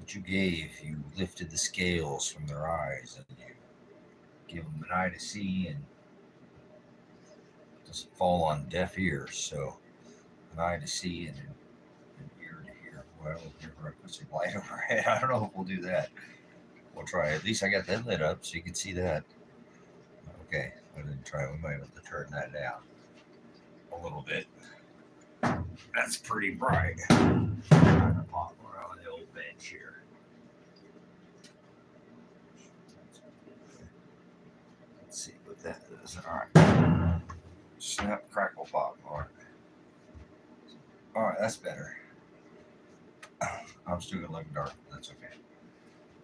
what you gave. You lifted the scales from their eyes, and you give them an eye to see, and it doesn't fall on deaf ears. So, an eye to see and an ear to hear. Well, here I put some light overhead. I don't know if we'll do that. We'll try. At least I got that lit up so you can see that. Okay, I didn't try. We might have to turn that down a little bit. That's pretty bright. I'm trying to pop around the old bench here. Let's see what that is. All right. Snap, crackle, pop. All right. All right, that's better. I'm still gonna look dark. That's okay.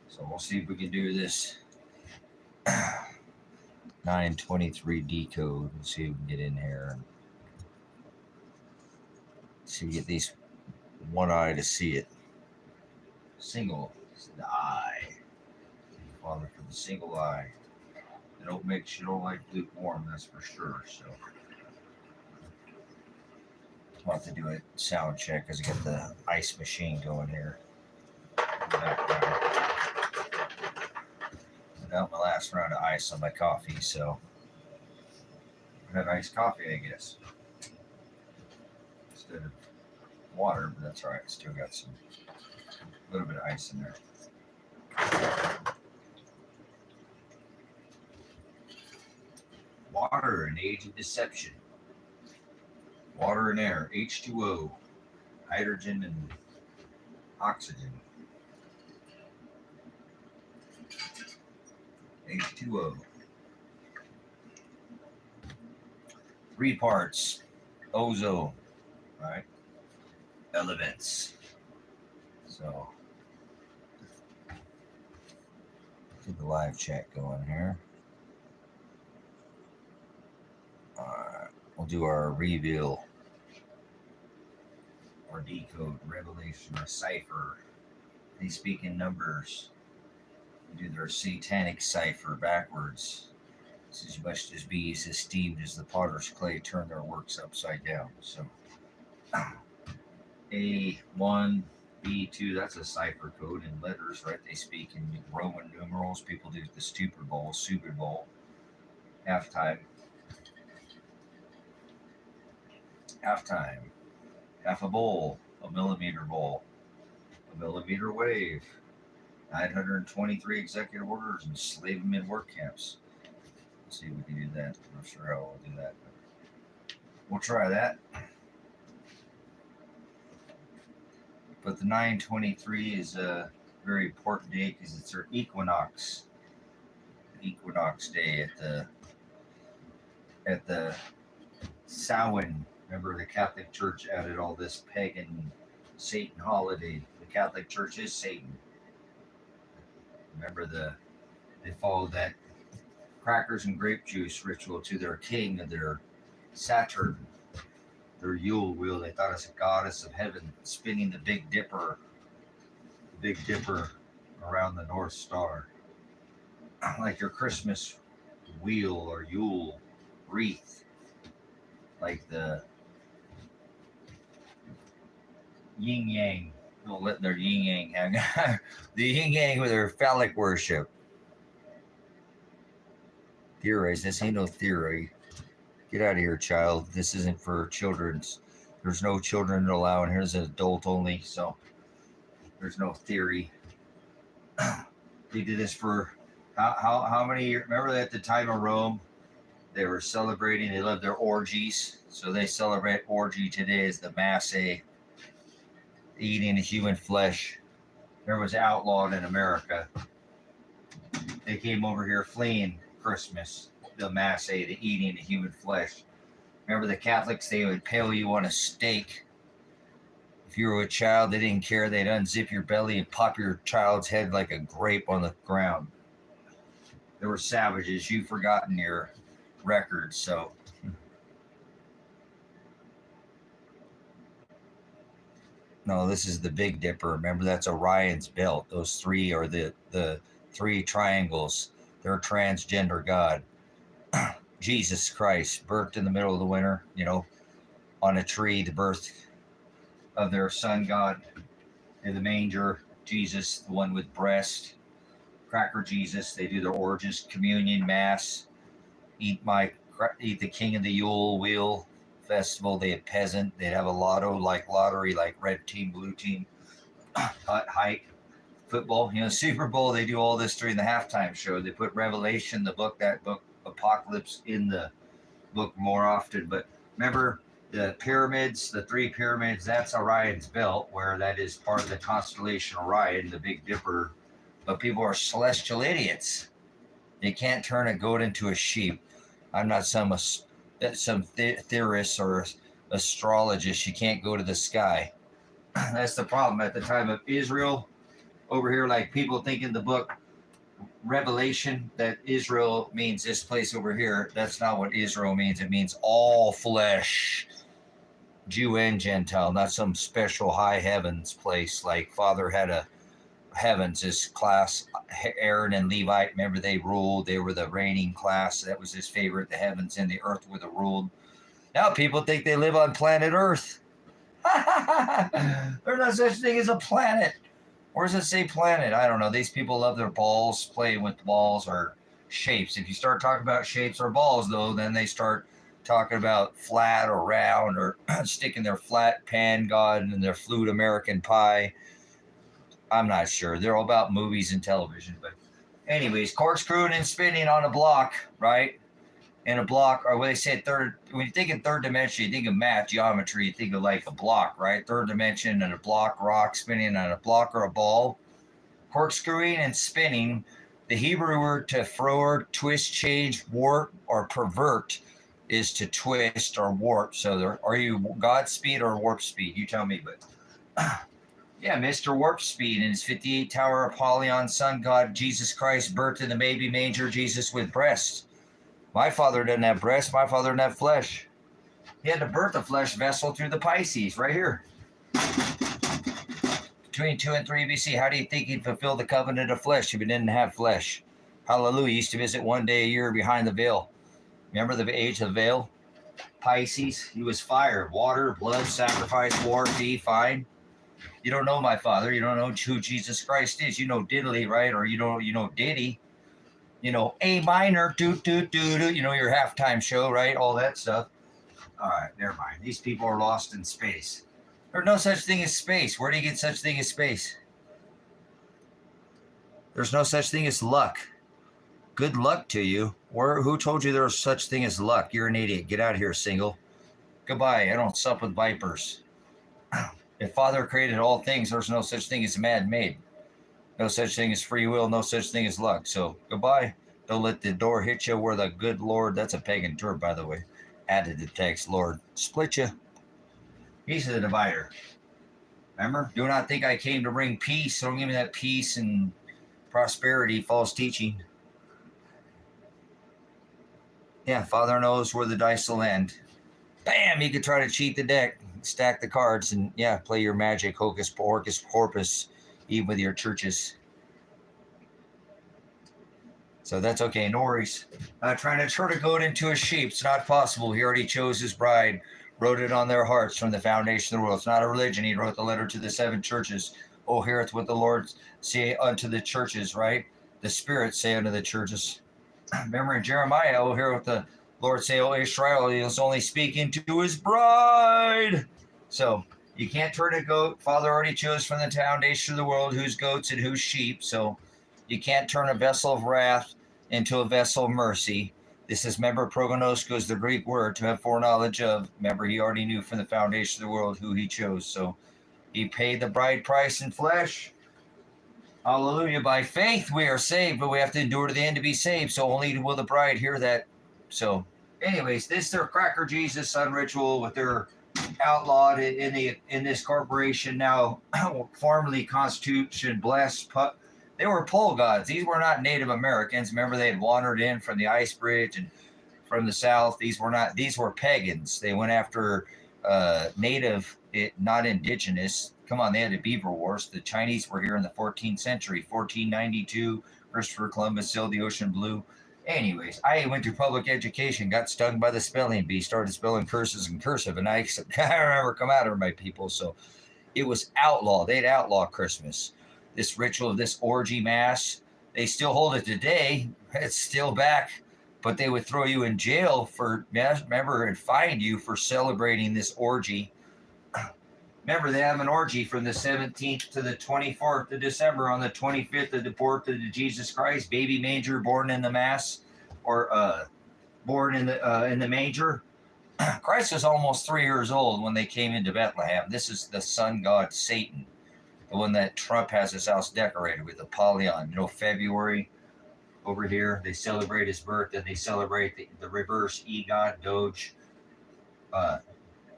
So we'll see if we can do this 923 decode and see if we can get in here and see if we get these one eye to see it. Single the eye. Father, for the single eye. It don't make you don't like lukewarm, that's for sure. So I'll have to do a sound check because I got the ice machine going here. Got my last round of ice on my coffee, so I had iced coffee, I guess, instead of water, but that's all right. Still got a little bit of ice in there. Water, an age of deception. Water and air, H2O, hydrogen and oxygen. H2O. 3 parts, ozone, right? Elements. So, get the live chat going here. We'll do our reveal, or decode, revelation, or cipher. They speak in numbers. Do their satanic cipher backwards. As much as be as esteemed as the potter's clay turn their works upside down. So A1, B2, that's a cipher code in letters, right? They speak in Roman numerals. People do the Super Bowl, halftime, half a bowl, a millimeter bowl, a millimeter wave. 923 executive orders and slave them in work camps. Let's see if we can do that. I'm not sure how we'll do that, but we'll try that. But the 923 is a very important day because it's our equinox. Equinox day at the Samhain. Remember, the Catholic Church added all this pagan Satan holiday. The Catholic Church is Satan. Remember, they followed that crackers and grape juice ritual to their king of their Saturn, their Yule wheel. They thought it was a goddess of heaven spinning the Big Dipper around the North Star, like your Christmas wheel or Yule wreath, like the yin yang. Don't let their yin yang hang out. The yin yang with their phallic worship. Theorize. This ain't no theory. Get out of here, child. This isn't for children's. There's no children allowed. Here's an adult only, so there's no theory. They did this for how many years? Remember at the time of Rome, they were celebrating. They loved their orgies, so they celebrate orgy today as the Mass, eating human flesh. There was outlawed in America. They came over here fleeing Christmas, the Mass, the eating of human flesh. Remember the Catholics, they would impale you on a stake. If you were a child, they didn't care. They'd unzip your belly and pop your child's head like a grape on the ground. They were savages. You've forgotten your records, so. No, this is the Big Dipper. Remember, that's Orion's belt. Those 3 are the 3 triangles. They're transgender God. Jesus Christ, birthed in the middle of the winter, on a tree, the birth of their son God in the manger. Jesus, the one with breast, cracker Jesus. They do their orgies, communion, mass, eat the king of the Yule wheel festival. They have peasant. They'd have a lottery, like red team, blue team, hike, football. Super Bowl. They do all this during the halftime show. They put Revelation, that book, Apocalypse, in the book more often. But remember the pyramids, the 3 pyramids, that's Orion's belt, where that is part of the constellation Orion, the Big Dipper. But people are celestial idiots. They can't turn a goat into a sheep. I'm not some theorist or astrologist. You can't go to the sky. That's the problem. At the time of Israel, over here, like people think in the book Revelation that Israel means this place over here. That's not what Israel means. It means all flesh, Jew and Gentile, not some special high heavens place like Father had a heavens, his class, Aaron and Levite. Remember, they ruled. They were the reigning class. That was his favorite. The heavens and the earth were the ruled. Now people think they live on planet Earth. There's no such thing as a planet. Where does it say planet? I don't know. These people love their balls, playing with balls or shapes. If you start talking about shapes or balls, though, then they start talking about flat or round, or sticking their flat pan god in their flute American pie. I'm not sure. They're all about movies and television. But anyways, corkscrewing and spinning on a block, right? In a block, or when they say third, when you think in third dimension, you think of math, geometry, you think of like a block, right? Third dimension and a block, rock spinning on a block or a ball. Corkscrewing and spinning, the Hebrew word to forward, twist, change, warp, or pervert is to twist or warp. So are you God speed or warp speed? You tell me. But yeah, Mr. Warp Speed in his 58 Tower Apollyon, Sun God, Jesus Christ, birth in the baby manger, Jesus with breasts. My father didn't have breasts. My father didn't have flesh. He had to birth a flesh vessel through the Pisces, right here. Between 2 and 3 BC, how do you think he'd fulfill the covenant of flesh if he didn't have flesh? Hallelujah. He used to visit one day a year behind the veil. Remember the age of the veil? Pisces. He was fire, water, blood, sacrifice, war, fee, fine. You don't know my father. You don't know who Jesus Christ is. You know diddly, right? Or you know Diddy. A minor, do, your halftime show, right? All that stuff. All right, never mind. These people are lost in space. There's no such thing as space. Where do you get such thing as space? There's no such thing as luck. Good luck to you. Who told you there's such thing as luck? You're an idiot. Get out of here, single. Goodbye. I don't sup with vipers. If Father created all things, there's no such thing as man-made. No such thing as free will, no such thing as luck. So, goodbye. Don't let the door hit you where the good Lord, that's a pagan term, by the way, added the text, Lord, split you. He's the divider. Remember? Do not think I came to bring peace. Don't give me that peace and prosperity, false teaching. Yeah, Father knows where the dice will end. Bam! You could try to cheat the deck, stack the cards, and, yeah, play your magic, hocus pocus, even with your churches. So that's okay, no worries. Trying to turn a goat into a sheep, it's not possible. He already chose his bride, wrote it on their hearts from the foundation of the world. It's not a religion. He wrote the letter to the 7 churches. Oh, heareth what the Lord say unto the churches, right? The Spirit say unto the churches. Remember in Jeremiah, oh, hear what the Lord say, oh, Israel, he was only speaking to his bride. So you can't turn a goat. Father already chose from the foundation of the world who's goats and who's sheep. So you can't turn a vessel of wrath into a vessel of mercy. This is, remember, prognosko is the Greek word, to have foreknowledge of. Remember, he already knew from the foundation of the world who he chose. So he paid the bride price in flesh. Hallelujah. By faith we are saved, but we have to endure to the end to be saved. So only will the bride hear that. So anyways, this is their cracker Jesus Son ritual with their outlawed in this corporation now, formerly Constitution blessed. They were pole gods. These were not Native Americans. Remember, they had wandered in from the ice bridge and from the south. These were pagans. They went after native, not indigenous. Come on, they had the Beaver Wars. The Chinese were here in the 14th century, 1492. Christopher Columbus sailed the ocean blue. Anyways, I went through public education, got stung by the spelling bee, started spelling curses in cursive, and I remember come out of my people. So it was outlaw. They'd outlaw Christmas. this ritual, this orgy mass. They still hold it today. It's still back, but they would throw you in jail for, remember, and fine you for celebrating this orgy. Remember, they have an orgy from the 17th to the 24th of December. On the 25th of the birth of Jesus Christ, baby manger, born in the mass, or born in the manger. Christ was almost 3 years old when they came into Bethlehem. This is the sun god Satan, the one that Trump has his house decorated with, Apollyon. You know, February over here, they celebrate his birth, and they celebrate the reverse e-god, Doge.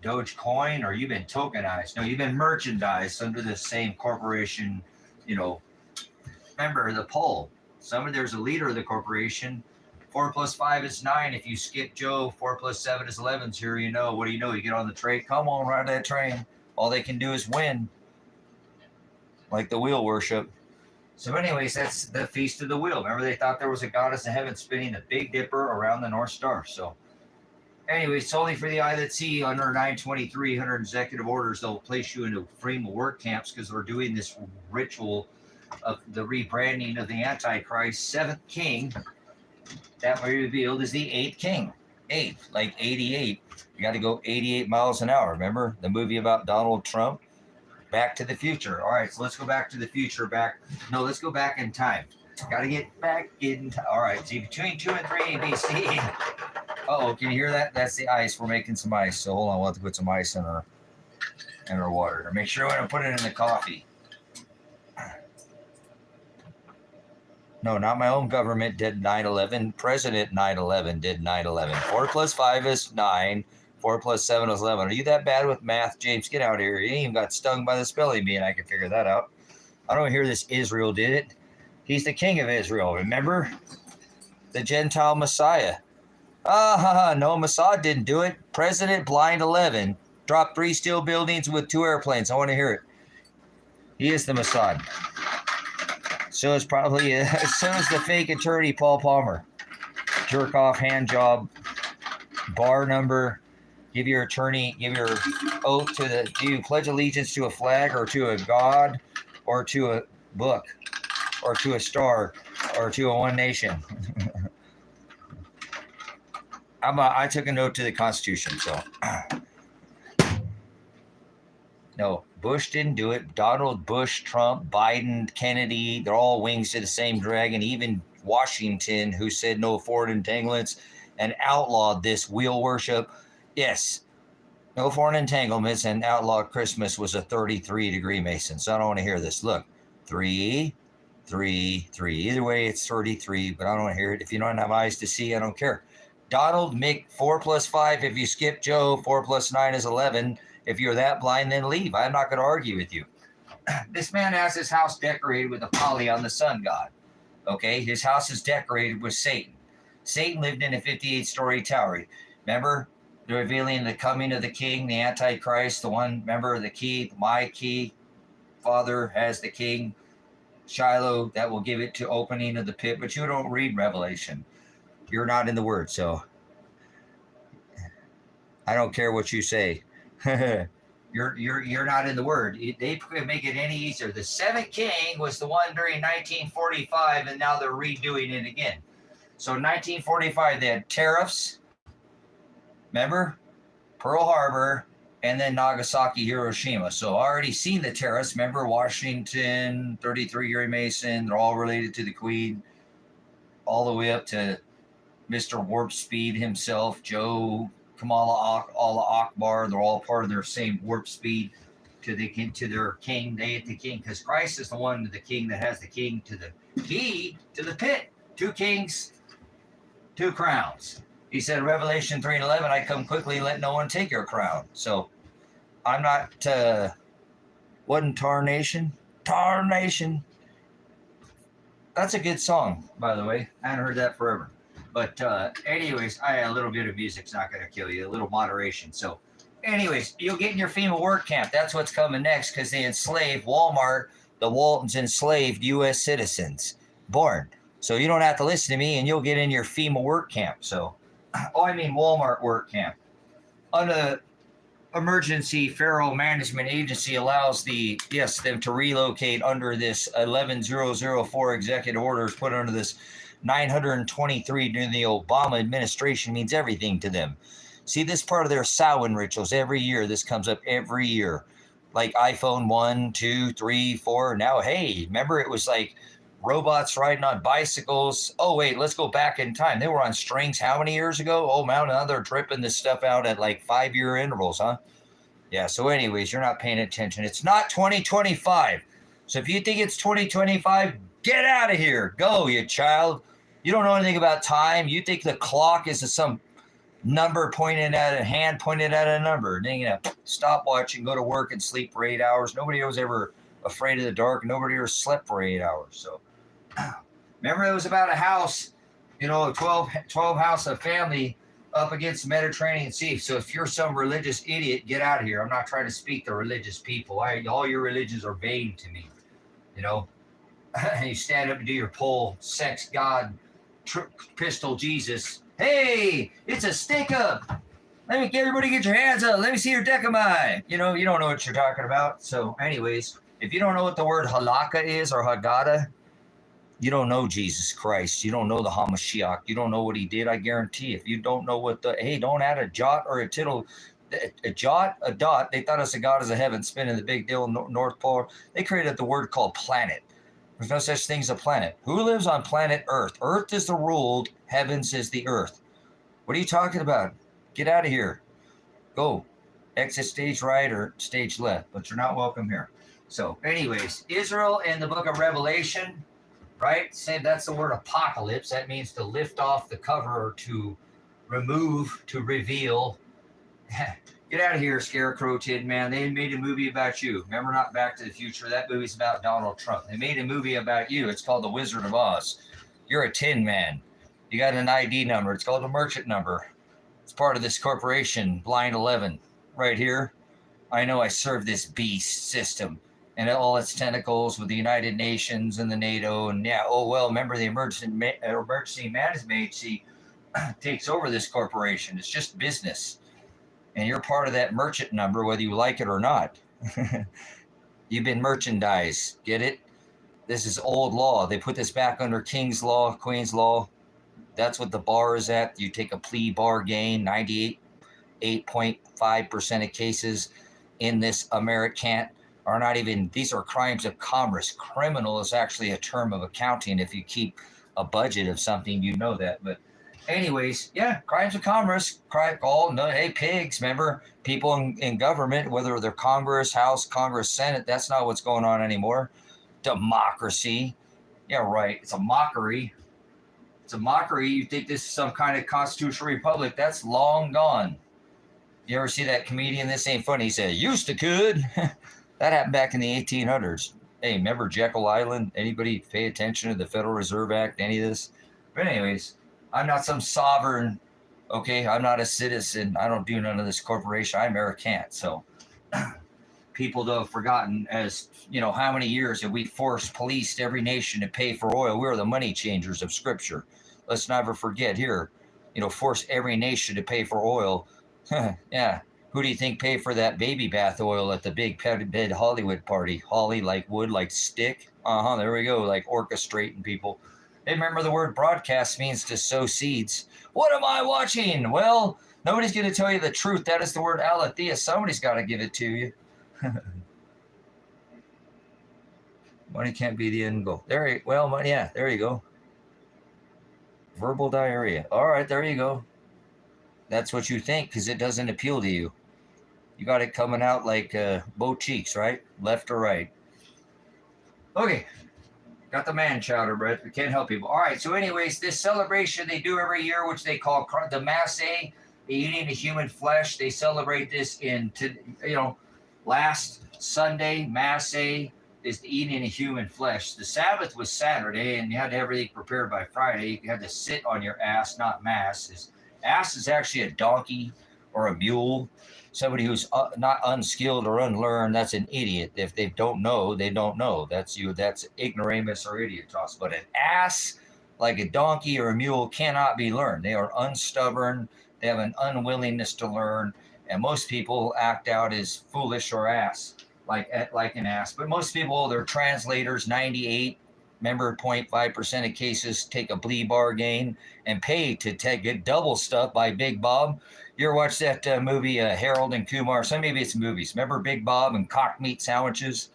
Dogecoin, or you've been tokenized. No, you've been merchandised under the same corporation, you know. Remember the poll. There's a leader of the corporation. 4 + 5 is 9. If you skip Joe, 4 + 7 is 11. Here you know. What do you know? You get on the train. Come on, ride that train. All they can do is win. Like the wheel worship. So anyways, that's the Feast of the Wheel. Remember, they thought there was a goddess in heaven spinning the Big Dipper around the North Star. So anyways, it's only for the eye that see. Under 923, 100 executive orders, they'll place you into FEMA work camps because we're doing this ritual of the rebranding of the Antichrist, 7th king. That we revealed is the 8th king. 8, like 88. You got to go 88 miles an hour. Remember the movie about Donald Trump? Back to the Future. All right, so let's go back to the future. Let's go back in time. Got to get back in time. All right, see, between 2 and 3 BC. Uh-oh, can you hear that? That's the ice. We're making some ice. So hold on, we'll have to put some ice in our water. Make sure we don't put it in the coffee. No, not my own government did 9/11. President 9/11 did 9/11. 4 + 5 is 9. 4 + 7 is 11. Are you that bad with math, James? Get out of here. You ain't even got stung by the spelling bee, and I can figure that out. I don't hear this Israel did it. He's the king of Israel, remember? The Gentile Messiah. No, Mossad didn't do it. President Blind 11 dropped 3 steel buildings with 2 airplanes. I want to hear it. He is the Mossad. So is the fake attorney Paul Palmer. Jerk off, hand job, bar number. Give your oath do you pledge allegiance to a flag or to a god or to a book or to a star or to a one nation? I took a note to the Constitution, so. No, Bush didn't do it. Donald Bush, Trump, Biden, Kennedy, they're all wings to the same dragon. Even Washington, who said no foreign entanglements and outlawed this wheel worship. Yes, no foreign entanglements, and outlawed Christmas was a 33-degree Mason. So I don't want to hear this. Look, 3, 3, 3. Either way, it's 33, but I don't want to hear it. If you don't have eyes to see, I don't care. Donald, make 4 + 5. If you skip Joe, 4 + 9 is 11. If you're that blind, then leave. I'm not going to argue with you. This man has his house decorated with Apollyon, the sun god. Okay, his house is decorated with Satan. Satan lived in a 58-story tower. Remember, they're revealing the coming of the king, the Antichrist, the one, remember, the key, my key. Father has the king, Shiloh, that will give it to opening of the pit. But you don't read Revelation. You're not in the word, so I don't care what you say. You're not in the word. They could make it any easier. The 7th king was the one during 1945, and now they're redoing it again. So in 1945, they had tariffs. Remember? Pearl Harbor, and then Nagasaki, Hiroshima. So I already seen the tariffs. Remember Washington, 33-year Mason. They're all related to the Queen, all the way up to Mr. Warp Speed himself, Joe, Kamala Allah Akbar. They're all part of their same warp speed to their king. They at the king, because Christ is the one, the king that has the king to the key to the pit. 2 kings, 2 crowns. He said in Revelation 3:11, I come quickly, let no one take your crown. So I'm not wasn't Tarnation. Tarnation. That's a good song, by the way. I haven't heard that forever. But anyways, a little bit of music's not going to kill you. A little moderation. So anyways, you'll get in your FEMA work camp. That's what's coming next, because they enslaved Walmart. The Waltons enslaved U.S. citizens. Born. So you don't have to listen to me, and you'll get in your FEMA work camp. So, Walmart work camp. emergency Pharaoh management agency allows them to relocate under this 11004 executive orders put under this 923 during the Obama administration means everything to them. See, this part of their Samhain rituals every year. This comes up every year, like iPhone 1, 2, 3, 4. Now, hey, remember it was like robots riding on bicycles. Oh, wait, let's go back in time. They were on strings how many years ago? Oh, man, now they're tripping this stuff out at like 5-year intervals, huh? Yeah, so anyways, you're not paying attention. It's not 2025. So if you think it's 2025, get out of here. Go, you child. You don't know anything about time. You think the clock is some number pointed at a hand, pointed at a number. Then you know, stop watching, go to work and sleep for 8 hours. Nobody was ever afraid of the dark. Nobody ever slept for 8 hours. So remember, it was about a house, you know, a 12 house of family up against the Mediterranean Sea. So if you're some religious idiot, get out of here. I'm not trying to speak to religious people. All your religions are vain to me, you know. You stand up and do your pole, sex, God, pistol, Jesus. Hey, it's a stick up. Let me everybody get your hands up. Let me see your decimai. You know, you don't know what you're talking about. So anyways, if you don't know what the word halakha is or Haggadah, you don't know Jesus Christ. You don't know the Hamashiach. You don't know what he did. I guarantee. If you don't know don't add a jot or a tittle. A jot, a dot. They thought us a God as a heaven spinning the big deal North Pole. They created the word called planet. There's no such thing as a planet. Who lives on planet Earth? Earth is the ruled, heavens is the earth. What are you talking about? Get out of here. Go. Exit stage right or stage left, but you're not welcome here. So anyways, Israel in the book of Revelation, right? Say that's the word apocalypse. That means to lift off the cover or to remove, to reveal. Get out of here, Scarecrow Tin Man. They made a movie about you. Remember, not Back to the Future? That movie's about Donald Trump. They made a movie about you. It's called The Wizard of Oz. You're a Tin Man. You got an ID number. It's called a merchant number. It's part of this corporation, Blind 11, right here. I know I serve this beast system and all its tentacles with the United Nations and the NATO. And yeah, oh, well, remember the emergency management agency takes over this corporation. It's just business. And you're part of that merchant number, whether you like it or not. You've been merchandised. Get it? This is old law. They put this back under King's law, Queen's law. That's what the bar is at. You take a plea bargain, 98.5% of cases in this American are not even, these are crimes of commerce. Criminal is actually a term of accounting. If you keep a budget of something, you know that. But anyways, yeah, crimes of commerce. Hey, pigs, remember? People in government, whether they're Congress, House, Congress, Senate, that's not what's going on anymore. Democracy. Yeah, right. It's a mockery. It's a mockery. You think this is some kind of constitutional republic. That's long gone. You ever see that comedian? This ain't funny. He said, used to could. That happened back in the 1800s. Hey, remember Jekyll Island? Anybody pay attention to the Federal Reserve Act, any of this? But anyways, I'm not some sovereign, okay? I'm not a citizen. I don't do none of this corporation. I'm American. So people though have forgotten, as you know, how many years have we policed every nation to pay for oil? We are the money changers of Scripture. Let's never forget here, force every nation to pay for oil. Yeah. Who do you think paid for that baby bath oil at the big bed Hollywood party? Holly, like wood, like stick. There we go. Like orchestrating people. Hey, remember the word broadcast means to sow seeds. What am I watching? Well, nobody's going to tell you the truth. That is the word aletheia. Somebody's got to give it to you. Money can't be the end goal. There you go. Verbal diarrhea. All right, there you go. That's what you think because it doesn't appeal to you. You got it coming out like both cheeks, right? Left or right. Okay. Got the man chowder, Brett. We can't help people. All right. So anyways, this celebration they do every year, which they call the Masse, the eating of human flesh. They celebrate this last Sunday, Masse is the eating of human flesh. The Sabbath was Saturday, and you had to have everything prepared by Friday. You had to sit on your ass, not mass. Ass is actually a donkey or a mule. Somebody who's not unskilled or unlearned, that's an idiot. If they don't know, they don't know. That's you. That's ignoramus or idiotos. But an ass, like a donkey or a mule, cannot be learned. They are unstubborn. They have an unwillingness to learn. And most people act out as foolish or ass, like an ass. But most people, they're translators. 98, remember, 0.5% of cases take a plea bargain and pay to get double stuff by Big Bob. You ever watch that movie, Harold and Kumar? Some maybe it's movies. Remember Big Bob and cock meat sandwiches?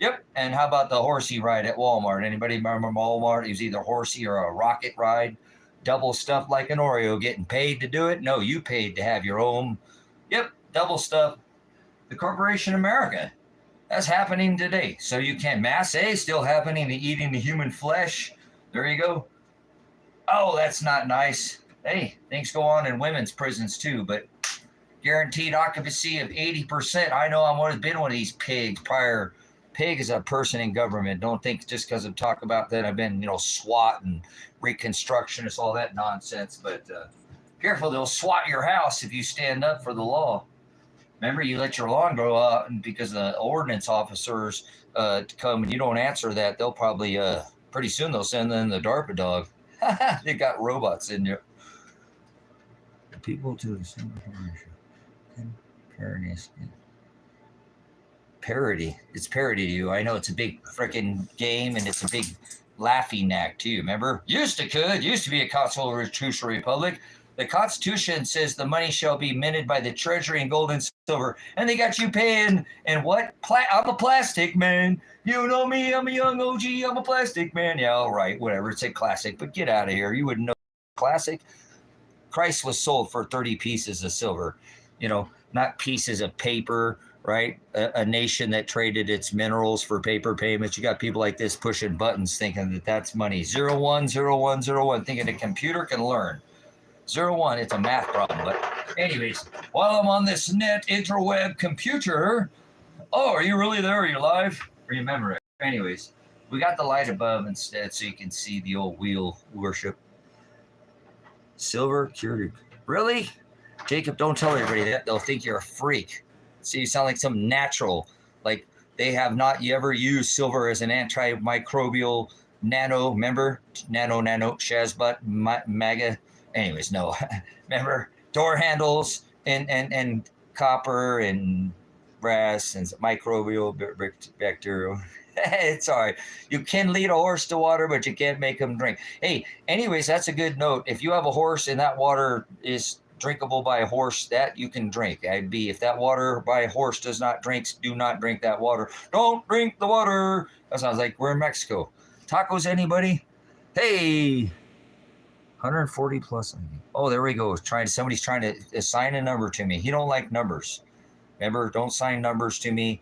Yep. And how about the horsey ride at Walmart? Anybody remember Walmart? It was either horsey or a rocket ride. Double stuff like an Oreo. Getting paid to do it? No, you paid to have your own. Yep, double stuff. The corporation America. That's happening today. So you can mass A still happening, the eating the human flesh. There you go. Oh, that's not nice. Hey, things go on in women's prisons too, but guaranteed occupancy of 80%. I know I've been one of these pigs prior. Pig is a person in government. Don't think just because I'm talking about that I've been, SWAT and Reconstructionist, all that nonsense. But careful, they'll SWAT your house if you stand up for the law. Remember, you let your lawn grow out, and because the ordinance officers come and you don't answer that, they'll probably, pretty soon they'll send in the DARPA dog. They got robots in there. The people to the same parody. It's parody to you. I know it's a big freaking game, and it's a big laughing act too. Remember, used to be a constitutional republic. The Constitution says the money shall be minted by the treasury in gold and silver, and they got you paying. And what? I'm a plastic man. You know me. I'm a young OG. I'm a plastic man. Yeah, all right, whatever. It's a classic, but get out of here. You wouldn't know classic. Christ was sold for 30 pieces of silver. Not pieces of paper. Right? A nation that traded its minerals for paper payments. You got people like this pushing buttons thinking that that's money. 010101, thinking a computer can learn. 01, it's a math problem. But anyways, while I'm on this net interweb computer, are you really there? Are you live? Remember it. Anyways, we got the light above instead so you can see the old wheel worship. Silver cured. Really? Jacob, don't tell everybody that. They'll think you're a freak. So you sound like some natural, like they have not ever used silver as an antimicrobial remember? Nano, Shazbut, MAGA. Anyways, no. Remember? Door handles and copper and brass and microbial bacterial. It's all right. You can lead a horse to water, but you can't make him drink. Hey, anyways, that's a good note. If you have a horse and that water is drinkable by a horse, that you can drink. If that water by a horse does not drink, do not drink that water. Don't drink the water. That sounds like we're in Mexico. Tacos, anybody? Hey, 140 plus. Oh, there we go. Somebody's trying to assign a number to me. He don't like numbers. Remember, don't sign numbers to me.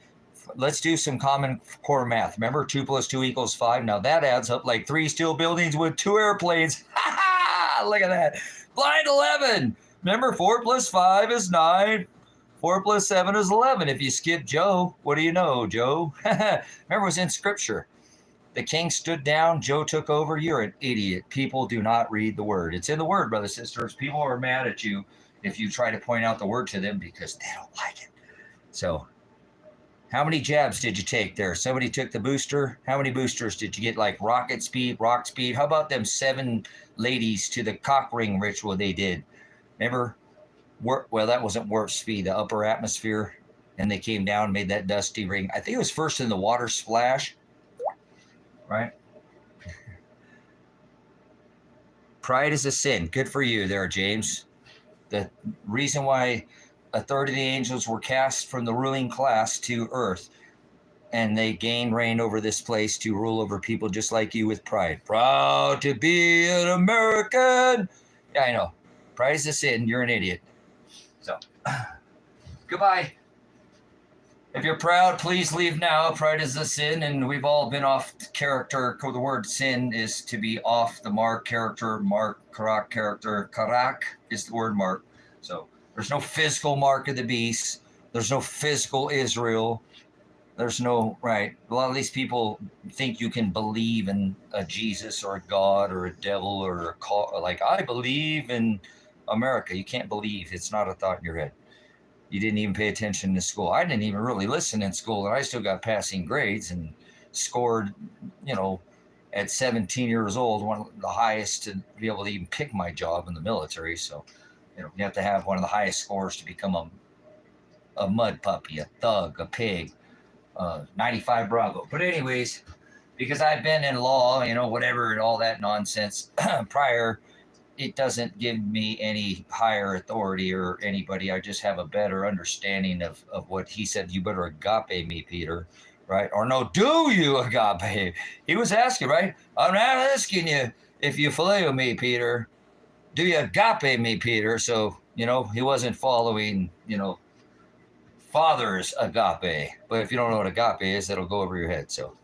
Let's do some common core math. Remember, 2 + 2 = 5. Now that adds up like 3 steel buildings with 2 airplanes. Ha ha! Look at that. Blind 11. Remember, 4 + 5 is 9. 4 + 7 is 11. If you skip Joe, what do you know, Joe? Remember, it was in Scripture. The king stood down. Joe took over. You're an idiot. People do not read the word. It's in the word, brothers and sisters. People are mad at you if you try to point out the word to them because they don't like it. So, how many jabs did you take there? Somebody took the booster. How many boosters did you get? Like rocket speed, rock speed? How about them 7 ladies to the cock ring ritual they did? Remember? Well, that wasn't warp speed, the upper atmosphere. And they came down and made that dusty ring. I think it was first in the water splash. Right? Pride is a sin. Good for you there, James. The reason why a third of the angels were cast from the ruling class to earth, and they gained reign over this place to rule over people just like you with pride. Proud to be an American. Yeah, I know. Pride is a sin. You're an idiot. So, goodbye. If you're proud, please leave now. Pride is a sin, and we've all been off character. The word sin is to be off the mark, character, mark, karak, character. Karak is the word mark. So there's no physical mark of the beast. There's no physical Israel. There's no, right. A lot of these people think you can believe in a Jesus or a God or a devil or a call. Like, I believe in America. You can't believe. It's not a thought in your head. You didn't even pay attention to school. I didn't even really listen in school, and I still got passing grades and scored, at 17 years old, one of the highest to be able to even pick my job in the military. So, you have to have one of the highest scores to become a a mud puppy, a thug, a pig, 95 Bravo. But anyways, because I've been in law, whatever and all that nonsense prior, it doesn't give me any higher authority or anybody. I just have a better understanding of what he said. You better agape me, Peter, right? Or no, do you agape? He was asking, right? I'm not asking you if you phileo me, Peter. Do you agape me, Peter? So, he wasn't following, Father's agape. But if you don't know what agape is, that'll go over your head. So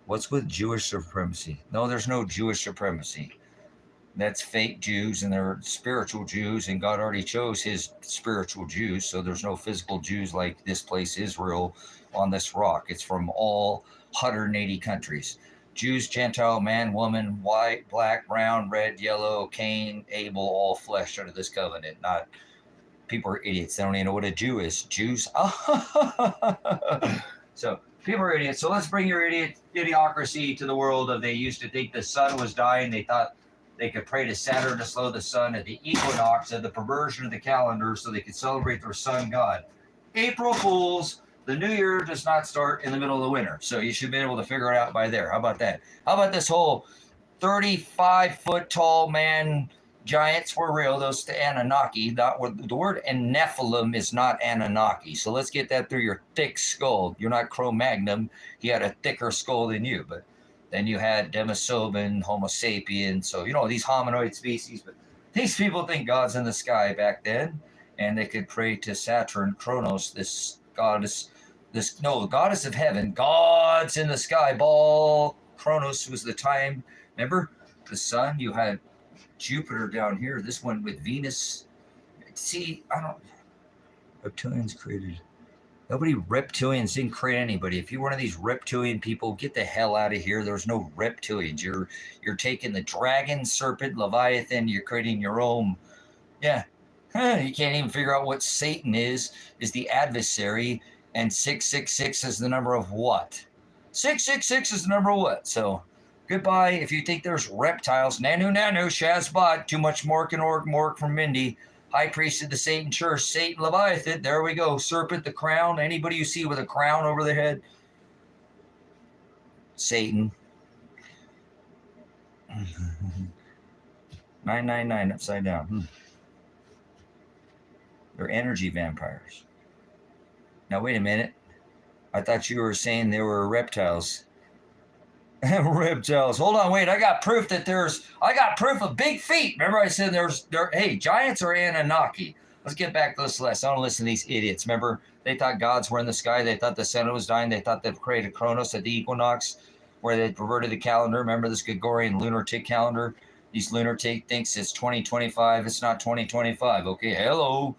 what's with Jewish supremacy? No, there's no Jewish supremacy. That's fake Jews, and they're spiritual Jews, and God already chose his spiritual Jews, so there's no physical Jews like this place, Israel, on this rock. It's from all 180 countries. Jews, Gentile, man, woman, white, black, brown, red, yellow, Cain, Abel, all flesh under this covenant. Not people are idiots. They don't even know what a Jew is. Jews. So people are idiots. So let's bring your idiocracy to the world of they used to think the sun was dying. They thought they could pray to Saturn to slow the sun at the equinox of the perversion of the calendar so they could celebrate their sun god. April Fools. The new year does not start in the middle of the winter. So you should be able to figure it out by there. How about that? How about this whole 35-foot tall man giants were real? Those Anunnaki. The word Nephilim is not Anunnaki. So let's get that through your thick skull. You're not Cro-Magnon. He had a thicker skull than you. But then you had Denisovan, Homo sapien. So, these hominoid species. But these people think God's in the sky back then. And they could pray to Saturn, Kronos, this goddess. Goddess of heaven. God's in the sky. Ball. Kronos was the time. Remember? The sun. You had Jupiter down here. This one with Venus. See, reptilians created. Reptilians didn't create anybody. If you're one of these reptilian people, get the hell out of here. There's no reptilians. You're taking the dragon, serpent, Leviathan. You're creating your own. Yeah. You can't even figure out what Satan is the adversary. And 666 is the number of what? 666 is the number of what? So goodbye. If you think there's reptiles, Nanu, Shazbot, too much Mork and Mork from Mindy, High Priest of the Satan Church, Satan Leviathan, there we go. Serpent, the crown, anybody you see with a crown over their head, Satan. 999 upside down. They're energy vampires. Now, wait a minute. I thought you were saying they were reptiles. Reptiles. Hold on, wait. I got proof of big feet. Remember I said hey, giants are Anunnaki. Let's get back to this list. I don't listen to these idiots. Remember, they thought gods were in the sky. They thought the sun was dying. They thought they'd created Kronos at the equinox, where they perverted the calendar. Remember this Gregorian lunatic calendar? These lunatic thinks it's 2025. It's not 2025. Okay, hello.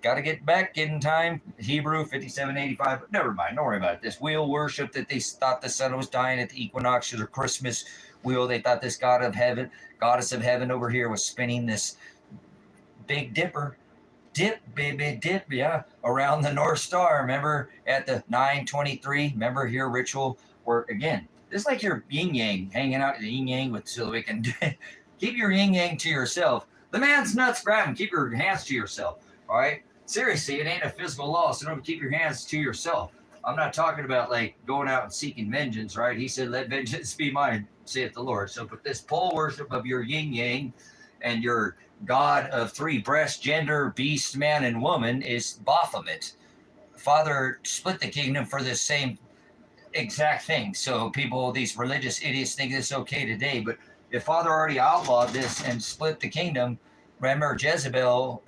Got to get back in time. Hebrew 5785, but never mind. Don't worry about it. This wheel worship that they thought the sun was dying at the equinox or the Christmas wheel. They thought this goddess of heaven over here was spinning this Big Dipper. Dip, baby, dip, yeah, around the North Star. Remember at the 923? Remember here ritual where, again, this is like your yin-yang, hanging out in the yin-yang so we can keep your yin-yang to yourself. The man's nuts, grab him. Keep your hands to yourself. All right? Seriously, it ain't a physical law, so don't keep your hands to yourself. I'm not talking about like going out and seeking vengeance, right? He said, let vengeance be mine, saith the Lord. So, but this pole worship of your yin-yang and your God of three breasts, gender, beast, man, and woman is Baphomet. Father split the kingdom for this same exact thing. So people, these religious idiots think it's okay today, but if Father already outlawed this and split the kingdom, remember, Jezebel,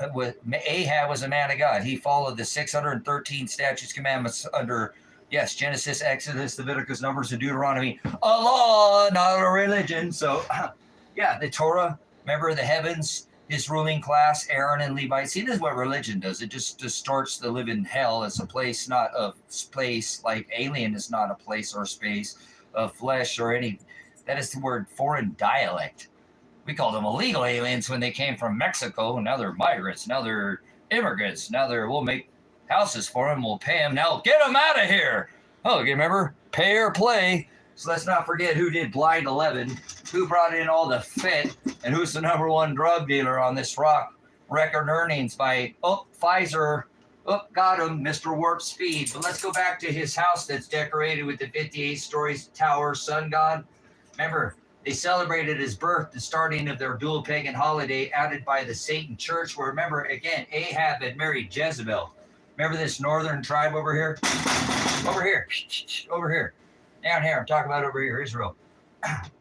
Ahab was a man of God. He followed the 613 statutes, commandments under, yes, Genesis, Exodus, Leviticus, Numbers, and Deuteronomy. A law, not a religion. So, yeah, the Torah, remember the heavens, his ruling class, Aaron and Levi. See, this is what religion does. It just distorts the living hell as a place, not a space, like alien is not a place or space of flesh or any. That is the word foreign dialect. We called them illegal aliens when they came from Mexico. Now they're migrants. Now they're immigrants. Now we'll make houses for them. We'll pay them. Now get them out of here. Oh, you remember? Pay or play. So let's not forget who did Blind 11, who brought in all the fit, and who's the number one drug dealer on this rock. record earnings by, Pfizer. Got him, Mr. Warp Speed. But let's go back to his house that's decorated with the 58 stories tower, sun god. Remember, they celebrated his birth, the starting of their dual pagan holiday added by the Satan church, where, remember, again, Ahab had married Jezebel. Remember this northern tribe over here? Over here. Over here. Down here. I'm talking about over here, Israel.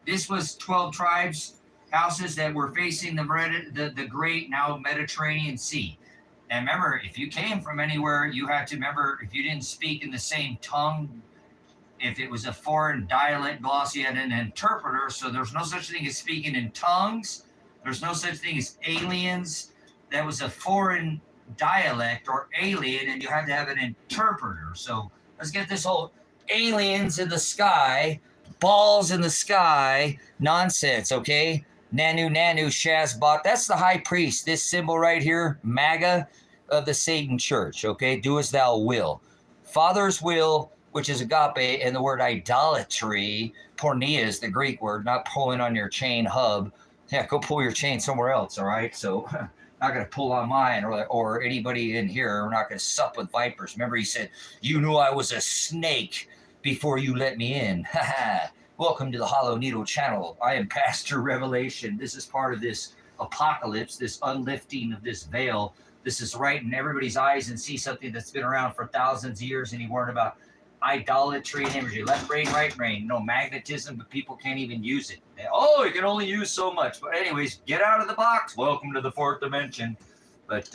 This was 12 tribes, houses that were facing the great now Mediterranean Sea. And remember, if you came from anywhere, you had to remember, if you didn't speak in the same tongue, if it was a foreign dialect, glossy, had an interpreter. So there's no such thing as speaking in tongues. There's no such thing as aliens. That was a foreign dialect or alien, and you had to have an interpreter. So let's get this whole aliens in the sky, balls in the sky nonsense, okay? Nanu, Shazbot. That's the high priest. This symbol right here, MAGA, of the Satan church, okay? Do as thou will. Father's will, which is agape, and the word idolatry, porneia is the Greek word, not pulling on your chain hub. Yeah, go pull your chain somewhere else, all right? So not going to pull on mine or anybody in here. We're not going to sup with vipers. Remember, he said, you knew I was a snake before you let me in. Welcome to the Hollow Needle channel. I am Pastor Revelation. This is part of this apocalypse, this unlifting of this veil. This is right in everybody's eyes and see something that's been around for thousands of years, and he warned about idolatry and imagery. Left brain, right brain. No magnetism, but people can't even use it. Oh, you can only use so much. But anyways, get out of the box. Welcome to the fourth dimension. But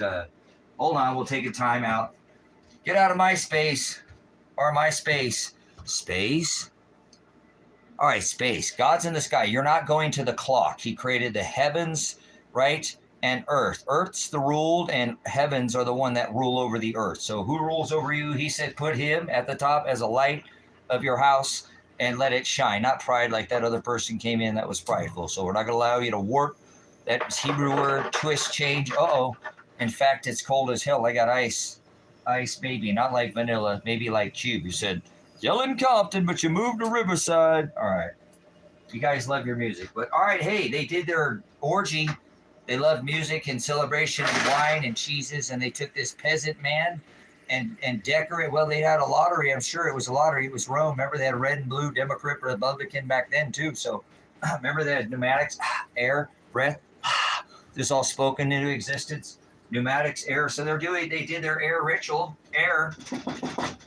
hold on, we'll take a time out. Get out of my space. Or my space. Space? All right, space. God's in the sky. You're not going to the clock. He created the heavens, right? And earth. Earth's the ruled, and heavens are the one that rule over the earth. So who rules over you? He said, put him at the top as a light of your house and let it shine. Not pride like that other person came in that was prideful. So we're not going to allow you to warp that Hebrew word, twist, change. Uh-oh. In fact, it's cold as hell. I got ice. Ice, maybe. Not like vanilla. Maybe like Cube. You said, still in Compton, but you moved to Riverside. All right. You guys love your music. But all right, hey, they did their orgy. They loved music and celebration and wine and cheeses, and they took this peasant man and decorate. Well, they had a lottery. I'm sure it was a lottery. It was Rome. Remember, they had red and blue, Democrat, Republican back then, too. So remember, they had pneumatics, air, breath. This all spoken into existence. Pneumatics, air. So they did their air ritual, air.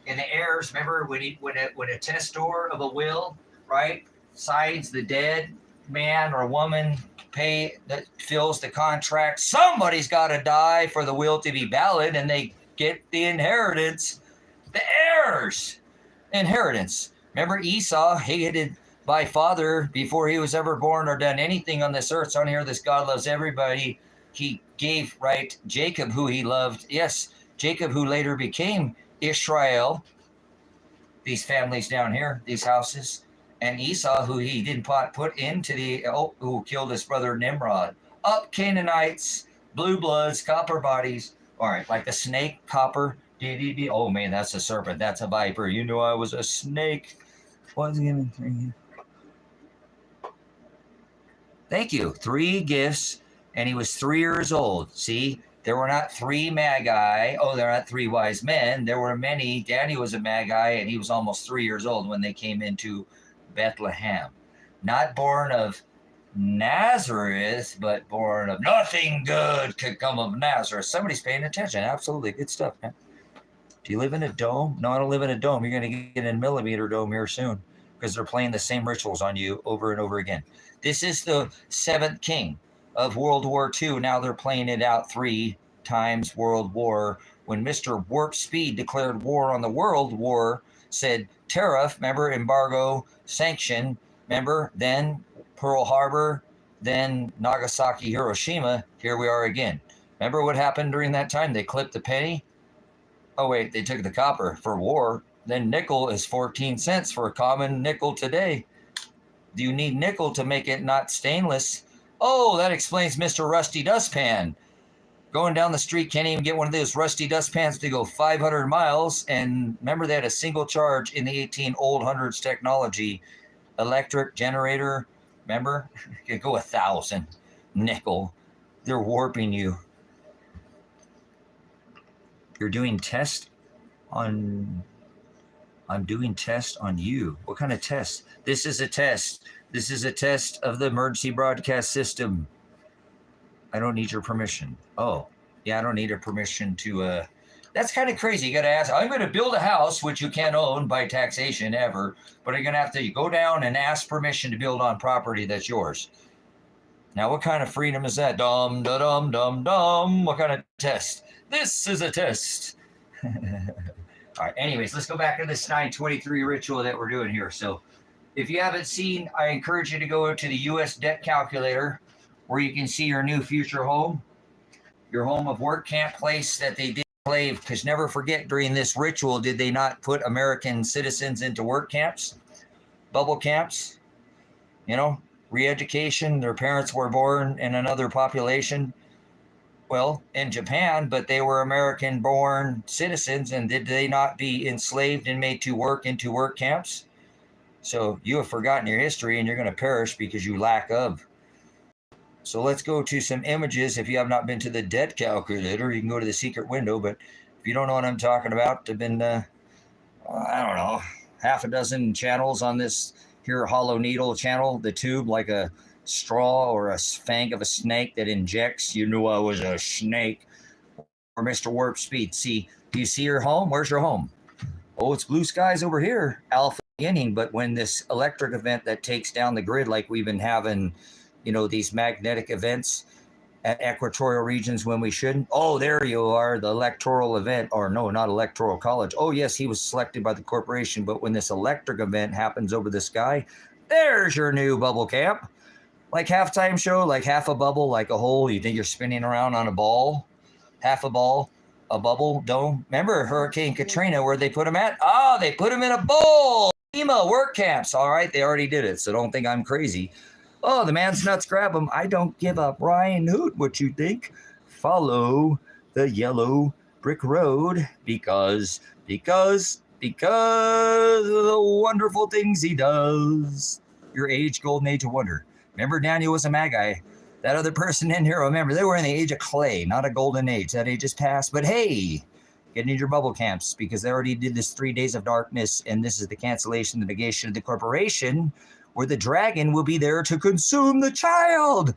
And the heirs, remember, when a testor of a will, right, signs the dead man or woman pay that fills the contract, somebody's got to die for the will to be valid, and they get the inheritance. The heirs, inheritance. Remember, Esau hated by father before he was ever born or done anything on this earth. So on here, this God loves everybody. He gave, right, Jacob, who he loved. Yes, Jacob, who later became Israel. These families down here, these houses. And Esau, who he didn't put into who killed his brother Nimrod. Up Canaanites, blue bloods, copper bodies. All right, like the snake, copper. Oh man, that's a serpent. That's a viper. You knew I was a snake. What's it? Thank you. 3 gifts, and he was 3 years old. See, there were not 3 magi. Oh, there are not 3 wise men. There were many. Danny was a magi, and he was almost 3 years old when they came into Bethlehem. Not born of Nazareth, but born of nothing good could come of Nazareth. Somebody's paying attention. Absolutely. Good stuff, man. Do you live in a dome? No, I don't live in a dome. You're going to get in a millimeter dome here soon because they're playing the same rituals on you over and over again. This is the 7th king of World War II. Now they're playing it out 3 times World War. When Mr. Warp Speed declared war on the World War, said tariff, remember, embargo, sanction, remember, then Pearl Harbor, then Nagasaki, Hiroshima, here we are again. Remember what happened during that time? They clipped the penny. Oh, wait, they took the copper for war. Then nickel is 14 cents for a common nickel today. Do you need nickel to make it not stainless? Oh, that explains Mr. Rusty Dustpan. Going down the street, can't even get one of those rusty dustpans to go 500 miles. And remember, they had a single charge in the 1800s technology. Electric generator, remember? You could go 1,000. Nickel. They're warping you. You're doing test on... I'm doing test on you. What kind of test? This is a test. This is a test of the emergency broadcast system. I don't need your permission. Oh, yeah, I don't need a permission to... That's kind of crazy. You got to ask, I'm going to build a house, which you can't own by taxation ever, but you're going to have to go down and ask permission to build on property that's yours. Now, what kind of freedom is that? Dum, da, dum, dum, dum. What kind of test? This is a test. All right, anyways, let's go back to this 923 ritual that we're doing here. So if you haven't seen, I encourage you to go to the U.S. debt calculator where you can see your new future home, your home of work camp place that they did enslave, because never forget, during this ritual, did they not put American citizens into work camps, bubble camps, re-education? Their parents were born in another population, well, in Japan, but they were American-born citizens, and did they not be enslaved and made to work into work camps? So you have forgotten your history, and you're going to perish because you lack of. So let's go to some images. If you have not been to the debt calculator, you can go to the secret window. But if you don't know what I'm talking about, there have been, I don't know, half a dozen channels on this here hollow needle channel, the tube, like a straw or a fang of a snake that injects. You knew I was a snake. Or Mr. Warp Speed. See, do you see your home? Where's your home? Oh, it's blue skies over here. Alpha beginning. But when this electric event that takes down the grid, like we've been having, these magnetic events at equatorial regions when we shouldn't. Oh, there you are, the electoral event, or no, not electoral college. Oh, yes, he was selected by the corporation, but when this electric event happens over the sky, there's your new bubble camp. Like halftime show, like half a bubble, like a hole. You think you're spinning around on a ball, half a ball, a bubble dome. Remember Hurricane Katrina, where they put them at? Oh, they put them in a bowl. FEMA work camps. All right, they already did it, so don't think I'm crazy. Oh, the man's nuts grab him. I don't give up. Ryan Hoot, what you think? Follow the yellow brick road because of the wonderful things he does. Your age, golden age of wonder. Remember, Daniel was a magi. That other person in here, remember, they were in the age of clay, not a golden age. That age is past. But hey, get into your bubble camps because they already did this 3 days of darkness, and this is the cancellation, the negation of the corporation, where the dragon will be there to consume the child.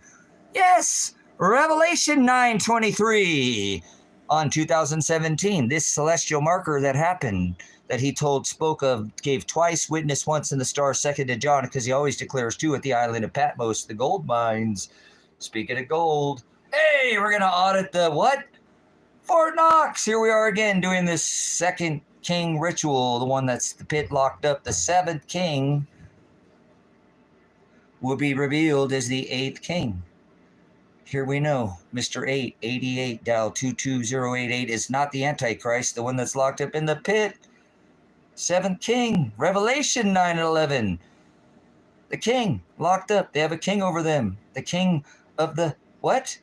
Yes, Revelation 9:23 on 2017. This celestial marker that happened, that he spoke of, gave twice, witnessed once in the star, second to John, because he always declares two at the island of Patmos, the gold mines. Speaking of gold, hey, we're going to audit the what? Fort Knox. Here we are again doing this second king ritual, the one that's the pit locked up. The seventh king will be revealed as the eighth king. Here we know, Mr. 888, dial 22088, is not the Antichrist, the one that's locked up in the pit. Seventh king, Revelation 9:11. The king, locked up. They have a king over them. The king of the what?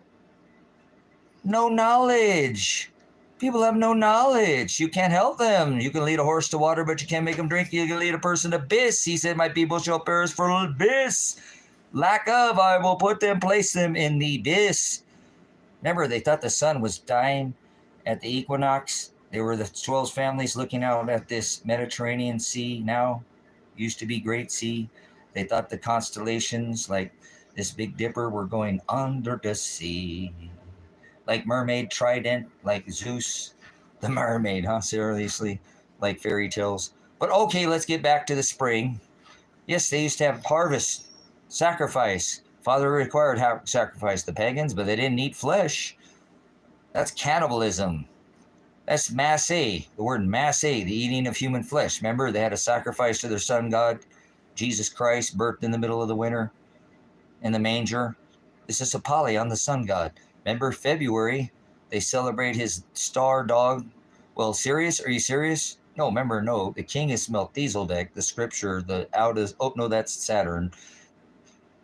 No knowledge. People have no knowledge. You can't help them. You can lead a horse to water, but you can't make them drink. You can lead a person to abyss. He said, my people shall perish for abyss. Lack of, I will place them in the abyss. Remember, they thought the sun was dying at the equinox. They were the 12 families looking out at this Mediterranean Sea now. Used to be Great Sea. They thought the constellations, like this Big Dipper, were going under the sea. Like Mermaid Trident, like Zeus, the mermaid, huh? Seriously, like fairy tales. But okay, let's get back to the spring. Yes, they used to have harvest, sacrifice. Father required sacrifice, the pagans, but they didn't eat flesh. That's cannibalism. That's masse, the word masse, the eating of human flesh. Remember, they had a sacrifice to their sun god, Jesus Christ, birthed in the middle of the winter in the manger. This is Apollyon, the sun god. Remember, February, they celebrate his star dog. Well, serious? Are you serious? No, remember, no. The king is Melchizedek, the scripture. That's Saturn.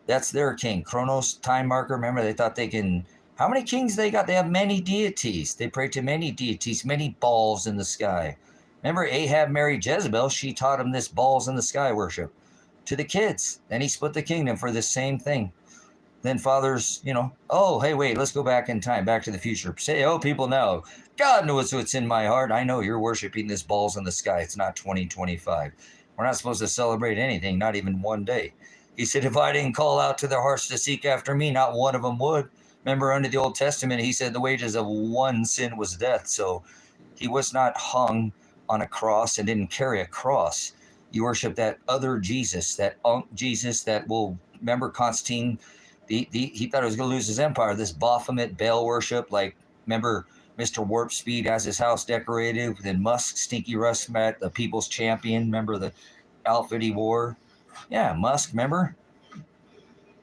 That's their king. Chronos, time marker. Remember, they thought they can... How many kings they got? They have many deities. They pray to many deities, many balls in the sky. Remember, Ahab married Jezebel. She taught him this balls in the sky worship to the kids. Then he split the kingdom for this same thing. Then fathers, oh, hey, wait, let's go back in time, back to the future. Say, oh, people know. God knows what's in my heart. I know you're worshiping this balls in the sky. It's not 2025. We're not supposed to celebrate anything, not even one day. He said, if I didn't call out to their hearts to seek after me, not one of them would. Remember, under the Old Testament, he said the wages of one sin was death. So he was not hung on a cross and didn't carry a cross. You worship that other Jesus, that Jesus that will, remember Constantine, he thought he was going to lose his empire. This Baphomet Baal worship, like, remember Mr. Warp Speed has his house decorated. Then Musk, Stinky Rustmat, the people's champion. Remember the outfit he wore? Yeah, Musk, remember?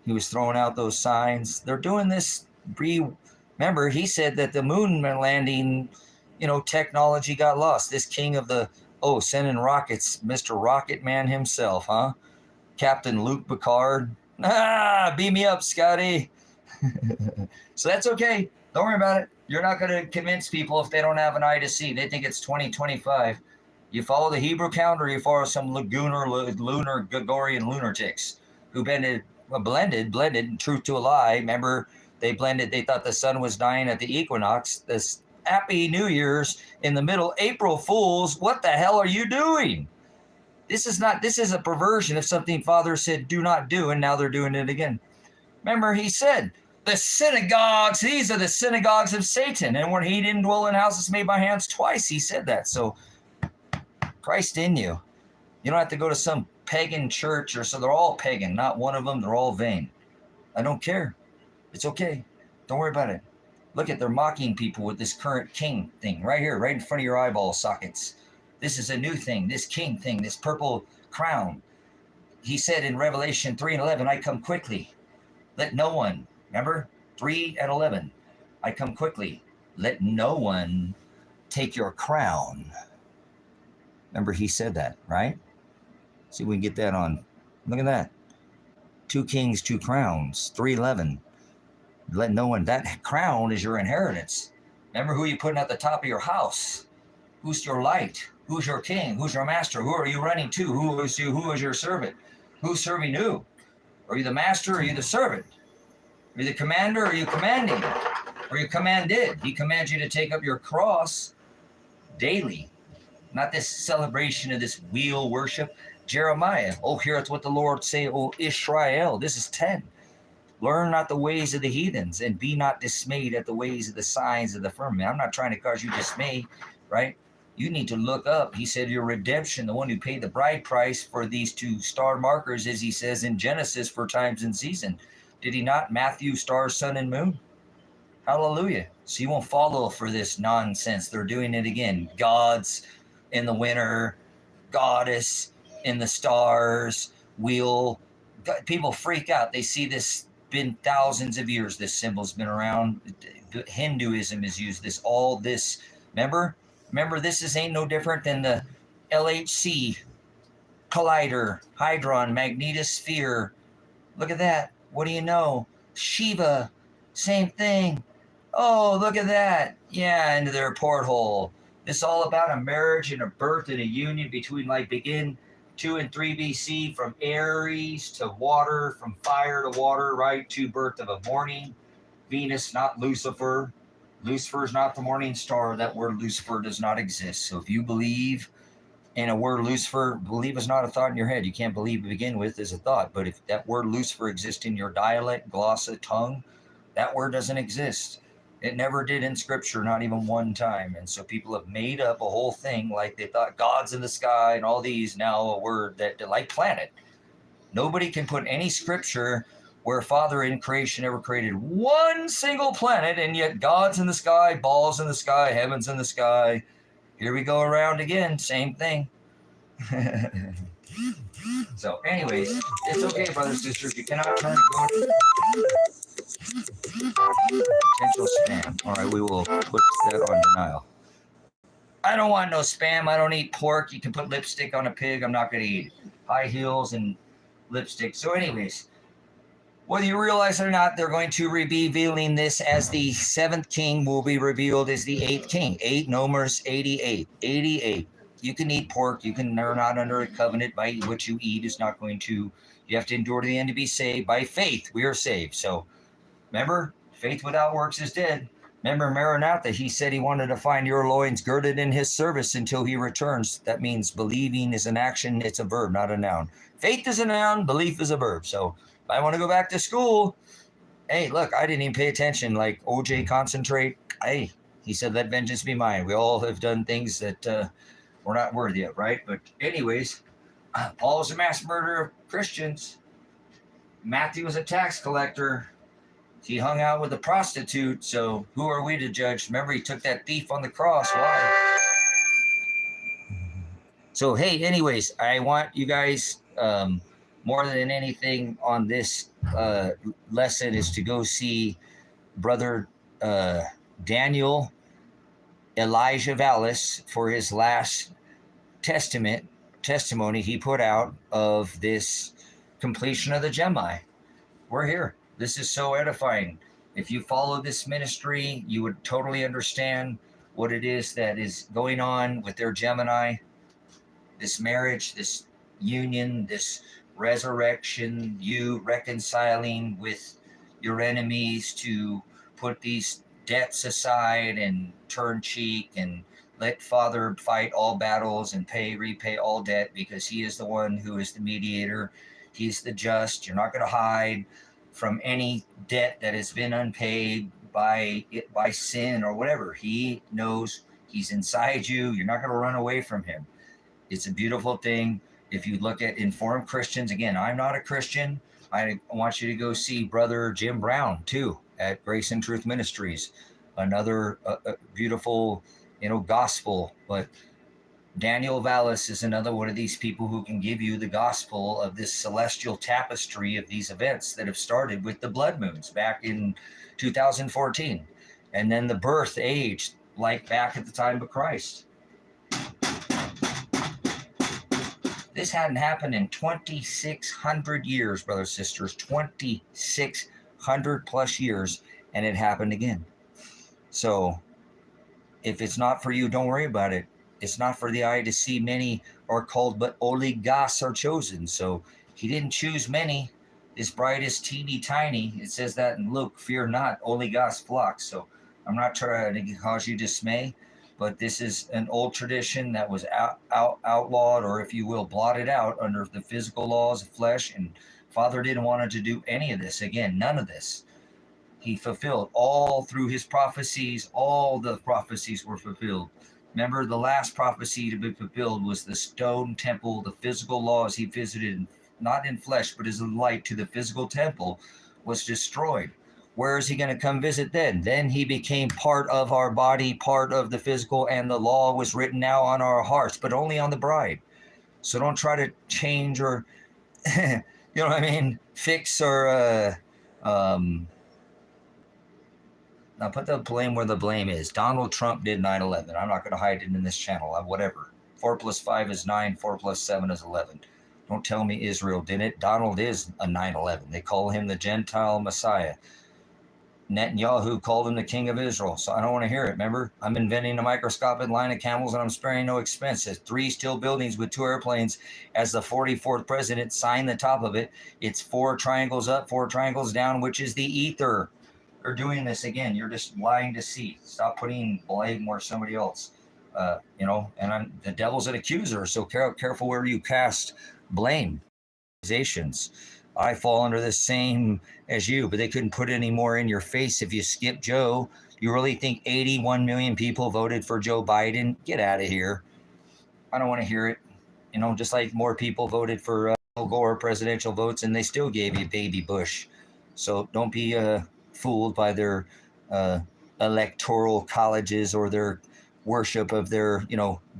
He was throwing out those signs. They're doing this. Remember, he said that the moon landing, technology got lost. This king of the, sending rockets, Mr. Rocket Man himself, huh? Captain Luke Picard. Beam me up, Scotty. So that's okay. Don't worry about it. You're not going to convince people if they don't have an eye to see. They think it's 2025. You follow the Hebrew calendar, or you follow some lunar Gregorian lunatics who blended truth to a lie. Remember, they blended. They thought the sun was dying at the equinox. This Happy New Year's in the middle. April Fools. What the hell are you doing? This is a perversion of something Father said do not do, and now they're doing it again. Remember, he said, the synagogues, these are the synagogues of Satan. And when he didn't dwell in houses made by hands, twice he said that. So Christ in you. You don't have to go to some pagan church so they're all pagan. Not one of them. They're all vain. I don't care. It's okay. Don't worry about it. Look they're mocking people with this current king thing right here, right in front of your eyeball sockets. This is a new thing, this king thing, this purple crown. He said in Revelation 3:11, I come quickly. Let no one, remember, 3:11, I come quickly. Let no one take your crown. Remember, he said that, right? See if we can get that on. Look at that. 2 kings, 2 crowns, 3:11. Let no one, that crown is your inheritance. Remember who you're putting at the top of your house. Who's your light? Who's your king? Who's your master? Who are you running to? Who is your servant? Who's serving who? Are you the master or are you the servant? Are you the commander or are you commanding? Or are you commanded? He commands you to take up your cross daily. Not this celebration of this wheel worship. Jeremiah, heareth what the Lord say, O Israel. This is 10. Learn not the ways of the heathens, and be not dismayed at the ways of the signs of the firmament. I'm not trying to cause you dismay, right? You need to look up. He said your redemption, the one who paid the bride price for these 2 star markers, as he says in Genesis, for times and season. Did he not? Matthew, stars, sun, and moon. Hallelujah. So you won't follow for this nonsense. They're doing it again. Gods in the winter, goddess in the stars, wheel. People freak out. They see this. Been thousands of years this symbol's been around. Hinduism has used this, all this. Remember this ain't no different than the LHC, collider, hydron, magnetosphere. Look at that. What do you know? Shiva, same thing. Oh, look at that. Yeah, into their porthole. This is all about a marriage and a birth and a union between, begin 2 and 3 BC, from Aries to water, from fire to water, right, to birth of a morning. Venus, not Lucifer. Lucifer is not the morning star. That word Lucifer does not exist. So if you believe in a word Lucifer, believe is not a thought in your head. You can't believe to begin with as a thought. But if that word Lucifer exists in your dialect, glossa, tongue, that word doesn't exist. It never did in Scripture, not even one time. And so people have made up a whole thing like they thought God's in the sky and all these, now a word that, like planet. Nobody can put any Scripture where Father in creation ever created one single planet, and yet God's in the sky, balls in the sky, heaven's in the sky. Here we go around again, same thing. So anyways, it's okay, brothers and sisters. You cannot turn it on. Potential spam. All right, we will put that on denial. I don't want no spam. I don't eat pork. You can put lipstick on a pig. I'm not going to eat high heels and lipstick. So anyways, whether you realize it or not, they're going to be revealing this as the 7th king will be revealed as the 8th king. 8 numerous 88. 88. You can eat pork. You're not under a covenant by what you eat is not going to, You have to endure to the end to be saved. By faith, we are saved. So remember, faith without works is dead. Remember Maranatha, he said he wanted to find your loins girded in his service until he returns. That means believing is an action. It's a verb, not a noun. Faith is a noun. Belief is a verb. So if I want to go back to school, hey, look, I didn't even pay attention. Like OJ concentrate. Hey, he said, let vengeance be mine. We all have done things that we're not worthy of, right? But anyways, Paul was a mass murderer of Christians. Matthew was a tax collector. He hung out with a prostitute, so who are we to judge? Remember, he took that thief on the cross. Why? So, hey, anyways, I want you guys, more than anything on this lesson, is to go see Brother Daniel Elijah Vallis for his last testimony he put out of this completion of the Gemini. We're here. This is so edifying. If you follow this ministry, you would totally understand what it is that is going on with their Gemini, this marriage, this union, this resurrection, you reconciling with your enemies to put these debts aside and turn cheek and let Father fight all battles and repay all debt, because he is the one who is the mediator. He's the just. You're not going to hide from any debt that has been unpaid by sin or whatever. He knows. He's inside you. You're not going to run away from him. It's a beautiful thing. If you look at informed Christians, again, I'm not a Christian. I want you to go see Brother Jim Brown too at Grace and Truth Ministries, another beautiful, gospel. But Daniel Vallis is another one of these people who can give you the gospel of this celestial tapestry of these events that have started with the blood moons back in 2014, and then the birth age, like back at the time of Christ. This hadn't happened in 2,600 years, brothers and sisters, 2,600 plus years, and it happened again. So if it's not for you, don't worry about it. It's not for the eye to see. Many are called, but oligos are chosen. So he didn't choose many. This bride is teeny tiny. It says that in Luke, fear not, oligos flocks. So I'm not trying to cause you dismay, but this is an old tradition that was outlawed, or if you will, blotted out under the physical laws of flesh. And Father didn't want to do any of this. Again, none of this. He fulfilled all through his prophecies. All the prophecies were fulfilled. Remember, the last prophecy to be fulfilled was the stone temple, the physical laws he visited, not in flesh, but as a light to the physical temple, was destroyed. Where is he going to come visit then? Then he became part of our body, part of the physical, and the law was written now on our hearts, but only on the bride. So don't try to change or, fix or, now put the blame where the blame is. Donald Trump did 9/11. I'm not going to hide it in this channel. Whatever. 4 plus 5 is 9. 4 plus 7 is 11. Don't tell me Israel did it. Donald is a 9/11. They call him the Gentile Messiah. Netanyahu called him the King of Israel. So I don't want to hear it. Remember, I'm inventing a microscopic line of camels and I'm sparing no expense. There's 3 steel buildings with 2 airplanes as the 44th president signed the top of it. It's 4 triangles up, 4 triangles down, which is the ether. They're doing this again. You're just lying to see. Stop putting blame where somebody else, and the devil's an accuser. So careful where you cast blame. Accusations. I fall under the same as you, but they couldn't put any more in your face if you skip Joe. You really think 81 million people voted for Joe Biden? Get out of here. I don't want to hear it. Just like more people voted for Al Gore presidential votes, and they still gave you baby Bush. So don't be fooled by their electoral colleges or their worship of their,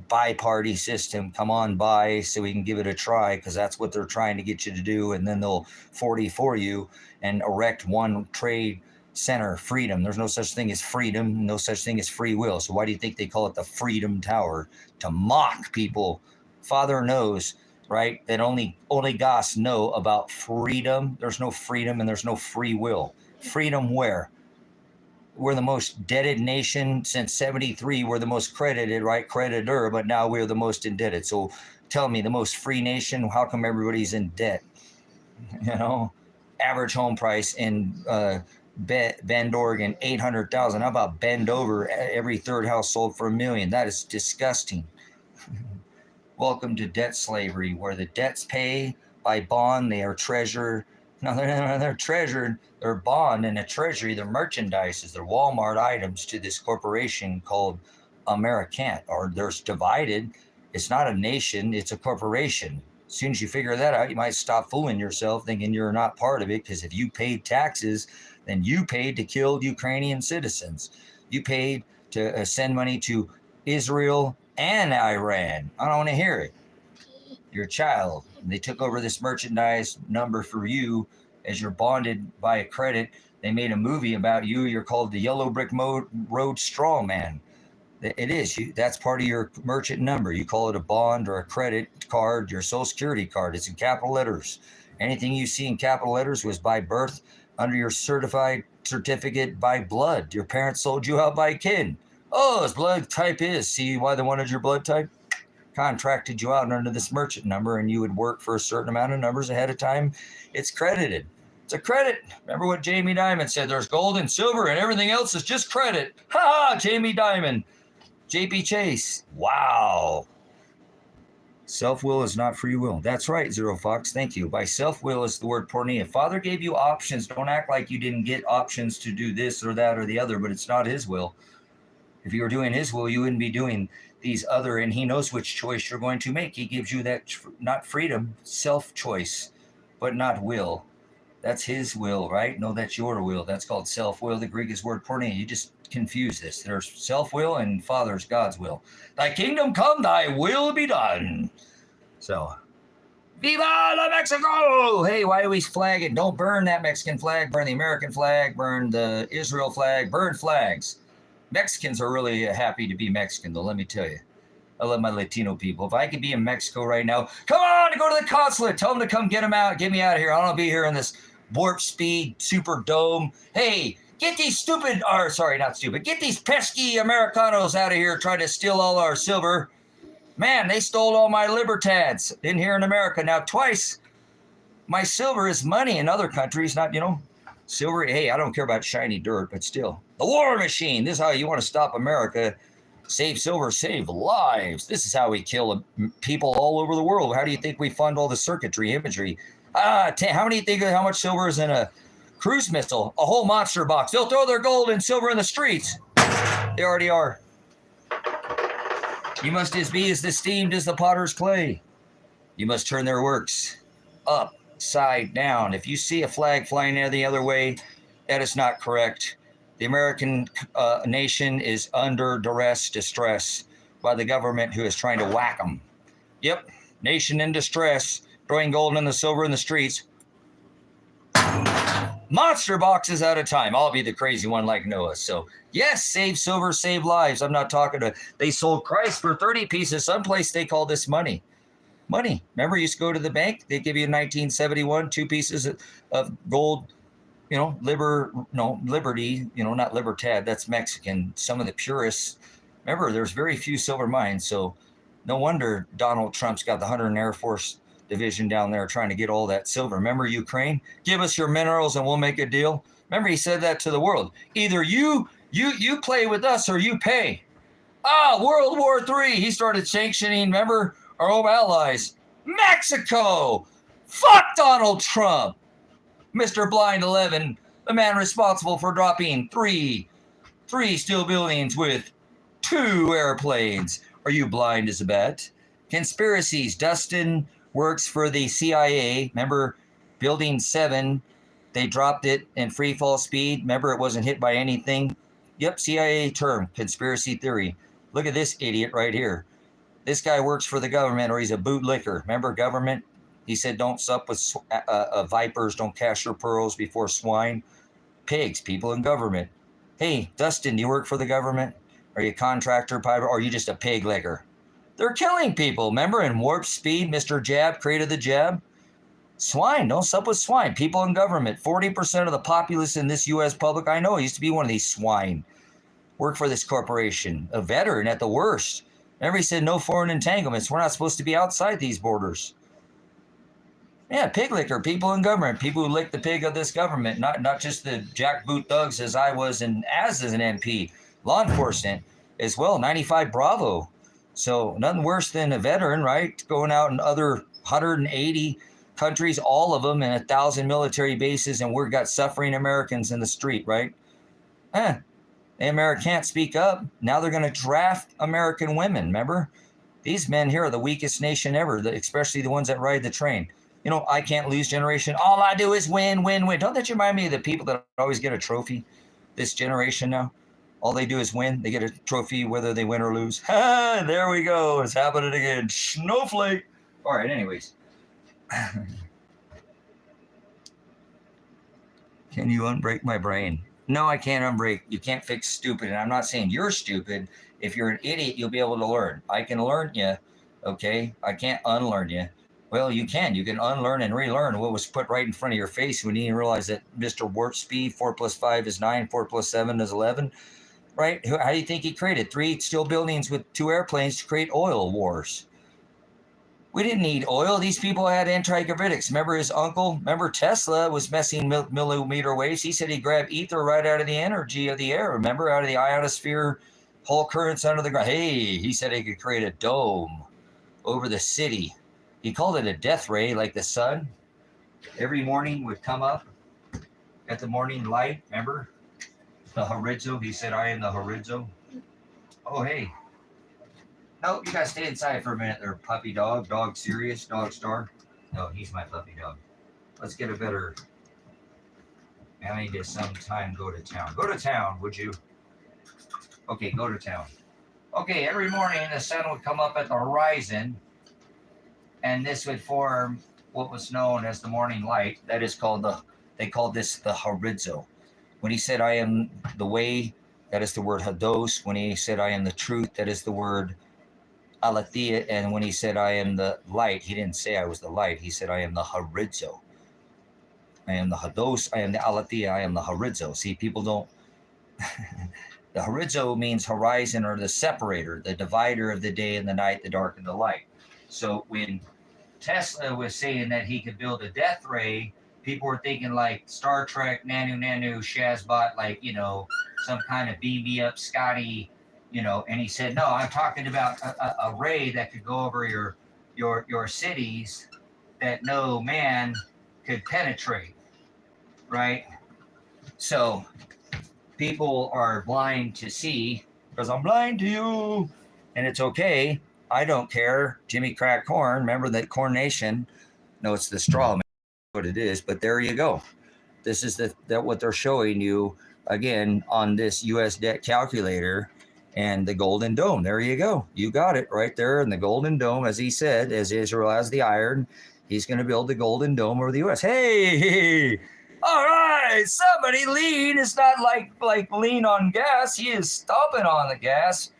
bi-party system. Come on by so we can give it a try, because that's what they're trying to get you to do. And then they'll 44 you and erect one trade center, freedom. There's no such thing as freedom, no such thing as free will. So why do you think they call it the Freedom Tower? To mock people. Father knows, right, that only gods know about freedom. There's no freedom and there's no free will. Freedom where? We're the most debted nation since 73. We're the most credited, right? Creditor, but now we're the most indebted. So tell me, the most free nation, how come everybody's in debt? You know, average home price in Bend, Oregon, 800,000. How about Bend over? Every third house sold for $1 million. That is disgusting. Welcome to debt slavery, where the debts pay by bond. They are treasured. No, they're treasured. They're bond and a treasury. They're merchandises. They're Walmart items to this corporation called American. Or they're divided. It's not a nation. It's a corporation. As soon as you figure that out, you might stop fooling yourself thinking you're not part of it, because if you paid taxes, then you paid to kill Ukrainian citizens. You paid to send money to Israel and Iran. I don't want to hear it. You're a child. They took over this merchandise number for you as you're bonded by a credit. They made a movie about you. You're called the Yellow Brick Road Straw Man. It is. That's part of your merchant number. You call it a bond or a credit card, your social security card. It's in capital letters. Anything you see in capital letters was by birth under your certified certificate by blood. Your parents sold you out by kin. Oh, his blood type is. See why they wanted your blood type? Contracted you out under this merchant number, and you would work for a certain amount of numbers ahead of time. It's credited. It's a credit. Remember what Jamie Dimon said? There's gold and silver, and everything else is just credit. Ha ha, Jamie Dimon. JP Chase. Wow. Self-will is not free will. That's right, Zero Fox. Thank you. By self-will is the word pornea. Father gave you options. Don't act like you didn't get options to do this or that or the other, but it's not his will. If you were doing his will, you wouldn't be doing these other, and he knows which choice you're going to make. He gives you that, not freedom, self-choice, but not will. That's his will, right? No, that's your will. That's called self-will. The Greek is word porneia. You just confuse this. There's self-will and Father's God's will. Thy kingdom come, thy will be done. So, Viva la Mexico! Hey, why do we flag it? Don't burn that Mexican flag. Burn the American flag. Burn the Israel flag. Burn flags. Mexicans are really happy to be Mexican, though, let me tell you. I love my Latino people. If I could be in Mexico right now, come on, go to the consulate. Tell them to come get them out. Get me out of here. I don't want to be here in this warp speed super dome. Hey, get these stupid, or sorry, not stupid. Get these pesky Americanos out of here trying to steal all our silver. Man, they stole all my libertads in here in America. Now, twice, my silver is money in other countries, not, silver. Hey, I don't care about shiny dirt, but still. The war machine. This is how you want to stop America. Save silver, save lives. This is how we kill people all over the world. How do you think we fund all the circuitry imagery? How many think how much silver is in a cruise missile? A whole monster box. They'll throw their gold and silver in the streets. They already are. You must be as esteemed as the potter's clay. You must turn their works upside down. If you see a flag flying the other way, that is not correct. The American nation is under distress by the government who is trying to whack them. Yep, nation in distress, throwing gold and the silver in the streets. Monster boxes at a time. I'll be the crazy one like Noah. So, yes, save silver, save lives. I'm not talking to, they sold Christ for 30 pieces. Someplace they call this money. Money. Remember, you used to go to the bank. They give you in 1971, 2 pieces of gold. Liberty, not libertad, that's Mexican. Some of the purists, remember, there's very few silver mines, so no wonder Donald Trump's got the 100th Air Force Division down there trying to get all that silver. Remember Ukraine? Give us your minerals and we'll make a deal. Remember, he said that to the world. Either you play with us or you pay. World War III, he started sanctioning, remember, our old allies. Mexico! Fuck Donald Trump! Mr. Blind 11, the man responsible for dropping three steel buildings with 2 airplanes. Are you blind as a bat? Conspiracies. Dustin works for the CIA. Remember, Building 7, they dropped it in free fall speed. Remember, it wasn't hit by anything. Yep, CIA term, conspiracy theory. Look at this idiot right here. This guy works for the government, or he's a bootlicker. Remember, government? He said, don't sup with vipers, don't cast your pearls before swine. Pigs, people in government. Hey, Dustin, do you work for the government? Are you a contractor, pirate, or are you just a pig licker? They're killing people. Remember, in warp speed, Mr. Jab created the jab? Swine, don't sup with swine. People in government. 40% of the populace in this U.S. public I know used to be one of these swine. Work for this corporation. A veteran at the worst. Remember, he said no foreign entanglements. We're not supposed to be outside these borders. Yeah, pig licker, people in government, people who lick the pig of this government, not just the jackboot thugs as I was and as an MP, law enforcement as well, 95 Bravo. So nothing worse than a veteran, right? Going out in other 180 countries, all of them, and 1,000 military bases, and we've got suffering Americans in the street, right? America can't speak up. Now they're going to draft American women, remember? These men here are the weakest nation ever, especially the ones that ride the train. You know, I can't lose generation. All I do is win, win, win. Don't that remind me of the people that always get a trophy this generation now? All they do is win. They get a trophy whether they win or lose. Ha! There we go. It's happening again. Snowflake. All right, anyways. Can you unbreak my brain? No, I can't unbreak. You can't fix stupid. And I'm not saying you're stupid. If you're an idiot, you'll be able to learn. I can learn you, okay? I can't unlearn you. Well, you can. You can unlearn and relearn what was put right in front of your face when you didn't realize that Mr. Warp Speed, 4 plus 5 is 9, 4 plus 7 is 11, right? How do you think he created 3 steel buildings with 2 airplanes to create oil wars? We didn't need oil. These people had anti-gravitics. Remember his uncle? Remember Tesla was messing millimeter waves? He said he grabbed ether right out of the energy of the air. Remember, out of the ionosphere, whole currents under the ground. Hey, he said he could create a dome over the city. He called it a death ray, like the sun. Every morning would come up at the morning light. Remember? The horizo. He said, I am the horizo. Oh, hey. No, you gotta stay inside for a minute there, puppy dog. Dog serious, dog star. No, he's my puppy dog. Let's get a better. I need to sometime go to town. Go to town, would you? Okay, go to town. Okay, every morning the sun would come up at the horizon, and this would form what was known as the morning light. That is called they called this the horizo. When he said, I am the way, that is the word hados. When he said, I am the truth, that is the word aletheia. And when he said, I am the light, he didn't say I was the light. He said, I am the horizo. I am the hados. I am the aletheia. I am the horizo. See, people don't. The horizo means horizon, or the separator, the divider of the day and the night, the dark and the light. So when Tesla was saying that he could build a death ray, people were thinking like Star Trek, Nanu, Shazbot, like, you know, some kind of beam me up Scotty, you know. And he said, no, I'm talking about a ray that could go over your cities that no man could penetrate, right? So people are blind to see, because I'm blind to you, and it's okay. I don't care. Jimmy Crack Corn, remember that Corn Nation? No, it's the straw, what it is. But there you go. This is that what they're showing you again on this U.S. debt calculator and the Golden Dome. There you go. You got it right there in the Golden Dome, as he said, as Israel has the iron, he's going to build the Golden Dome over the U.S. Hey, all right, somebody lean. It's not like lean on gas. He is stomping on the gas,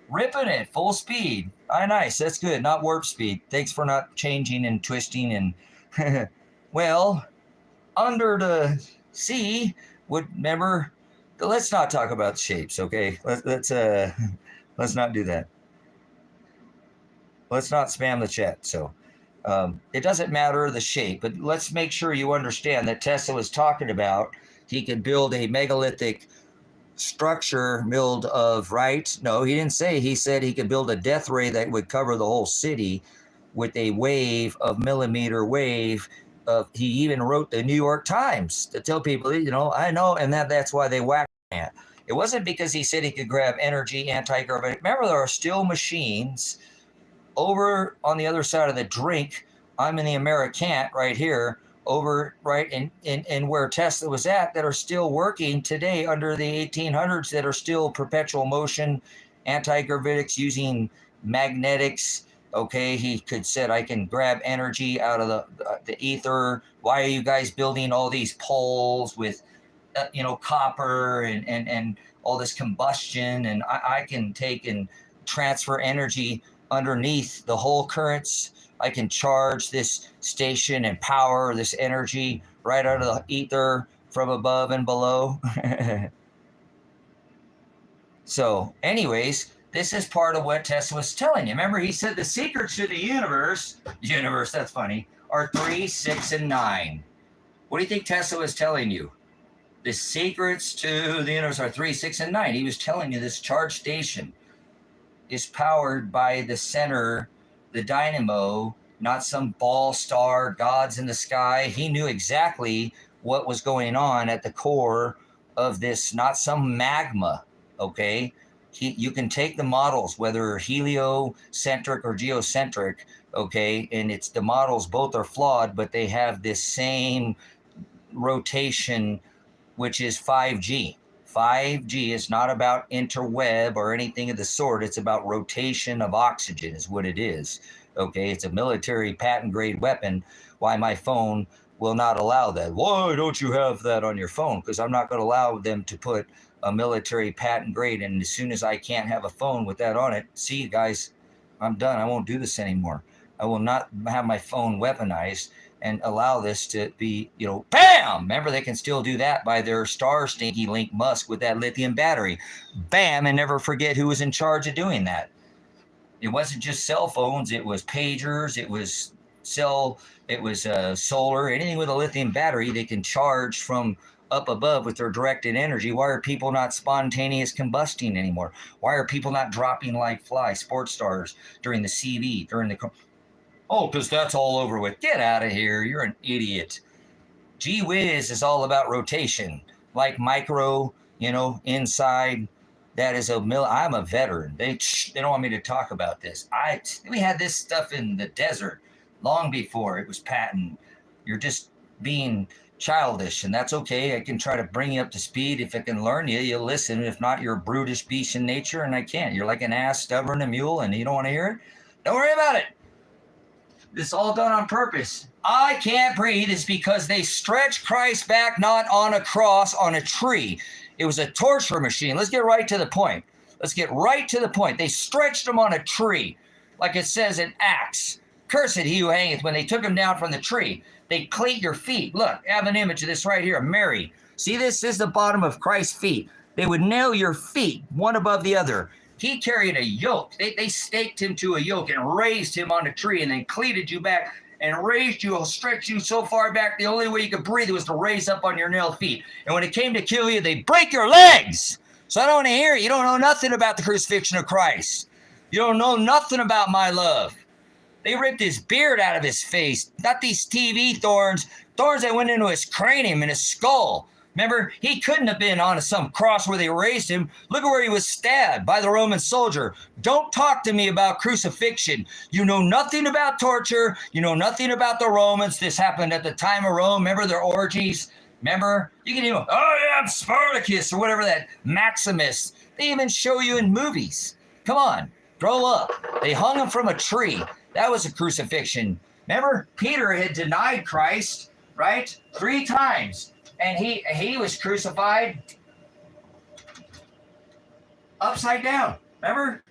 ripping it full speed. Nice. That's good. Not warp speed. Thanks for not changing and twisting and well, under the sea would remember. Let's not talk about shapes, okay? Let's not do that. Let's not spam the chat. So it doesn't matter the shape, but let's make sure you understand that Tesla was talking about he could build a megalithic structure build of, right? No, he didn't say. He said he could build a death ray that would cover the whole city with a wave of millimeter wave. He even wrote the New York Times to tell people, you know, I know, and that's why they whacked him. It wasn't because he said he could grab energy, anti-gravity. Remember, there are still machines over on the other side of the drink. I'm in the Americant right here, over right in where Tesla was at, that are still working today under the 1800s, that are still perpetual motion, anti-gravitics, using magnetics. Okay, he could said, I can grab energy out of the ether. Why are you guys building all these poles with, copper and all this combustion? And I can take and transfer energy underneath the whole currents. I can charge this station and power this energy right out of the ether from above and below. So anyways, this is part of what Tesla was telling you. Remember, he said the secrets to the universe, that's funny, are 3, 6, and 9. What do you think Tesla was telling you? The secrets to the universe are 3, 6, and 9. He was telling you this charge station is powered by the center, the dynamo, not some ball star, gods in the sky. He knew exactly what was going on at the core of this, not some magma, okay? You can take the models, whether heliocentric or geocentric, okay? And it's the models, both are flawed, but they have this same rotation, which is 5G. 5G is not about interweb or anything of the sort. It's about rotation of oxygen is what it is. Okay, it's a military patent grade weapon. Why my phone will not allow that. Why don't you have that on your phone? Because I'm not going to allow them to put a military patent grade. And as soon as I can't have a phone with that on it, see you guys, I'm done. I won't do this anymore. I will not have my phone weaponized and allow this to be, bam! Remember, they can still do that by their star stinky Link Musk with that lithium battery. Bam, and never forget who was in charge of doing that. It wasn't just cell phones. It was pagers. It was solar. Anything with a lithium battery, they can charge from up above with their directed energy. Why are people not spontaneous combusting anymore? Why are people not dropping like flies, sports stars, during the CV, during the... Oh, because that's all over with. Get out of here. You're an idiot. Gee whiz is all about rotation. Like micro, inside. That is I'm a veteran. They don't want me to talk about this. We had this stuff in the desert long before it was patent. You're just being childish, and that's okay. I can try to bring you up to speed. If I can learn you, you'll listen. If not, you're a brutish beast in nature, and I can't. You're like an ass, stubborn, a mule, and you don't want to hear it? Don't worry about it. This is all done on purpose. I can't breathe is because they stretched Christ back, not on a cross, on a tree. It was a torture machine. Let's get right to the point. They stretched him on a tree, like it says in Acts. Cursed he who hangeth. When they took him down from the tree, they cleat your feet. Look, I have an image of this right here. Mary. See this? This is the bottom of Christ's feet. They would nail your feet one above the other. He carried a yoke. They staked him to a yoke and raised him on a tree and then cleated you back and raised you, stretched you so far back, the only way you could breathe was to raise up on your nailed feet. And when it came to kill you, they break your legs. So I don't want to hear it. You don't know nothing about the crucifixion of Christ. You don't know nothing about my love. They ripped his beard out of his face, not these TV thorns that went into his cranium and his skull. Remember, he couldn't have been on some cross where they raised him. Look at where he was stabbed by the Roman soldier. Don't talk to me about crucifixion. You know nothing about torture. You know nothing about the Romans. This happened at the time of Rome. Remember their orgies? Remember? You can even, I'm Spartacus or whatever that, Maximus. They even show you in movies. Come on, grow up. They hung him from a tree. That was a crucifixion. Remember, Peter had denied Christ, right? 3 times. And he was crucified upside down. Remember?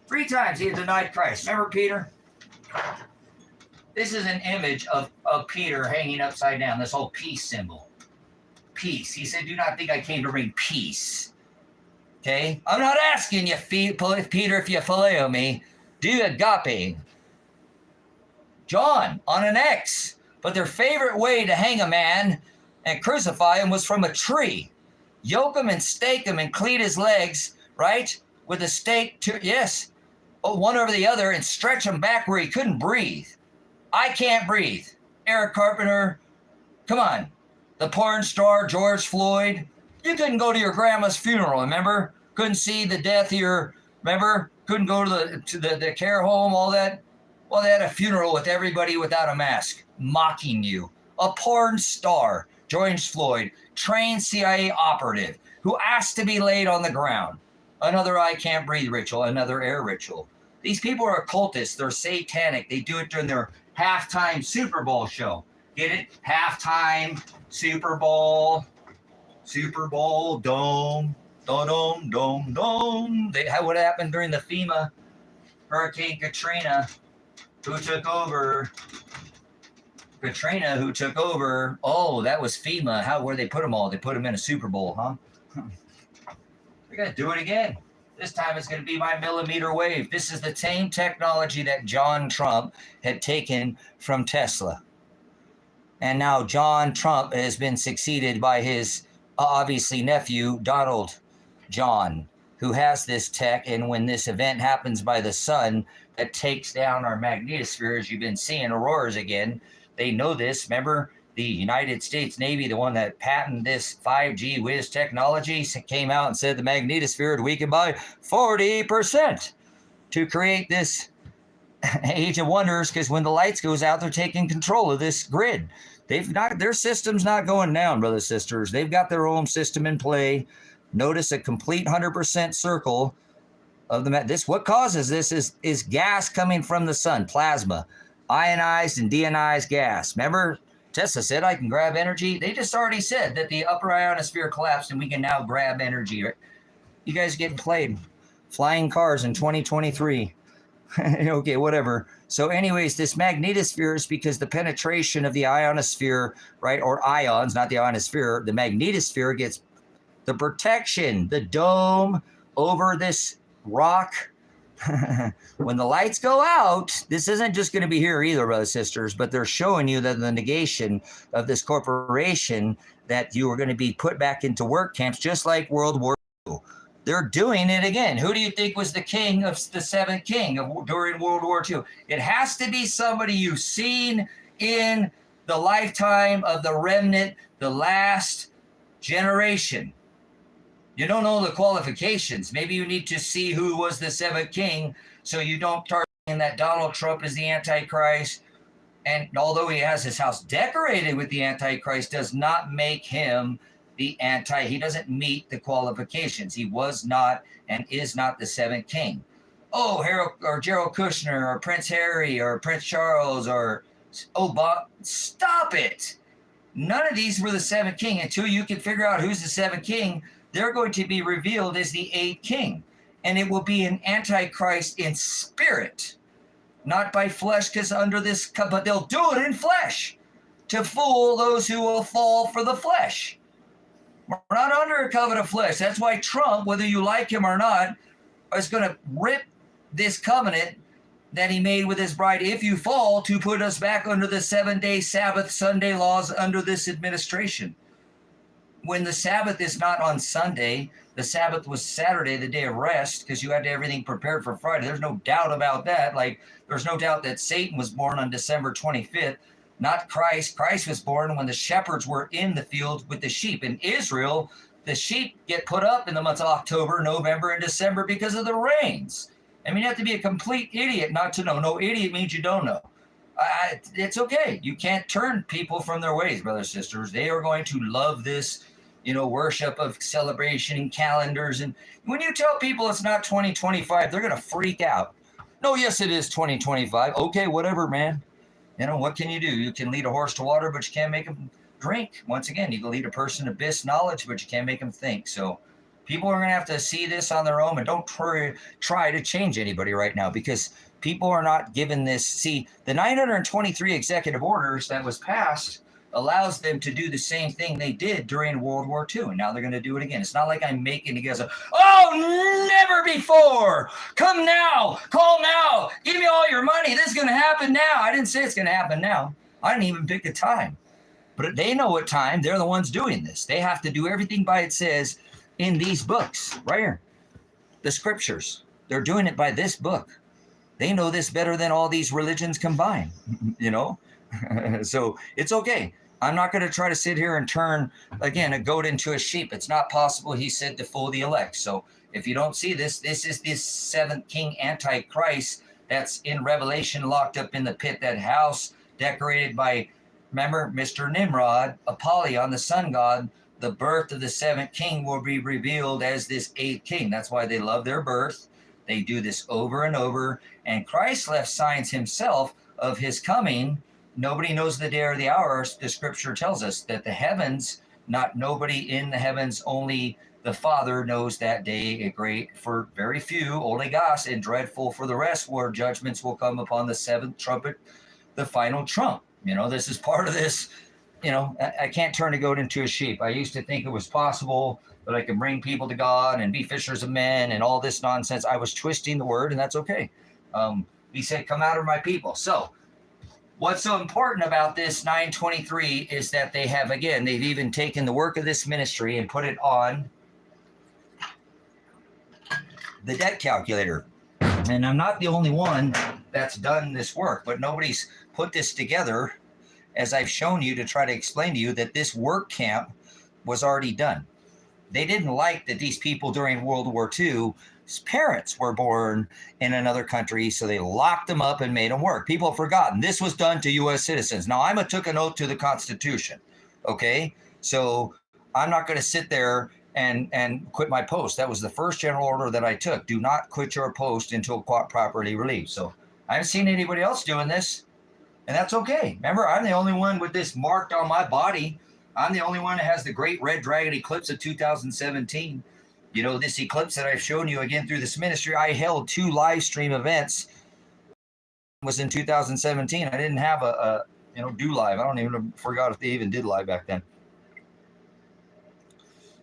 3 times he had denied Christ. Remember Peter? This is an image of Peter hanging upside down, this whole peace symbol. Peace. He said, do not think I came to bring peace. Okay? I'm not asking you, Peter, if you phileo me. Do agape. John, on an X. But their favorite way to hang a man and crucify him was from a tree. Yoke him and stake him and cleat his legs, right? With a stake, one over the other, and stretch him back where he couldn't breathe. I can't breathe. Eric Carpenter, come on. The porn star, George Floyd. You couldn't go to your grandma's funeral, remember? Couldn't see the death of your, remember? Couldn't go to the care home, all that. Well, they had a funeral with everybody without a mask, mocking you. A porn star. George Floyd, trained CIA operative who asked to be laid on the ground. Another I can't breathe ritual, another air ritual. These people are occultists. They're satanic. They do it during their halftime Super Bowl show. Get it? Halftime Super Bowl dome, dome, dome, dome. What happened during the FEMA Hurricane Katrina, who took over? Oh, that was FEMA. Where they put them all? They put them in a Super Bowl, huh? We're going to do it again. This time it's going to be my millimeter wave. This is the same technology that John Trump had taken from Tesla. And now John Trump has been succeeded by his obviously nephew, Donald John, who has this tech. And when this event happens by the sun that takes down our magnetosphere, as you've been seeing auroras again, they know this. Remember, the United States Navy, the one that patented this 5G whiz technology, came out and said the magnetosphere had weakened by 40% to create this age of wonders, because when the lights goes out, they're taking control of this grid. Their system's not going down, brothers and sisters. They've got their own system in play. Notice a complete 100% circle of the what causes this is gas coming from the sun, plasma, ionized and deionized gas. Remember, Tesla said I can grab energy. They just already said that the upper ionosphere collapsed and we can now grab energy. Right? You guys getting played. Flying cars in 2023. Okay, whatever. So anyways, this magnetosphere is because the penetration of the ionosphere, right, or ions, not the ionosphere, the magnetosphere gets the protection, the dome over this rock. When the lights go out, this isn't just going to be here either, brothers and sisters, but they're showing you that the negation of this corporation, that you are going to be put back into work camps, just like World War II. They're doing it again. Who do you think was the king of the seventh king during World War II? It has to be somebody you've seen in the lifetime of the remnant, the last generation. You don't know the qualifications. Maybe you need to see who was the seventh king so you don't start thinking that Donald Trump is the Antichrist. And although he has his house decorated with the Antichrist, does not make him the he doesn't meet the qualifications. He was not and is not the seventh king. Oh, Harold or Gerald Kushner or Prince Harry or Prince Charles or Obama. Stop it. None of these were the seventh king. Until you can figure out who's the seventh king, they're going to be revealed as the eighth king. And it will be an Antichrist in spirit, not by flesh, because under this, but they'll do it in flesh to fool those who will fall for the flesh. We're not under a covenant of flesh. That's why Trump, whether you like him or not, is going to rip this covenant that he made with his bride, if you fall, to put us back under the 7-day Sabbath Sunday laws under this administration. When the Sabbath is not on Sunday, the Sabbath was Saturday, the day of rest, because you had everything prepared for Friday. There's no doubt about that. Like, there's no doubt that Satan was born on December 25th. Not Christ. Christ was born when the shepherds were in the field with the sheep. In Israel, the sheep get put up in the months of October, November, and December because of the rains. I mean, you have to be a complete idiot not to know. No, idiot means you don't know. It's okay. You can't turn people from their ways, brothers and sisters. They are going to love this, worship of celebration and calendars. And when you tell people it's not 2025, they're going to freak out. No, yes, it is 2025. Okay, whatever, man. What can you do? You can lead a horse to water, but you can't make him drink. Once again, you can lead a person to abyss knowledge, but you can't make them think. So people are going to have to see this on their own, and don't try to change anybody right now, because people are not given this. See, the 923 executive orders that was passed allows them to do the same thing they did during World War II, and now they're going to do it again. It's not like I'm making you guys never before. Come now. Call now. Give me all your money. This is going to happen now. I didn't say it's going to happen now. I didn't even pick a time. But they know what time. They're the ones doing this. They have to do everything by it says in these books right here, the scriptures. They're doing it by this book. They know this better than all these religions combined, So it's okay. I'm not going to try to sit here and turn, again, a goat into a sheep. It's not possible, he said, to fool the elect. So if you don't see this, this is this seventh king Antichrist that's in Revelation, locked up in the pit, that house decorated by, remember, Mr. Nimrod, Apollyon, the sun god. The birth of the seventh king will be revealed as this eighth king. That's why they love their birth. They do this over and over. And Christ left signs himself of his coming. Nobody knows the day or the hour. The scripture tells us that the heavens, not nobody in the heavens, only the Father knows that day, a great for very few, oligos, and dreadful for the rest, where judgments will come upon the seventh trumpet, the final trump. This is part of this. I can't turn a goat into a sheep. I used to think it was possible that I could bring people to God and be fishers of men and all this nonsense. I was twisting the word, and that's okay. He said, come out of my people. So What's so important about this 923 is that they have, again, they've even taken the work of this ministry and put it on the debt calculator. And I'm not the only one that's done this work, but nobody's put this together, as I've shown you, to try to explain to you that this work camp was already done. They didn't like that these people during World War II, parents were born in another country, so they locked them up and made them work. People have forgotten this was done to U.S. citizens. Now, I took an oath to the Constitution, okay? So I'm not going to sit there and quit my post. That was the first general order that I took. Do not quit your post until properly relieved. So I haven't seen anybody else doing this, and that's okay. Remember, I'm the only one with this marked on my body. I'm the only one that has the great red dragon eclipse of 2017. You know, this eclipse that I've shown you again through this ministry, I held 2 live stream events. It was in 2017. I didn't have a do live. I don't even forgot if they even did live back then.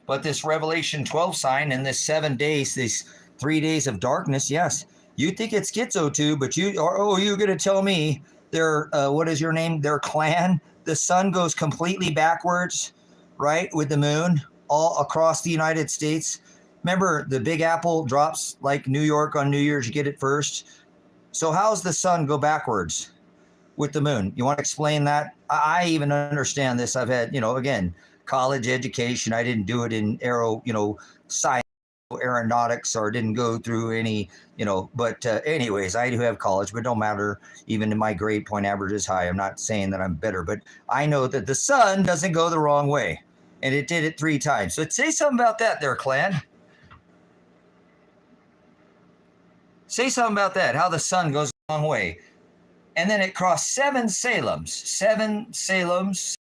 But this Revelation 12 sign and this 7 days, these 3 days of darkness, yes, you think it's schizo too, but you're going to tell me their, what is your name? Their clan, the sun goes completely backwards, right, with the moon all across the United States. Remember, the Big Apple drops like New York on New Year's, you get it first. So how's the sun go backwards with the moon? You want to explain that? I even understand this. I've had, again, college education. I didn't do it in science, aeronautics, or didn't go through any, but anyways, I do have college, but don't matter. Even if my grade point average is high, I'm not saying that I'm better, but I know that the sun doesn't go the wrong way, and it did it 3 times. So say something about that there, clan. Say something about that, how the sun goes the wrong way. And then it crossed 7 Salems,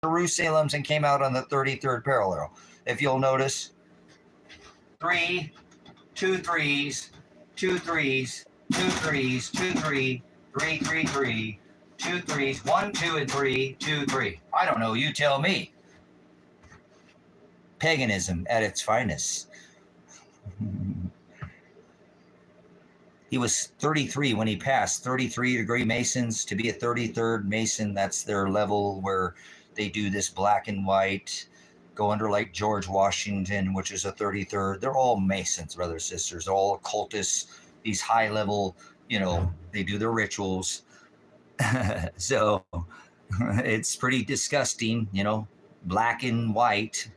Jerusalems, and came out on the 33rd parallel. If you'll notice, 3, 2 3s, 2 3s, 2 3s, 2 3, 3 3 3, 2 3s, 1 2 and 3, 2 3. I don't know, you tell me. Paganism at its finest. He was 33 when he passed. 33-degree Masons. To be a 33rd Mason, that's their level where they do this black and white, go under like George Washington, which is a 33rd. They're all Masons, brothers, sisters. They're all occultists, these high-level, they do their rituals. So it's pretty disgusting, black and white,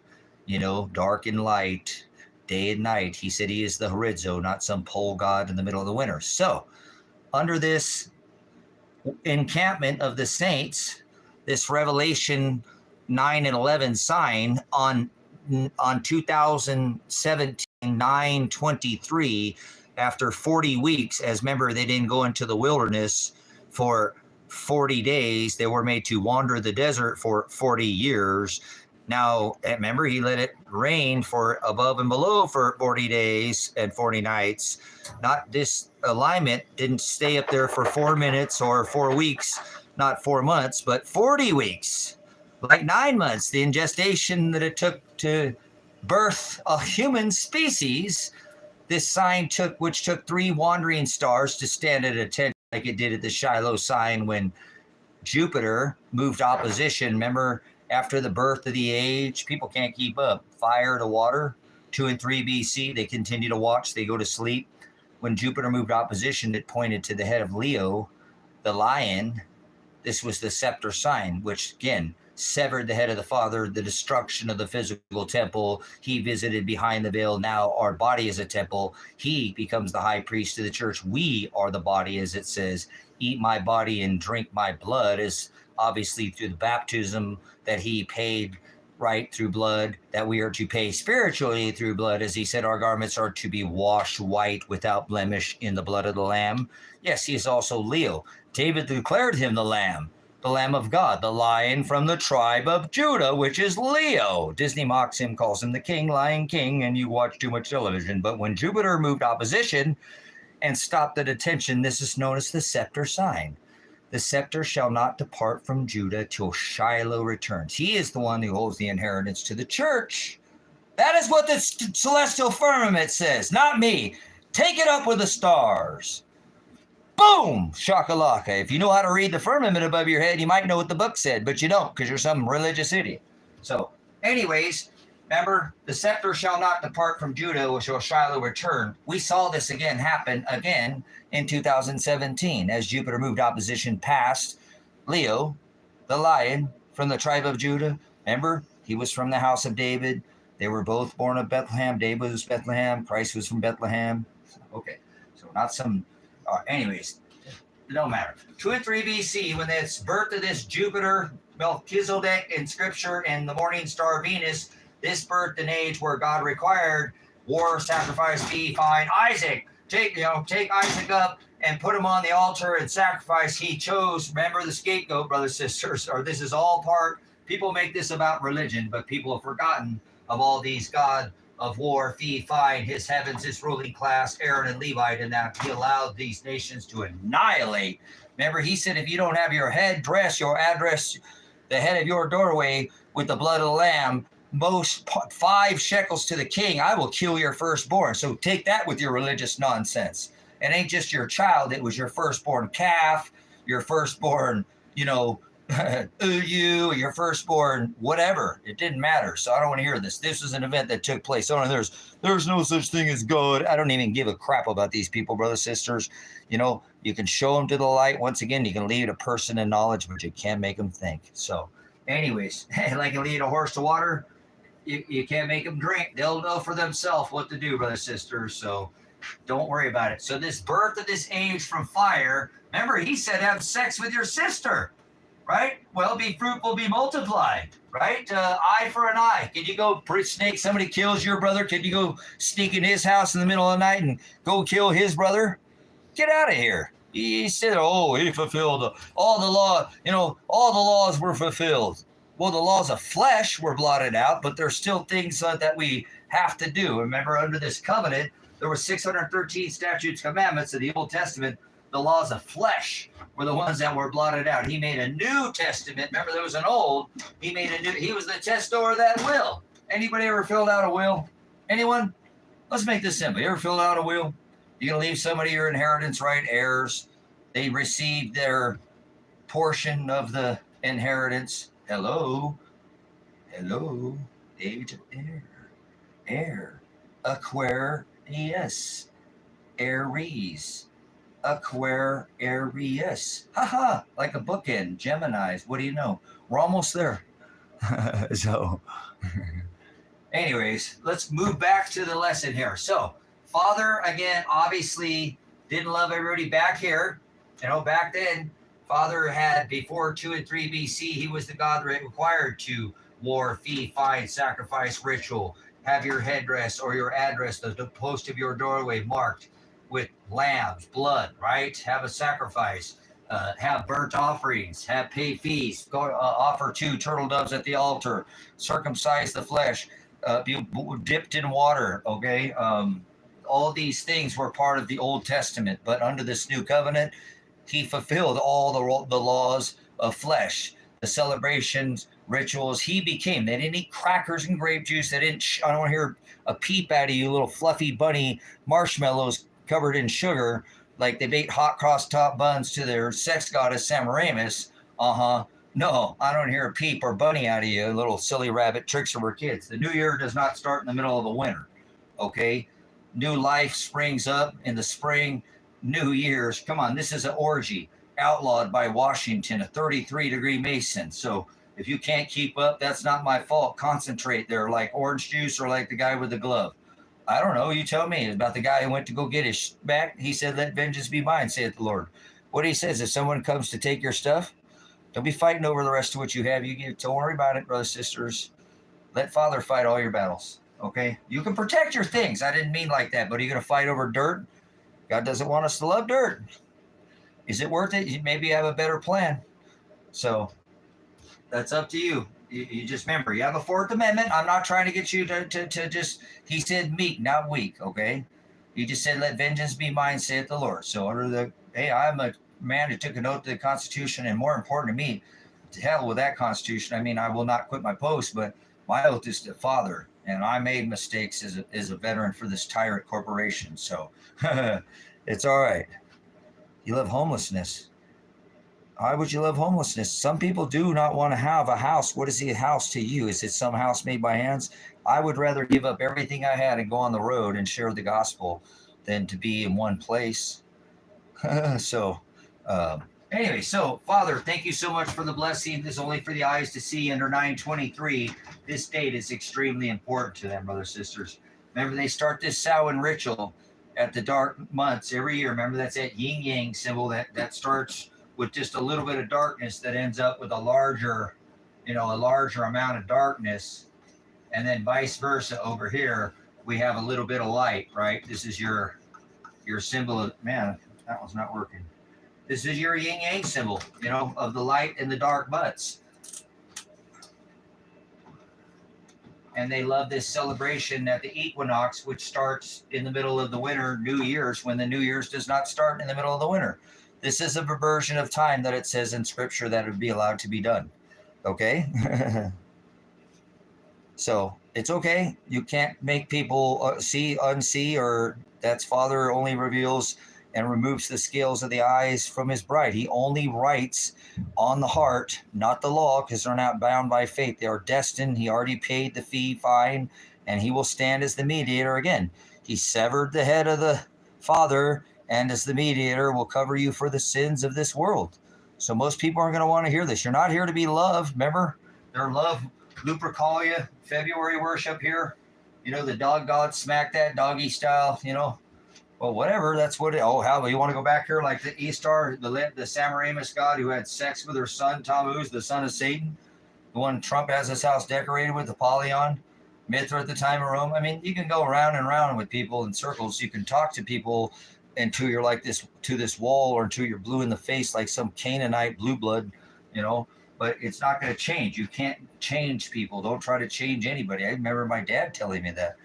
dark and light, day and night. He said he is the horizo, not some pole god in the middle of the winter. So under this encampment of the saints, this Revelation 9 and 11 sign on 2017 9/23, after 40 weeks, as remember, they didn't go into the wilderness for 40 days. They were made to wander the desert for 40 years. Now, remember, he let it rain for above and below for 40 days and 40 nights. Not this alignment didn't stay up there for 4 minutes or 4 weeks, not 4 months, but 40 weeks, like 9 months, the ingestation that it took to birth a human species. This sign which took 3 wandering stars to stand at attention, like it did at the Shiloh sign when Jupiter moved opposition. Remember, after the birth of the age, people can't keep up. Fire to water, 2 and 3 BC, they continue to watch, they go to sleep. When Jupiter moved opposition, it pointed to the head of Leo, the lion. This was the scepter sign, which again severed the head of the Father, the destruction of the physical temple. He visited behind the veil. Now our body is a temple. He becomes the high priest of the church. We are the body, as it says. Eat my body and drink my blood, is obviously through the baptism that he paid, right, through blood, that we are to pay spiritually through blood. As he said, our garments are to be washed white without blemish in the blood of the Lamb. Yes, he is also Leo. David declared him the Lamb of God, the Lion from the tribe of Judah, which is Leo. Disney mocks him, calls him the King, Lion King, and you watch too much television. But when Jupiter moved opposition and stopped at attention, this is known as the scepter sign. The scepter shall not depart from Judah till Shiloh returns. He is the one who holds the inheritance to the church. That is what the celestial firmament says, not me. Take it up with the stars. Boom! Shakalaka. If you know how to read the firmament above your head, you might know what the book said, but you don't because you're some religious idiot. So, anyways, remember, the scepter shall not depart from Judah, which shall Shiloh return. We saw this again happen again in 2017 as Jupiter moved opposition past Leo, the lion from the tribe of Judah. Remember, he was from the house of David. They were both born of Bethlehem. David was Bethlehem. Christ was from Bethlehem. Okay, so not some... anyways, it don't matter. 2 and 3 BC, when this birth of this Jupiter, Melchizedek in Scripture, and the morning star Venus, this birth and age where God required war, sacrifice, fee, fine. Isaac, take Isaac up and put him on the altar and sacrifice. He chose, remember the scapegoat, brothers, sisters, or this is all part, people make this about religion, but people have forgotten of all these God of war, fee, fine, his heavens, his ruling class, Aaron and Levite, and that he allowed these nations to annihilate. Remember, he said, if you don't have your head dress, your address, the head of your doorway with the blood of the lamb, most 5 shekels to the king, I will kill your firstborn. So take that with your religious nonsense. It ain't just your child. It was your firstborn calf, your firstborn, your firstborn, whatever. It didn't matter. So I don't want to hear this. This was an event that took place. Oh, there's no such thing as God. I don't even give a crap about these people, brothers, sisters. You can show them to the light. Once again, you can lead a person in knowledge, but you can't make them think. So anyways, like you lead a horse to water, you can't make them drink. They'll know for themselves what to do, brothers, sisters. So don't worry about it. So this birth of this age from fire, remember, he said, have sex with your sister. Right? Well, be fruitful, be multiplied, right? Eye for an eye. Can you go snake? Somebody kills your brother. Can you go sneak in his house in the middle of the night and go kill his brother? Get out of here. He said, he fulfilled all the law. All the laws were fulfilled. Well, the laws of flesh were blotted out, but there's still things that we have to do. Remember, under this covenant, there were 613 statutes, commandments of the Old Testament. The laws of flesh were the ones that were blotted out. He made a New Testament. Remember, there was an old. He was the testor of that will. Anybody ever filled out a will? Anyone? Let's make this simple. You ever filled out a will? You're going to leave somebody your inheritance, right? Heirs. They received their portion of the inheritance. Hello. Age of heir. Aquarius. Aries. Aquarius. Haha, like a bookend. Geminis. What do you know? We're almost there. So, anyways, let's move back to the lesson here. So, Father, again, obviously didn't love everybody back here. Back then, Father had, before 2 and 3 BC, he was the God that required to war, fee, fine, sacrifice, ritual, have your headdress or your address, the post of your doorway marked with lambs, blood, right? Have a sacrifice, have burnt offerings, have pay feasts, offer 2 turtle doves at the altar, circumcise the flesh, be dipped in water, okay? All these things were part of the Old Testament, but under this new covenant, he fulfilled all the laws of flesh, the celebrations, rituals. They didn't eat crackers and grape juice. I don't want to hear a peep out of you, little fluffy bunny marshmallows covered in sugar, like they baked hot cross-top buns to their sex goddess Semiramis. No, I don't hear a peep or bunny out of you, little silly rabbit tricks of our kids. The new year does not start in the middle of the winter, okay? New life springs up in the spring. New Year's, come on, this is an orgy outlawed by Washington, a 33-degree Mason. So if you can't keep up, that's not my fault. Concentrate there, like orange juice or like the guy with the glove. I don't know. You tell me. It's about the guy who went to go get his back. He said, let vengeance be mine, saith the Lord. What he says, if someone comes to take your stuff, don't be fighting over the rest of what you have. Don't worry about it, brothers, sisters. Let Father fight all your battles, okay? You can protect your things. I didn't mean like that, but are you going to fight over dirt? God doesn't want us to love dirt. Is it worth it? Maybe you have a better plan. So that's up to you. You just remember, you have a 4th Amendment. I'm not trying to get you to just, he said meek, not weak, okay? He just said, let vengeance be mine, saith the Lord. So I'm a man who took an oath to the Constitution, and more important to me, to hell with that Constitution. I mean, I will not quit my post, but my oath is to Father, and I made mistakes as a veteran for this tyrant corporation. So it's all right. You love homelessness. Why would you love homelessness? Some people do not want to have a house. What is a house to you? Is it some house made by hands? I would rather give up everything I had and go on the road and share the gospel than to be in one place. So, anyway, so Father, thank you so much for the blessing. This is only for the eyes to see under 923. This date is extremely important to them, brothers and sisters. Remember, they start this Samhain ritual at the dark months every year. Remember, that's that yin yang symbol that starts with just a little bit of darkness that ends up with a larger amount of darkness. And then vice versa over here, we have a little bit of light, right? This is your symbol of, man, that one's not working. This is your yin yang symbol, of the light and the dark months. And they love this celebration at the equinox, which starts in the middle of the winter, New Year's, when the New Year's does not start in the middle of the winter. This is a perversion of time that it says in Scripture that it would be allowed to be done. Okay? So it's okay. You can't make people unsee, or that's Father only reveals and removes the scales of the eyes from his bride. He only writes on the heart, not the law, because they're not bound by faith. They are destined. He already paid the fine, and he will stand as the mediator again. He severed the head of the Father, and as the mediator will cover you for the sins of this world. So most people aren't going to want to hear this. You're not here to be loved. Remember, their love, Lupercalia, February worship here. The dog god smack that doggy style, Well, whatever, that's what how you want to go back here like the Eastar, the Samaramis god who had sex with her son, Tammuz, the son of Satan, the one Trump has his house decorated with, Apollyon, Mithra at the time of Rome. I mean, you can go round and round with people in circles. You can talk to people until you're like this, to this wall, or until you're blue in the face like some Canaanite blue blood, but it's not going to change. You can't change people. Don't try to change anybody. I remember my dad telling me that.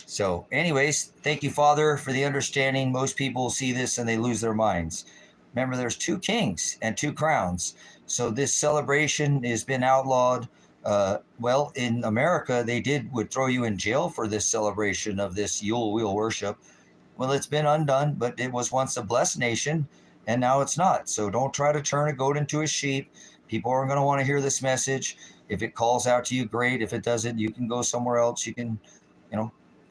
So anyways, thank you, Father, for the understanding. Most people see this and they lose their minds. Remember, there's 2 kings and 2 crowns. So this celebration has been outlawed. Well, in America, would throw you in jail for this celebration of this Yule wheel worship. Well, it's been undone, but it was once a blessed nation, and now it's not. So don't try to turn a goat into a sheep. People aren't going to want to hear this message. If it calls out to you, great. If it doesn't, you can go somewhere else. You can,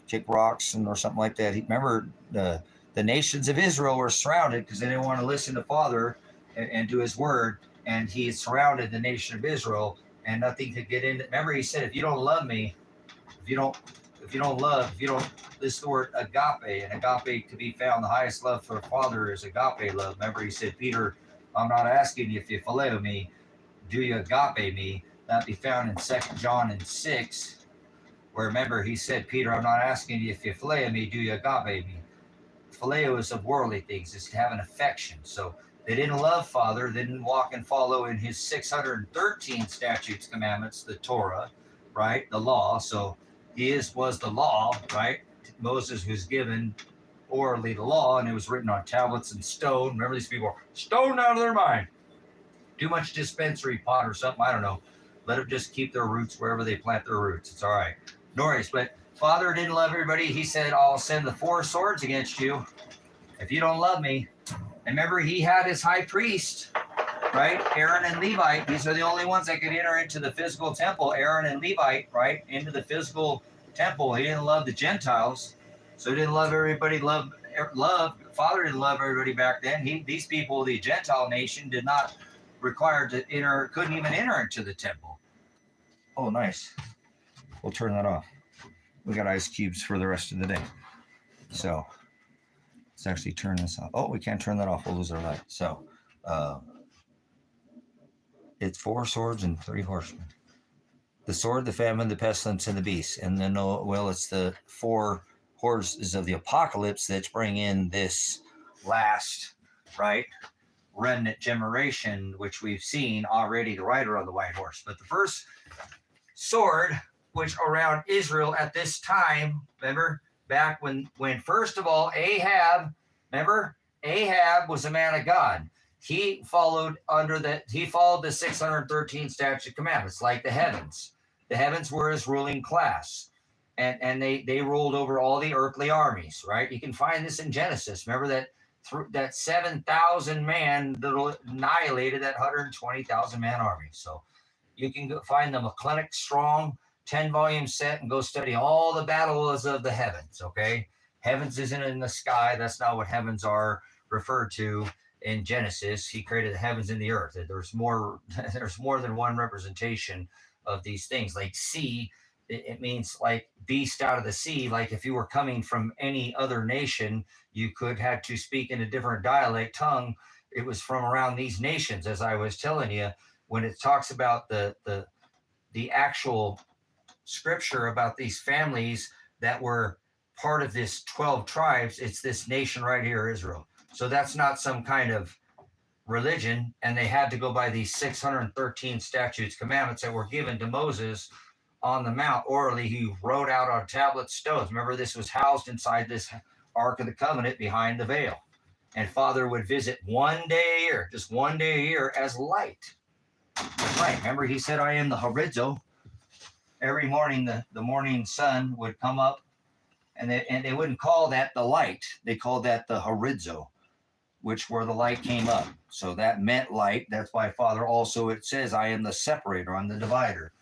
kick rocks or something like that. Remember, the nations of Israel were surrounded because they didn't want to listen to Father and do his word, and he surrounded the nation of Israel, and nothing could get in. Remember, he said, if you don't love me, this is the word agape, and agape to be found, the highest love for a father is agape love. Remember, he said, Peter, I'm not asking you if you phileo me, do you agape me? That be found in 2 John and 6, where remember, he said, Peter, I'm not asking you if you phileo me, do you agape me? Phileo is of worldly things, it's to have an affection. So they didn't love Father, they didn't walk and follow in his 613 statutes, commandments, the Torah, right? The law. So was the law, right? Moses was given orally the law, and it was written on tablets and stone. Remember, these people are stoned out of their mind. Too much dispensary pot or something, I don't know. Let them just keep their roots wherever they plant their roots. It's all right. No worries. But Father didn't love everybody. He said, I'll send the 4 swords against you if you don't love me. And remember, he had his high priest, right? Aaron and Levite. These are the only ones that could enter into the physical temple. Aaron and Levite, right? Into the physical temple. He didn't love the Gentiles. So he didn't love everybody. Father didn't love everybody back then. These people, the Gentile nation, did not require to enter, couldn't even enter into the temple. Oh, nice. We'll turn that off. We got ice cubes for the rest of the day. So let's actually turn this off. Oh, we can't turn that off. We'll lose our light. So it's 4 swords and 3 horsemen. The sword, the famine, the pestilence, and the beast. And then, it's the 4 horses of the apocalypse that bring in this last, right, remnant generation, which we've seen already, the rider on the white horse. But the first sword, which around Israel at this time, remember, back when first of all, Ahab was a man of God. He followed the 613 statute commandments, like the heavens. The heavens were his ruling class. And they ruled over all the earthly armies, right? You can find this in Genesis. Remember through that 7,000 man that annihilated that 120,000 man army. So you can go find the McClintock Strong 10-volume set and go study all the battles of the heavens. Okay, heavens isn't in the sky. That's not what heavens are referred to in Genesis. He created the heavens and the earth. There's more. There's more than one representation of these things. Like sea, it means like beast out of the sea. Like if you were coming from any other nation, you could have to speak in a different dialect tongue. It was from around these nations, as I was telling you, when it talks about the actual scripture about these families that were part of this 12 tribes. It's this nation right here, Israel. So that's not some kind of religion, and they had to go by these 613 statutes, commandments that were given to Moses on the mount orally. He wrote out on tablet stones. Remember, this was housed inside this Ark of the Covenant behind the veil. And Father would visit one day a year, just one day a year, as light. That's right. Remember, he said, I am the horizo. Every morning, the morning sun would come up, and they wouldn't call that the light. They called that the horizo, which where the light came up. So that meant light. That's why Father also, it says, I am the separator, I'm the divider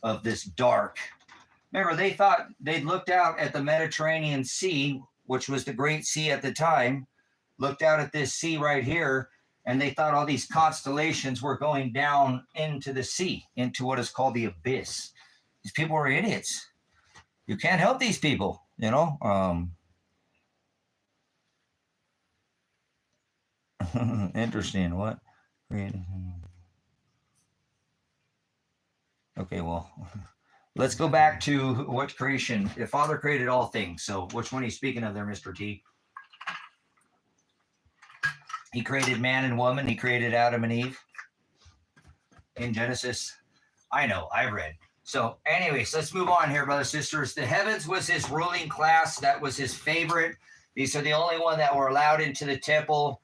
of this dark. Remember, they thought they'd looked out at the Mediterranean Sea, which was the great sea at the time, looked out at this sea right here, and they thought all these constellations were going down into the sea, into what is called the abyss. These people were idiots. You can't help these people, you know. Interesting. What? Okay, well, let's go back to what creation. The Father created all things. So which one are you speaking of there, Mr. T? He created man and woman. He created Adam and Eve in Genesis. I know, I read. So anyways, let's move on here, brothers and sisters. The heavens was his ruling class. That was his favorite. These are the only one that were allowed into the temple.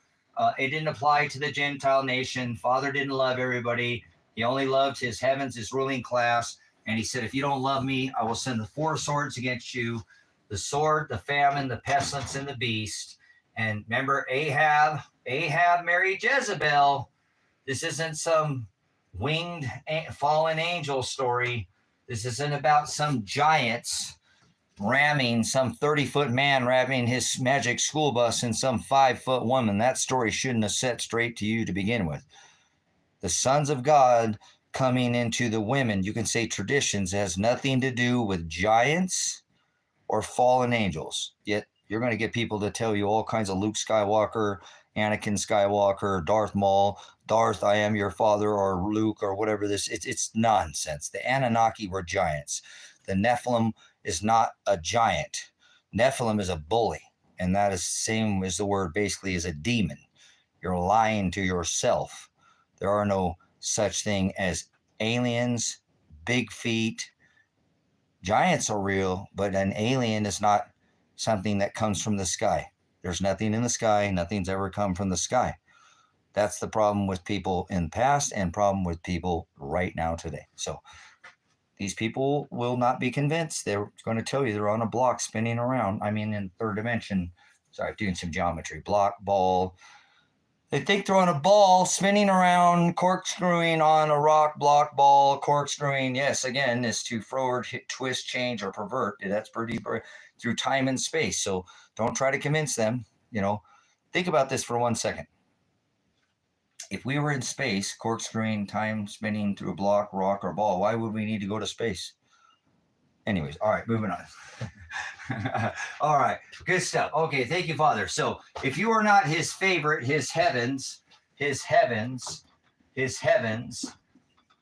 It didn't apply to the Gentile nation. Father didn't love everybody. He only loved his heavens, his ruling class. And he said, if you don't love me, I will send the 4 swords against you. The sword, the famine, the pestilence, and the beast. And remember, Ahab married Jezebel. This isn't some winged fallen angel story. This isn't about some giants ramming some 30-foot man ramming his magic school bus in some 5-foot woman. That story shouldn't have set straight to you to begin with. The sons of God coming into the women, you can say traditions, has nothing to do with giants or fallen angels. Yet you're going to get people to tell you all kinds of Luke Skywalker, Anakin Skywalker, Darth Maul, Darth, I am your father, or Luke, or whatever this. It's nonsense. The Anunnaki were giants. The Nephilim is not a giant. Nephilim is a bully, and that is same as the word basically is a demon. You're lying to yourself. There are no such thing as aliens, big feet. Giants are real, but an alien is not something that comes from the sky. There's nothing in the sky. Nothing's ever come from the sky. That's the problem with people in the past and problem with people right now today. So these people will not be convinced. They're going to tell you they're on a block spinning around. I mean, in third dimension. Sorry, doing some geometry. Block, ball. They think they're on a ball spinning around, corkscrewing on a rock, block, ball, corkscrewing. Yes, again, is to forward, hit, twist, change, or pervert. That's pretty through time and space. So don't try to convince them. You know, think about this for 1 second. If we were in space, corkscrewing, time spinning through a block, rock, or ball, why would we need to go to space? Anyways, all right, moving on. All right, good stuff. Okay, thank you, Father. So if you are not his favorite, his heavens,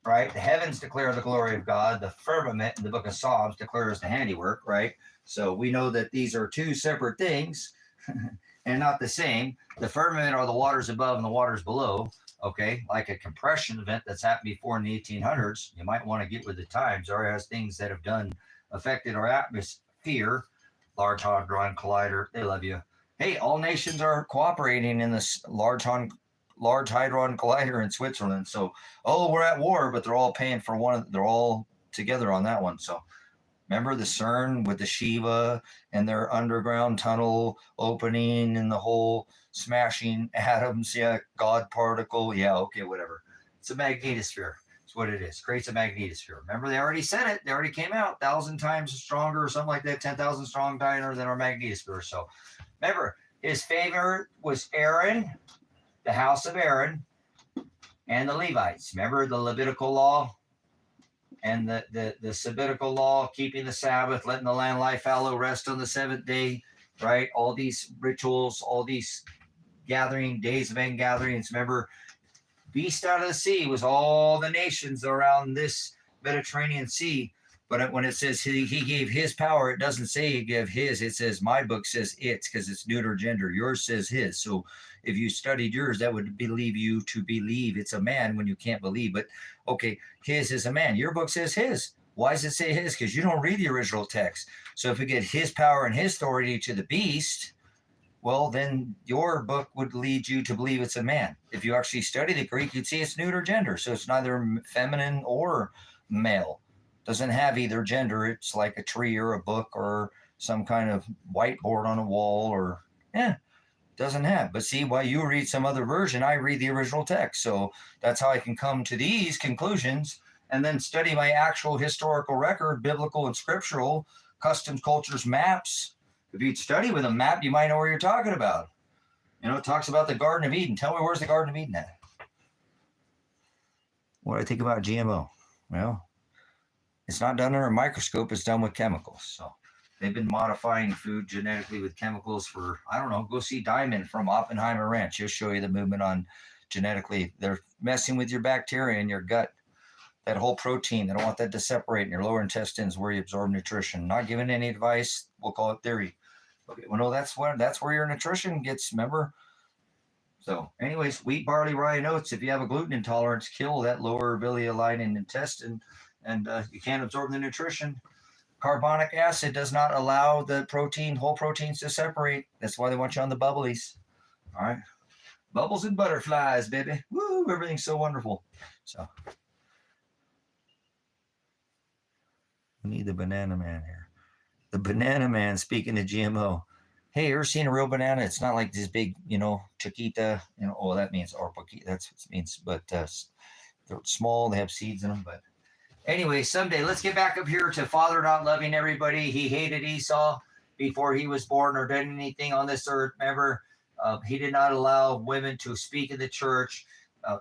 right? The heavens declare the glory of God. The firmament in the book of Psalms declares the handiwork, right? So we know that these are 2 separate things and not the same. The firmament are the waters above and the waters below, okay? Like a compression event that's happened before in the 1800s. You might want to get with the times. Or has things that have affected our atmosphere. Large Hadron Collider, they love you. Hey, all nations are cooperating in this Large Hadron Collider in Switzerland. So, we're at war, but they're all paying for they're all together on that one. So Remember the CERN with the Shiva and their underground tunnel opening and the whole smashing atoms? Yeah, God particle. Yeah, okay, whatever. It's a magnetosphere. It's what it is. Creates a magnetosphere. Remember, they already said it. They already came out 1,000 times stronger or something like that, 10,000 strong diameter than our magnetosphere. So remember, his favorite was Aaron, the house of Aaron, and the Levites. Remember the Levitical law and the Sabbatical law, keeping the Sabbath, letting the land lie fallow, rest on the seventh day, right? All these rituals, all these gathering, days of end gatherings. Remember, beast out of the sea was all the nations around this Mediterranean Sea. But when it says he gave his power, it doesn't say he gave his. It says, my book says it's, because it's neuter gender. Yours says his. So if you studied yours, that would believe you to believe it's a man when you can't believe. But okay, his is a man. Your book says his. Why does it say his? Because you don't read the original text. So if we get his power and his authority to the beast, well, then your book would lead you to believe it's a man. If you actually study the Greek, you'd see it's neuter gender. So it's neither feminine or male. Doesn't have either gender. It's like a tree or a book or some kind of whiteboard on a wall, or doesn't have. But see, while you read some other version, I read the original text. So that's how I can come to these conclusions and then study my actual historical record, biblical and scriptural, customs, cultures, maps. If you'd study with a map, you might know where you're talking about. You know, it talks about the Garden of Eden. Tell me, where's the Garden of Eden at? What do I think about GMO? Well, it's not done under a microscope. It's done with chemicals. So they've been modifying food genetically with chemicals for, I don't know, go see Diamond from Oppenheimer Ranch. He'll show you the movement on genetically. They're messing with your bacteria in your gut. That whole protein, they don't want that to separate in your lower intestines where you absorb nutrition. Not giving any advice. We'll call it theory. Okay, well, no, that's where your nutrition gets, remember? So anyways, wheat, barley, rye, and oats. If you have a gluten intolerance, kill that lower villi lining intestine, and you can't absorb the nutrition. Carbonic acid does not allow the protein, whole proteins to separate. That's why they want you on the bubblies. All right. Bubbles and butterflies, baby. Woo, everything's so wonderful. So we need the banana man here. The banana man, speaking of GMO. Hey, you ever seen a real banana? It's not like this big, chiquita, that means, or poquita, that's what it means. But they're small, they have seeds in them. But anyway, someday, let's get back up here to Father not loving everybody. He hated Esau before he was born or done anything on this earth. Remember, he did not allow women to speak in the church.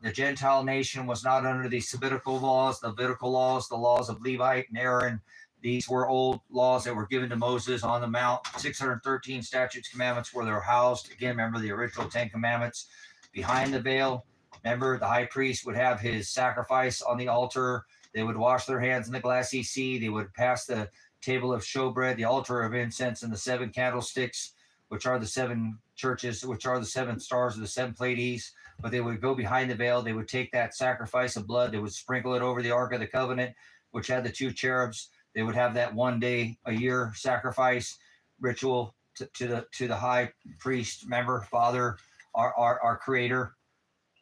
The Gentile nation was not under the Sabbatical laws, the Levitical laws, the laws of Levite and Aaron. These were old laws that were given to Moses on the Mount. 613 statutes, commandments where they're housed. Again, remember the original 10 commandments. Behind the veil, remember the high priest would have his sacrifice on the altar. They would wash their hands in the glassy sea. They would pass the table of showbread, the altar of incense, and the 7 candlesticks, which are the 7 churches, which are the 7 stars of the 7 Pleiades. But they would go behind the veil. They would take that sacrifice of blood. They would sprinkle it over the Ark of the Covenant, which had the 2 cherubs. They would have that one day a year sacrifice ritual to the high priest. Remember, Father, our Creator,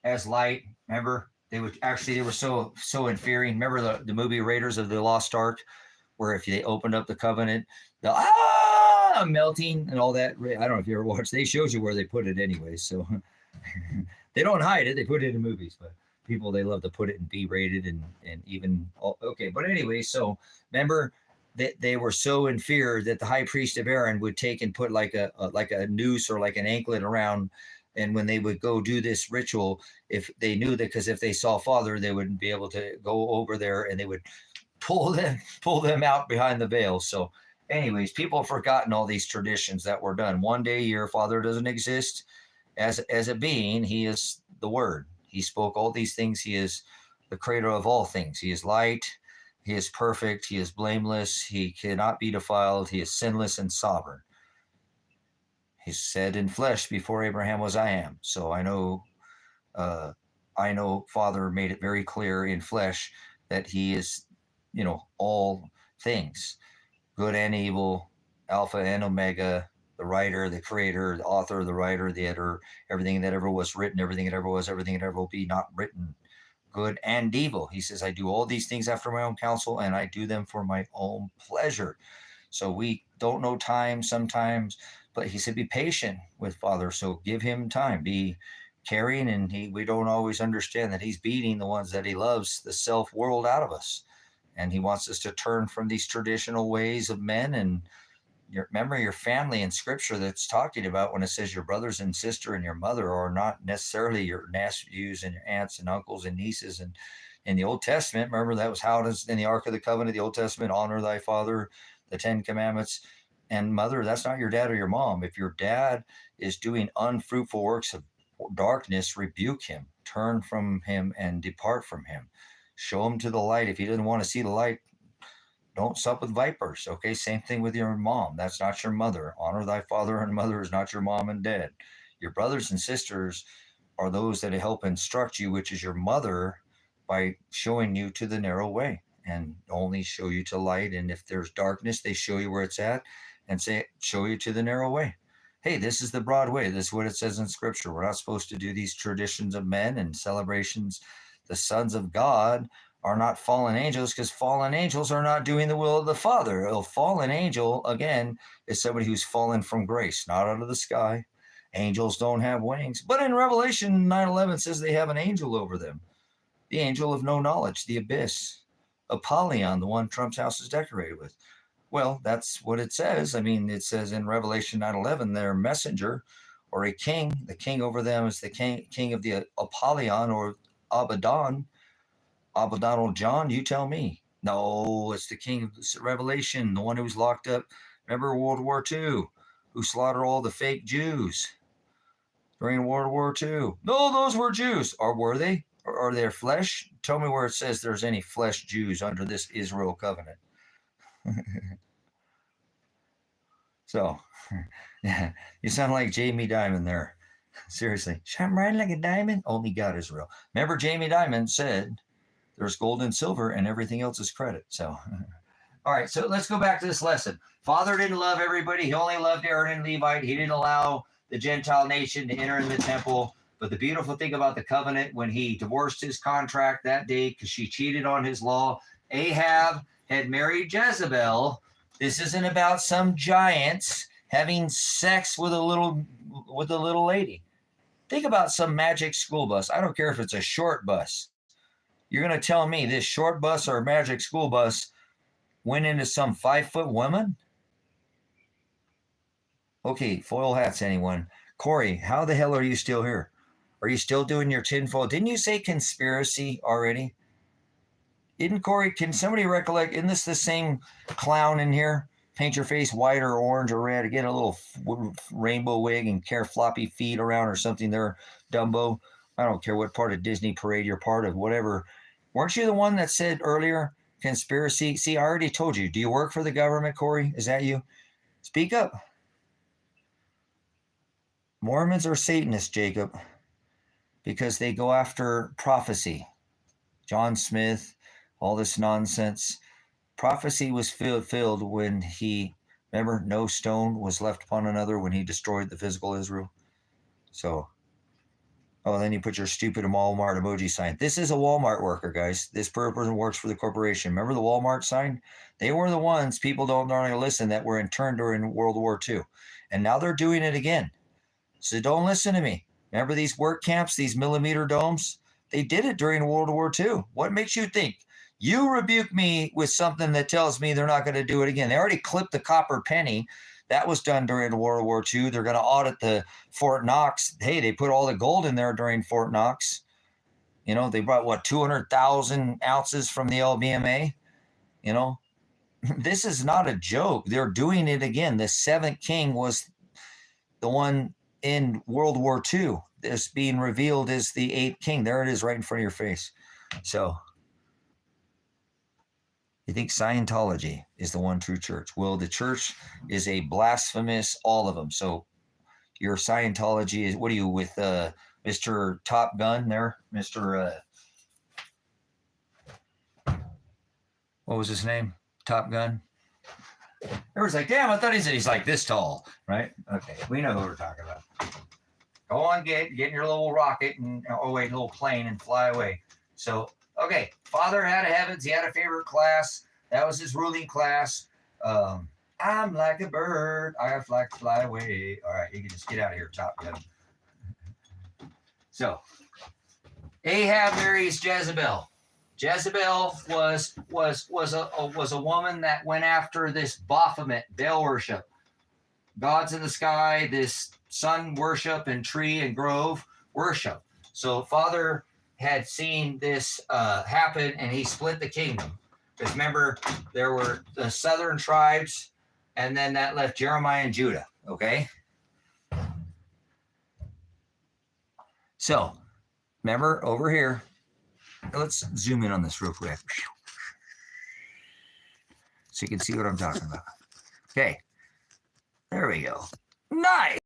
as light. Remember, they were so inferior. Remember the movie Raiders of the Lost Ark, where if they opened up the covenant, the melting and all that. I don't know if you ever watched. They showed you where they put it anyway. So they don't hide it. They put it in movies, but people, they love to put it in B-rated and even okay. But anyway, so remember that they were so in fear that the high priest of Aaron would take and put like a noose or like an anklet around. And when they would go do this ritual, if they knew that, because if they saw Father, they wouldn't be able to go over there, and they would pull them out behind the veil. So anyways, people have forgotten all these traditions that were done. One day a year, Father doesn't exist as a being. He is the Word. He spoke all these things. He is the creator of all things. He is light. He is perfect. He is blameless. He cannot be defiled. He is sinless and sovereign. He said in flesh, before Abraham was, I am. So I know Father made it very clear in flesh that he is, all things, good and evil, Alpha and Omega, the writer, the creator, the author, the writer, the editor, everything that ever was written, everything that ever was, everything that ever will be, not written, good and evil. He says, I do all these things after my own counsel, and I do them for my own pleasure. So we don't know time sometimes, but he said, be patient with Father. So give him time, be caring, and we don't always understand that he's beating the ones that he loves, the self world, out of us. And he wants us to turn from these traditional ways of men. And remember your family in scripture that's talking about when it says your brothers and sister and your mother are not necessarily your nephews and your aunts and uncles and nieces. And in the Old Testament, remember that was how it is in the Ark of the Covenant, the Old Testament, honor thy father, the 10 commandments, and mother. That's not your dad or your mom. If your dad is doing unfruitful works of darkness, rebuke him, turn from him and depart from him. Show him to the light. If he doesn't want to see the light, don't sup with vipers. Okay, same thing with your mom. That's not your mother. Honor thy father and mother is not your mom and dad. Your brothers and sisters are those that help instruct you, which is your mother, by showing you to the narrow way and only show you to light. And if there's darkness, they show you where it's at and show you to the narrow way. Hey, this is the broad way. This is what it says in scripture. We're not supposed to do these traditions of men and celebrations. The sons of God are not fallen angels, because fallen angels are not doing the will of the Father. A fallen angel, again, is somebody who's fallen from grace, not out of the sky. Angels don't have wings. But in Revelation 9:11 says they have an angel over them. The angel of no knowledge, the abyss. Apollyon, the one Trump's house is decorated with. Well, that's what it says. I mean, it says in Revelation 9:11, their messenger or a king. The king over them is the king of the Apollyon or Abaddon. Abaddon, John, you tell me. No, it's the king of Revelation, the one who was locked up. Remember World War II, who slaughtered all the fake Jews during World War II. No, those were Jews. Or were they? Or are they flesh? Tell me where it says there's any flesh Jews under this Israel covenant. So, yeah, you sound like Jamie Dimon there. Seriously, shine bright like a diamond. Only God is real. Remember, Jamie Dimon said, there's gold and silver and everything else is credit. So, all right, so let's go back to this lesson. Father didn't love everybody. He only loved Aaron and Levite. He didn't allow the Gentile nation to enter in the temple. But the beautiful thing about the covenant, when he divorced his contract that day because she cheated on his law, Ahab had married Jezebel. This isn't about some giants having sex with a little lady. Think about some magic school bus. I don't care if it's a short bus. You're going to tell me this short bus or magic school bus went into some 5-foot woman? Okay, foil hats, anyone. Corey, how the hell are you still here? Are you still doing your tinfoil? Didn't you say conspiracy already? Isn't Corey, can somebody recollect, isn't this the same clown in here? Paint your face white or orange or red, get a little rainbow wig and carry floppy feet around or something there, Dumbo. I don't care what part of Disney parade you're part of, whatever. Weren't you the one that said earlier, conspiracy? See, I already told you. Do you work for the government, Corey? Is that you? Speak up. Mormons are Satanists, Jacob, because they go after prophecy. John Smith, all this nonsense. Prophecy was filled when he, remember, no stone was left upon another when he destroyed the physical Israel. So, oh, then you put your stupid Walmart emoji sign. This is a Walmart worker, guys. This person works for the corporation. Remember the Walmart sign? They were the ones, people don't normally listen, that were interned during World War II. And now they're doing it again. So don't listen to me. Remember these work camps, these millimeter domes? They did it during World War II. What makes you think? You rebuke me with something that tells me they're not going to do it again. They already clipped the copper penny. That was done during World War II. They're going to audit the Fort Knox. Hey, they put all the gold in there during Fort Knox. You know, they brought, 200,000 ounces from the LBMA? You know, this is not a joke. They're doing it again. The seventh king was the one in World War II. This being revealed as the eighth king. There it is right in front of your face. So, you think Scientology is the one true church? Well, the church is a blasphemous, all of them. So your Scientology is, what are you with Mr. Top Gun there? Mr. What was his name? Top Gun? Everyone's like, damn, I thought he's like this tall, right? Okay, we know who we're talking about. Go on, get in your little rocket and, little plane and fly away. So, okay, Father had a heavens. He had a favorite class. That was his ruling class. I'm like a bird. I like to fly away. All right, you can just get out of here, top gun. So, Ahab marries Jezebel. Jezebel was a woman that went after this Baphomet, Baal worship, gods in the sky, this sun worship and tree and grove worship. So Father had seen this happen, and he split the kingdom. Because remember, there were the southern tribes, and then that left Jeremiah and Judah. Okay. So remember over here. Let's zoom in on this real quick so you can see what I'm talking about. Okay, there we go. Nice.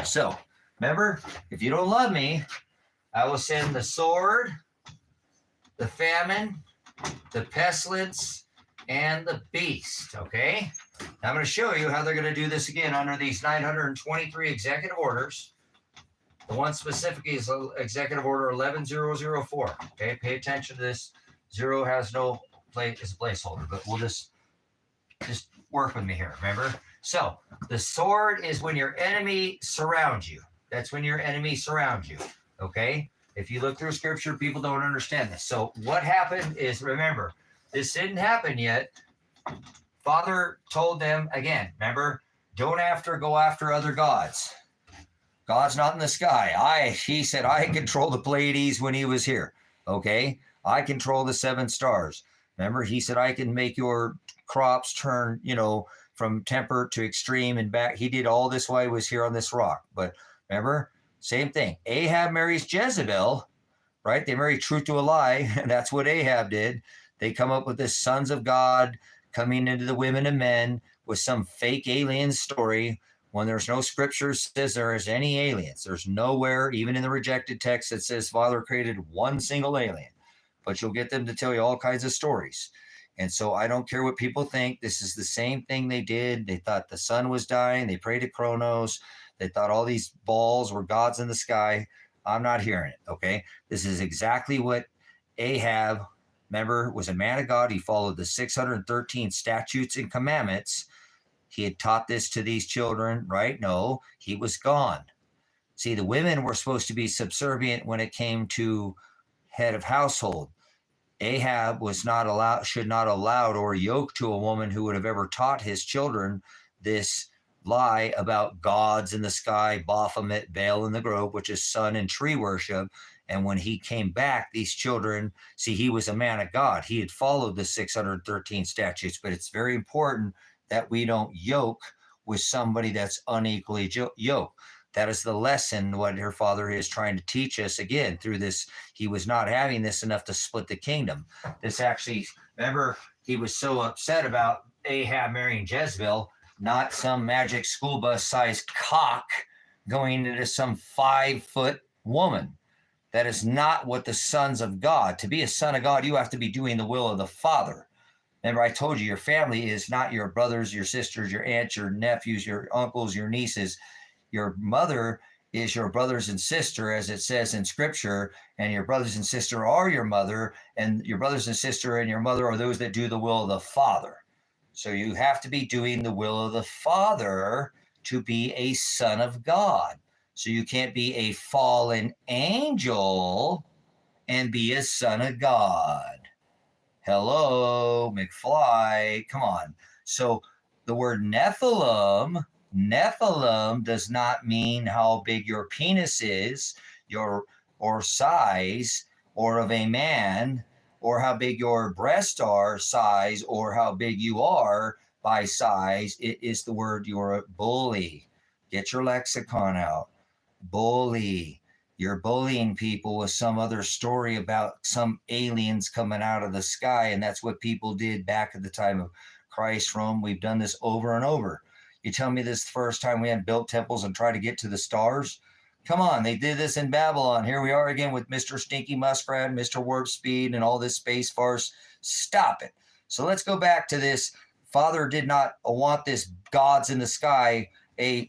So remember, if you don't love me, I will send the sword, the famine, the pestilence, and the beast. Okay, now I'm going to show you how they're going to do this again under these 923 executive orders. The one specifically is Executive Order 11004. Okay, pay attention to this. Zero has no place, is a placeholder, but we'll just work with me here. Remember? So the sword is when your enemy surrounds you. That's when your enemy surrounds you. Okay. If you look through Scripture, people don't understand this. So what happened is, remember, this didn't happen yet. Father told them again. Remember, don't go after other gods. God's not in the sky. He said, I control the Pleiades when he was here. Okay. I control the 7 stars. Remember, he said, I can make your crops turn, from temperate to extreme and back. He did all this while he was here on this rock. But remember, same thing. Ahab marries Jezebel, right? They marry truth to a lie. And that's what Ahab did. They come up with this sons of God coming into the women and men with some fake alien story. When there's no scripture says there is any aliens. There's nowhere, even in the rejected text, that says Father created one single alien. But you'll get them to tell you all kinds of stories. And so I don't care what people think. This is the same thing they did. They thought the sun was dying. They prayed to Kronos. They thought all these balls were gods in the sky. I'm not hearing it, okay? This is exactly what Ahab, remember, was a man of God. He followed the 613 statutes and commandments. He had taught this to these children, right? No, he was gone. See, the women were supposed to be subservient when it came to head of household. Ahab was not allowed, should not allowed or yoked to a woman who would have ever taught his children this lie about gods in the sky, Baphomet, Baal in the grove, which is sun and tree worship. And when he came back, these children, see, he was a man of God. He had followed the 613 statutes, but it's very important that we don't yoke with somebody that's unequally yoked. That is the lesson, what her father is trying to teach us again through this. He was not having this enough to split the kingdom. This actually, remember, he was so upset about Ahab marrying Jezebel, not some magic school bus sized cock going into some 5-foot woman. That is not what the sons of God. To be a son of God, you have to be doing the will of the Father. Remember, I told you your family is not your brothers, your sisters, your aunts, your nephews, your uncles, your nieces. Your mother is your brothers and sister, as it says in Scripture, and your brothers and sister are your mother, and your brothers and sister and your mother are those that do the will of the Father. So you have to be doing the will of the Father to be a son of God. So you can't be a fallen angel and be a son of God. Hello, McFly, come on. So the word Nephilim does not mean how big your penis is, or size, or of a man, or how big your breasts are, size, or how big you are by size. It is the word you're a bully. Get your lexicon out. Bully. You're bullying people with some other story about some aliens coming out of the sky, and that's what people did back at the time of Christ, Rome. We've done this over and over. You tell me this first time we had built temples and tried to get to the stars? Come on, they did this in Babylon. Here we are again with Mr. Stinky Muskrat, Mr. Warp Speed, and all this space farce. Stop it. So let's go back to this. Father did not want this gods in the sky.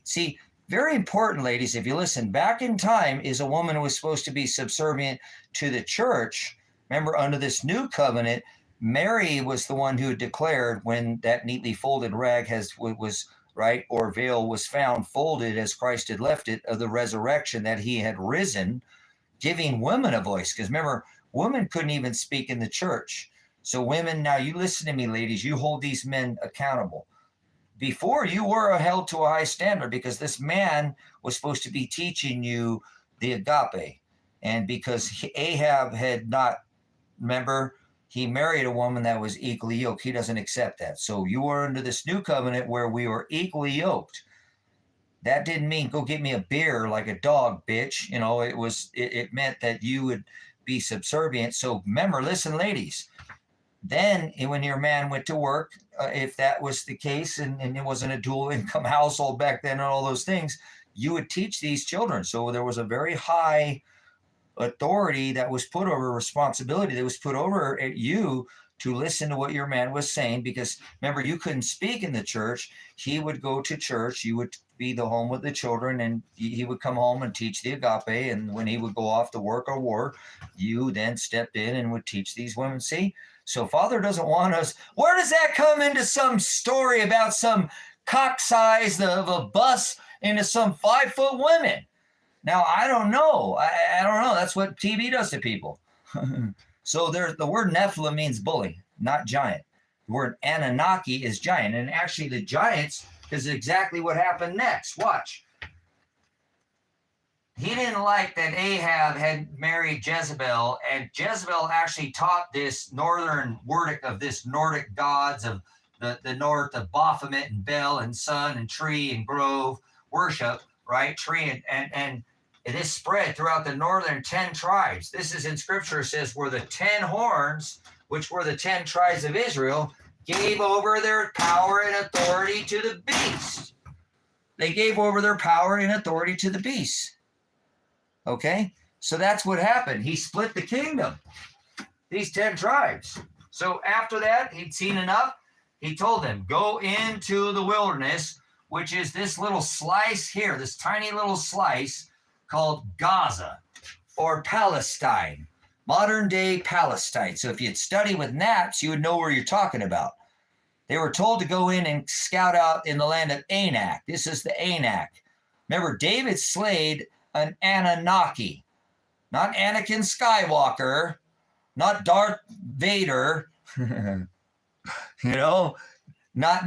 See, very important, ladies, if you listen, back in time is a woman who was supposed to be subservient to the church, Remember, under this new covenant, Mary was the one who declared when that neatly folded rag was right, or veil was found folded as Christ had left it, of the resurrection, that he had risen, giving women a voice. Because remember, women couldn't even speak in the church. So women, now you listen to me, ladies, you hold these men accountable. Before, you were held to a high standard because this man was supposed to be teaching you the agape. And because Ahab had not, remember, he married a woman that was equally yoked. He doesn't accept that. So you were under this new covenant where we were equally yoked. That didn't mean go get me a beer like a dog, bitch. You know, it meant that you would be subservient. So remember, listen, ladies, then when your man went to work, if that was the case, and it wasn't a dual income household back then and all those things, you would teach these children. So there was a very high authority that was put over, responsibility that was put over at you to listen to what your man was saying, because remember, you couldn't speak in the church. He would go to church, you would be the home with the children, and he would come home and teach the agape. And when he would go off to work or war, you then stepped in and would teach these women. See, so Father doesn't want us. Where does that come into some story about some cock size of a bus into some 5-foot women? Now, I don't know. I don't know. That's what TV does to people. So the word Nephilim means bully, not giant. The word Anunnaki is giant. And actually the giants is exactly what happened next. Watch. He didn't like that Ahab had married Jezebel, and Jezebel actually taught this northern Nordic gods of the north of Baphomet and Bel and sun and tree and grove worship, right? Tree and this spread throughout the northern 10 tribes. This is in scripture, says, where the 10 horns, which were the 10 tribes of Israel, gave over their power and authority to the beast. They gave over their power and authority to the beast. Okay? So that's what happened. He split the kingdom, these 10 tribes. So after that, he'd seen enough. He told them, go into the wilderness, which is this little slice here, this tiny little slice called Gaza or Palestine, modern day Palestine. So if you'd study with Naps, you would know where you're talking about. They were told to go in and scout out in the land of Anak. This is the Anak. Remember, David slayed an Anunnaki, not Anakin Skywalker, not Darth Vader, you know, not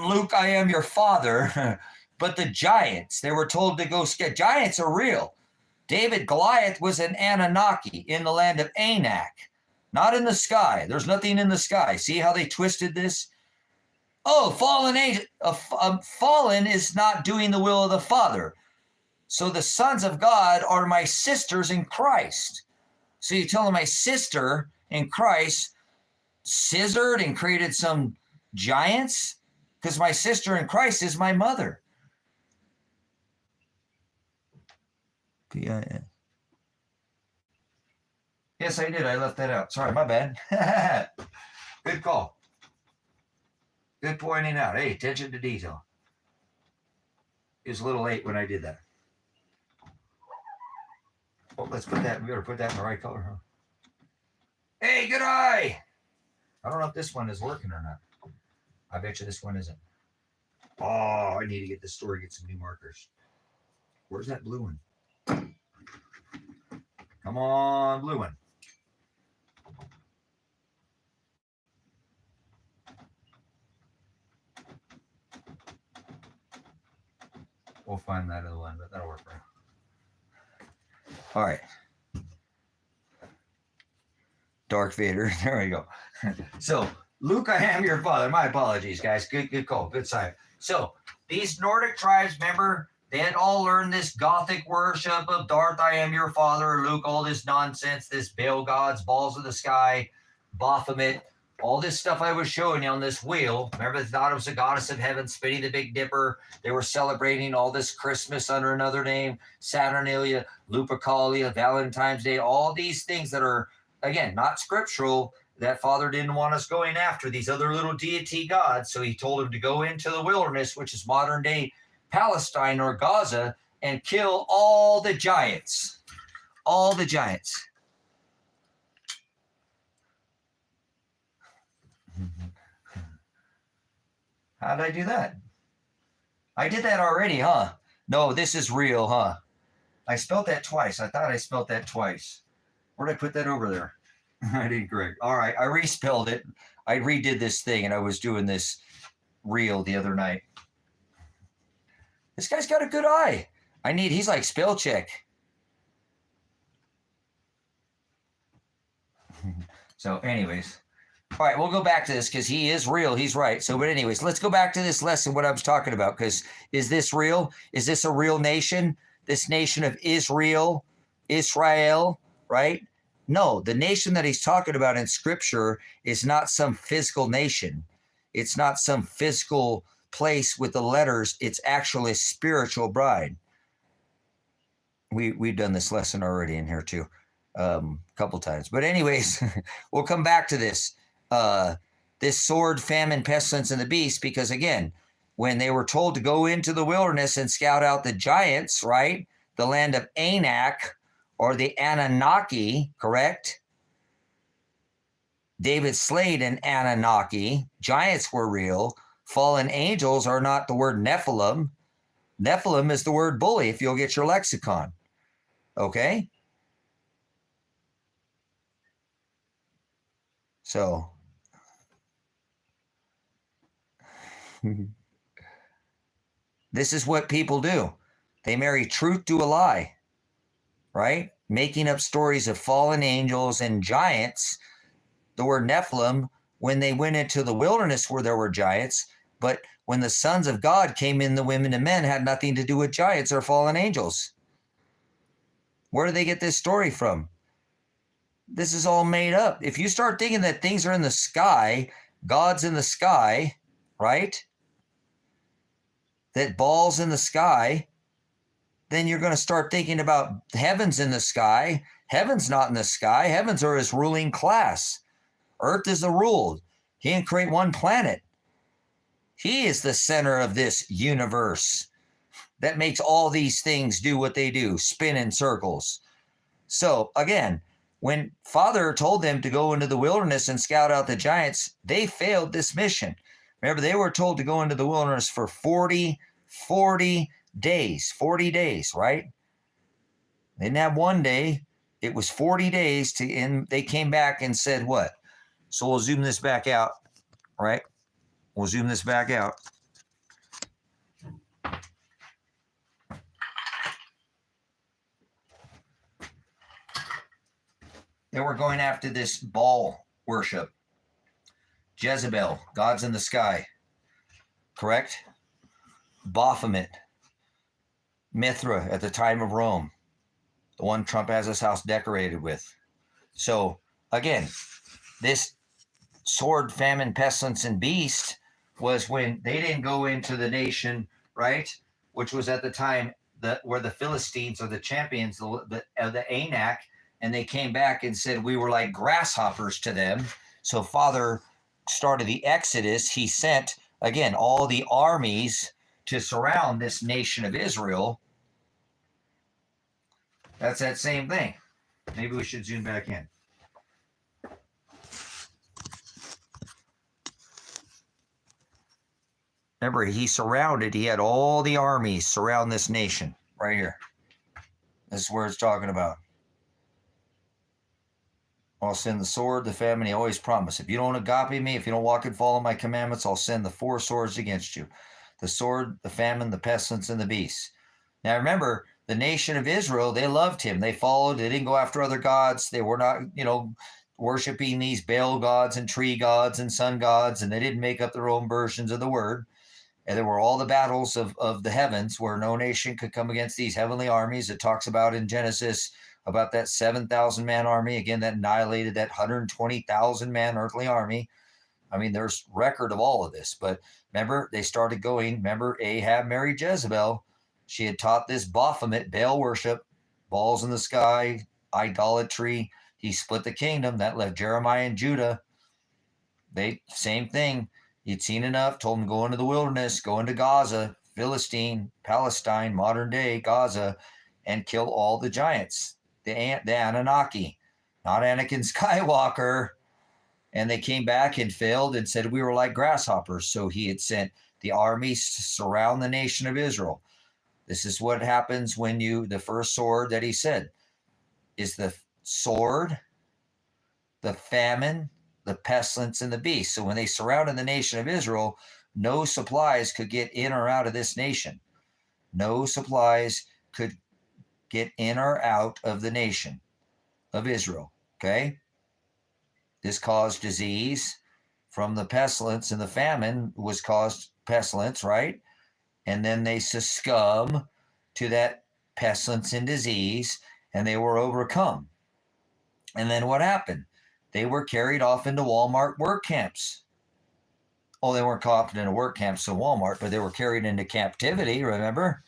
Luke, I am your father, but the giants. They were told to go scout. Giants are real. David, Goliath was an Anunnaki in the land of Anak, not in the sky. There's nothing in the sky. See how they twisted this? Oh, fallen angel, fallen is not doing the will of the Father. So the sons of God are my sisters in Christ. So you tell them my sister in Christ scissored and created some giants? Because my sister in Christ is my mother. P-I-N. Yes, I did. I left that out. Sorry, my bad. Good call. Good pointing out. Hey, attention to detail. It was a little late when I did that. Oh, let's put that. We better put that in the right color, huh? Hey, good eye. I don't know if this one is working or not. I bet you this one isn't. Oh, I need to get this store, get some new markers. Where's that blue one? Come on, blue one. We'll find that other one, but that'll work for now. All right. Darth Vader. There we go. So, Luke, I am your father. My apologies, guys. Good call. Good side. So, these Nordic tribes, remember, they had all learned this Gothic worship of Darth, I am your father, Luke, all this nonsense, this Baal gods, balls of the sky, Baphomet, all this stuff I was showing you on this wheel. Remember, they thought it was a goddess of heaven, spinning the Big Dipper. They were celebrating all this Christmas under another name, Saturnalia, Lupercalia, Valentine's Day, all these things that are, again, not scriptural. That Father didn't want us going after these other little deity gods, so he told him to go into the wilderness, which is modern day Palestine or Gaza, and kill all the giants. All the giants. How did I do that? I did that already, huh? No, this is real, huh? I spelled that twice. I thought I spelled that twice. Where did I put that over there? I didn't correct. All right, I respelled it. I redid this thing, and I was doing this reel the other night. This guy's got a good eye. He's like spell check. So anyways, all right, we'll go back to this because he is real. He's right. So, but anyways, let's go back to this lesson, what I was talking about, because is this real? Is this a real nation? This nation of Israel, right? No, the nation that he's talking about in scripture is not some physical nation. It's not some physical place with the letters. It's actually a spiritual bride. We've done this lesson already in here too, a couple times. But anyways, we'll come back to this. This sword, famine, pestilence, and the beast, because again, when they were told to go into the wilderness and scout out the giants, right? The land of Anak or the Anunnaki, correct? David slayed an Anunnaki. Giants were real. Fallen angels are not the word Nephilim. Nephilim is the word bully if you'll get your lexicon. Okay? So, this is what people do. They marry truth to a lie, right? Making up stories of fallen angels and giants, the word Nephilim, when they went into the wilderness where there were giants, but when the sons of God came in, the women and men had nothing to do with giants or fallen angels. Where do they get this story from? This is all made up. If you start thinking that things are in the sky, God's in the sky, right? That ball's in the sky, then you're going to start thinking about heaven's in the sky. Heaven's not in the sky. Heavens are his ruling class. Earth is the ruled. He didn't create one planet. He is the center of this universe that makes all these things do what they do, spin in circles. So again, when Father told them to go into the wilderness and scout out the giants, they failed this mission. Remember, they were told to go into the wilderness for 40 days, right? They didn't have one day. It was 40 days and they came back and said what? So we'll zoom this back out, right? We'll zoom this back out. They were going after this Baal worship. Jezebel, gods in the sky, correct? Baphomet, Mithra at the time of Rome, the one Trump has his house decorated with. So again, this sword, famine, pestilence, and beast was when they didn't go into the nation, right? Which was at the time where the Philistines or the champions, the Anak, and they came back and said we were like grasshoppers to them. So Father started the Exodus. He sent, again, all the armies to surround this nation of Israel. That's that same thing. Maybe we should zoom back in. Remember, he had all the armies surround this nation right here. This is where it's talking about. I'll send the sword, the famine. He always promised. If you don't agape me, if you don't walk and follow my commandments, I'll send the 4 swords against you. The sword, the famine, the pestilence, and the beast. Now remember, the nation of Israel, they loved him. They followed. They didn't go after other gods. They were not, worshiping these Baal gods and tree gods and sun gods, and they didn't make up their own versions of the word. And there were all the battles of the heavens where no nation could come against these heavenly armies. It talks about in Genesis about that 7,000 man army, again, that annihilated that 120,000 man earthly army. I mean, there's record of all of this, but remember, they started going, remember, Ahab married Jezebel. She had taught this Baphomet, Baal worship, balls in the sky, idolatry. He split the kingdom. That left Jeremiah and Judah. Same thing. He'd seen enough, told him to go into the wilderness, go into Gaza, Philistine, Palestine, modern day Gaza, and kill all the giants. The Anunnaki, not Anakin Skywalker. And they came back and failed and said we were like grasshoppers. So he had sent The armies surround the nation of Israel. This is what happens when the first sword that he said is the sword, the famine, the pestilence, and the beast. So when they surrounded the nation of Israel, no supplies could get in or out of this nation. No supplies could get in or out of the nation of Israel. Okay? This caused disease from the pestilence, and the famine was caused pestilence, right? And then they succumb to that pestilence and disease, and they were overcome. And then what happened? They were carried off into Walmart work camps. Oh, they weren't caught into work camps in Walmart, but they were carried into captivity, remember?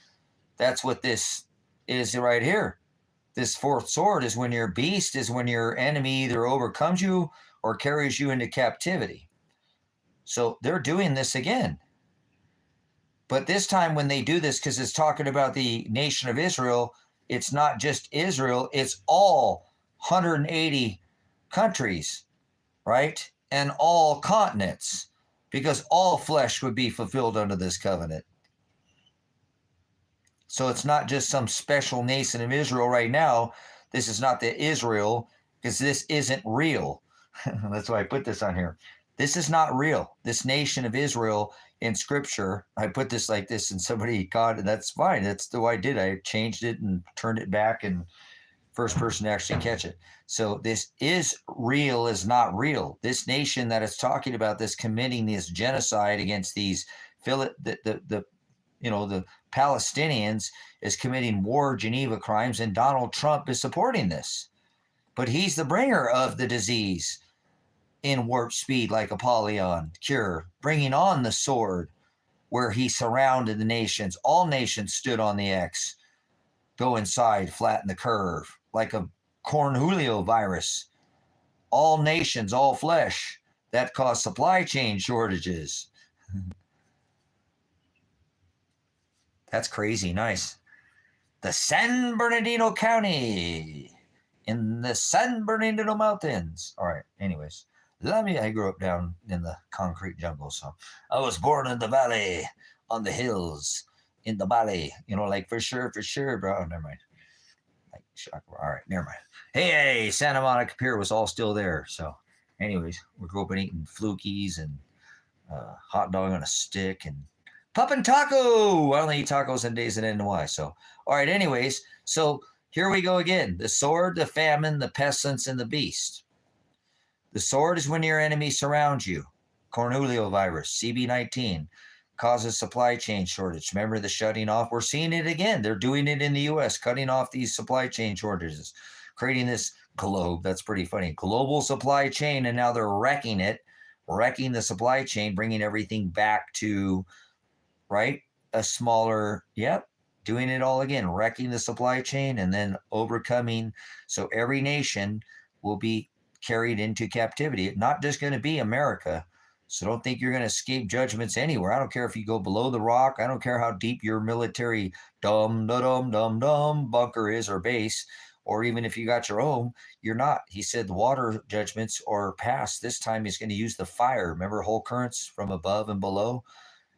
That's what this is right here. This fourth sword is when your beast is when your enemy either overcomes you or carries you into captivity. So they're doing this again. But this time when they do this, because it's talking about the nation of Israel, it's not just Israel, it's all 180 countries, right? And all continents, because all flesh would be fulfilled under this covenant. So it's not just some special nation of Israel right now. This is not the Israel, because this isn't real. That's why I put this on here. This is not real. This nation of Israel in Scripture, I put this like this and somebody caught it. That's fine. That's the way I did. I changed it and turned it back and first person to actually catch it. So this is real is not real. This nation that is talking about this committing this genocide against these the Palestinians is committing war Geneva crimes, and Donald Trump is supporting this. But he's the bringer of the disease in warp speed like Apollyon, cure, bringing on the sword where he surrounded the nations. All nations stood on the X. Go inside, flatten the curve, like a Cornholio virus. All nations, all flesh. That caused supply chain shortages. That's crazy. Nice. The San Bernardino County in the San Bernardino Mountains. All right. Anyways, I grew up down in the concrete jungle, so I was born in the valley, on the hills, in the valley. Like for sure, bro. Never mind. Like, all right, never mind. Hey, Santa Monica Pier was all still there. So, anyways, we grew up eating flukies and hot dog on a stick and Pup and Taco. I only eat tacos on days that end in Y. So, all right, anyways, so here we go again. The sword, the famine, the pestilence, and the beast. The sword is when your enemy surrounds you. Cornholio virus, CB19, causes supply chain shortage. Remember the shutting off? We're seeing it again. They're doing it in the U.S., cutting off these supply chain shortages, creating this globe. That's pretty funny. Global supply chain, and now they're wrecking the supply chain, bringing everything back to, right, a smaller, doing it all again, wrecking the supply chain and then overcoming. So every nation will be carried into captivity. It's not just going to be America. So don't think you're going to escape judgments anywhere. I don't care if you go below the rock. I don't care how deep your military bunker is or base, or even if you got your own, you're not. He said the water judgments are past. This time he's going to use the fire. Remember whole currents from above and below?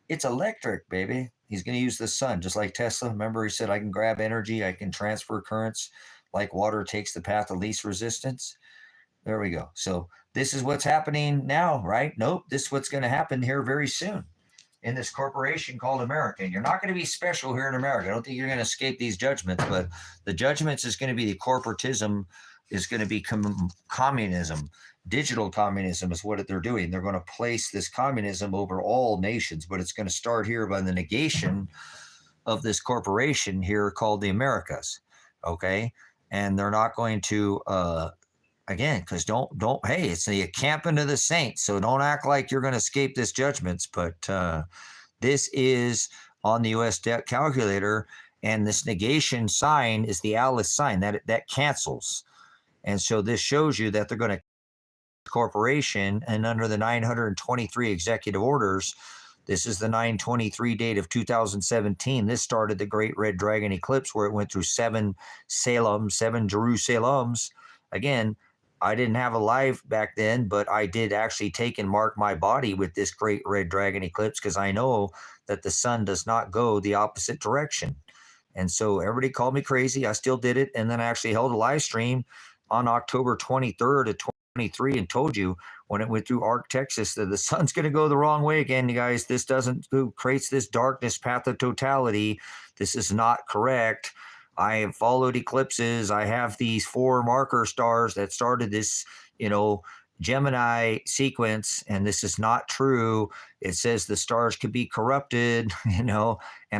It's electric, baby. He's going to use the sun, just like Tesla. Remember he said, I can grab energy. I can transfer currents like water takes the path of least resistance. There we go. So this is what's happening now, right? Nope. This is what's going to happen here very soon in this corporation called America. And you're not going to be special here in America. I don't think you're going to escape these judgments, but the judgments is going to be the corporatism is going to be communism. Digital communism is what they're doing. They're going to place this communism over all nations, but it's going to start here by the negation of this corporation here called the Americas. Okay. And they're not going to, again, because hey, it's the encampment of the saints. So don't act like you're going to escape this judgments. But this is on the U.S. debt calculator, and this negation sign is the Alice sign that cancels. And so this shows you that they're going to corporation, and under the 923 executive orders, this is the 923 date of 2017. This started the Great Red Dragon eclipse, where it went through seven Jerusalems. Again, I didn't have a live back then, but I did actually take and mark my body with this great red dragon eclipse because I know that the sun does not go the opposite direction. And so everybody called me crazy. I still did it. And then I actually held a live stream on October 23rd of 23 and told you when it went through Arc, Texas, that the sun's going to go the wrong way again, you guys. This doesn't creates this darkness path of totality. This is not correct. I have followed eclipses. I have these 4 marker stars that started this, Gemini sequence, and this is not true. It says the stars could be corrupted, and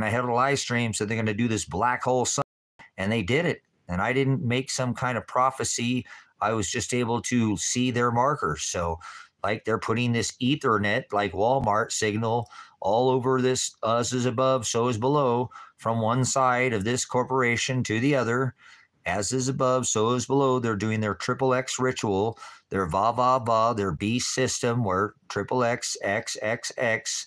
I had a live stream, so they're going to do this black hole sun, and they did it. And I didn't make some kind of prophecy. I was just able to see their markers. So, like, they're putting this Ethernet, like Walmart signal, all over this, us is above, so is below, from one side of this corporation to the other. As is above, so is below. They're doing their triple X ritual, their va, their beast system where triple X, X, X, X,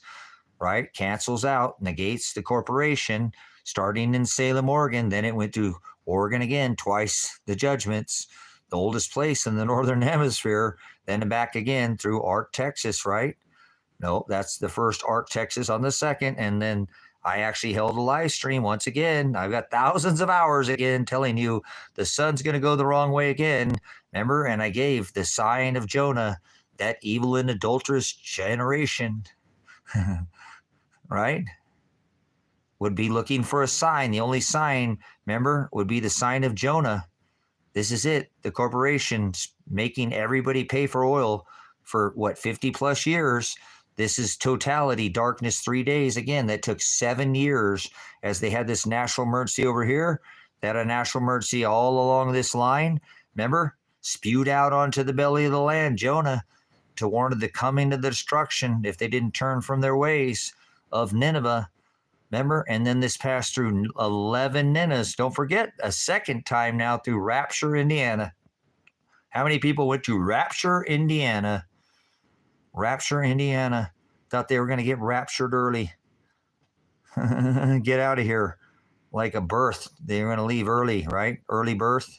right, cancels out, negates the corporation, starting in Salem, Oregon. Then it went to Oregon again, twice the judgments, the oldest place in the Northern Hemisphere, then back again through Arc, Texas, right? No, that's the first Arc, Texas on the second, and then I actually held a live stream once again. I've got thousands of hours again telling you the sun's going to go the wrong way again. Remember? And I gave the sign of Jonah, that evil and adulterous generation, right? Would be looking for a sign. The only sign, remember, would be the sign of Jonah. This is it. The corporation's making everybody pay for oil for, 50 plus years. This is totality, darkness, 3 days. Again, that took 7 years as they had this national emergency over here. They had a national emergency all along this line. Remember? Spewed out onto the belly of the land, Jonah, to warn of the coming of the destruction if they didn't turn from their ways of Nineveh. Remember? And then this passed through 11 Ninevehs. Don't forget, a second time now through Rapture, Indiana. How many people went to Rapture, Indiana? Rapture, Indiana. Thought they were going to get raptured early. Get out of here. Like a birth. They were going to leave early, right? Early birth.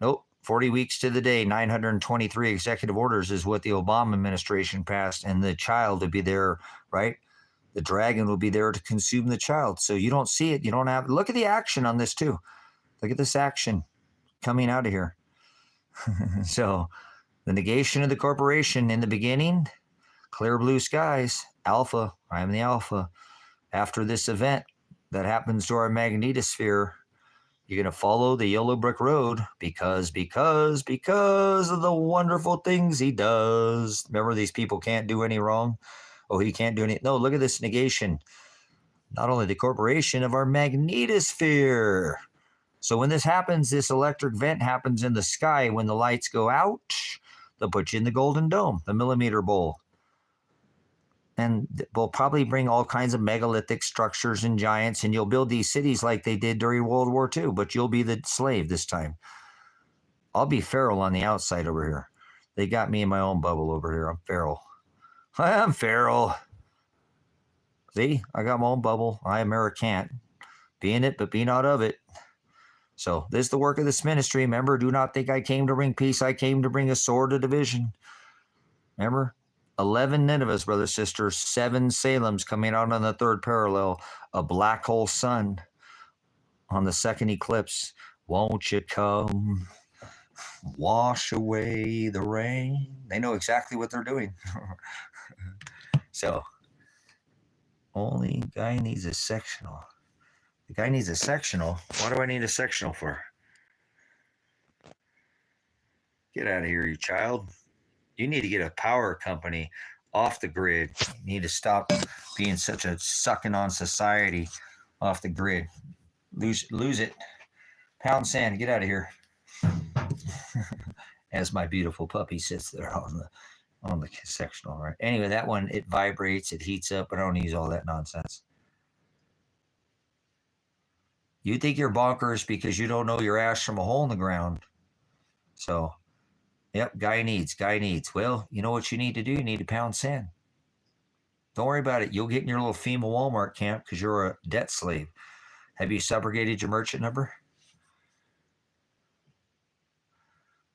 Nope. 40 weeks to the day. 923 executive orders is what the Obama administration passed. And the child would be there, right? The dragon will be there to consume the child. So you don't see it. You don't have. Look at the action on this too. Look at this action coming out of here. So the negation of the corporation in the beginning, clear blue skies, alpha, I am the alpha. After this event that happens to our magnetosphere, you're going to follow the yellow brick road because of the wonderful things he does. Remember, these people can't do any wrong. Oh, he can't do any. No, look at this negation. Not only the corporation of our magnetosphere. So when this happens, this electric vent happens in the sky. When the lights go out, they'll put you in the Golden Dome, the millimeter bowl. And we'll probably bring all kinds of megalithic structures and giants, and you'll build these cities like they did during World War II, but you'll be the slave this time. I'll be feral on the outside over here. They got me in my own bubble over here. I'm feral. I'm feral. See, I got my own bubble. I am Americant. Be in it, but be not of it. So this is the work of this ministry. Remember, do not think I came to bring peace. I came to bring a sword of division. Remember, 11 Ninevehs, brothers, sisters, 7 Salems coming out on the third parallel, a black hole sun on the second eclipse. Won't you come wash away the rain? They know exactly what they're doing. So, only guy needs a sectional. The guy needs a sectional. What do I need a sectional for? Get out of here, you child. You need to get a power company off the grid. You need to stop being such a sucking on society off the grid. Lose it. Pound sand, get out of here. As my beautiful puppy sits there on the sectional, right? Anyway, that one, it vibrates, it heats up, but I don't use all that nonsense. You think you're bonkers because you don't know your ass from a hole in the ground. So, yep, guy needs. Well, you know what you need to do? You need to pound sand. Don't worry about it. You'll get in your little FEMA Walmart camp because you're a debt slave. Have you subrogated your merchant number?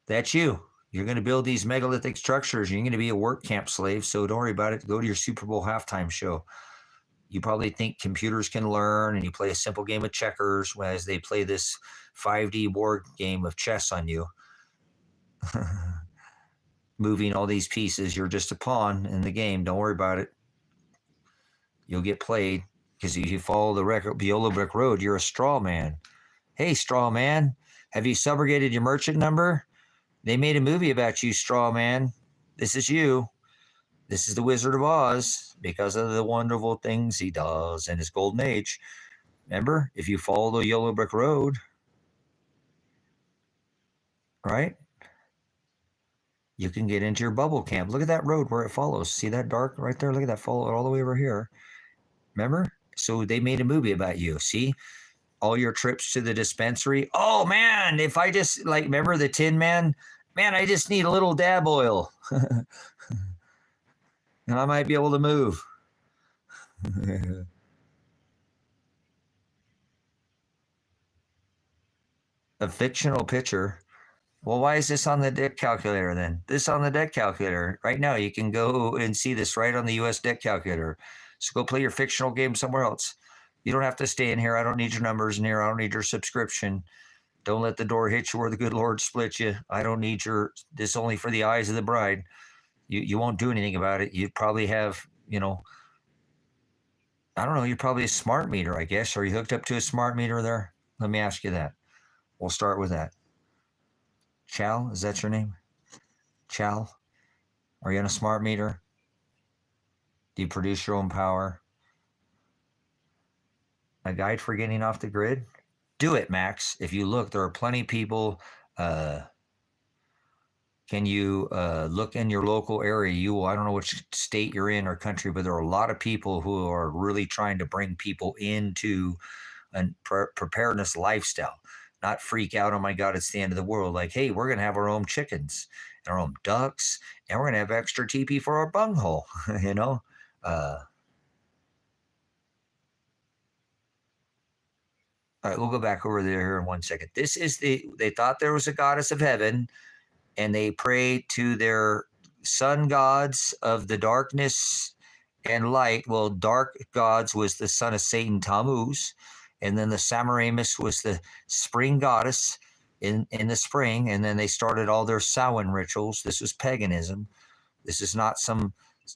That's you. You're going to build these megalithic structures. You're going to be a work camp slave. So don't worry about it. Go to your Super Bowl halftime show. You probably think computers can learn, and you play a simple game of checkers as they play this 5D board game of chess on you. Moving all these pieces. You're just a pawn in the game. Don't worry about it. You'll get played because if you follow the yellow brick road, you're a straw man. Hey, straw man, have you subrogated your merchant number? They made a movie about you, straw man. This is you. This is the Wizard of Oz because of the wonderful things he does in his golden age. Remember, if you follow the yellow brick road, right, you can get into your bubble camp. Look at that road where it follows. See that dark right there? Look at that, follow it all the way over here. Remember? So they made a movie about you. See? All your trips to the dispensary. Oh, man, if I just, like, remember the Tin Man? Man, I just need a little dab oil. And I might be able to move. A fictional picture. Well, why is this on the deck calculator then? This on the deck calculator. Right now, you can go and see this right on the US deck calculator. So go play your fictional game somewhere else. You don't have to stay in here. I don't need your numbers in here. I don't need your subscription. Don't let the door hit you where the good Lord split you. I don't need this only for the eyes of the bride. You won't do anything about it. You'd probably have, I don't know, you're probably a smart meter, I guess. Are you hooked up to a smart meter there? Let me ask you that. We'll start with that. Chal, is that your name? Chal, are you on a smart meter? Do you produce your own power? A guide for getting off the grid? Do it, Max. If you look, there are plenty of people. Can you look in your local area? I don't know which state you're in or country, but there are a lot of people who are really trying to bring people into a preparedness lifestyle. Not freak out, oh my God, it's the end of the world. Like, hey, we're going to have our own chickens and our own ducks, and we're going to have extra teepee for our bunghole, All right, we'll go back over there in 1 second. This is they thought there was a goddess of heaven, and they prayed to their sun gods of the darkness and light. Well, dark gods was the son of Satan, Tammuz, and then the Semiramis was the spring goddess in the spring, and then they started all their Samhain rituals. This was paganism. This is not some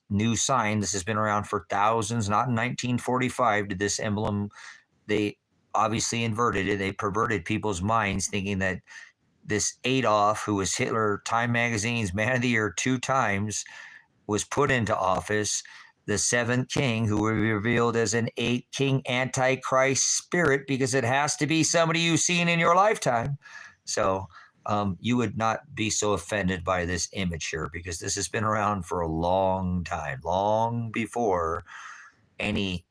new sign. This has been around for thousands. Not in 1945 did this emblem. They obviously inverted it. They perverted people's minds, thinking that this Adolf, who was Hitler, Time Magazine's Man of the Year 2 times, was put into office. The seventh king, who will be revealed as an 8-king Antichrist spirit, because it has to be somebody you've seen in your lifetime. So you would not be so offended by this image here, because this has been around for a long time, long before any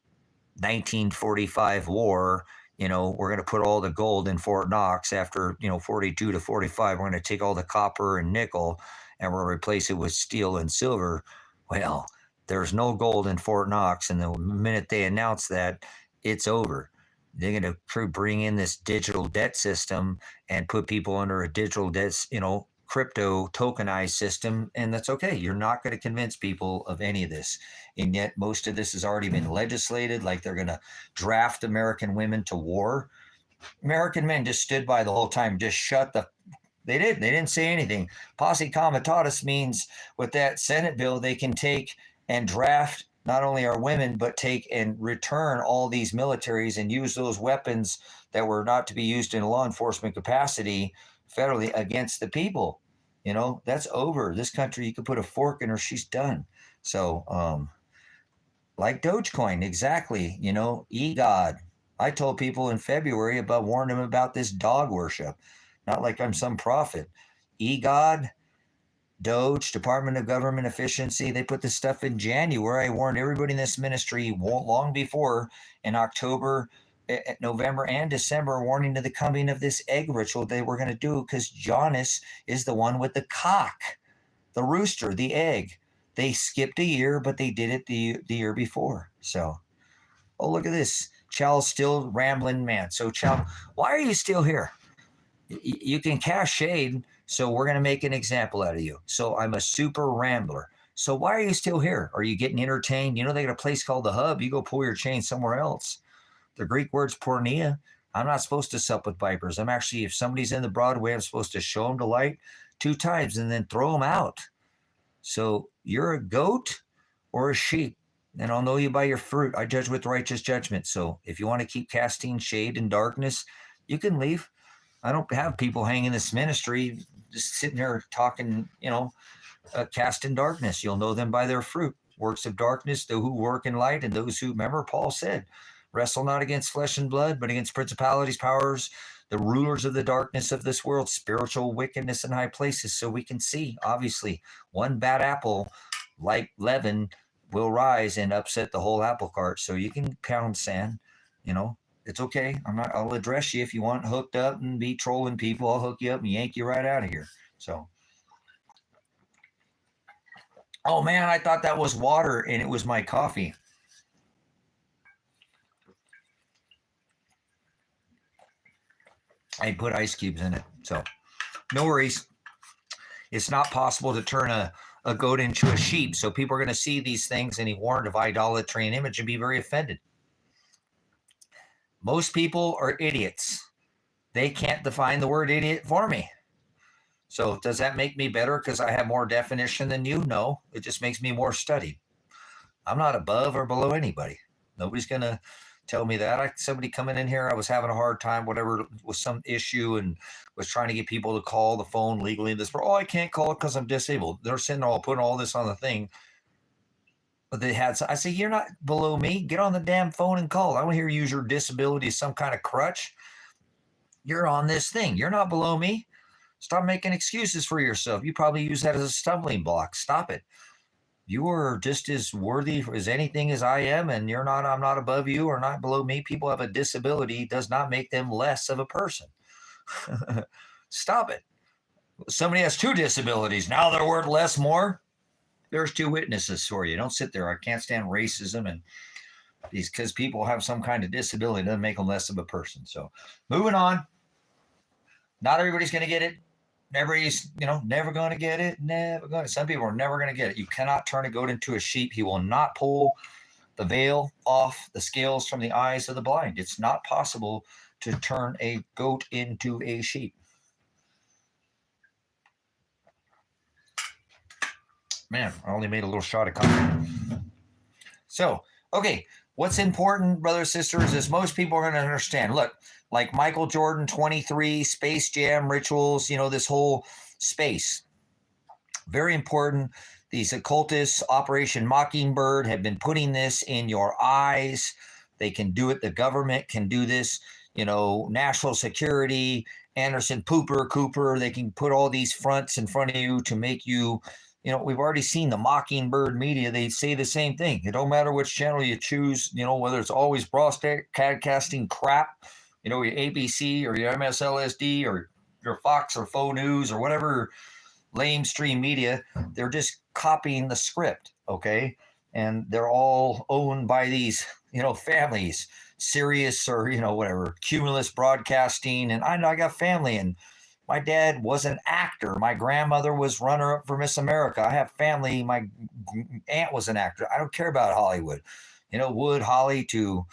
1945 war. We're going to put all the gold in Fort Knox after, 42 to 45. We're going to take all the copper and nickel and we're going to replace it with steel and silver. Well, there's no gold in Fort Knox. And the minute they announce that, it's over. They're going to bring in this digital debt system and put people under a digital debt, crypto tokenized system, and that's okay. You're not going to convince people of any of this. And yet most of this has already been legislated, like they're going to draft American women to war. American men just stood by the whole time, just they didn't say anything. Posse comitatus means with that Senate bill, they can take and draft not only our women, but take and return all these militaries and use those weapons that were not to be used in a law enforcement capacity federally against the people. That's over. This country, you could put a fork in her, she's done. So, like Dogecoin, exactly. EGOD. I told people in February warned them about this dog worship. Not like I'm some prophet. EGOD, Doge, Department of Government Efficiency, they put this stuff in January. I warned everybody in this ministry long before, in October, November, and December, warning to the coming of this egg ritual they were going to do, because Janus is the one with the cock, the rooster, the egg. They skipped a year, but they did it the year before. So, oh, look at this. Chal's still rambling, man. So, Chal, why are you still here? You can cast shade So we're going to make an example out of you. So I'm a super rambler. So why are you still here? Are you getting entertained? You know, they got a place called the Hub. You go pull your chain somewhere else. The Greek word's pornea. I'm not supposed to sup with vipers. I'm actually, if somebody's in the Broadway, I'm supposed to show them the light 2 times and then throw them out. So you're a goat or a sheep, and I'll know you by your fruit. I judge with righteous judgment. So if you want to keep casting shade and darkness, you can leave. I don't have people hanging this ministry just sitting there talking, cast in darkness. You'll know them by their fruit. Works of darkness, those who work in light, and those who, remember, Paul said, wrestle not against flesh and blood, but against principalities, powers, the rulers of the darkness of this world, spiritual wickedness in high places. So we can see, obviously, one bad apple, like leaven, will rise and upset the whole apple cart. So you can pound sand, it's okay. I'll address you if you want hooked up and be trolling people. I'll hook you up and yank you right out of here. So, oh man, I thought that was water and it was my coffee. I put ice cubes in it. So no worries. It's not possible to turn a goat into a sheep. So people are going to see these things, and he warned of idolatry and image and be very offended. Most people are idiots. They can't define the word idiot for me. So does that make me better because I have more definition than you? No, it just makes me more studied. I'm not above or below anybody. Nobody's going to tell me that. Somebody coming in here, I was having a hard time, whatever, with some issue, and was trying to get people to call the phone legally. I can't call it because I'm disabled. They're sitting all putting all this on the thing. But I say, you're not below me. Get on the damn phone and call. I want to hear you use your disability as some kind of crutch. You're on this thing. You're not below me. Stop making excuses for yourself. You probably use that as a stumbling block. Stop it. You are just as worthy as anything as I am, and I'm not above you or not below me. People have a disability does not make them less of a person. Stop it. Somebody has 2 disabilities. Now they're worth less more. There's 2 witnesses for you. Don't sit there. I can't stand racism and these, because people have some kind of disability doesn't make them less of a person. So moving on. Not everybody's going to get it. Everybody's, never going to get it. Never going to. Some people are never going to get it. You cannot turn a goat into a sheep. He will not pull the veil off the scales from the eyes of the blind. It's not possible to turn a goat into a sheep. Man, I only made a little shot of coffee. So, okay, what's important, brothers and sisters, is most people are going to understand. Look, like Michael Jordan 23, Space Jam rituals, this whole space. Very important. These occultists, Operation Mockingbird, have been putting this in your eyes. They can do it. The government can do this. National security, Anderson Cooper, they can put all these fronts in front of you to make you, we've already seen the Mockingbird media. They say the same thing. It don't matter which channel you choose, whether it's always broadcasting crap, your ABC or your MSLSD or your Fox or Faux News or whatever lamestream media, they're just copying the script, okay? And they're all owned by these, families, Sirius or, whatever, Cumulus Broadcasting. And I got family, and my dad was an actor. My grandmother was runner-up for Miss America. I have family. My aunt was an actor. I don't care about Hollywood. Wood, Holly to,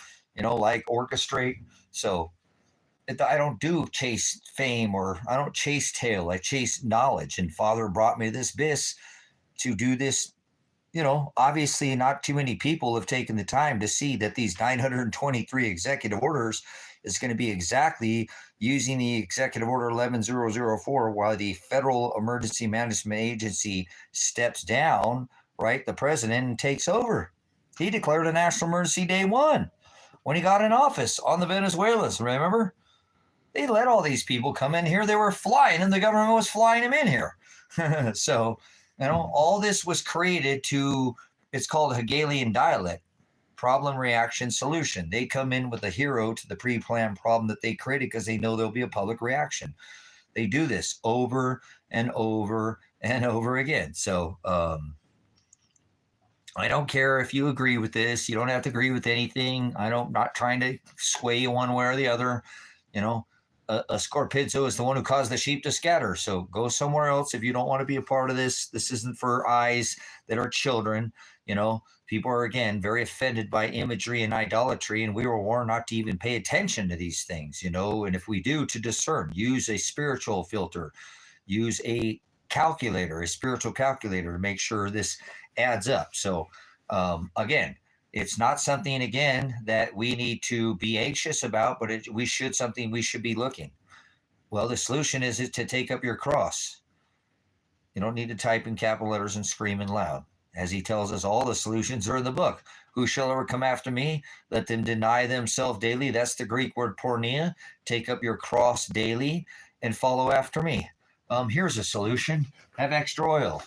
like orchestrate. So I don't do chase fame, or I don't chase tail. I chase knowledge. And Father brought me to this abyss to do this. Obviously not too many people have taken the time to see that these 923 executive orders is going to be exactly using the Executive Order 11004 while the Federal Emergency Management Agency steps down, right? The president takes over. He declared a national emergency day 1 when he got in office on the Venezuelans, remember? They let all these people come in here. They were flying, and the government was flying them in here. So, all this was created it's called Hegelian dialect, problem, reaction, solution. They come in with a hero to the pre-planned problem that they created because they know there'll be a public reaction. They do this over and over and over again. So I don't care if you agree with this. You don't have to agree with anything. I'm not trying to sway you one way or the other. a scorpidzo is the one who caused the sheep to scatter. So go somewhere else if you don't want to be a part of this. This isn't for eyes that are children. You know, people are, again, very offended by imagery and idolatry, and we were warned not to even pay attention to these things, you know, and if we do, to discern, use a spiritual filter, use a calculator, a spiritual calculator, to make sure this adds up. So again, it's not something, again, that we need to be anxious about, but we should be looking. Well, the solution is to take up your cross. You don't need to type in capital letters and screaming loud. As he tells us, all the solutions are in the book. Who shall ever come after me? Let them deny themselves daily. That's the Greek word porneia. Take up your cross daily and follow after me. Here's a solution. Have extra oil.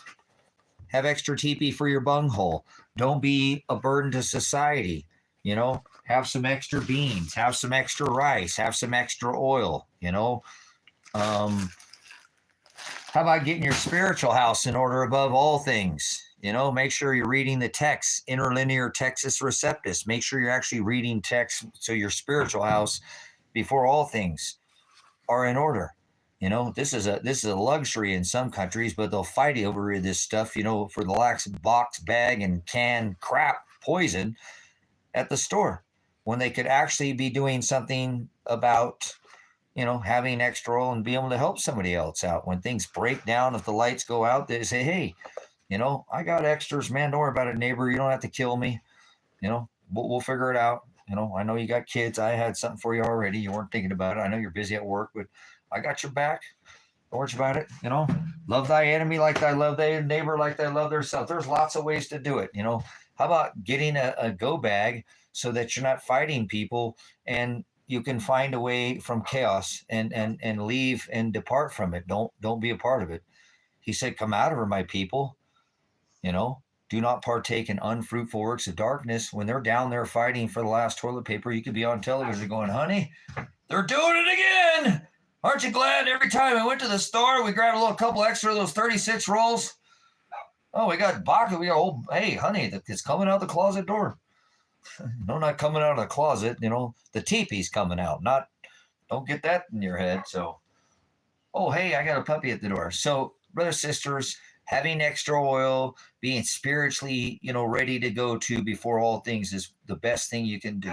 Have extra TP for your bunghole. Don't be a burden to society. You know, have some extra beans. Have some extra rice. Have some extra oil. You know, how about getting your spiritual house in order above all things? You know, make sure you're reading the text, interlinear textus receptus. Make sure you're actually reading text, so your spiritual house, before all things, are in order. You know, this is a luxury in some countries, but they'll fight over this stuff, you know, for the lax box, bag, and can crap poison at the store, when they could actually be doing something about, you know, having extra oil and be able to help somebody else out. When things break down, if the lights go out, they say, hey, you know, I got extras, man. Don't worry about it, neighbor. You don't have to kill me. You know, we'll figure it out. You know, I know you got kids. I had something for you already. You weren't thinking about it. I know you're busy at work, but I got your back. Don't worry about it. You know, love thy enemy like thy love thy neighbor, like they love themselves. There's lots of ways to do it. You know, how about getting a go bag so that you're not fighting people, and you can find a way from chaos and leave and depart from it. Don't be a part of it. He said, come out of her, my people. You know, do not partake in unfruitful works of darkness. When they're down there fighting for the last toilet paper, you could be on television going, honey, they're doing it again. Aren't you glad? Every time I went to the store, we grabbed a couple extra of those 36 rolls. Oh, we got Baca. We got hey, honey, it's coming out the closet door. No, not coming out of the closet. You know, the teepee's coming out. Don't get that in your head. So, oh, hey, I got a puppy at the door. So, brothers, sisters, having extra oil, being spiritually, you know, ready to go to before all things is the best thing you can do.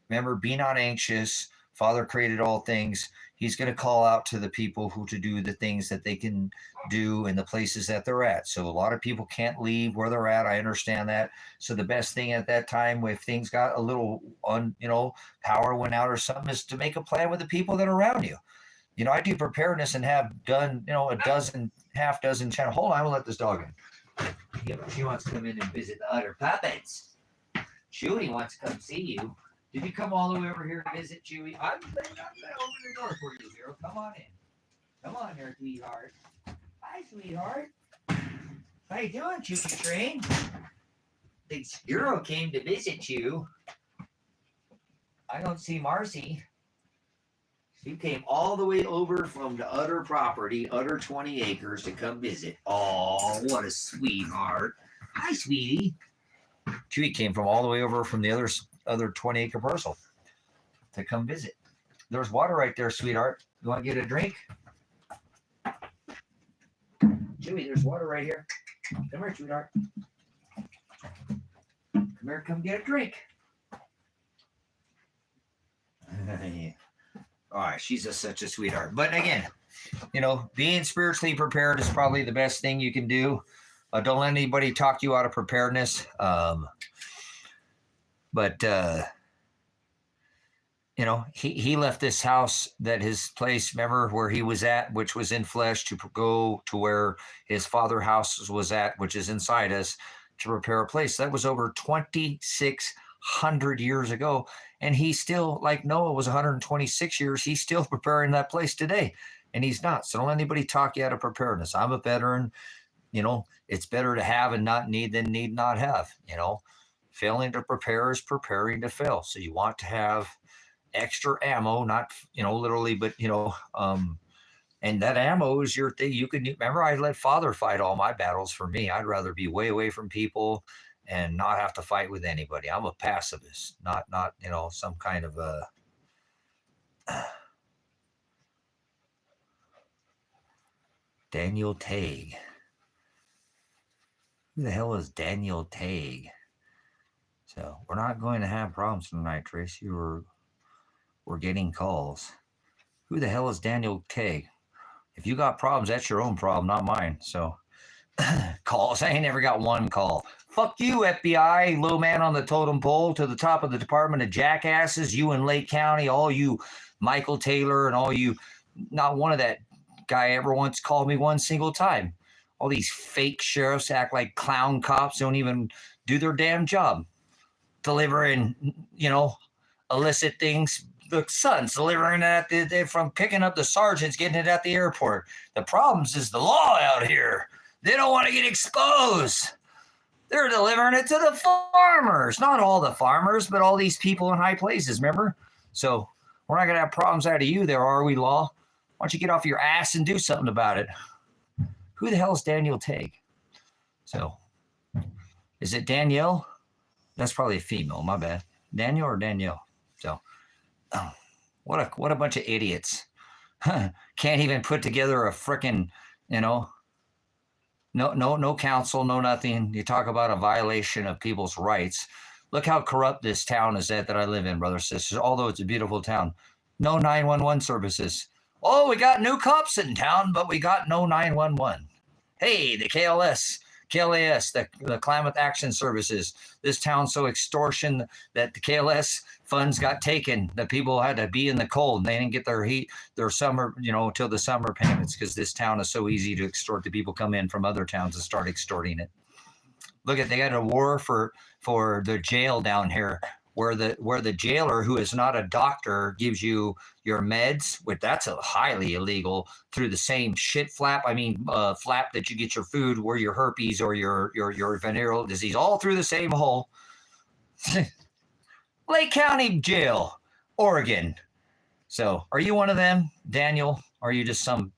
Remember, be not anxious. Father created all things. He's going to call out to the people who to do the things that they can do in the places that they're at. So a lot of people can't leave where they're at. I understand that. So the best thing at that time, if things got a little, power went out or something, is to make a plan with the people that are around you. You know, I do preparedness and have done, half dozen channels. Hold on, I'm going to let this dog in. Yeah, she wants to come in and visit the other puppets. Chewy wants to come see you. Did you come all the way over here to visit Chewy? I'm opening the door for you, Hero. Come on in. Come on here, sweetheart. Hi, sweetheart. How you doing, Chewy Train? The Hero came to visit you. I don't see Marcy. She came all the way over from the other property, other 20 acres, to come visit. Oh, what a sweetheart. Hi, sweetie. Chewy came from all the way over from the other 20-acre parcel to come visit. There's water right there, sweetheart. You want to get a drink? Chewy, there's water right here. Come here, sweetheart. Come here, come get a drink. Yeah. All right, she's such a sweetheart. But again, being spiritually prepared is probably the best thing you can do. Don't let anybody talk you out of preparedness. He left this house, that his place, remember, where he was at, which was in flesh, to go to where his father's house was at, which is inside us, to prepare a place. That was over 2,600 years ago. And he's still, like Noah was 126 years, he's still preparing that place today. And he's not. So don't let anybody talk you out of preparedness. I'm a veteran. It's better to have and not need than need not have. Failing to prepare is preparing to fail. So you want to have extra ammo, not, literally, but, and that ammo is your thing. You can, remember, I let Father fight all my battles for me. I'd rather be way away from people and not have to fight with anybody. I'm a pacifist, not some kind of Daniel Tague. Who the hell is Daniel Tague? So we're not going to have problems tonight, Tracy. We're getting calls. Who the hell is Daniel Tague? If you got problems, that's your own problem, not mine. So calls. I ain't never got one call. Fuck you, FBI, low man on the totem pole to the top of the Department of Jackasses, you in Lake County, all you Michael Taylor and all you, not one of that guy ever once called me one single time. All these fake sheriffs act like clown cops, don't even do their damn job. Delivering, illicit things. The son's delivering it from picking up the sergeants, getting it at the airport. The problems is the law out here. They don't want to get exposed. They're delivering it to the farmers. Not all the farmers, but all these people in high places, remember? So we're not going to have problems out of you there, are we, law? Why don't you get off your ass and do something about it? Who the hell is Daniel Tague? So is it Danielle? That's probably a female, my bad. Daniel or Danielle? So what a bunch of idiots. Can't even put together a frickin', no counsel, no nothing. You talk about a violation of people's rights. Look how corrupt this town is that I live in, brothers and sisters, although it's a beautiful town. No 911 services. Oh, we got new cops in town, but we got no 911. Hey, the KLAS, the Climate Action Services. This town's so extortion that the KLS funds got taken. The people had to be in the cold. They didn't get their heat, their summer, till the summer payments, because this town is so easy to extort. The people come in from other towns and start extorting it. Look at, they got a war for the jail down here, where the jailer, who is not a doctor, gives you your meds, which that's a highly illegal, through the same shit flap. Flap that you get your food, or your herpes or your venereal disease, all through the same hole. Lake County Jail, Oregon. So are you one of them, Daniel? Or are you just some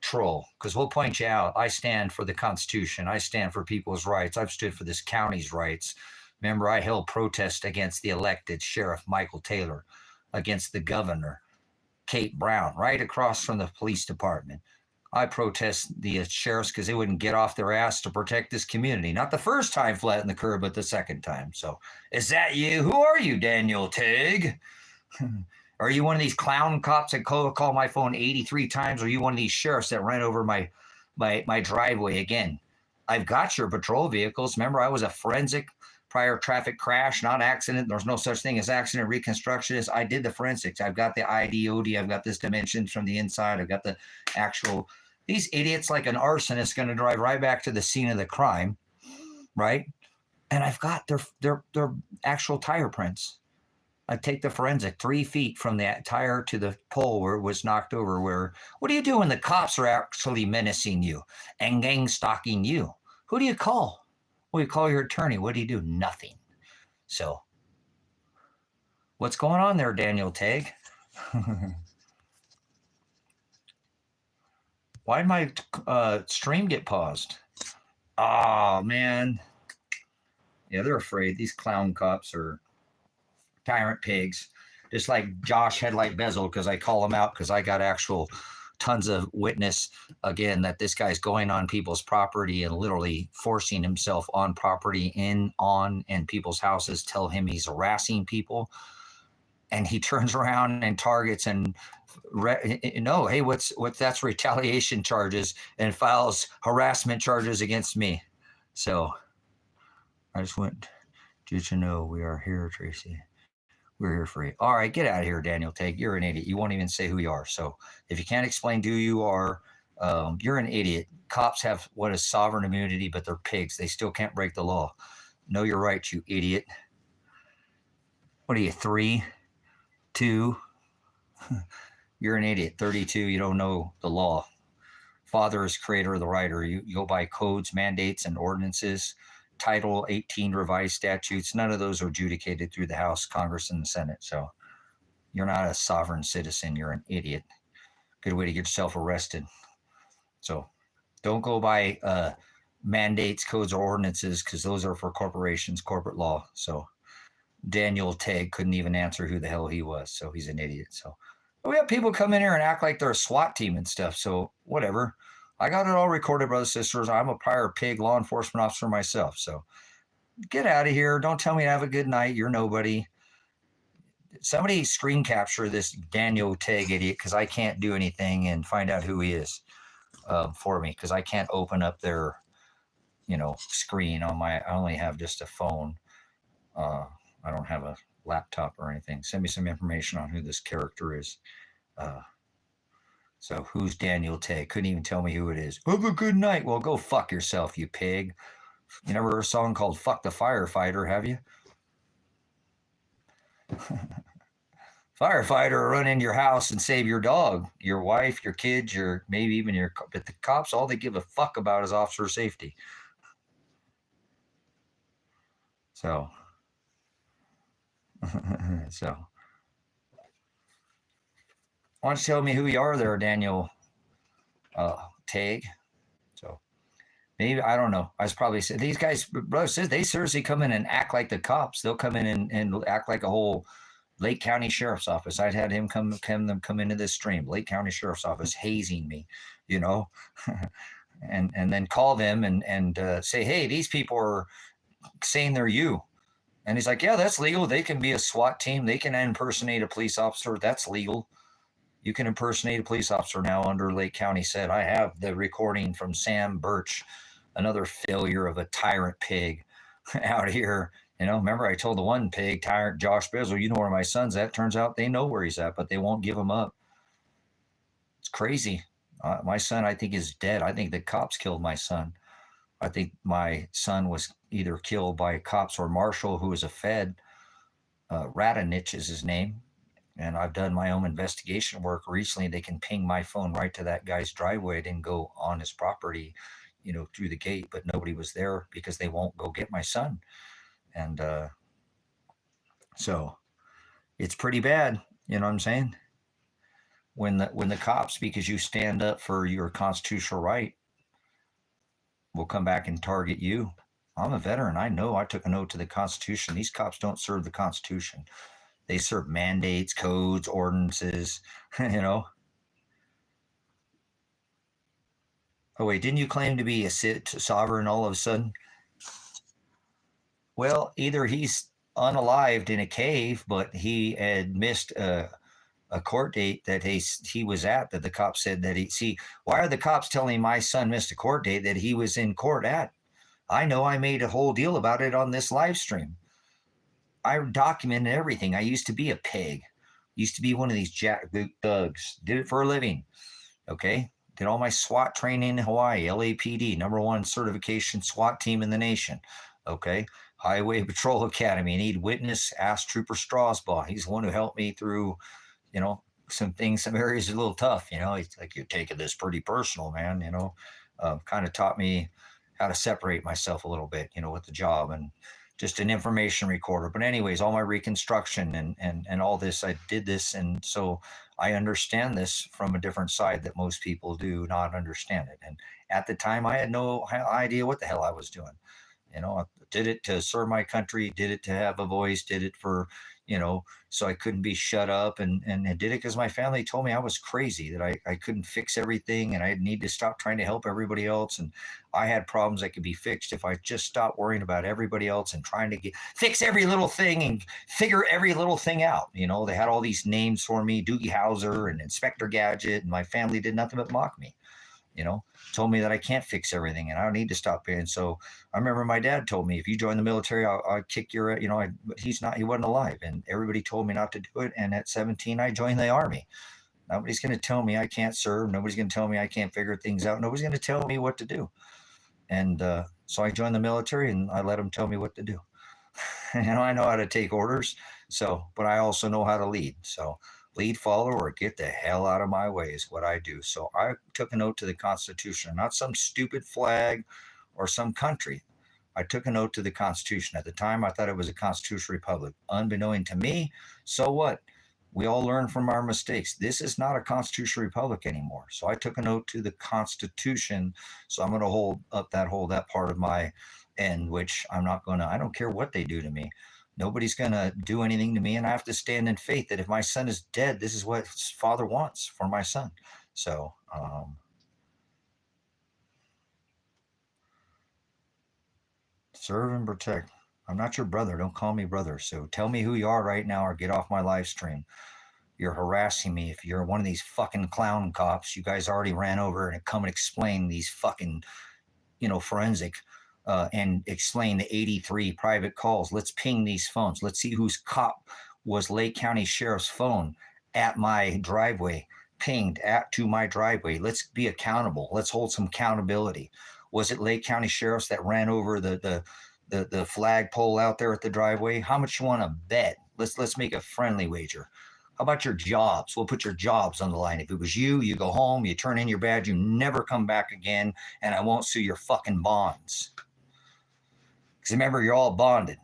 troll? Because we'll point you out. I stand for the Constitution. I stand for people's rights. I've stood for this county's rights. Remember, I held protest against the elected Sheriff Michael Taylor, against the governor, Kate Brown, right across from the police department. I protest the sheriffs because they wouldn't get off their ass to protect this community. Not the first time flat in the curb, but the second time. So is that you? Who are you, Daniel Tague? Are you one of these clown cops that call my phone 83 times? Or are you one of these sheriffs that ran over my driveway again? I've got your patrol vehicles. Remember, I was a forensic prior traffic crash, not accident. There's no such thing as accident reconstructionist. I did the forensics. I've got the ID, I've got this dimensions from the inside. I've got the actual, these idiots like an arsonist going to drive right back to the scene of the crime, right? And I've got their actual tire prints. I take the forensic 3 feet from the tire to the pole where it was knocked over. What do you do when the cops are actually menacing you and gang stalking you? Who do you call? Well, you call your attorney. What do you do? Nothing. So what's going on there, Daniel Tague? Why did my stream get paused? Oh, man. Yeah, they're afraid. These clown cops are tyrant pigs. Just like Josh Headlight Bezel, because I call him out because I got actual tons of witness, again, that this guy's going on people's property and literally forcing himself on property, and people's houses, tell him he's harassing people. And he turns around and targets hey, what's that's retaliation charges, and files harassment charges against me. So I just want you to know we are here, Tracy. We're here for you. All right, get out of here, Daniel Tague. You're an idiot. You won't even say who you are. So if you can't explain who you are, you're an idiot. Cops have what is sovereign immunity, but they're pigs. They still can't break the law. Know your rights, you idiot. What are you, 3, 2? You're an idiot. 32, you don't know the law. Father is creator of the writer. You go by codes, mandates, and ordinances. Title 18 revised statutes, none of those are adjudicated through the House, Congress, and the Senate. So you're not a sovereign citizen. You're an idiot. Good way to get yourself arrested. So don't go by mandates, codes, or ordinances, because those are for corporations, corporate law. So Daniel Tague couldn't even answer who the hell he was. So he's an idiot. So we have people come in here and act like they're a SWAT team and stuff. So whatever. I got it all recorded, brothers and sisters. I'm a prior pig law enforcement officer myself. So get out of here. Don't tell me to have a good night. You're nobody. Somebody screen capture this Daniel Tag idiot, because I can't do anything, and find out who he is for me, because I can't open up their, screen on my. I only have just a phone. I don't have a laptop or anything. Send me some information on who this character is. So who's Daniel Tag? Couldn't even tell me who it is. Have a good night. Well, go fuck yourself, you pig. You never heard a song called "Fuck the Firefighter," have you? Firefighter run into your house and save your dog, your wife, your kids, your maybe even your. But the cops, all they give a fuck about is officer safety. So, so, why don't you tell me who you are there, Daniel Tag? So, maybe, I don't know. I was probably saying these guys, brother says they seriously come in and act like the cops. They'll come in and act like a whole Lake County Sheriff's Office. I'd had him come into this stream. Lake County Sheriff's Office hazing me, and then call them and say, hey, these people are saying they're you. And he's like, yeah, that's legal. They can be a SWAT team. They can impersonate a police officer. That's legal. You can impersonate a police officer now under Lake County said. I have the recording from Sam Birch, another failure of a tyrant pig out here. Remember I told the one pig, tyrant Josh Bizzle, you know where my son's at. Turns out they know where he's at, but they won't give him up. It's crazy. My son, I think, is dead. I think the cops killed my son. I think my son was either killed by cops or Marshall, who is a Fed. Radanich is his name. And I've done my own investigation work recently. They can ping my phone right to that guy's driveway. I didn't go on his property, through the gate, but nobody was there because they won't go get my son. And so it's pretty bad. You know what I'm saying? When the cops, because you stand up for your constitutional right, will come back and target you. I'm a veteran. I know I took an oath to the Constitution. These cops don't serve the Constitution. They serve mandates, codes, ordinances, Oh, wait, didn't you claim to be a sovereign all of a sudden? Well, either he's unalived in a cave, but he had missed a court date that he was at, that the cops said that why are the cops telling my son missed a court date that he was in court at? I know, I made a whole deal about it on this live stream. I documented everything. I used to be a pig. Used to be one of these jackboot thugs. Did it for a living. Okay. Did all my SWAT training in Hawaii, LAPD, #1 certification SWAT team in the nation. Okay. Highway Patrol Academy. Need witness, ask Trooper Strasbaugh. He's the one who helped me through, some things, some areas are a little tough. He's like, you're taking this pretty personal, man. Kind of taught me how to separate myself a little bit, with the job, and just an information recorder. But anyways, all my reconstruction and all this, I did this. And so I understand this from a different side that most people do not understand it. And at the time, I had no idea what the hell I was doing. I did it to serve my country, did it to have a voice, did it for, so I couldn't be shut up, and did it because my family told me I was crazy, that I couldn't fix everything, and I need to stop trying to help everybody else. And I had problems that could be fixed if I just stopped worrying about everybody else and trying to fix every little thing and figure every little thing out. They had all these names for me, Doogie Howser and Inspector Gadget, and my family did nothing but mock me. Told me that I can't fix everything and I don't need to stop paying. So I remember my dad told me, if you join the military, I'll kick your, he wasn't alive, and everybody told me not to do it. And at 17, I joined the Army. Nobody's going to tell me I can't serve. Nobody's going to tell me I can't figure things out. Nobody's going to tell me what to do. And so I joined the military and I let them tell me what to do. I know how to take orders. But I also know how to lead. So lead, follow, or get the hell out of my way is what I do. So I took an oath to the Constitution, not some stupid flag or some country. I took an oath to the Constitution. At the time, I thought it was a constitutional republic. Unbeknown to me, so what? We all learn from our mistakes. This is not a constitutional republic anymore. So I took an oath to the Constitution. So I'm going to hold that part of my end, which I don't care what they do to me. Nobody's going to do anything to me, and I have to stand in faith that if my son is dead, this is what his father wants for my son. So Serve and protect. I'm not your brother. Don't call me brother. So tell me who you are right now or get off my live stream. You're harassing me. If you're one of these fucking clown cops, you guys already ran over and come and explain these fucking, forensic and explain the 83 private calls. Let's ping these phones. Let's see whose cop was Lake County Sheriff's phone at my driveway, pinged to my driveway. Let's be accountable. Let's hold some accountability. Was it Lake County Sheriff's that ran over the flagpole out there at the driveway? How much you want to bet? Let's make a friendly wager. How about your jobs? We'll put your jobs on the line. If it was you, you go home, you turn in your badge, you never come back again, and I won't sue your fucking bonds. Because remember, you're all bonded.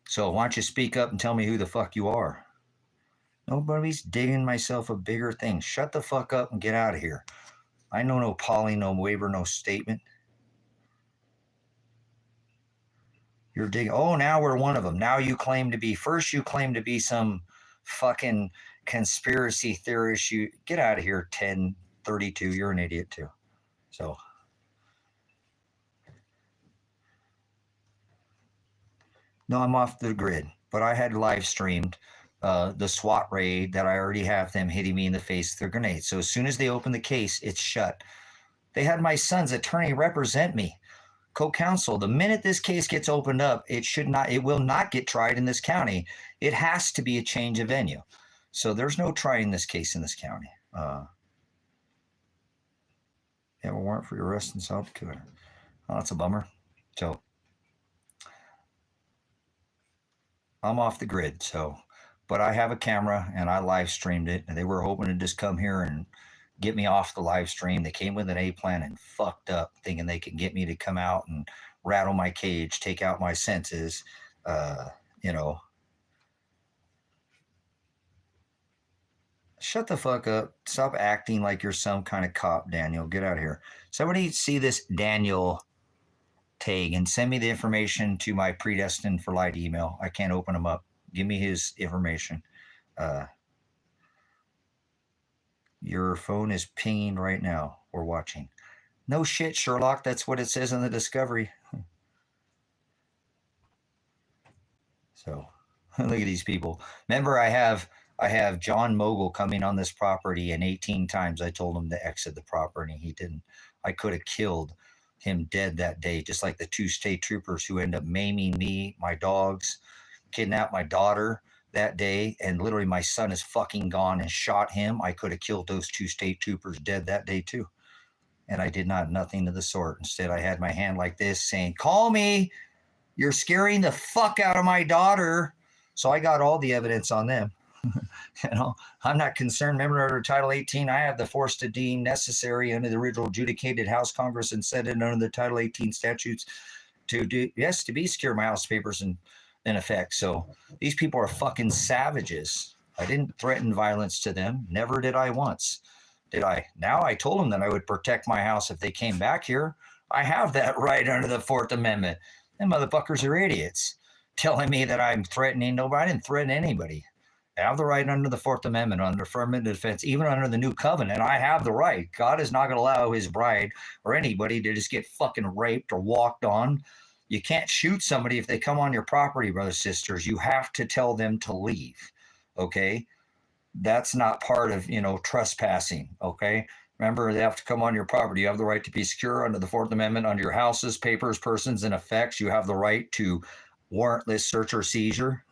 So why don't you speak up and tell me who the fuck you are? Nobody's digging myself a bigger thing. Shut the fuck up and get out of here. I know no poly, no waiver, no statement. You're digging. Oh, now we're one of them. Now you claim to be. First, you claim to be some fucking conspiracy theorist. You get out of here, 1032. You're an idiot too. So, no, I'm off the grid. But I had live streamed the SWAT raid that I already have them hitting me in the face with their grenades. So as soon as they open the case, it's shut. They had my son's attorney represent me. Co-counsel, the minute this case gets opened up, it will not get tried in this county. It has to be a change of venue. So there's no trying this case in this county. Yeah, a warrant for your arrest in South Dakota. Oh, that's a bummer. So I'm off the grid. But I have a camera and I live streamed it. And they were hoping to just come here and get me off the live stream. They came with an A plan and fucked up, thinking they could get me to come out and rattle my cage, take out my senses, Shut the fuck up. Stop acting like you're some kind of cop, Daniel. Get out of here. Somebody see this Daniel tag and send me the information to my Predestined4light email. I can't open them up. Give me his information. Your phone is pinging right now. We're watching. No shit, Sherlock. That's what it says in the discovery. So look at these people. Remember, I have John Mogul coming on this property, and 18 times I told him to exit the property. He didn't. I could have killed him dead that day, just like the 2 state troopers who ended up maiming me, my dogs, kidnapped my daughter that day, and literally my son is fucking gone and shot him. I could have killed those 2 state troopers dead that day too. And I did nothing of the sort. Instead, I had my hand like this saying, call me. You're scaring the fuck out of my daughter. So I got all the evidence on them. I'm not concerned. Remember under Title 18, I have the force to deem necessary under the original adjudicated House, Congress, and Senate under the Title 18 statutes to be secure my house papers in effect. So these people are fucking savages. I didn't threaten violence to them. Never did I once. Did I? Now I told them that I would protect my house if they came back here. I have that right under the 4th Amendment. Them motherfuckers are idiots telling me that I'm threatening nobody. I didn't threaten anybody. I have the right under the 4th Amendment, under affirmative defense, even under the new covenant. I have the right. God is not going to allow his bride or anybody to just get fucking raped or walked on. You can't shoot somebody if they come on your property, brothers, sisters. You have to tell them to leave, okay? That's not part of, trespassing, okay? Remember, they have to come on your property. You have the right to be secure under the 4th Amendment, under your houses, papers, persons, and effects. You have the right to warrantless search or seizure.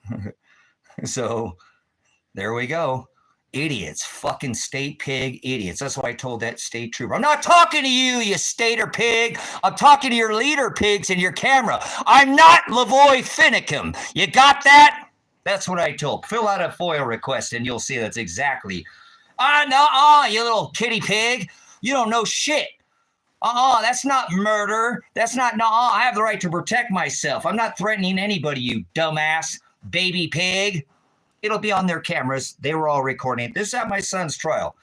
So there we go. Idiots, fucking state pig idiots. That's why I told that state trooper, I'm not talking to you, you stater pig. I'm talking to your leader pigs in your camera. I'm not Lavoy Finicum. You got that? That's what I told. Fill out a FOIA request and you'll see that's exactly. You little kitty pig. You don't know shit. That's not murder. That's not, I have the right to protect myself. I'm not threatening anybody, you dumbass baby pig. It'll be on their cameras. They were all recording it. This is at my son's trial.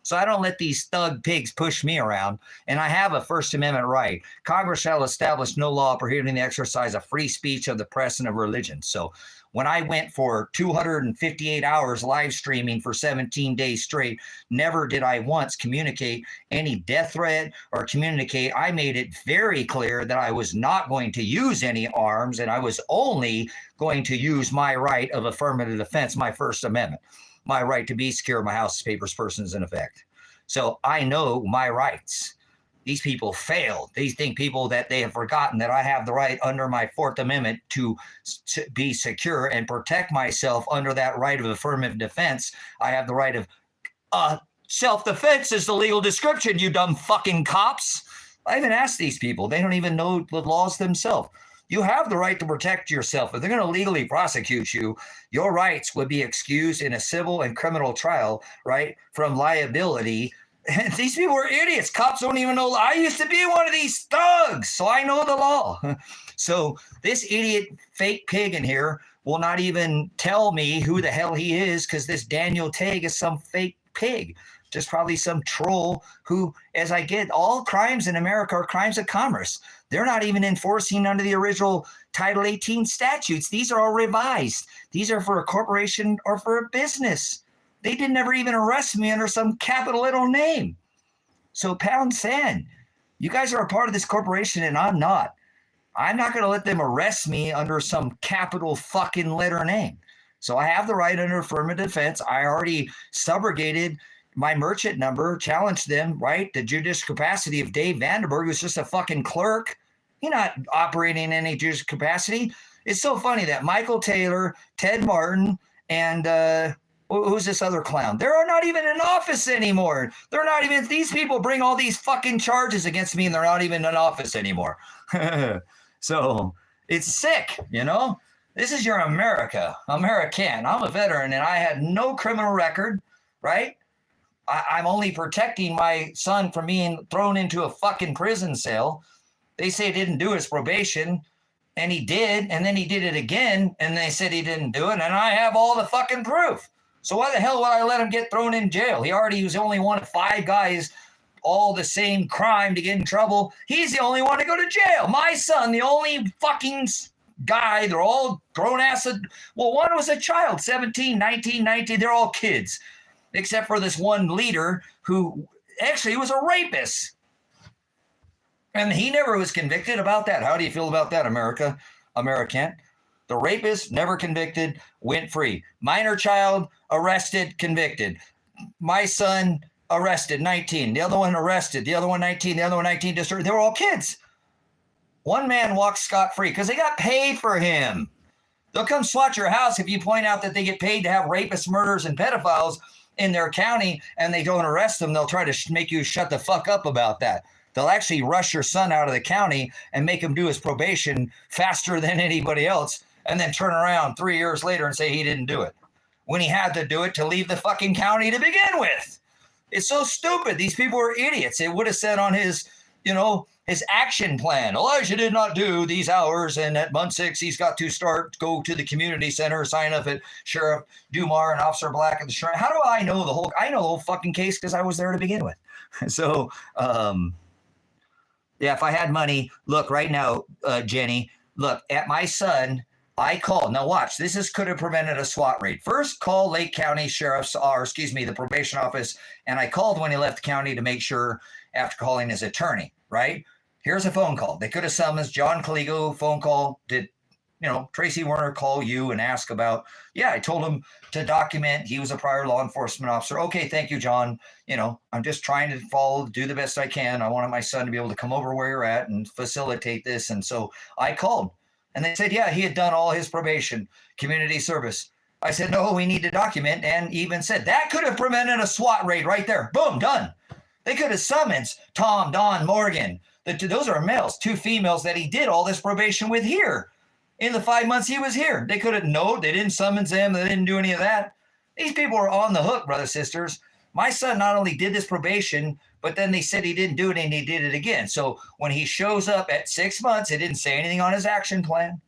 So I don't let these thug pigs push me around, and I have a First Amendment right. Congress shall establish no law prohibiting the exercise of free speech of the press and of religion. So when I went for 258 hours live streaming for 17 days straight, never did I once communicate any death threat or communicate. I made it very clear that I was not going to use any arms, and I was only going to use my right of affirmative defense, my First Amendment. My right to be secure, my house, papers, persons in effect. So I know my rights. These people failed. These think people that they have forgotten that I have the right under my Fourth Amendment to be secure and protect myself under that right of affirmative defense. I have the right of self-defense is the legal description, you dumb fucking cops. I even asked these people. They don't even know the laws themselves. You have the right to protect yourself. If they're going to legally prosecute you, your rights would be excused in a civil and criminal trial, right, from liability. And these people are idiots. Cops don't even know. I used to be one of these thugs, so I know the law. So this idiot fake pig in here will not even tell me who the hell he is, because this Daniel Tague is some fake pig. Just probably some troll who, as I get, all crimes in America are crimes of commerce. They're not even enforcing under the original Title 18 statutes. These are all revised. These are for a corporation or for a business. They didn't ever even arrest me under some capital little name. So pound sand, you guys are a part of this corporation and I'm not. I'm not going to let them arrest me under some capital fucking letter name. So I have the right under affirmative defense. I already subrogated my merchant number, challenged them, right? The judicial capacity of Dave Vandenberg, who's just a fucking clerk. He's not operating in any judicial capacity. It's so funny that Michael Taylor, Ted Martin, and who's this other clown? They're not even in office anymore. They're not even, these people bring all these fucking charges against me and they're not even in office anymore. So it's sick, you know? This is your America, American. I'm a veteran and I had no criminal record, right? I'm only protecting my son from being thrown into a fucking prison cell. They say he didn't do his probation, and he did, and then he did it again, and they said he didn't do it, and I have all the fucking proof. So why the hell would I let him get thrown in jail? He was only one of 5 guys, all the same crime to get in trouble. He's the only one to go to jail. My son, the only fucking guy, they're all grown-ass. Well, one was a child, 17, 19, 19, they're all kids. Except for this one leader who actually was a rapist. And he never was convicted about that. How do you feel about that, America? American? The rapist, never convicted, went free. Minor child, arrested, convicted. My son, arrested, 19. The other one arrested. The other one, 19. The other one, 19. They were all kids. One man walked scot-free because they got paid for him. They'll come SWAT your house if you point out that they get paid to have rapists, murderers, and pedophiles in their county and they don't arrest them. They'll try to make you shut the fuck up about that. They'll actually rush your son out of the county and make him do his probation faster than anybody else and then turn around 3 years later and say he didn't do it when he had to do it to leave the fucking county to begin with. It's so stupid. These people are idiots. It would have said on his, his action plan, Elijah did not do these hours, and at month 6, he's got to go to the community center, sign up at Sheriff Dumar and Officer Black at the shrine. How do I know the whole? I know the whole fucking case because I was there to begin with. So, yeah, if I had money, look right now, Jenny, look at my son. I called. Now watch, could have prevented a SWAT raid. First, call Lake County Sheriff's, the probation office, and I called when he left the county to make sure after calling his attorney, right? Here's a phone call. They could have summoned John Caligo, phone call. Did, Tracy Werner call you and ask about, I told him to document. He was a prior law enforcement officer. Okay, thank you, John. I'm just trying to do the best I can. I wanted my son to be able to come over where you're at and facilitate this. And so I called and they said, he had done all his probation, community service. I said, no, we need to document, and even said that could have prevented a SWAT raid right there. Boom, done. They could have summoned Tom, Don, Morgan. Those are males, 2 females that he did all this probation with here in the 5 months he was here. They could have, they didn't summons them. They didn't do any of that. These people are on the hook, brothers, sisters. My son not only did this probation, but then they said he didn't do it and he did it again. So when he shows up at 6 months, it didn't say anything on his action plan.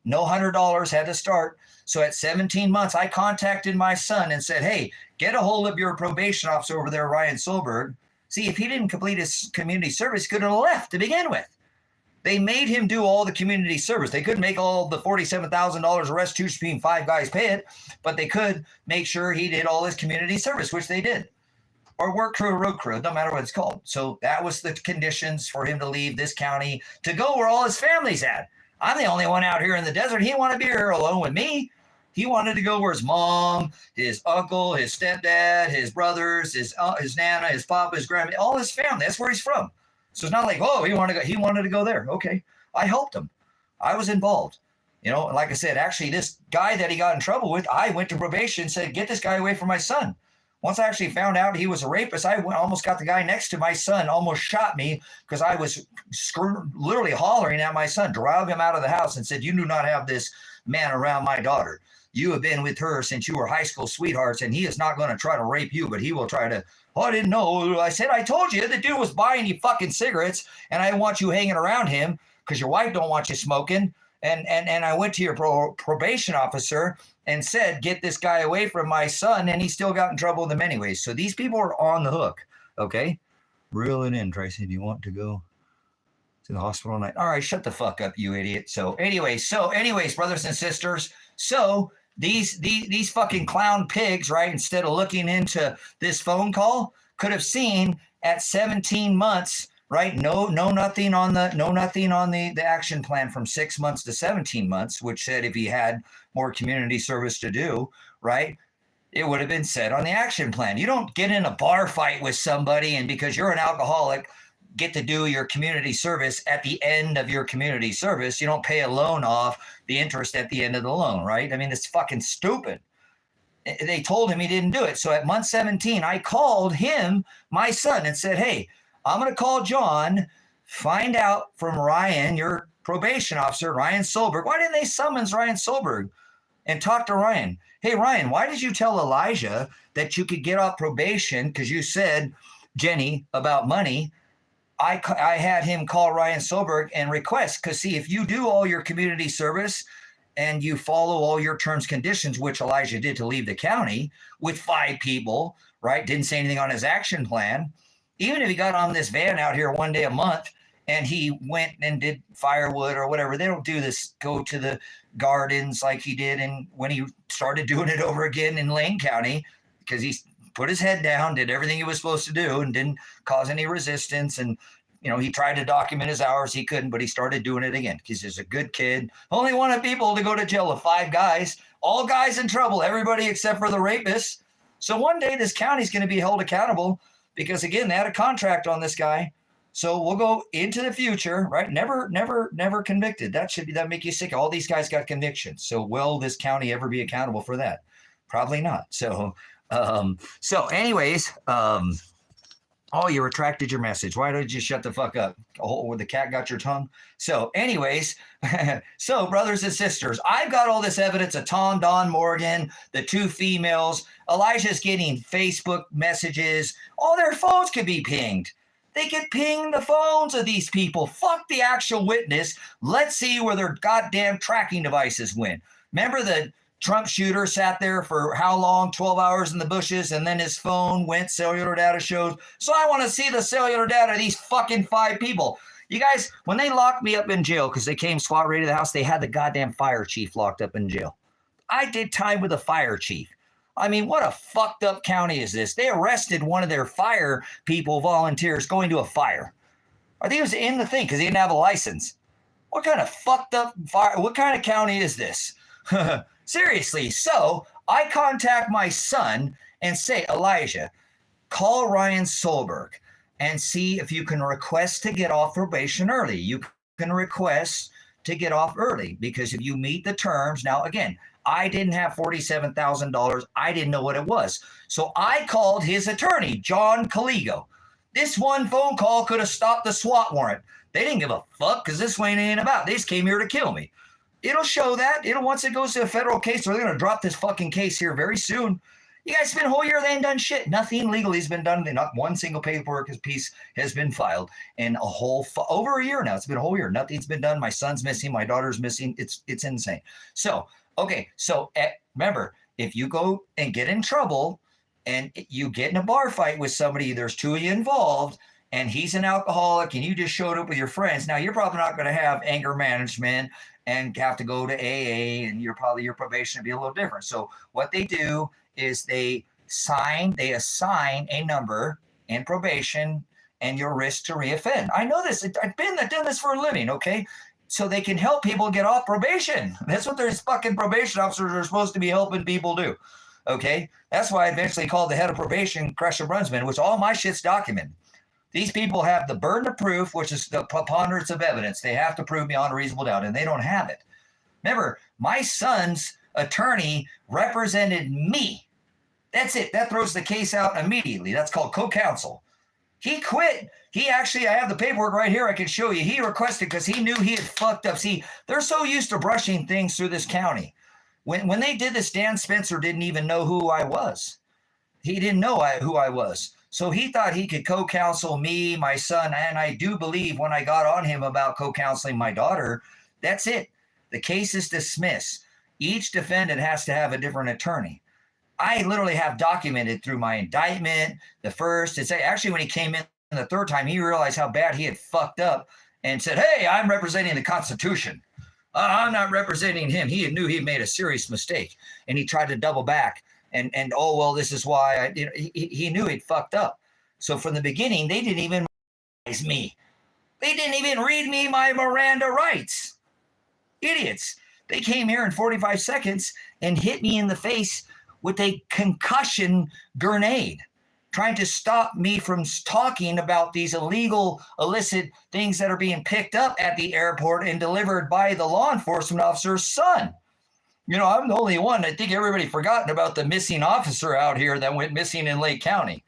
No $100 had to start. So at 17 months, I contacted my son and said, hey, get a hold of your probation officer over there, Ryan Solberg. See, if he didn't complete his community service, he could have left to begin with. They made him do all the community service. They couldn't make all the $47,000 restitution being 5 guys pay it, but they could make sure he did all his community service, which they did. Or work crew or road crew, no matter what it's called. So that was the conditions for him to leave this county to go where all his family's at. I'm the only one out here in the desert. He didn't want to be here alone with me. He wanted to go where his mom, his uncle, his stepdad, his brothers, his nana, his papa, his grandma, all his family. That's where he's from. So it's not like, oh, he wanted to go there. Okay. I helped him. I was involved. You know, like I said, actually, this guy that he got in trouble with, I went to probation and said, get this guy away from my son. Once I actually found out he was a rapist, I almost got the guy next to my son, almost shot me because I was literally hollering at my son, drove him out of the house and said, you do not have this man around my daughter. You have been with her since you were high school sweethearts, and he is not going to try to rape you, but he will try to, oh, I didn't know. I said, I told you the dude was buying you fucking cigarettes, and I want you hanging around him because your wife don't want you smoking. And I went to your probation officer and said, get this guy away from my son, and he still got in trouble with them anyways. So these people are on the hook, okay? Reel it in, Tracy. Do you want to go to the hospital tonight? All right, shut the fuck up, you idiot. So anyways, brothers and sisters, so these fucking clown pigs, right, instead of looking into this phone call, could have seen at 17 months, right, nothing on the action plan from 6 months to 17 months, which said if he had more community service to do, right, it would have been said on the action plan. You don't get in a bar fight with somebody and because you're an alcoholic, get to do your community service at the end of your community service. You don't pay a loan off the interest at the end of the loan, right? I mean, it's fucking stupid. They told him he didn't do it. So at month 17, I called him, my son, and said, hey, I'm going to call John, find out from Ryan, your probation officer, Ryan Solberg. Why didn't they summons Ryan Solberg and talk to Ryan? Hey, Ryan, why did you tell Elijah that you could get off probation because you said, Jenny, about money? I had him call Ryan Solberg and request, because see, if you do all your community service and you follow all your terms, conditions, which Elijah did to leave the county with 5 people, right? Didn't say anything on his action plan. Even if he got on this van out here one day a month and he went and did firewood or whatever, they don't do this, go to the gardens like he did. And when he started doing it over again in Lane County, because he put his head down, did everything he was supposed to do and didn't cause any resistance. And, you know, he tried to document his hours. He couldn't, but he started doing it again because he's a good kid. Only wanted people to go to jail with 5 guys, all guys in trouble, everybody except for the rapists. So one day this county's going to be held accountable because, again, they had a contract on this guy. So we'll go into the future, right? Never convicted. That make you sick. All these guys got convictions. So will this county ever be accountable for that? Probably not. So anyways, oh, you retracted your message. Why did you shut the fuck up? Oh, the cat got your tongue. So anyways, so brothers and sisters, I've got all this evidence of Tom, Don Morgan, the 2 females. Elijah's getting Facebook messages. All their phones could be pinged. They could ping the phones of these people. Fuck the actual witness. Let's see where their goddamn tracking devices went. Remember the Trump shooter sat there for how long? 12 hours in the bushes, and then his phone went, cellular data shows. So I want to see the cellular data of these fucking 5 people. You guys, when they locked me up in jail because they came SWAT raided the house, they had the goddamn fire chief locked up in jail. I did time with a fire chief. I mean, what a fucked up county is this? They arrested one of their fire people, volunteers, going to a fire. I think it was in the thing because he didn't have a license. What kind of fucked up fire? What kind of county is this? Seriously. So I contact my son and say, Elijah, call Ryan Solberg and see if you can request to get off probation early. You can request to get off early because if you meet the terms, now again, I didn't have $47,000. I didn't know what it was. So I called his attorney, John Caligo. This one phone call could have stopped the SWAT warrant. They didn't give a fuck because this ain't about. They just came here to kill me. It'll show that. Once it goes to a federal case, they're going to drop this fucking case here very soon. You guys spent a whole year, they ain't done shit. Nothing legally has been done. Not one single paperwork piece has been filed in a whole over a year now. It's been a whole year. Nothing's been done. My son's missing. My daughter's missing. It's insane. So, okay. So remember, if you go and get in trouble and you get in a bar fight with somebody, there's two of you involved, and he's an alcoholic and you just showed up with your friends. Now, you're probably not going to have anger management and have to go to AA, and your probation will be a little different. So what they do is they assign a number in probation and your risk to reoffend. I know this. I've done this for a living, okay? So they can help people get off probation. That's what their fucking probation officers are supposed to be helping people do, okay? That's why I eventually called the head of probation Crusher Brunsman, which all my shit's documented. These people have the burden of proof, which is the preponderance of evidence. They have to prove beyond a reasonable doubt, and they don't have it. Remember, my son's attorney represented me. That's it. That throws the case out immediately. That's called co-counsel. He quit. He actually, I have the paperwork right here. I can show you. He requested because he knew he had fucked up. See, they're so used to brushing things through this county. When they did this, Dan Spencer didn't even know who I was. He didn't know who I was. So he thought he could co-counsel me, my son, and I do believe when I got on him about co-counseling my daughter, that's it. The case is dismissed. Each defendant has to have a different attorney. I literally have documented through my indictment, the first, it's actually when he came in the third time, he realized how bad he had fucked up and said, hey, I'm representing the Constitution. I'm not representing him. He knew he made a serious mistake, and he tried to double back. And oh, well, this is why he knew he'd fucked up. So from the beginning, they didn't even recognize me. They didn't even read me my Miranda rights. Idiots. They came here in 45 seconds and hit me in the face with a concussion grenade, trying to stop me from talking about these illegal, illicit things that are being picked up at the airport and delivered by the law enforcement officer's son. You know, I'm the only one. I think everybody forgotten about the missing officer out here that went missing in Lake County.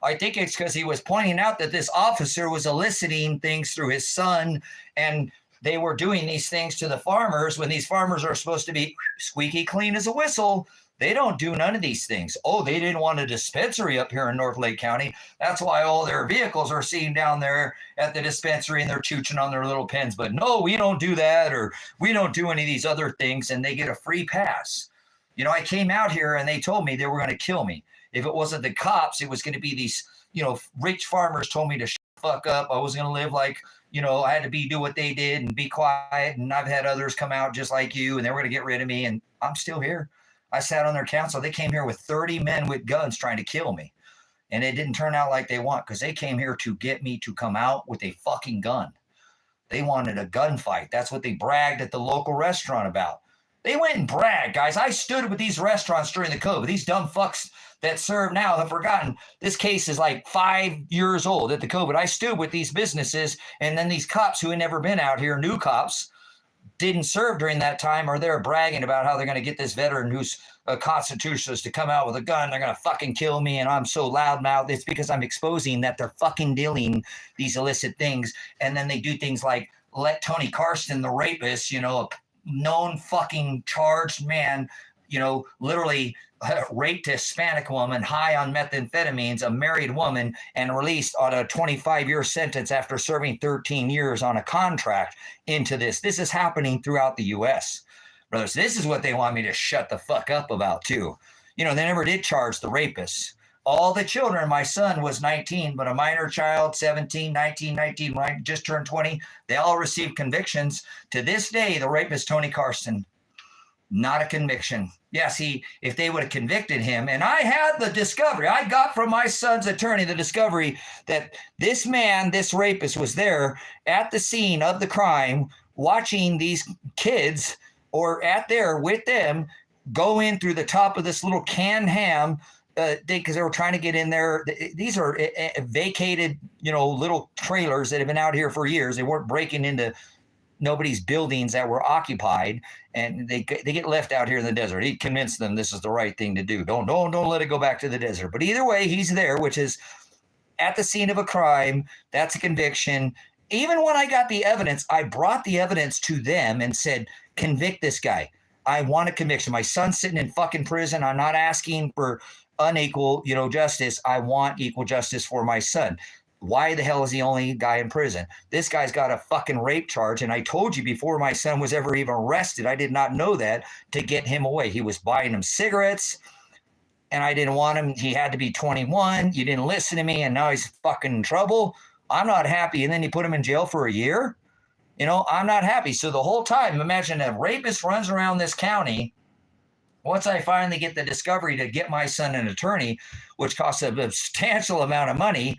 I think it's because he was pointing out that this officer was eliciting things through his son, and they were doing these things to the farmers when these farmers are supposed to be squeaky clean as a whistle. They don't do none of these things. Oh, they didn't want a dispensary up here in North Lake County. That's why all their vehicles are seen down there at the dispensary and they're chooching on their little pens. But no, we don't do that, or we don't do any of these other things, and they get a free pass. You know, I came out here and they told me they were going to kill me. If it wasn't the cops, it was going to be these, you know, rich farmers told me to shut the fuck up. I was going to live like, you know, I had to do what they did and be quiet. And I've had others come out just like you, and they were going to get rid of me. And I'm still here. I sat on their council. They came here with 30 men with guns trying to kill me. And it didn't turn out like they want, because they came here to get me to come out with a fucking gun. They wanted a gunfight. That's what they bragged at the local restaurant about. They went and bragged, guys. I stood with these restaurants during the COVID. These dumb fucks that serve now have forgotten. This case is like 5 years old at the COVID. I stood with these businesses, and then these cops who had never been out here, new cops, didn't serve during that time, or they're bragging about how they're going to get this veteran who's a constitutionalist to come out with a gun. They're going to fucking kill me, and I'm so loudmouthed. It's because I'm exposing that they're fucking dealing these illicit things. And then they do things like let Tony Karsten, the rapist, you know, a known fucking charged man, you know, literally raped a Hispanic woman high on methamphetamines, a married woman, and released on a 25-year sentence after serving 13 years on a contract into this. This is happening throughout the U.S., brothers. This is what they want me to shut the fuck up about, too. You know, they never did charge the rapists. All the children, my son was 19, but a minor child, 17, 19, right, just turned 20. They all received convictions. To this day, the rapist, Tony Karsten, not a conviction. Yeah, see, if they would have convicted him, and I had the discovery, I got from my son's attorney the discovery that this man, this rapist, was there at the scene of the crime watching these kids, or at there with them, go in through the top of this little canned ham because they were trying to get in there. These are vacated, you know, little trailers that have been out here for years. They weren't breaking into nobody's buildings that were occupied, and they get left out here in the desert. He convinced them this is the right thing to do. Don't let it go back to the desert. But either way, he's there, which is at the scene of a crime. That's a conviction. Even when I got the evidence, I brought the evidence to them and said, convict this guy. I want a conviction. My son's sitting in fucking prison. I'm not asking for unequal, justice. I want equal justice for my son. Why the hell is he only guy in prison? This guy's got a fucking rape charge. And I told you before my son was ever even arrested, I did not know that, to get him away. He was buying him cigarettes and I didn't want him. He had to be 21. You didn't listen to me. And now he's fucking in trouble. I'm not happy. And then you put him in jail for a year. I'm not happy. So the whole time, imagine a rapist runs around this county. Once I finally get the discovery to get my son an attorney, which costs a substantial amount of money,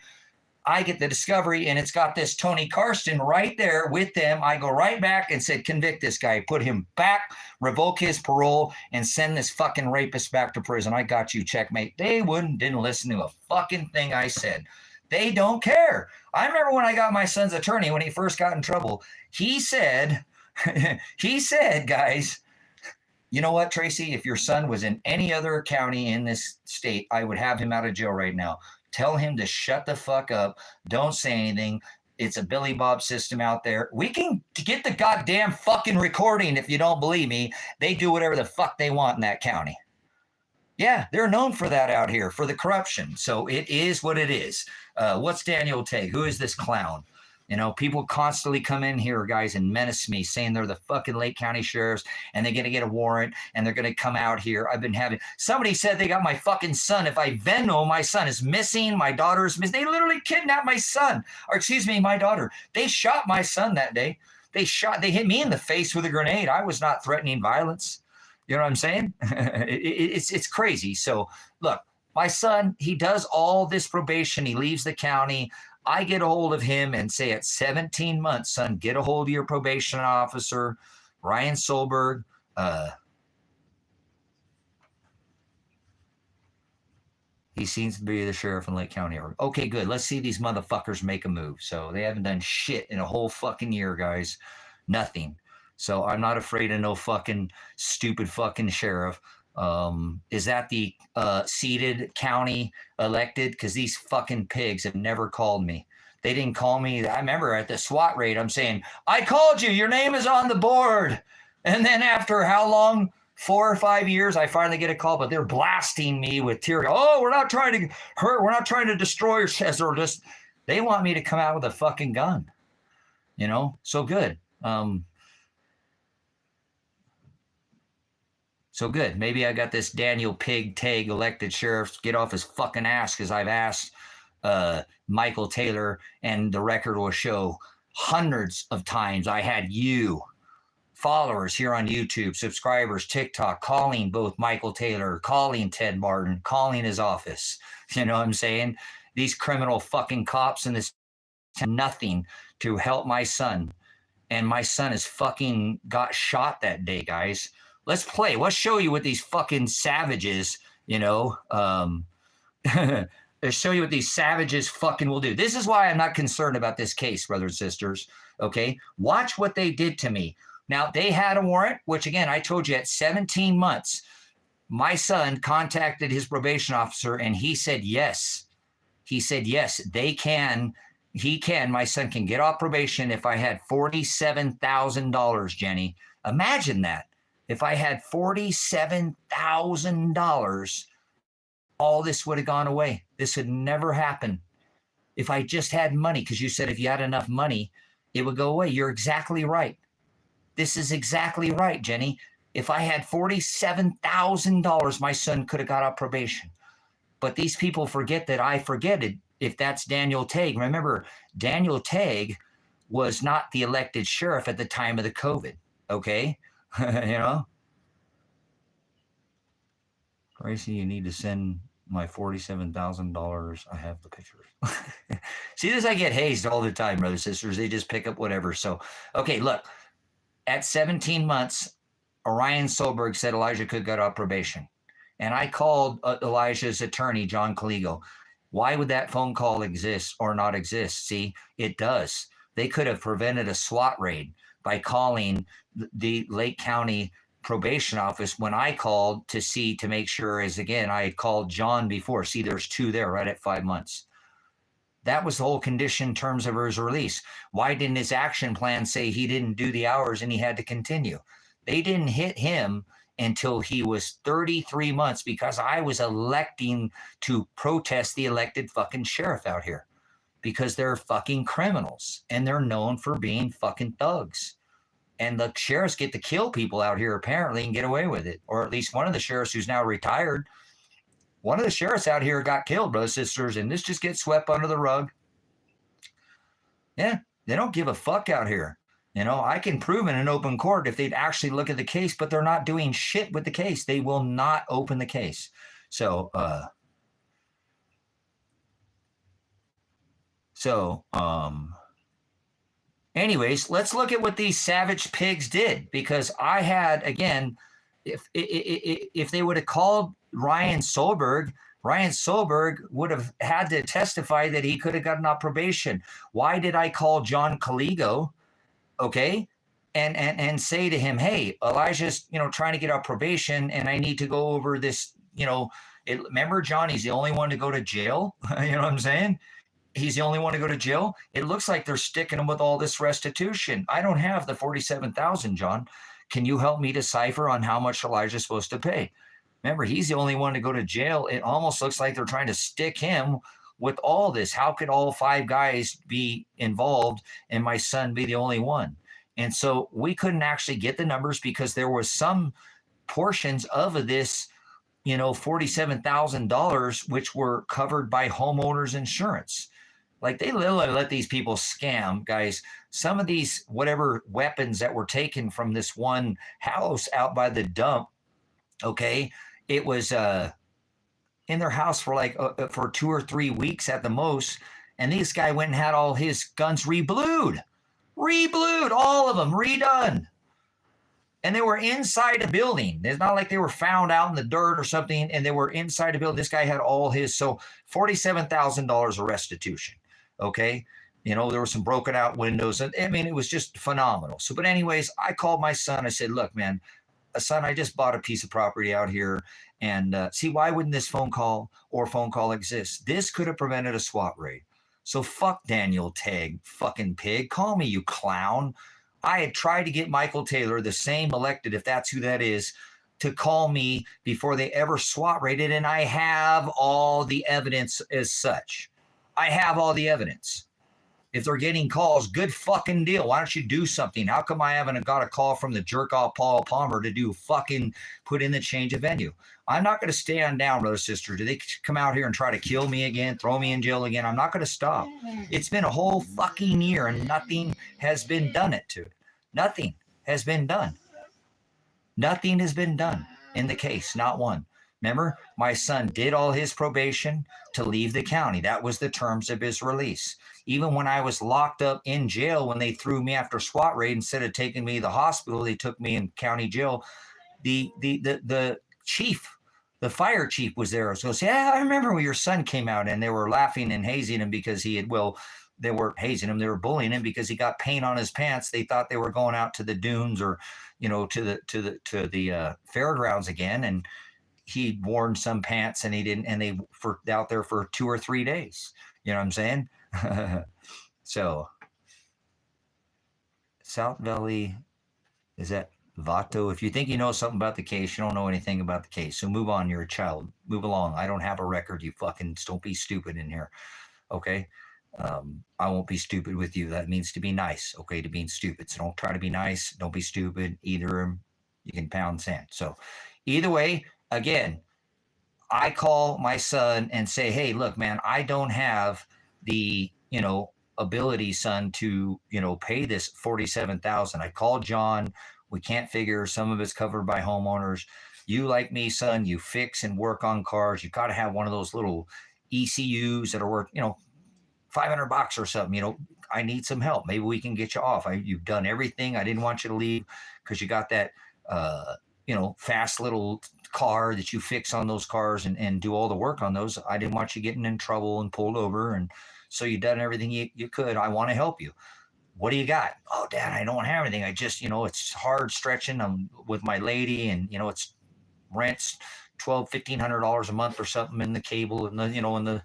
I get the discovery and it's got this Tony Karsten right there with them. I go right back and said, convict this guy, put him back, revoke his parole, and send this fucking rapist back to prison. I got you, checkmate. They didn't listen to a fucking thing I said. They don't care. I remember when I got my son's attorney, when he first got in trouble, he said, guys, you know what, Tracy, if your son was in any other county in this state, I would have him out of jail right now. Tell him to shut the fuck up. Don't say anything. It's a Billy Bob system out there. We can get the goddamn fucking recording if you don't believe me. They do whatever the fuck they want in that county. Yeah, they're known for that out here, for the corruption. So it is what it is. What's Daniel Tague? Who is this clown? People constantly come in here, guys, and menace me, saying they're the fucking Lake County sheriffs and they're going to get a warrant and they're going to come out here. Somebody said they got my fucking son. If I Venmo, my son is missing. My daughter's missing. They literally kidnapped my son, my daughter. They shot my son that day. They hit me in the face with a grenade. I was not threatening violence. You know what I'm saying? It's crazy. So look, my son, he does all this probation. He leaves the county. I get a hold of him and say, at 17 months, son, get a hold of your probation officer, Ryan Solberg. He seems to be the sheriff in Lake County. Okay, good. Let's see these motherfuckers make a move. So they haven't done shit in a whole fucking year, guys. Nothing. So I'm not afraid of no fucking stupid fucking sheriff. Is that the seated county elected? Because these fucking pigs have never called me. They didn't call me. I remember at the SWAT raid, I'm saying, I called you. Your name is on the board. And then after how long? 4 or 5 years, I finally get a call, but they're blasting me with tear gas. Oh, we're not trying to hurt. We're not trying to destroy your chest. Or just, they want me to come out with a fucking gun. So good. So good. Maybe I got this Daniel Pig Tague elected sheriff get off his fucking ass, because I've asked Michael Taylor, and the record will show hundreds of times I had you, followers here on YouTube, subscribers, TikTok, calling both Michael Taylor, calling Ted Martin, calling his office. You know what I'm saying? These criminal fucking cops in this nothing to help my son. And my son is fucking got shot that day, guys. Let's play. Let's show you what these fucking savages, let's show you what these savages fucking will do. This is why I'm not concerned about this case, brothers and sisters. Okay? Watch what they did to me. Now, they had a warrant, which, again, I told you at 17 months, my son contacted his probation officer, and he said yes. He said yes, my son can get off probation if I had $47,000, Jenny. Imagine that. If I had $47,000, all this would have gone away. This would never happen. If I just had money, because you said if you had enough money, it would go away. You're exactly right. This is exactly right, Jenny. If I had $47,000, my son could have got off probation. But these people forget that I forget it. If that's Daniel Tague. Remember, Daniel Tague was not the elected sheriff at the time of the COVID, okay? Tracy, you need to send my $47,000. I have the pictures. See this? I get hazed all the time, brothers and sisters. They just pick up whatever. So, okay, look. At 17 months, Orion Solberg said Elijah could get off probation. And I called Elijah's attorney, John Caligo. Why would that phone call exist or not exist? See, it does. They could have prevented a SWAT raid by calling the Lake County probation office when I called to make sure, as again, I had called John before. See, there's 2 there right at 5 months. That was the whole condition terms of his release. Why didn't his action plan say he didn't do the hours and he had to continue? They didn't hit him until he was 33 months because I was electing to protest the elected fucking sheriff out here because they're fucking criminals and they're known for being fucking thugs. And the sheriffs get to kill people out here apparently and get away with it. Or at least one of the sheriffs who's now retired. One of the sheriffs out here got killed, brothers, sisters, and this just gets swept under the rug. Yeah, they don't give a fuck out here. You know, I can prove in an open court if they'd actually look at the case, but they're not doing shit with the case. They will not open the case. So, anyways, let's look at what these savage pigs did, because I had, again, if they would have called Ryan Solberg would have had to testify that he could have gotten off probation. Why did I call John Caligo, okay, and say to him, hey, Elijah's, trying to get off probation, and I need to go over this, remember, John, he's the only one to go to jail. You know what I'm saying? He's the only one to go to jail. It looks like they're sticking him with all this restitution. I don't have the $47,000, John. Can you help me decipher on how much Elijah's supposed to pay? Remember, he's the only one to go to jail. It almost looks like they're trying to stick him with all this. How could all 5 guys be involved and my son be the only one? And so we couldn't actually get the numbers because there was some portions of this, $47,000, which were covered by homeowners insurance. Like, they literally let these people scam, guys. Some of these whatever weapons that were taken from this one house out by the dump, okay, it was in their house for for 2 or 3 weeks at the most, and this guy went and had all his guns reblued, all of them redone. And they were inside a building. It's not like they were found out in the dirt or something, and they were inside a building. This guy had all his, so $47,000 of restitution. Okay. There were some broken out windows. And I mean, it was just phenomenal. So, but anyways, I called my son. I said, look, man, son, I just bought a piece of property out here. And see, why wouldn't this phone call exist? This could have prevented a SWAT raid. So fuck Daniel Tagg, fucking pig. Call me, you clown. I had tried to get Michael Taylor, the same elected, if that's who that is, to call me before they ever SWAT raided. And I have all the evidence as such. I have all the evidence. If they're getting calls, good fucking deal. Why don't you do something? How come I haven't got a call from the jerk off Paul Palmer to do fucking put in the change of venue? I'm not going to stand down, brother, sister. Do they come out here and try to kill me again, throw me in jail again? I'm not going to stop. It's been a whole fucking year and nothing has been done Nothing has been done. Nothing has been done in the case, not one. Remember, my son did all his probation to leave the county. That was the terms of his release. Even when I was locked up in jail, when they threw me after SWAT raid, instead of taking me to the hospital, they took me in county jail. The chief, the fire chief was there. So yeah, I remember when your son came out, and they were laughing and hazing him because he had, they weren't hazing him, they were bullying him because he got paint on his pants. They thought they were going out to the dunes or, to the fairgrounds again. And he'd worn some pants and he didn't, and they were out there for 2 or 3 days. You know what I'm saying? So South Valley, is that Vato? If you think you know something about the case, you don't know anything about the case. So move on. You're a child. Move along. I don't have a record. You fucking don't be stupid in here. Okay. I won't be stupid with you. That means to be nice. Okay. To being stupid. So don't try to be nice. Don't be stupid. Either you can pound sand. So either way, again, I call my son and say, hey, look, man, I don't have the, ability, son, to, pay this $47,000. I called John. We can't figure. Some of it's covered by homeowners. You, like me, son, you fix and work on cars. You got to have one of those little ECUs that are worth, $500 or something. I need some help. Maybe we can get you off. You've done everything. I didn't want you to leave because you got that, fast little car that you fix on those cars and do all the work on those. I didn't want you getting in trouble and pulled over. And so you done everything you could. I want to help you. What do you got? Oh, Dad, I don't have anything. I just, it's hard stretching. I'm with my lady and, it's rents $1,500 a month or something in the cable and the, in the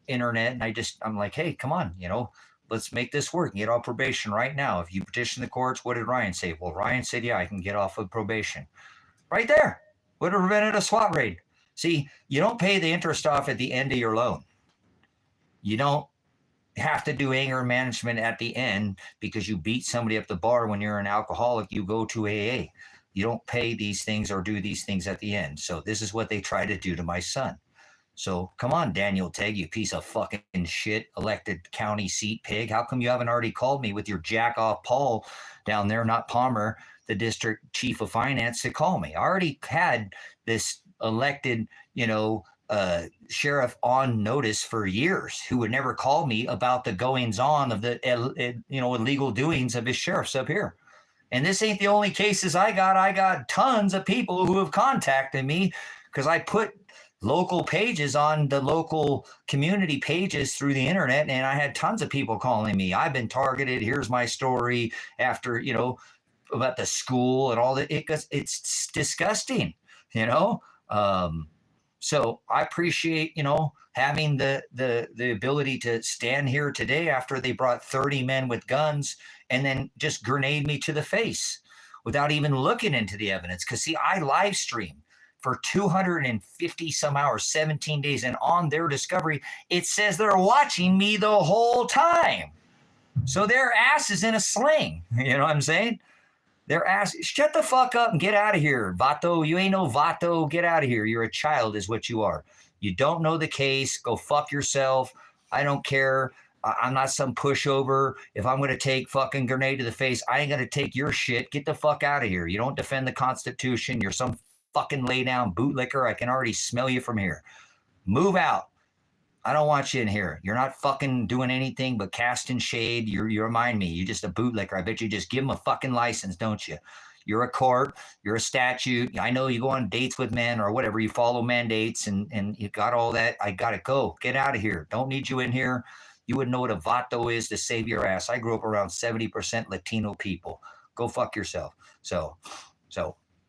internet. And I'm like, hey, come on, let's make this work. Get off probation right now. If you petition the courts, what did Ryan say? Well, Ryan said, yeah, I can get off of probation. Right there. Would have prevented a SWAT raid. See, you don't pay the interest off at the end of your loan. You don't have to do anger management at the end because you beat somebody up the bar when you're an alcoholic. You go to AA. You don't pay these things or do these things at the end. So this is what they try to do to my son. So come on, Daniel Tegg, you piece of fucking shit, elected county seat pig. How come you haven't already called me with your jack off Paul down there, not Palmer, the district chief of finance, to call me? I already had this elected, sheriff on notice for years who would never call me about the goings on of the, illegal doings of his sheriffs up here. And this ain't the only cases I got. I got tons of people who have contacted me because I put local pages on the local community pages through the internet, and I had tons of people calling me. I've been targeted. Here's my story after, about the school and all that. It's disgusting, So I appreciate, having the ability to stand here today after they brought 30 men with guns and then just grenade me to the face without even looking into the evidence. Because, see, I live stream for 250 some hours, 17 days, and on their discovery, it says they're watching me the whole time. So their ass is in a sling. You know what I'm saying? Their ass, shut the fuck up and get out of here. Vato, you ain't no Vato. Get out of here. You're a child is what you are. You don't know the case. Go fuck yourself. I don't care. I'm not some pushover. If I'm going to take fucking grenade to the face, I ain't going to take your shit. Get the fuck out of here. You don't defend the Constitution. You're some fucking lay down bootlicker. I can already smell you from here. Move out. I don't want you in here. You're not fucking doing anything but casting shade. You remind me. You're just a bootlicker. I bet you just give them a fucking license, don't you? You're a court. You're a statute. I know you go on dates with men or whatever. You follow mandates and you got all that. I got to go. Get out of here. Don't need you in here. You wouldn't know what a vato is to save your ass. I grew up around 70% Latino people. Go fuck yourself. So,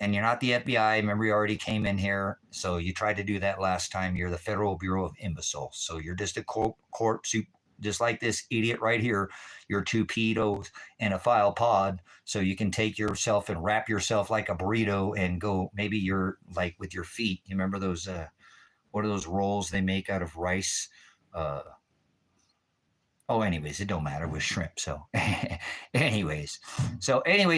and you're not the FBI. Remember, you already came in here. So you tried to do that last time. You're the Federal Bureau of Imbeciles. So you're just a corpse, just like this idiot right here. You're two pedos and a file pod. So you can take yourself and wrap yourself like a burrito and go, maybe you're like with your feet. You remember those, what are those rolls they make out of rice? Anyways, it don't matter with shrimp. So anyways,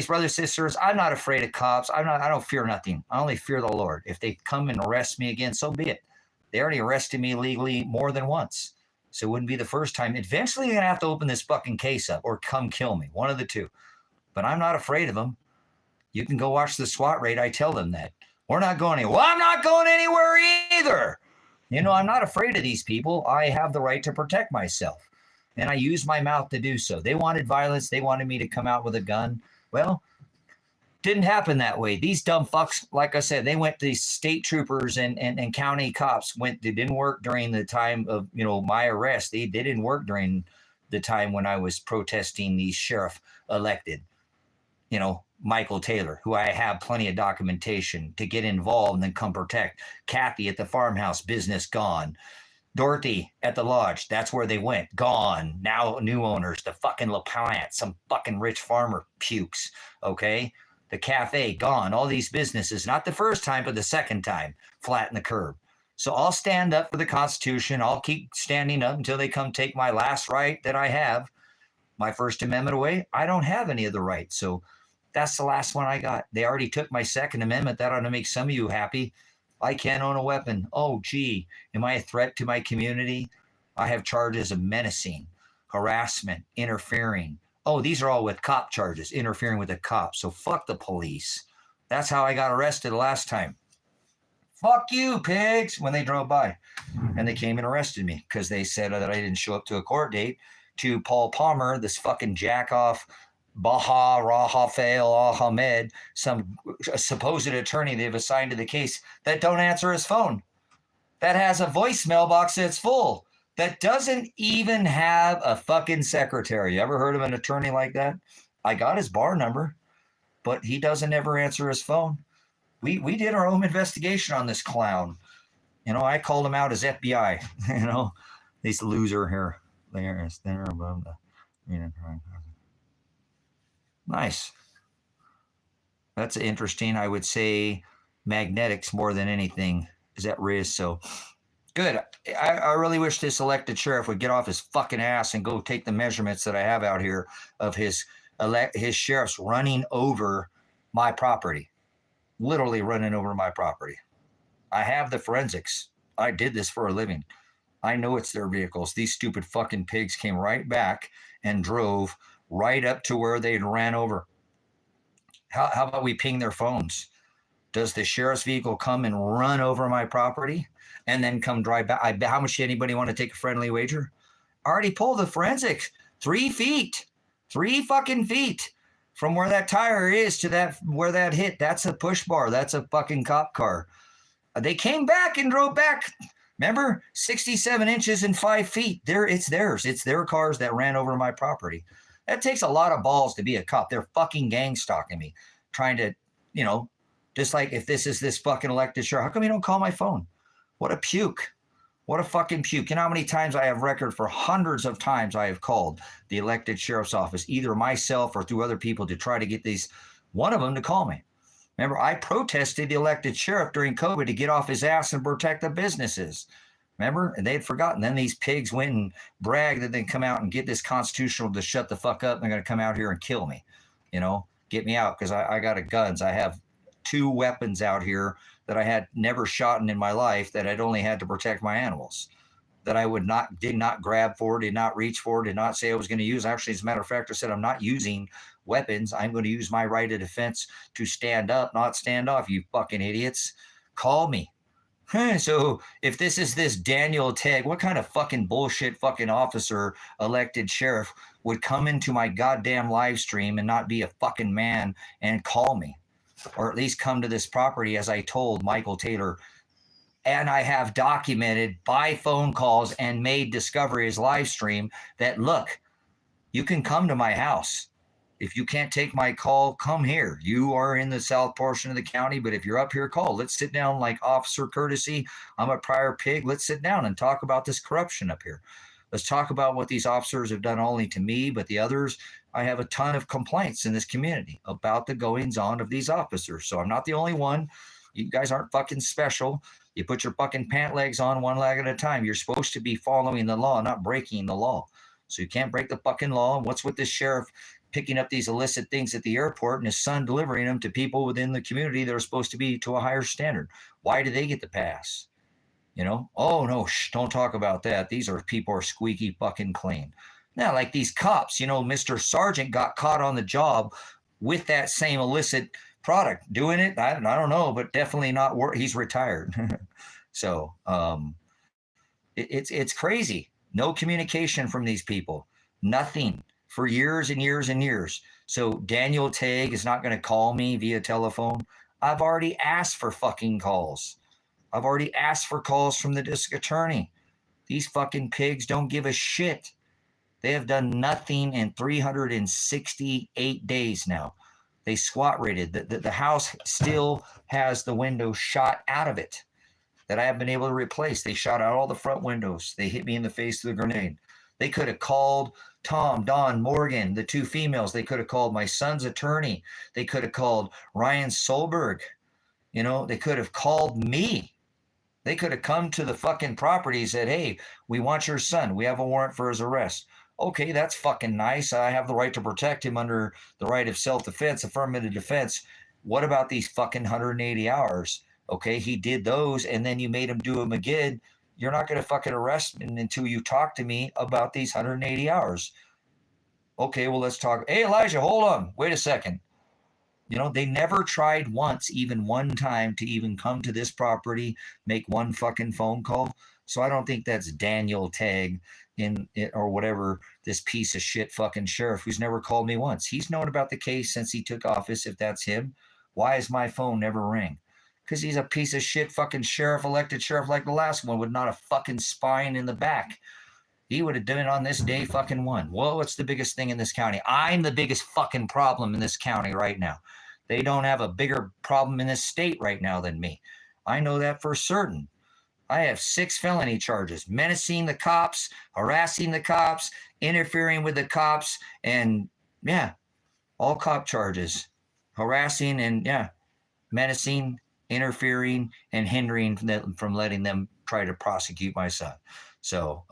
brothers, sisters, I'm not afraid of cops. I don't fear nothing. I only fear the Lord. If they come and arrest me again, so be it. They already arrested me legally more than once. So it wouldn't be the first time. Eventually, they're going to have to open this fucking case up or come kill me. One of the two. But I'm not afraid of them. You can go watch the SWAT raid. I tell them that. We're not going anywhere. Well, I'm not going anywhere either. I'm not afraid of these people. I have the right to protect myself. And I use my mouth to do so. They wanted violence. They wanted me to come out with a gun. Well, didn't happen that way. These dumb fucks, like I said, they went to state troopers and county cops. They didn't work during the time of, my arrest. They didn't work during the time when I was protesting the sheriff elected, Michael Taylor, who I have plenty of documentation to get involved and then come protect. Kathy at the farmhouse, business gone. Dorothy at the lodge, that's where they went. Gone. Now new owners, the fucking LaPlante, some fucking rich farmer pukes, okay? The cafe, gone. All these businesses, not the first time, but the second time, flatten the curb. So I'll stand up for the Constitution. I'll keep standing up until they come take my last right that I have, my First Amendment away. I don't have any of the rights. So that's the last one I got. They already took my Second Amendment. That ought to make some of you happy. I can't own a weapon. Oh, gee, am I a threat to my community? I have charges of menacing, harassment, interfering. Oh, these are all with cop charges, interfering with the cops. So fuck the police. That's how I got arrested last time. Fuck you, pigs, when they drove by. And they came and arrested me because they said that I didn't show up to a court date to Paul Palmer, this fucking jack-off Baha Rahafael Ahmed, some supposed attorney they've assigned to the case that don't answer his phone, that has a voicemail box that's full, that doesn't even have a fucking secretary. You ever heard of an attorney like that? I got his bar number, but he doesn't ever answer his phone. We did our own investigation on this clown. I called him out as FBI. This loser here. There above the. Nice. That's interesting. I would say magnetics more than anything is at risk. So good. I really wish this elected sheriff would get off his fucking ass and go take the measurements that I have out here of his sheriffs running over my property, literally running over my property. I have the forensics. I did this for a living. I know it's their vehicles. These stupid fucking pigs came right back and drove right up to where they'd ran over. How about we ping their phones? Does the sheriff's vehicle come and run over my property and then come drive back? How much anybody want to take a friendly wager? I already pulled the forensics 3 feet, 3 fucking feet from where that tire is to that where that hit. That's a push bar. That's a fucking cop car. They came back and drove back. Remember, 67 inches and 5 feet. It's theirs. It's their cars that ran over my property. That takes a lot of balls to be a cop. They're fucking gang stalking me, trying to, just like if this is this fucking elected sheriff, how come you don't call my phone? What a puke. What a fucking puke. You know how many times I have record for hundreds of times I have called the elected sheriff's office, either myself or through other people to try to get one of them to call me. Remember, I protested the elected sheriff during COVID to get off his ass and protect the businesses. Remember? And they'd forgotten. Then these pigs went and bragged that they'd come out and get this constitutional to shut the fuck up. And they're going to come out here and kill me, get me out because I got guns. I have 2 weapons out here that I had never shot in my life that I'd only had to protect my animals, that I did not grab for, did not reach for, did not say I was going to use. Actually, as a matter of fact, I said, I'm not using weapons. I'm going to use my right of defense to stand up, not stand off, you fucking idiots. Call me. So if this is this Daniel Tag, what kind of fucking bullshit fucking officer, elected sheriff, would come into my goddamn live stream and not be a fucking man and call me? Or at least come to this property, as I told Michael Taylor. And I have documented by phone calls and made discoveries live stream that, look, you can come to my house. If you can't take my call, come here. You are in the south portion of the county, but if you're up here, call. Let's sit down like officer courtesy. I'm a prior pig. Let's sit down and talk about this corruption up here. Let's talk about what these officers have done, only to me, but the others. I have a ton of complaints in this community about the goings on of these officers. So I'm not the only one. You guys aren't fucking special. You put your fucking pant legs on one leg at a time. You're supposed to be following the law, not breaking the law. So you can't break the fucking law. And what's with this sheriff picking up these illicit things at the airport and his son delivering them to people within the community that are supposed to be to a higher standard? Why do they get the pass? Oh no, don't talk about that. These people are squeaky fucking clean. Now, like these cops, Mr. Sergeant got caught on the job with that same illicit product doing it. I don't know, but definitely not work. He's retired. So it's crazy. No communication from these people. Nothing for years and years and years. So Daniel Tag is not going to call me via telephone. I've already asked for fucking calls. I've already asked for calls from the district attorney. These fucking pigs don't give a shit. They have done nothing in 368 days now. They SWAT raided. The house still has the window shot out of it that I have been able to replace. They shot out all the front windows. They hit me in the face with a grenade. They could have called Tom, Dawn, Morgan, the 2 females. They could have called my son's attorney. They could have called Ryan Solberg. They could have called me. They could have come to the fucking property and said, hey, we want your son. We have a warrant for his arrest. Okay, that's fucking nice. I have the right to protect him under the right of self-defense, affirmative defense. What about these fucking 180 hours? Okay, he did those, and then you made him do them again. You're not going to fucking arrest him until you talk to me about these 180 hours. Okay, well, let's talk. Hey, Elijah, hold on. Wait a second. They never tried once, even one time, to even come to this property, make one fucking phone call. So I don't think that's Daniel Tag or whatever, this piece of shit fucking sheriff who's never called me once. He's known about the case since he took office, if that's him. Why is my phone never ring? Because he's a piece of shit fucking sheriff, elected sheriff like the last one with not a fucking spine in the back. He would have done it on this day fucking one. Well, what's the biggest thing in this county? I'm the biggest fucking problem in this county right now. They don't have a bigger problem in this state right now than me. I know that for certain. I have 6 felony charges: menacing the cops, harassing the cops, interfering with the cops, and all cop charges. Harassing and menacing interfering and hindering them from letting them try to prosecute my son. So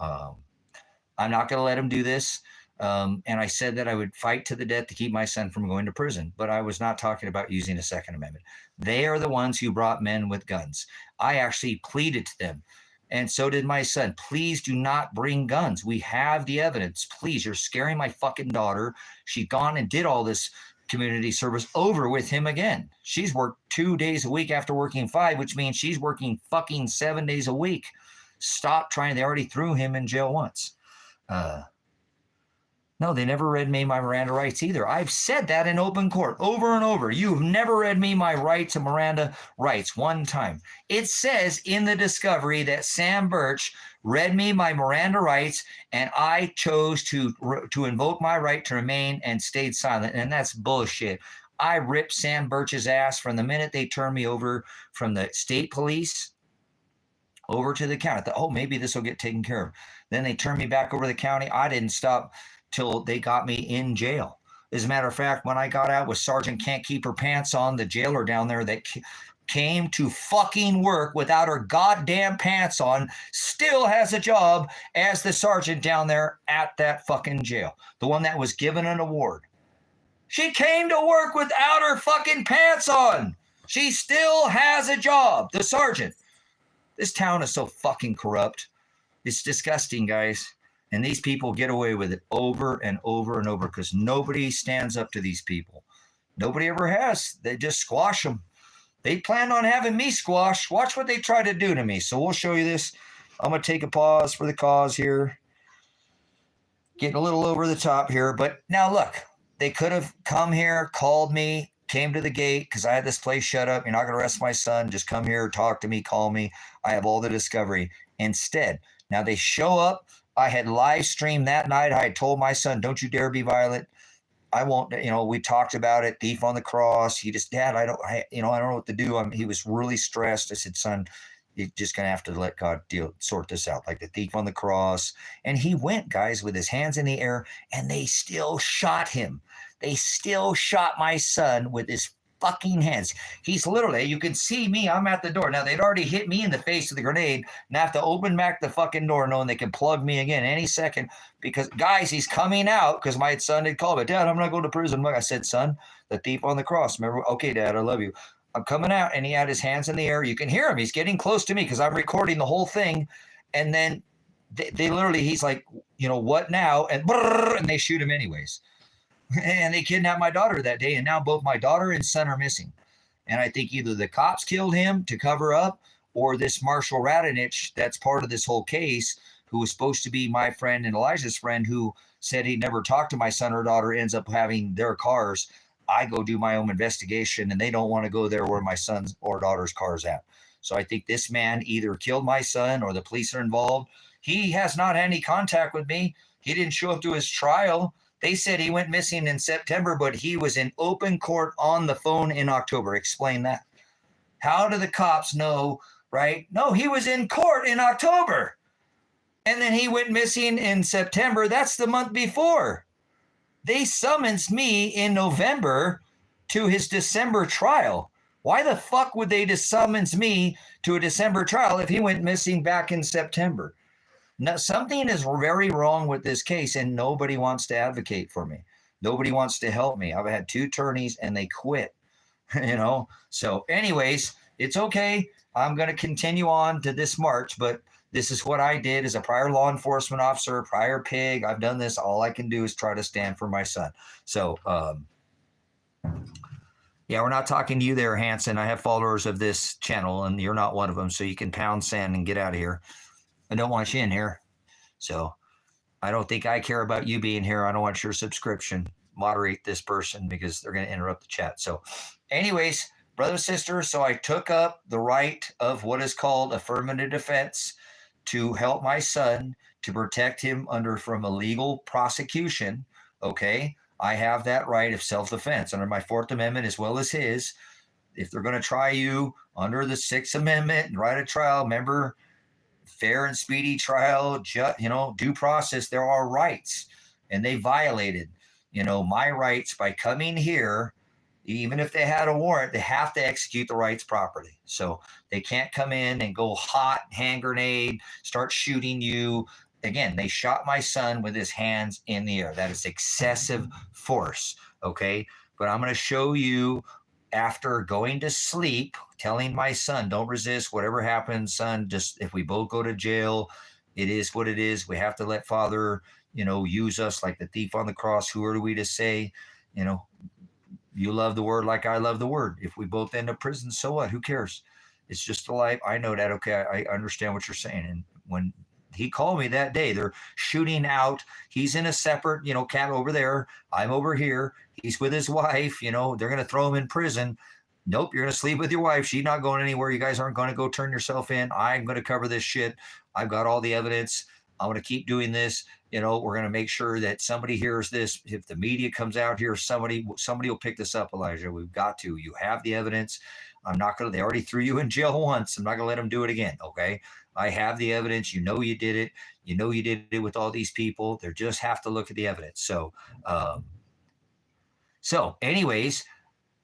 I'm not going to let him do this. And I said that I would fight to the death to keep my son from going to prison, but I was not talking about using a Second Amendment. They are the ones who brought men with guns. I actually pleaded to them, and so did my son. Please do not bring guns. We have the evidence. Please, you're scaring my fucking daughter. She's gone and did all this community service over with him again. She's worked 2 days a week after working 5, which means she's working fucking 7 days a week. Stop trying. They already threw him in jail once. No, they never read me my Miranda rights either. I've said that in open court over and over. You've never read me my right to Miranda rights one time. It says in the discovery that Sam Birch read me my Miranda rights, and I chose to invoke my right to remain and stayed silent, and that's bullshit. I ripped Sam Birch's ass from the minute they turned me over from the state police over to the county. I thought, oh, maybe this will get taken care of. Then they turned me back over to the county. I didn't stop till they got me in jail. As a matter of fact, when I got out with Sergeant Can't Keep Her Pants On, the jailer down there that came to fucking work without her goddamn pants on, still has a job as the sergeant down there at that fucking jail. The one that was given an award. She came to work without her fucking pants on. She still has a job, the sergeant. This town is so fucking corrupt. It's disgusting, guys. And these people get away with it over and over and over because nobody stands up to these people. Nobody ever has. They just squash them. They plan on having me squashed. Watch what they try to do to me. So we'll show you this. I'm going to take a pause for the cause here. Getting a little over the top here. But now look, they could have come here, called me, came to the gate because I had this place shut up. You're not going to arrest my son. Just come here, talk to me, call me. I have all the discovery. Instead, now they show up. I had live streamed that night. I had told my son, don't you dare be violent. I won't, we talked about it. Thief on the cross. He just, Dad, I don't know what to do. He was really stressed. I said, son, you're just going to have to let God sort this out, like the thief on the cross. And he went, guys, with his hands in the air, and they still shot him. They still shot my son with his fucking hands. He's literally, you can see me, I'm at the door. Now, they'd already hit me in the face with the grenade, and I have to open back the fucking door knowing they can plug me again any second because, guys, he's coming out because my son had called me, Dad, I'm not going to prison. I said, son, the thief on the cross. Remember? Okay, Dad, I love you. I'm coming out, and he had his hands in the air. You can hear him. He's getting close to me because I'm recording the whole thing, and then they literally, he's like, what now? And they shoot him anyways. And they kidnapped my daughter that day, and now both my daughter and son are missing. And I think either the cops killed him to cover up, or this Marshall Radonich that's part of this whole case, who was supposed to be my friend and Elijah's friend, who said he never talked to my son or daughter, ends up having their cars. I go do my own investigation, and they don't want to go there where my son's or daughter's car's at. So I think this man either killed my son or the police are involved. He has not had any contact with me. He didn't show up to his trial. They said he went missing in September, but he was in open court on the phone in October. Explain that. How do the cops know, right? No, he was in court in October. And then he went missing in September. That's the month before. They summoned me in November to his December trial. Why the fuck would they just summons me to a December trial if he went missing back in September? Now, something is very wrong with this case, and nobody wants to advocate for me. Nobody wants to help me. I've had 2 attorneys, and they quit, So anyways, it's okay. I'm going to continue on to this March, but this is what I did as a prior law enforcement officer, prior pig. I've done this. All I can do is try to stand for my son. So, yeah, we're not talking to you there, Hanson. I have followers of this channel, and you're not one of them, so you can pound sand and get out of here. I don't want you in here. So I don't think I care about you being here. I don't want your subscription. Moderate this person because they're going to interrupt the chat. So anyways, brothers and sisters, so I took up the right of what is called affirmative defense to help my son, to protect him from illegal prosecution. Okay. I have that right of self-defense under my 4th Amendment as well as his. If they're going to try you under the 6th Amendment and right of trial, remember, fair and speedy trial, due process, there are rights, and they violated, my rights by coming here Even if they had a warrant, they have to execute the rights properly. So they can't come in and go hot, hand grenade, start shooting you. Again, they shot my son with his hands in the air. That is excessive force. Okay. But I'm going to show you after going to sleep, telling my son, don't resist, whatever happens, son, just if we both go to jail, it is what it is. We have to let Father, use us like the thief on the cross. Who are we to say, you love the word like I love the word. If we both end up prison, so what? Who cares? It's just a life. I know that. Okay, I understand what you're saying. And when he called me that day, they're shooting out. He's in a separate, cab over there. I'm over here. He's with his wife. They're going to throw him in prison. Nope, you're going to sleep with your wife. She's not going anywhere. You guys aren't going to go turn yourself in. I'm going to cover this shit. I've got all the evidence. I'm going to keep doing this. We're going to make sure that somebody hears this. If the media comes out here, somebody will pick this up, Elijah. We've got to. You have the evidence. I'm not going to. They already threw you in jail once. I'm not going to let them do it again. Okay. I have the evidence. You did it. You did it with all these people. They just have to look at the evidence. So anyways,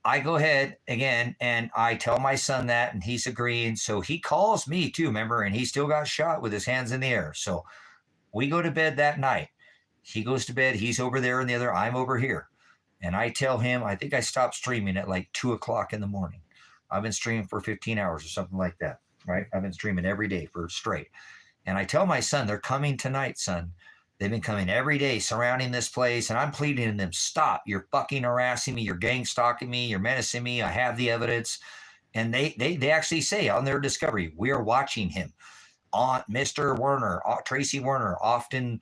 I go ahead again and I tell my son that, and he's agreeing. So he calls me too, remember, and he still got shot with his hands in the air. So we go to bed that night. He goes to bed. He's over there in the other. I'm over here. And I tell him, I think I stopped streaming at like 2 o'clock in the morning. I've been streaming for 15 hours or something like that, right? I've been streaming every day for straight. And I tell my son, they're coming tonight, son. They've been coming every day surrounding this place. And I'm pleading to them, stop. You're fucking harassing me. You're gang stalking me. You're menacing me. I have the evidence. And they actually say on their discovery, we are watching him. On Mr. Werner, Tracy Werner, often,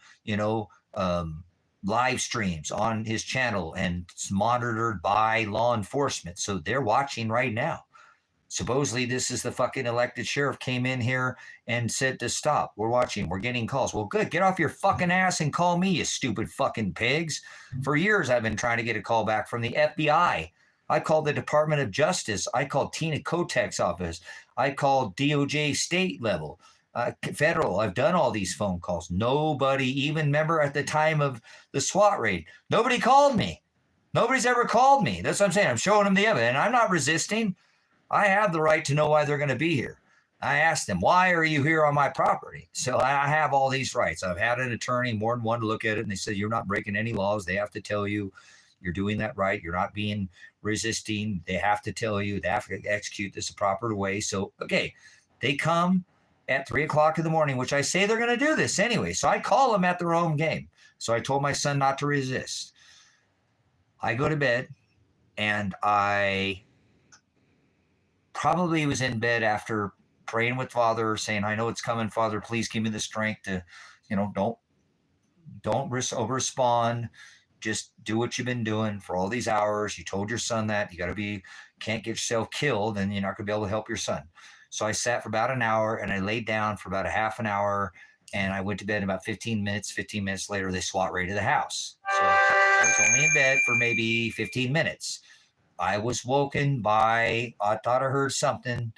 live streams on his channel and it's monitored by law enforcement. So they're watching right now. Supposedly this is the fucking elected sheriff came in here and said to stop. We're watching. We're getting calls. Well, good. Get off your fucking ass and call me, you stupid fucking pigs. For years, I've been trying to get a call back from the FBI. I called the Department of Justice. I called Tina Kotek's office. I called DOJ state level. Federal. I've done all these phone calls. Nobody, even remember at the time of the SWAT raid, nobody called me. Nobody's ever called me. That's what I'm saying. I'm showing them the evidence. And I'm not resisting. I have the right to know why they're going to be here. I asked them, why are you here on my property? So I have all these rights. I've had an attorney, more than one, to look at it, and they said, you're not breaking any laws. They have to tell you you're doing that right. You're not being resisting. They have to tell you. They have to execute this a proper way. So, okay, they come at 3 o'clock in the morning, which I say they're going to do this anyway. So I call them at their own game. So I told my son not to resist. I go to bed, and I probably was in bed after praying with Father, saying, I know it's coming, Father. Please give me the strength to, don't over-respond. Just do what you've been doing for all these hours. You told your son that. Can't get yourself killed, and you're not going to be able to help your son. So I sat for about an hour, and I laid down for about a half an hour, and I went to bed in about 15 minutes. 15 minutes later, they SWAT raided the house. So I was only in bed for maybe 15 minutes. I was woken by, I thought I heard something,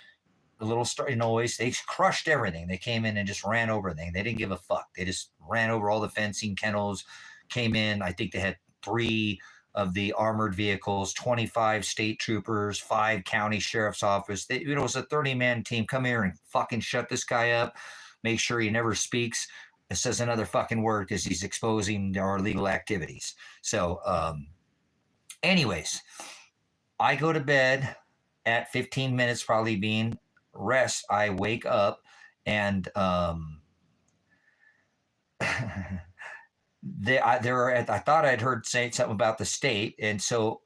a little noise. They crushed everything. They came in and just ran over everything. They didn't give a fuck. They just ran over all the fencing, kennels, came in. I think they had 3 of the armored vehicles, 25 state troopers, 5 county sheriff's office. It was a 30-man team. Come here and fucking shut this guy up. Make sure he never speaks. It says another fucking word because he's exposing our illegal activities. So anyways, I go to bed at 15 minutes, probably being rest. I wake up and I thought I'd heard say something about the state, and so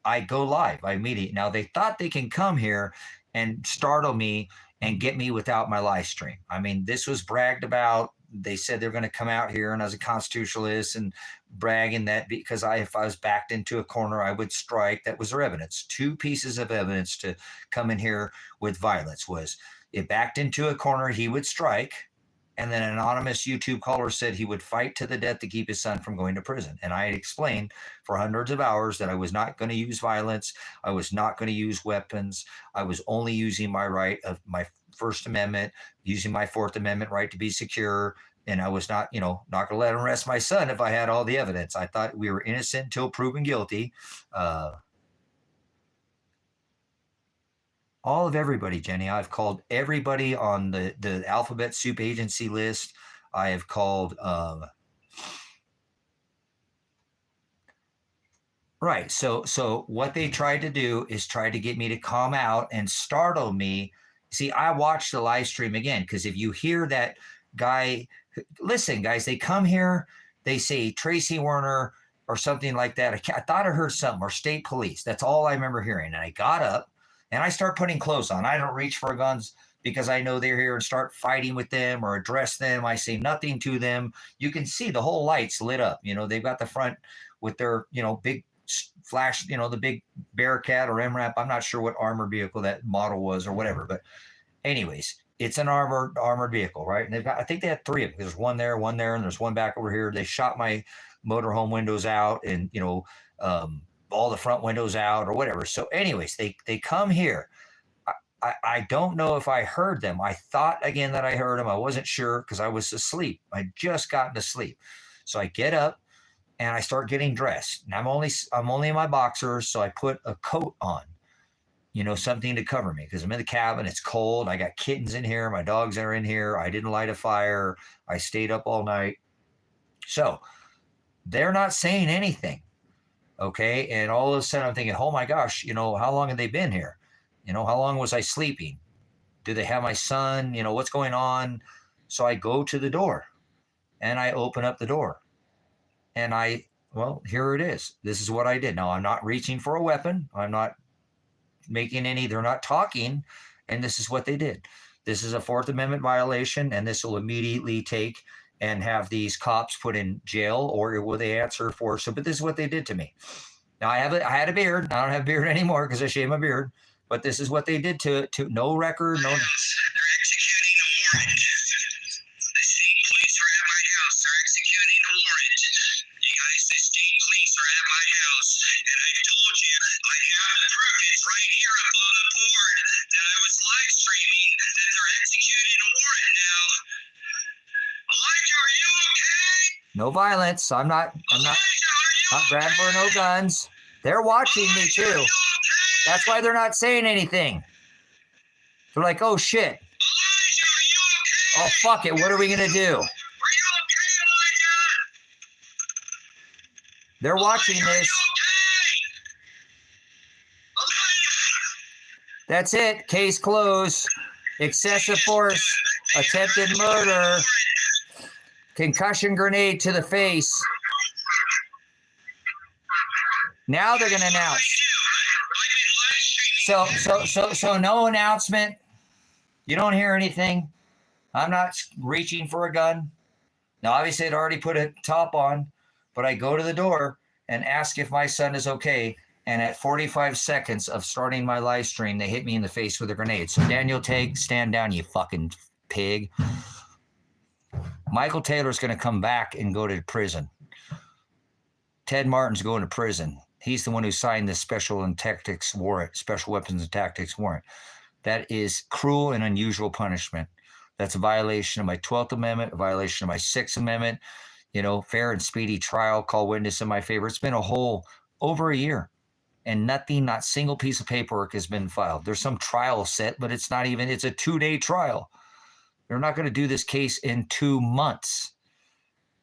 I go live. I immediately. Now they thought they can come here and startle me and get me without my live stream. I mean, this was bragged about. They said they're going to come out here, and I was a constitutionalist and bragging that because if I was backed into a corner, I would strike. That was their evidence. 2 pieces of evidence to come in here with violence was if backed into a corner, he would strike. And then an anonymous YouTube caller said he would fight to the death to keep his son from going to prison. And I had explained for hundreds of hours that I was not going to use violence. I was not going to use weapons. I was only using my right of my First Amendment, using my Fourth Amendment right to be secure. And I was not, not going to let him arrest my son if I had all the evidence. I thought we were innocent until proven guilty. All of everybody, Jenny. I've called everybody on the alphabet soup agency list. I have called, right. So what they tried to do is try to get me to come out and startle me. See, I watched the live stream again, because if you hear that guy, listen, guys, they come here, they say Tracy, Werner, or something like that. I thought I heard something, or state police. That's all I remember hearing. And I got up and I start putting clothes on. I don't reach for guns because I know they're here and start fighting with them or address them. I say nothing to them. You can see the whole lights lit up. You know, they've got the front with their, you know, big flash, you know, the big Bearcat or MRAP. I'm not sure what armored vehicle that model was or whatever, but anyways, it's an armored vehicle, right? And they've got, I think they had 3 of them. There's one there, and there's one back over here. They shot my motorhome windows out, and you know, all the front windows out or whatever. So anyways, they come here. I don't know if I heard them. I thought again that I heard them. I wasn't sure because I was asleep. I just gotten to sleep. So I get up and I start getting dressed. And I'm only in my boxers, so I put a coat on, you know, something to cover me because I'm in the cabin. It's cold. I got kittens in here. My dogs are in here. I didn't light a fire. I stayed up all night. So they're not saying anything. Okay. And all of a sudden I'm thinking, oh my gosh, you know, how long have they been here? You know, how long was I sleeping? Do they have my son? You know, what's going on? So I go to the door and I open up the door and well, here it is. This is what I did. Now I'm not reaching for a weapon. I'm not making any, they're not talking. And this is what they did. This is a 4th Amendment violation, and this will immediately take and have these cops put in jail, or will they answer for? So, but this is what they did to me. Now I had a beard. I don't have a beard anymore because I shaved my beard. But this is what they did to no record, no. They're executing a warrant. The state police are at my house. They're executing a warrant. You guys, the state police are at my house, and I told you I have the proof. It's right here up on the board that I was live streaming that they're executing a warrant now. Elijah, are you okay? No violence. I'm not grabbing for no guns. They're watching me too. That's why they're not saying anything. They're like, oh shit. Elijah, are you okay? Oh fuck it. What are we gonna do? Are you okay, Elijah? They're watching Elijah, this. are you okay? Elijah. That's it. Case closed. Excessive force. Attempted murder. Concussion grenade to the face. Now they're gonna announce. So no announcement. You don't hear anything. I'm not reaching for a gun. Now, obviously, I'd already put a top on, but I go to the door and ask if my son is okay. And at 45 seconds of starting my live stream, they hit me in the face with a grenade. So Daniel Tague, stand down, you fucking pig. Michael Taylor's going to come back and go to prison. Ted Martin's going to prison. He's the one who signed the special and tactics warrant, special weapons and tactics warrant. That is cruel and unusual punishment. That's a violation of my 12th Amendment, a violation of my 6th Amendment, you know, fair and speedy trial, call witness in my favor. It's been over a year, and nothing, not single piece of paperwork has been filed. There's some trial set, but it's not even, it's a 2-day trial. They're not going to do this case in 2 months.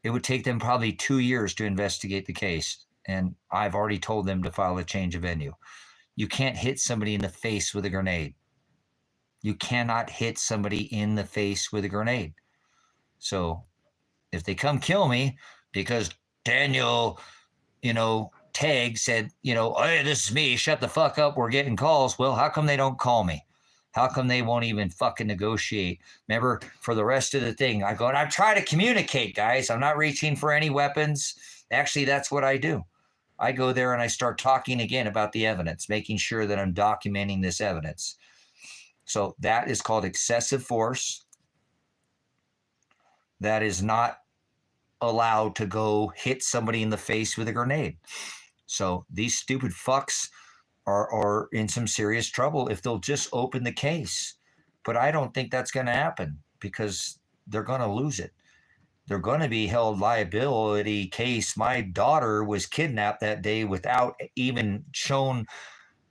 It would take them probably 2 years to investigate the case. And I've already told them to file a change of venue. You can't hit somebody in the face with a grenade. You cannot hit somebody in the face with a grenade. So if they come kill me because Daniel, you know, Tague said, you know, hey, this is me, shut the fuck up, we're getting calls. Well, how come they don't call me? How come they won't even fucking negotiate? Remember, for the rest of the thing, I go, and I try to communicate, guys. I'm not reaching for any weapons. Actually, that's what I do. I go there and I start talking again about the evidence, making sure that I'm documenting this evidence. So that is called excessive force. That is not allowed to go hit somebody in the face with a grenade. So these stupid fucks are in some serious trouble if they'll just open the case. But I don't think that's going to happen because they're going to lose it. They're going to be held liability case. My daughter was kidnapped that day without even shown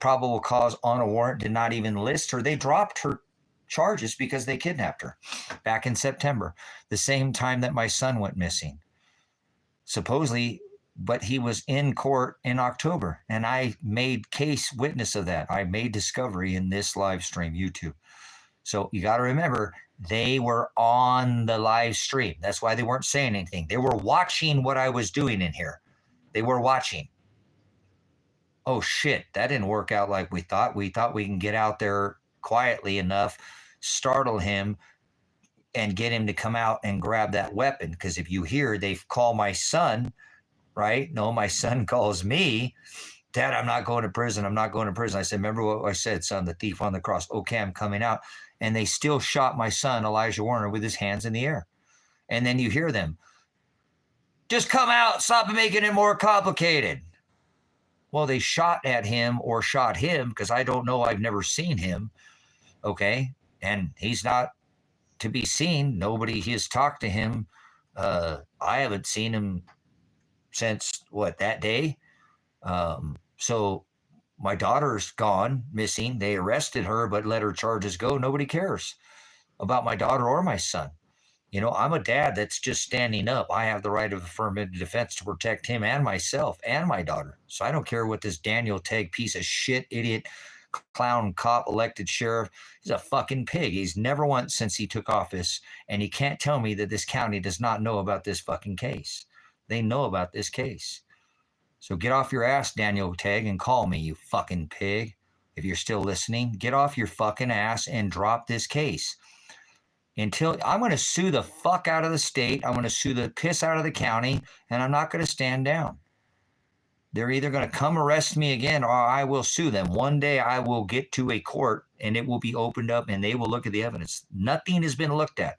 probable cause on a warrant did not even list her. They dropped her charges because they kidnapped her back in September, the same time that my son went missing. Supposedly, but he was in court in October, and I made case witness of that. I made discovery in this live stream, YouTube. So you got to remember, they were on the live stream. That's why they weren't saying anything. They were watching what I was doing in here. They were watching. Oh shit, that didn't work out like we thought. We thought we can get out there quietly enough, startle him, and get him to come out and grab that weapon. Because if you hear, they call my son, right? No, my son calls me, Dad, I'm not going to prison. I'm not going to prison. I said, remember what I said, son, the thief on the cross. Okay, I'm coming out. And they still shot my son, Elijah Werner, with his hands in the air. And then you hear them, just come out, stop making it more complicated. Well, they shot at him or shot him because I don't know. I've never seen him. Okay. And he's not to be seen. Nobody has talked to him. I haven't seen him since what, that day? So my daughter's gone, missing. They arrested her, but let her charges go. Nobody cares about my daughter or my son. You know, I'm a dad that's just standing up. I have the right of affirmative defense to protect him and myself and my daughter. So I don't care what this Daniel Tegg piece of shit, idiot, clown, cop, elected sheriff. He's a fucking pig. He's never once since he took office. And he can't tell me that this county does not know about this fucking case. They know about this case. So get off your ass, Daniel Tegg, and call me, you fucking pig. If you're still listening, get off your fucking ass and drop this case. Until I'm going to sue the fuck out of the state. I'm going to sue the piss out of the county, and I'm not going to stand down. They're either going to come arrest me again, or I will sue them. One day I will get to a court, and it will be opened up, and they will look at the evidence. Nothing has been looked at.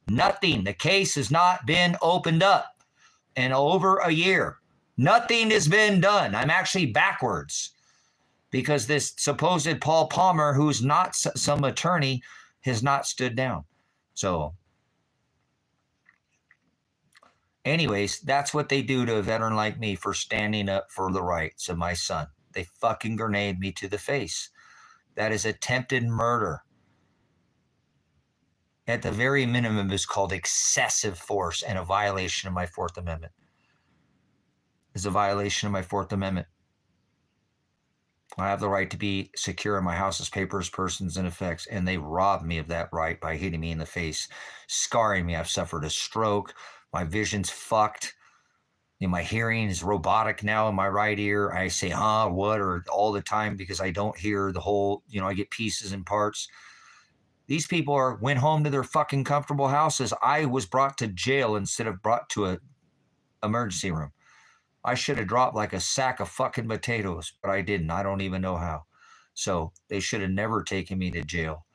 Nothing. The case has not been opened up in over a year. Nothing has been done. I'm actually backwards because this supposed Paul Palmer, who's not some attorney, has not stood down. So anyways, that's what they do to a veteran like me for standing up for the rights of my son. They fucking grenade me to the face. That is attempted murder. At the very minimum is called excessive force and a violation of my Fourth Amendment. It's a violation of my Fourth Amendment. I have the right to be secure in my house's papers, persons, and effects, and they robbed me of that right by hitting me in the face, scarring me. I've suffered a stroke. My vision's fucked. You know, my hearing is robotic now in my right ear. I say, huh, what, or all the time because I don't hear the whole, you know, I get pieces and parts. These people went home to their fucking comfortable houses. I was brought to jail instead of brought to an emergency room. I should have dropped like a sack of fucking potatoes, but I didn't. I don't even know how. So they should have never taken me to jail.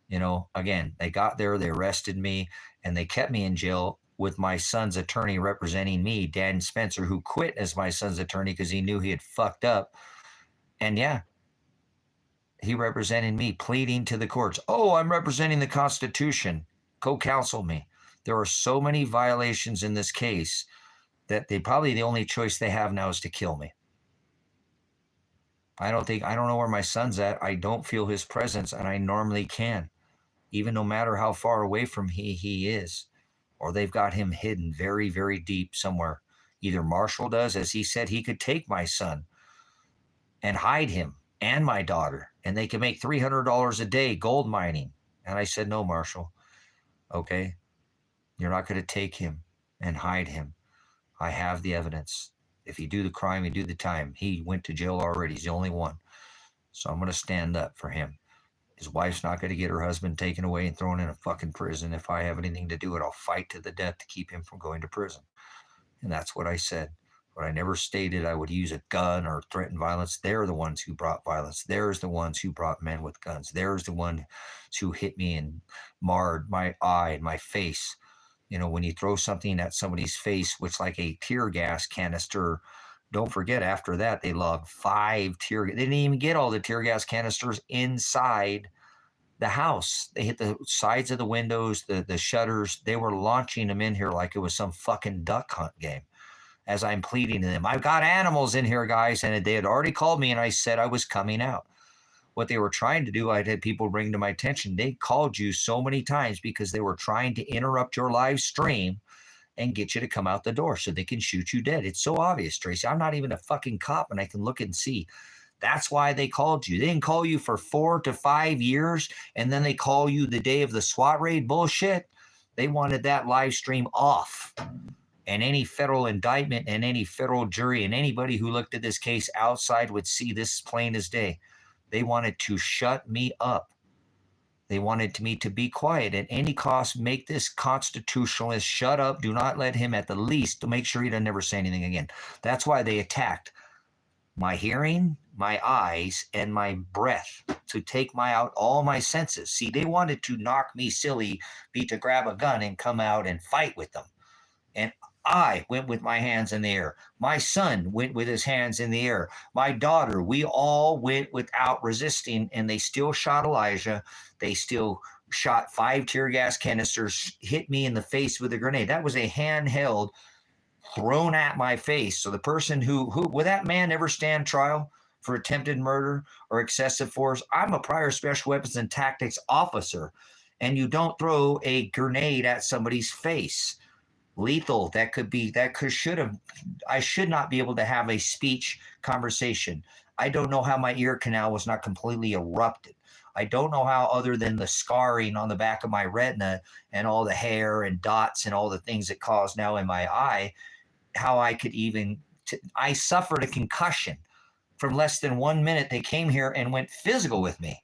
You know, again, they got there, they arrested me, and they kept me in jail with my son's attorney representing me, Dan Spencer, who quit as my son's attorney because he knew he had fucked up. And yeah, he represented me, pleading to the courts. Oh, I'm representing the Constitution. Co-counsel me. There are so many violations in this case that probably the only choice they have now is to kill me. I don't know where my son's at. I don't feel his presence, and I normally can, even no matter how far away from he is, or they've got him hidden very, very deep somewhere. Either Marshall does, as he said, he could take my son and hide him and my daughter, and they can make $300 a day gold mining. And I said, no, Marshall, okay, you're not going to take him and hide him. I have the evidence. If you do the crime, you do the time. He went to jail already. He's the only one. So I'm going to stand up for him. His wife's not going to get her husband taken away and thrown in a fucking prison. If I have anything to do with it, I'll fight to the death to keep him from going to prison. And that's what I said. But I never stated I would use a gun or threaten violence. They're the ones who brought violence. There's the ones who brought men with guns. There's the ones who hit me and marred my eye and my face. You know, when you throw something at somebody's face, which like a tear gas canister, don't forget after that, they logged 5 tear gas. They didn't even get all the tear gas canisters inside the house. They hit the sides of the windows, the shutters. They were launching them in here like it was some fucking duck hunt game. as I'm pleading to them. I've got animals in here, guys. And they had already called me and I said I was coming out. What they were trying to do, I'd had people bring to my attention. They called you so many times because they were trying to interrupt your live stream and get you to come out the door so they can shoot you dead. It's so obvious, Tracy. I'm not even a fucking cop and I can look and see. That's why they called you. They didn't call you for 4 to 5 years and then they call you the day of the SWAT raid bullshit. They wanted that live stream off. And any federal indictment and any federal jury and anybody who looked at this case outside would see this plain as day. They wanted to shut me up. They wanted me to be quiet at any cost, make this constitutionalist shut up, do not let him at the least, to make sure he doesn't ever say anything again. That's why they attacked my hearing, my eyes, and my breath to take out all my senses. See, they wanted to knock me silly, be to grab a gun and come out and fight with them. And I went with my hands in the air. My son went with his hands in the air. My daughter, we all went without resisting, and they still shot Elijah. They still shot 5 tear gas canisters, hit me in the face with a grenade. That was a handheld thrown at my face. So the person who would that man ever stand trial for attempted murder or excessive force? I'm a prior special weapons and tactics officer, and you don't throw a grenade at somebody's face. Lethal, I should not be able to have a speech conversation. I don't know how my ear canal was not completely erupted. I don't know how, other than the scarring on the back of my retina and all the hair and dots and all the things it caused now in my eye, how I could I suffered a concussion from less than 1 minute. They came here and went physical with me.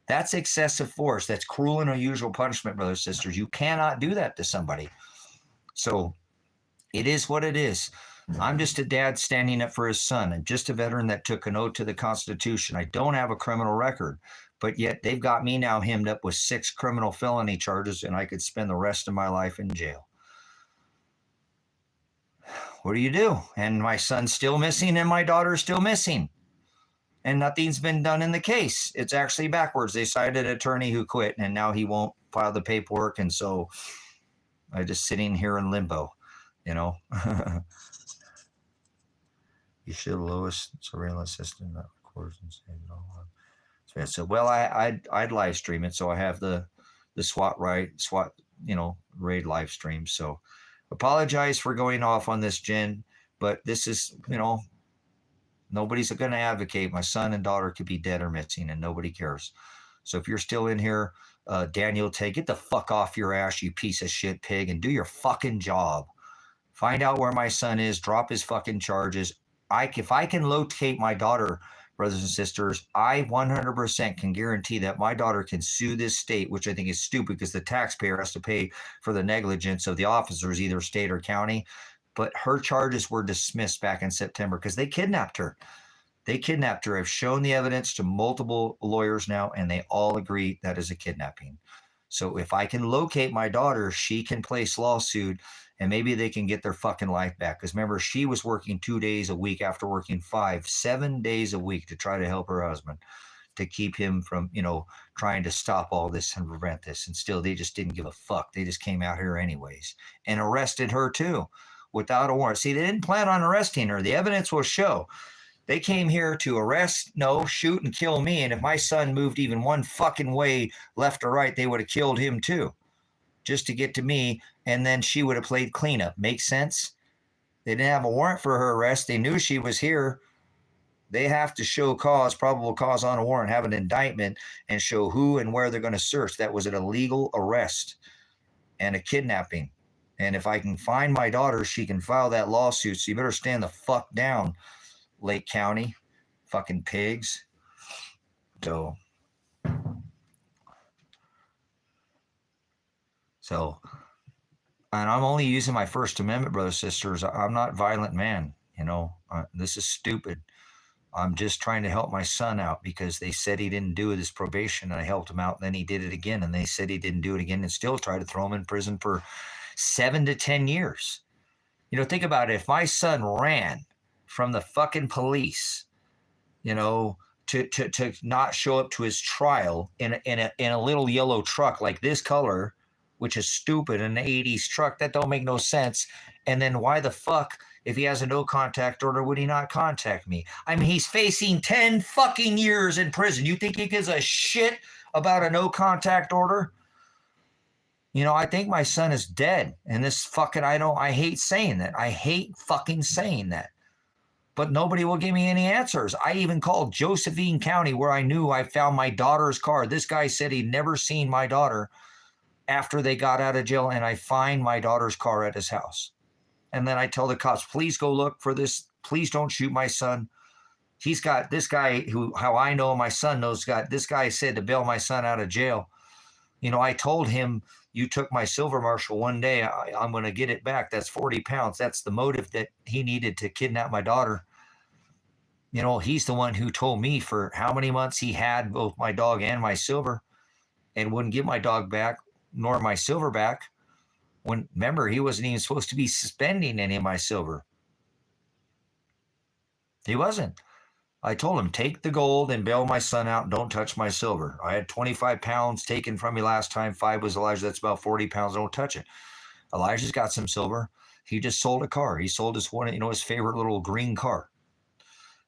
That's excessive force. That's cruel and unusual punishment, brothers and sisters. You cannot do that to somebody. So it is what it is. I'm just a dad standing up for his son. I'm just a veteran that took an oath to the Constitution. I don't have a criminal record, but yet they've got me now hemmed up with 6 criminal felony charges, and I could spend the rest of my life in jail. What do you do? And my son's still missing and my daughter's still missing. And nothing's been done in the case. It's actually backwards. They cited an attorney who quit, and now he won't file the paperwork, and so I'm just sitting here in limbo, you know. You should have lowest surveillance system that records and saves it all up. So I said, well, I'd live stream it, so I have the SWAT raid live stream. So apologize for going off on this, Jen, but this is, nobody's going to advocate. My son and daughter could be dead or missing, and nobody cares. So if you're still in here, Daniel, get the fuck off your ass, you piece of shit pig, and do your fucking job. Find out where my son is, drop his fucking charges. If I can locate my daughter, brothers and sisters, I 100% can guarantee that my daughter can sue this state, which I think is stupid because the taxpayer has to pay for the negligence of the officers, either state or county. But her charges were dismissed back in September because they kidnapped her. They kidnapped her. I've shown the evidence to multiple lawyers now, and they all agree that is a kidnapping. So if I can locate my daughter, she can place lawsuit, and maybe they can get their fucking life back. Because remember, she was working 2 days a week after working 7 days a week to try to help her husband, to keep him from, trying to stop all this and prevent this. And still, they just didn't give a fuck. They just came out here anyways and arrested her too without a warrant. See, they didn't plan on arresting her. The evidence will show. They came here to arrest, shoot and kill me. And if my son moved even one fucking way left or right, they would have killed him too, just to get to me. And then she would have played cleanup. Make sense? They didn't have a warrant for her arrest. They knew she was here. They have to show cause, probable cause on a warrant, have an indictment, and show who and where they're going to search. That was an illegal arrest and a kidnapping. And if I can find my daughter, she can file that lawsuit. So you better stand the fuck down, Lake County, fucking pigs. So, and I'm only using my First Amendment, brothers and sisters. I'm not a violent man, this is stupid. I'm just trying to help my son out because they said he didn't do his probation, and I helped him out, and then he did it again, and they said he didn't do it again, and still tried to throw him in prison for 7 to 10 years. Think about it. If my son ran from the fucking police, to not show up to his trial in a little yellow truck like this color, which is stupid, an 80s truck. That don't make no sense. And then why the fuck, if he has a no contact order, would he not contact me? I mean, he's facing 10 fucking years in prison. You think he gives a shit about a no contact order? You know, I think my son is dead. And this fucking, I hate saying that. I hate fucking saying that. But nobody will give me any answers. I even called Josephine County, where I knew I found my daughter's car. This guy said he'd never seen my daughter after they got out of jail, and I find my daughter's car at his house. And then I tell the cops, please go look for this. Please don't shoot my son. He's got this guy who, how I know my son knows, got this guy said to bail my son out of jail. You know, I told him, you took my silver, Marshal, one day. I'm going to get it back. That's 40 pounds. That's the motive that he needed to kidnap my daughter. You know, he's the one who told me for how many months he had both my dog and my silver and wouldn't give my dog back nor my silver back. When, remember, he wasn't even supposed to be spending any of my silver. He wasn't. I told him, take the gold and bail my son out and don't touch my silver. I had 25 pounds taken from me last time. 5 was Elijah. That's about 40 pounds. Don't touch it. Elijah's got some silver. He just sold a car. He sold his one, you know, his favorite little green car.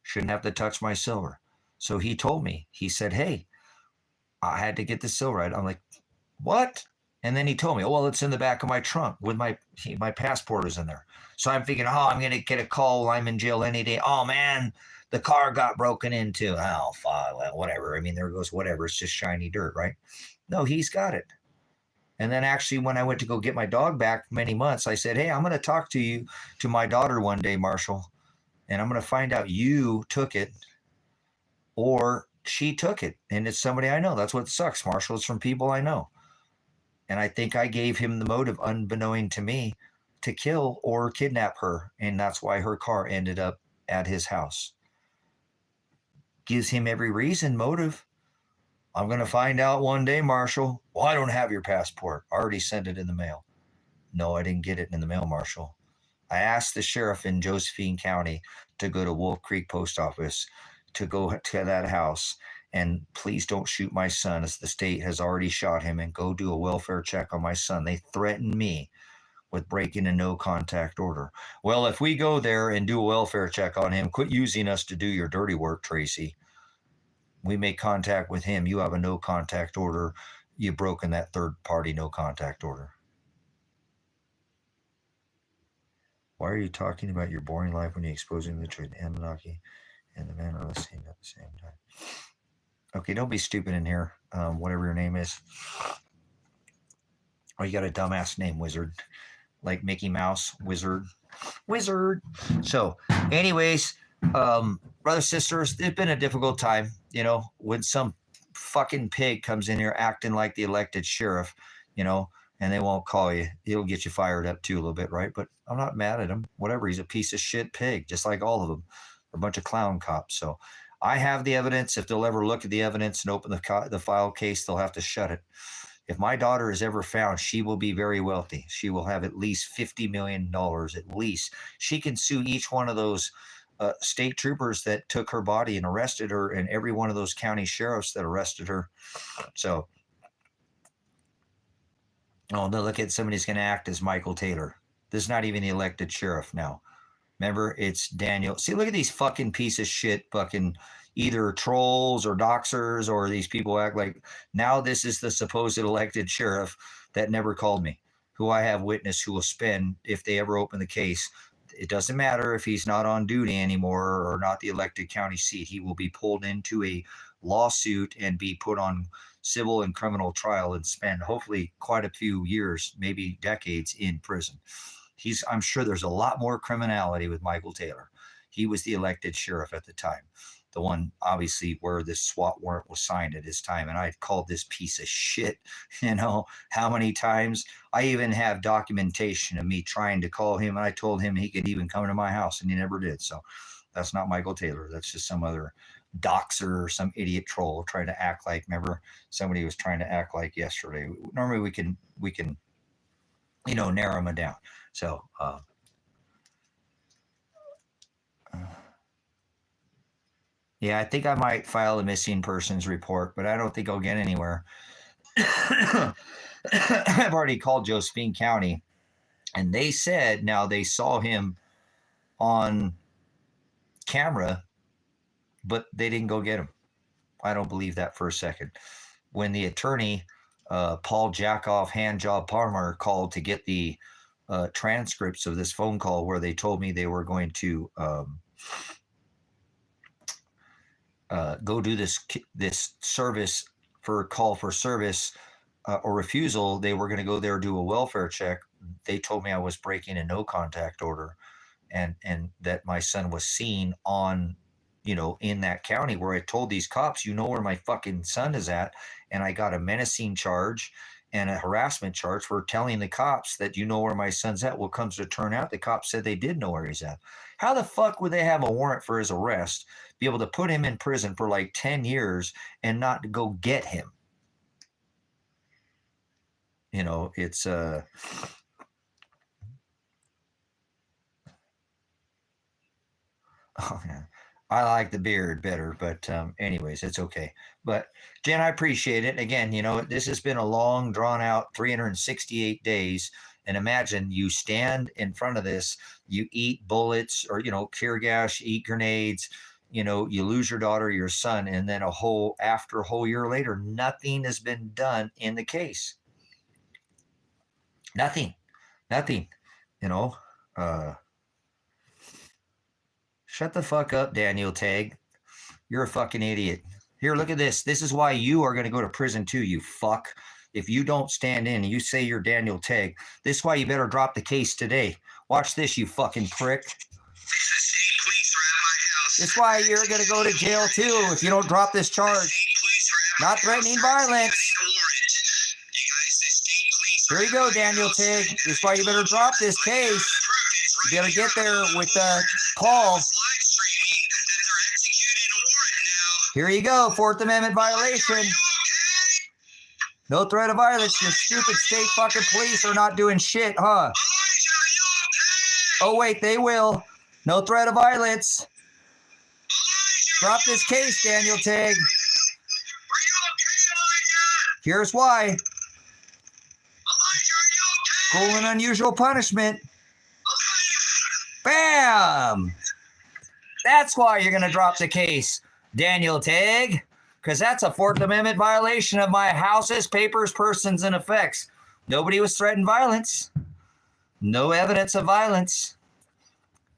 Shouldn't have to touch my silver. So he told me, he said, hey, I had to get the silver. I'm like, what? And then he told me, oh, well, it's in the back of my trunk with my passport is in there. So I'm thinking, oh, I'm going to get a call while I'm in jail any day. Oh, man, the car got broken into. Oh, well, whatever. I mean, there goes whatever. It's just shiny dirt, right? No, he's got it. And then actually when I went to go get my dog back many months, I said, hey, I'm going to talk to my daughter one day, Marshall, and I'm going to find out you took it or she took it. And it's somebody I know. That's what sucks, Marshall. It's from people I know. And I think I gave him the motive, unbeknown to me, to kill or kidnap her. And that's why her car ended up at his house. Gives him every reason, motive. I'm going to find out one day, Marshall. Well, I don't have your passport. I already sent it in the mail. No, I didn't get it in the mail, Marshall. I asked the sheriff in Josephine County to go to Wolf Creek Post Office, to go to that house, and please don't shoot my son, as the state has already shot him, and go do a welfare check on my son. They threatened me with breaking a no contact order. Well, if we go there and do a welfare check on him, quit using us to do your dirty work, Tracy. We make contact with him. You have a no contact order. You've broken that third party no contact order. Why are you talking about your boring life when you're exposing the truth? Anunnaki and the man are listening at the same time. Okay, don't be stupid in here, whatever your name is. Oh, you got a dumbass name, Wizard. Like Mickey Mouse, Wizard. So, anyways, brothers, sisters, it's been a difficult time, you know, when some fucking pig comes in here acting like the elected sheriff, you know, and they won't call you. He'll get you fired up too a little bit, right? But I'm not mad at him. Whatever, he's a piece of shit pig, just like all of them. They're a bunch of clown cops. So I have the evidence. If they'll ever look at the evidence and open the file case, they'll have to shut it. If my daughter is ever found, she will be very wealthy. She will have at least $50 million, at least. She can sue each one of those state troopers that took her body and arrested her, and every one of those county sheriffs that arrested her. So, oh, no, look at somebody's going to act as Michael Taylor. This is not even the elected sheriff now. Remember, it's Daniel. See, look at these fucking piece of shit fucking either trolls or doxers, or these people act like now this is the supposed elected sheriff that never called me, who I have witness who will spend, if they ever open the case, it doesn't matter if he's not on duty anymore or not the elected county seat, he will be pulled into a lawsuit and be put on civil and criminal trial and spend hopefully quite a few years, maybe decades in prison. I'm sure there's a lot more criminality with Michael Taylor. He was the elected sheriff at the time, the one obviously where this SWAT warrant was signed at his time. And I called this piece of shit, you know, how many times. I even have documentation of me trying to call him, and I told him he could even come to my house, and he never did. So that's not Michael Taylor. That's just some other doxer or some idiot troll trying to act like, remember, somebody was trying to act like yesterday. Normally we can, you know, narrow them down. So, yeah, I think I might file a missing persons report, but I don't think I'll get anywhere. I've already called Josephine County, and they said now they saw him on camera, but they didn't go get him. I don't believe that for a second. When the attorney, Paul Jackoff Handjob Palmer, called to get the transcripts of this phone call where they told me they were going to go do this service for call for service or refusal, they were going to go there do a welfare check. They told me I was breaking a no contact order, and that my son was seen on, in that county where I told these cops, where my fucking son is at. And I got a menacing charge and a harassment charge for telling the cops that where my son's at. Well, comes to turn out the cops said they did know where he's at. How the fuck would they have a warrant for his arrest, be able to put him in prison for like 10 years and not go get him? It's oh, yeah. I like the beard better, but anyways, it's okay. But Jen, I appreciate it. Again, this has been a long, drawn out 368 days. And imagine you stand in front of this, you eat bullets or, tear gas, eat grenades, you lose your daughter, your son, and then after a whole year later, nothing has been done in the case. Nothing. Shut the fuck up, Daniel Tagg. You're a fucking idiot. Here, look at this. This is why you are going to go to prison too, you fuck. If you don't stand in and you say you're Daniel Tagg, this is why you better drop the case today. Watch this, you fucking prick. This is why you're going to go to jail too if you don't drop this charge. Not threatening violence. Here you go, Daniel Tagg. This is why you better drop this case. You better get there with Paul. Here you go, Fourth Amendment violation. No threat of violence. Your stupid state fucking police are not doing shit, huh? Oh, wait, they will. No threat of violence. Drop this case, Daniel Tagg. Here's why. Cruel and unusual punishment. Bam! That's why you're going to drop the case, Daniel Tagg, because that's a Fourth Amendment violation of my houses, papers, persons, and effects. Nobody was threatened violence. No evidence of violence.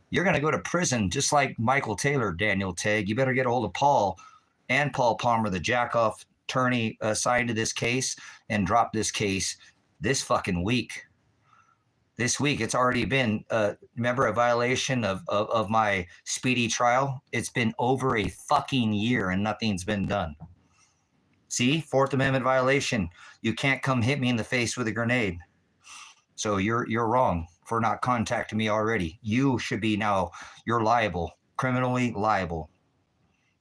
You're going to go to prison just like Michael Taylor, Daniel Tagg. You better get a hold of Paul and Paul Palmer, the jackoff attorney assigned to this case, and drop this case this fucking week. This week, it's already been, remember, a violation of my speedy trial? It's been over a fucking year and nothing's been done. See, Fourth Amendment violation. You can't come hit me in the face with a grenade. So you're wrong for not contacting me already. You should be now, you're liable, criminally liable.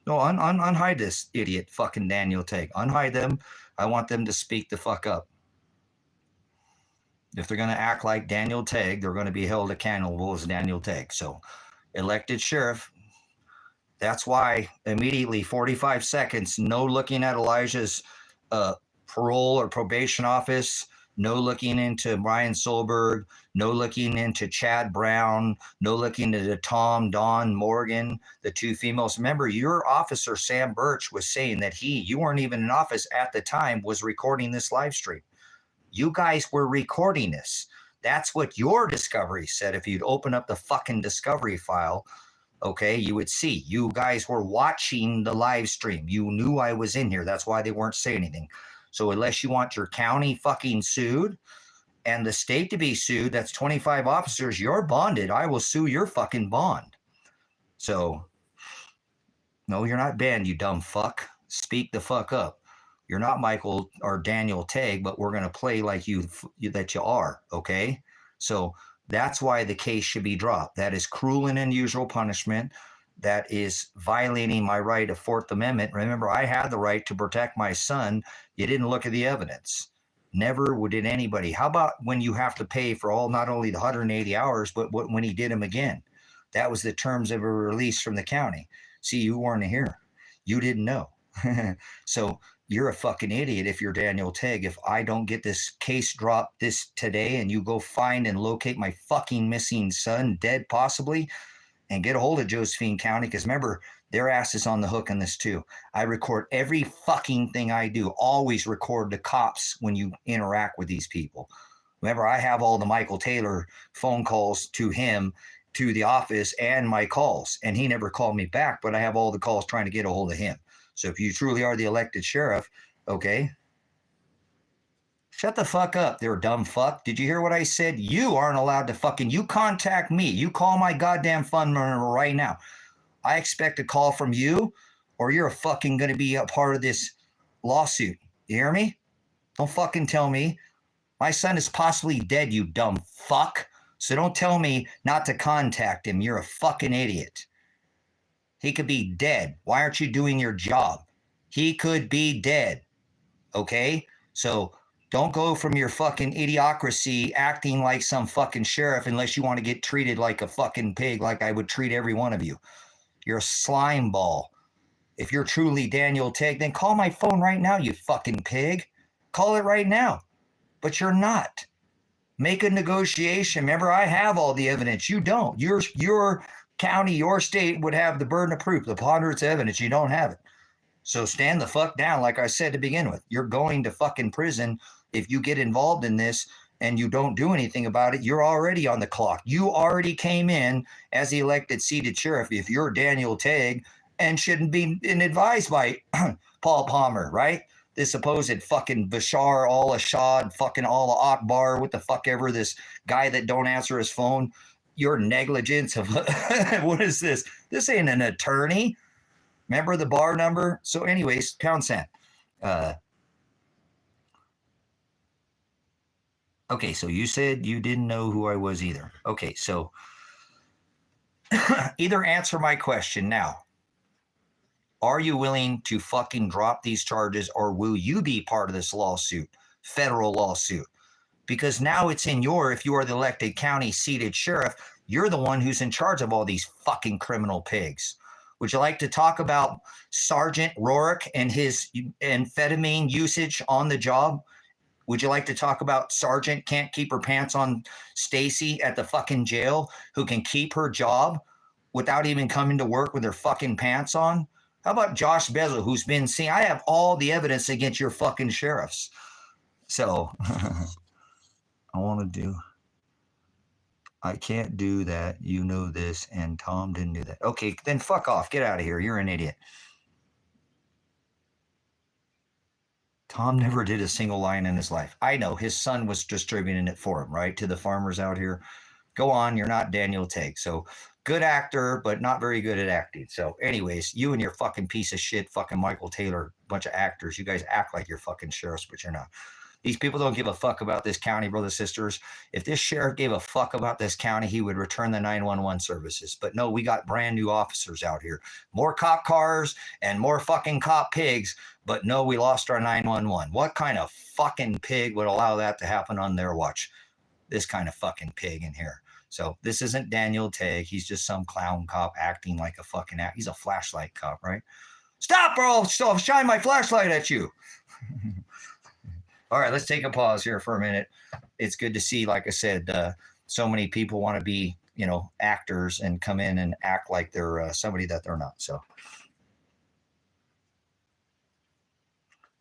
No, unhide this idiot fucking Daniel Tagg. Unhide them. I want them to speak the fuck up. If they're going to act like Daniel Tagg, they're going to be held accountable as Daniel Tagg. So, elected sheriff, that's why immediately 45 seconds, no looking at Elijah's parole or probation office, no looking into Brian Solberg, no looking into Chad Brown, no looking into Tom, Dawn, Morgan, the two females. Remember, your officer, Sam Birch, was saying that you weren't even in office at the time, was recording this live stream. You guys were recording this. That's what your discovery said. If you'd open up the fucking discovery file, okay, you would see. You guys were watching the live stream. You knew I was in here. That's why they weren't saying anything. So unless you want your county fucking sued and the state to be sued, that's 25 officers. You're bonded. I will sue your fucking bond. So, no, you're not banned, you dumb fuck. Speak the fuck up. You're not Michael or Daniel Tagg, but we're going to play like that you are, okay? So that's why the case should be dropped. That is cruel and unusual punishment. That is violating my right of Fourth Amendment. Remember, I had the right to protect my son. You didn't look at the evidence. Never did anybody. How about when you have to pay for not only the 180 hours, but when he did them again? That was the terms of a release from the county. See, you weren't here. You didn't know. So you're a fucking idiot if you're Daniel Tegg. If I don't get this case dropped this today and you go find and locate my fucking missing son, dead possibly, and get a hold of Josephine County, because remember, their ass is on the hook on this too. I record every fucking thing I do. Always record the cops when you interact with these people. Remember, I have all the Michael Taylor phone calls to him, to the office, and my calls. And he never called me back, but I have all the calls trying to get a hold of him. So if you truly are the elected sheriff, okay, shut the fuck up there, dumb fuck. Did you hear what I said? You aren't allowed to fucking, you contact me. You call my goddamn phone number right now. I expect a call from you, or you're fucking going to be a part of this lawsuit. You hear me? Don't fucking tell me. My son is possibly dead, you dumb fuck. So don't tell me not to contact him. You're a fucking idiot. He could be dead. Why aren't you doing your job? He could be dead. Okay? So don't go from your fucking idiocracy acting like some fucking sheriff unless you want to get treated like a fucking pig, like I would treat every one of you. You're a slime ball. If you're truly Daniel Tegg, then call my phone right now, you fucking pig. Call it right now. But you're not. Make a negotiation. Remember, I have all the evidence. You don't. Your county, your state would have the burden of proof, the ponderance of evidence. You don't have it. So stand the fuck down, like I said to begin with. You're going to fucking prison if you get involved in this and you don't do anything about it. You're already on the clock. You already came in as the elected seated sheriff if you're Daniel Tegg and shouldn't be advised by Paul Palmer, right? This supposed fucking Bashar al-Assad, fucking Allah Akbar, what the fuck ever, this guy that don't answer his phone. Your negligence of, what is this? This ain't an attorney. Remember the bar number? So anyways, pound sand. Okay, so you said you didn't know who I was either. Okay, so either answer my question now. Are you willing to fucking drop these charges, or will you be part of this lawsuit, federal lawsuit? Because now it's in if you are the elected county seated sheriff, you're the one who's in charge of all these fucking criminal pigs. Would you like to talk about Sergeant Rourke and his amphetamine usage on the job? Would you like to talk about Sergeant can't keep her pants on Stacy at the fucking jail, who can keep her job without even coming to work with her fucking pants on? How about Josh Bezel, who's been seen? I have all the evidence against your fucking sheriffs. So I can't do that. You know this, and Tom didn't do that. Okay, then fuck off. Get out of here. You're an idiot. Tom never did a single line in his life. I know his son was distributing it for him, right? To the farmers out here. Go on. You're not Daniel Tegg. So good actor, but not very good at acting. So anyways, you and your fucking piece of shit, fucking Michael Taylor, bunch of actors, you guys act like you're fucking sheriffs, but you're not. These people don't give a fuck about this county, brothers, sisters. If this sheriff gave a fuck about this county, he would return the 911 services. But no, we got brand new officers out here. More cop cars and more fucking cop pigs. But no, we lost our 911. What kind of fucking pig would allow that to happen on their watch? This kind of fucking pig in here. So this isn't Daniel Tegg. He's just some clown cop acting like a fucking he's a flashlight cop, right? Stop, bro! I'll shine my flashlight at you. All right, let's take a pause here for a minute. It's good to see, like I said, so many people want to be, actors and come in and act like they're somebody that they're not. So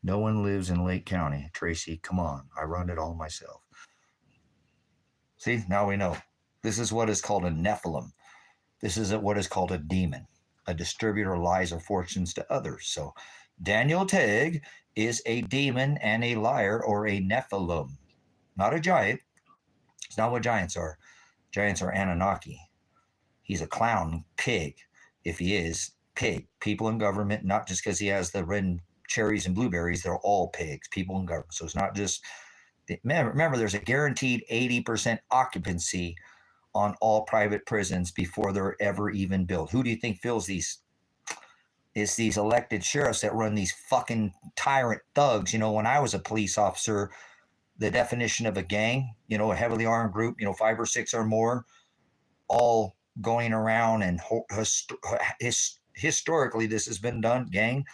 no one lives in Lake County. Tracy, come on. I run it all myself. See, now we know. This is what is called a Nephilim. This is what is called a demon. A distributor lies or fortunes to others. So Daniel Tegg is a demon and a liar, or a Nephilim. Not a giant. It's not what giants are. Giants are Anunnaki. He's a clown pig. If he is, pig. People in government, not just because he has the red cherries and blueberries, they're all pigs. People in government. So it's not just... Remember, there's a guaranteed 80% occupancy on all private prisons before they're ever even built. Who do you think fills these? It's these elected sheriffs that run these fucking tyrant thugs. When I was a police officer, the definition of a gang, a heavily armed group, 5 or 6 or more, all going around and historically this has been done, gang,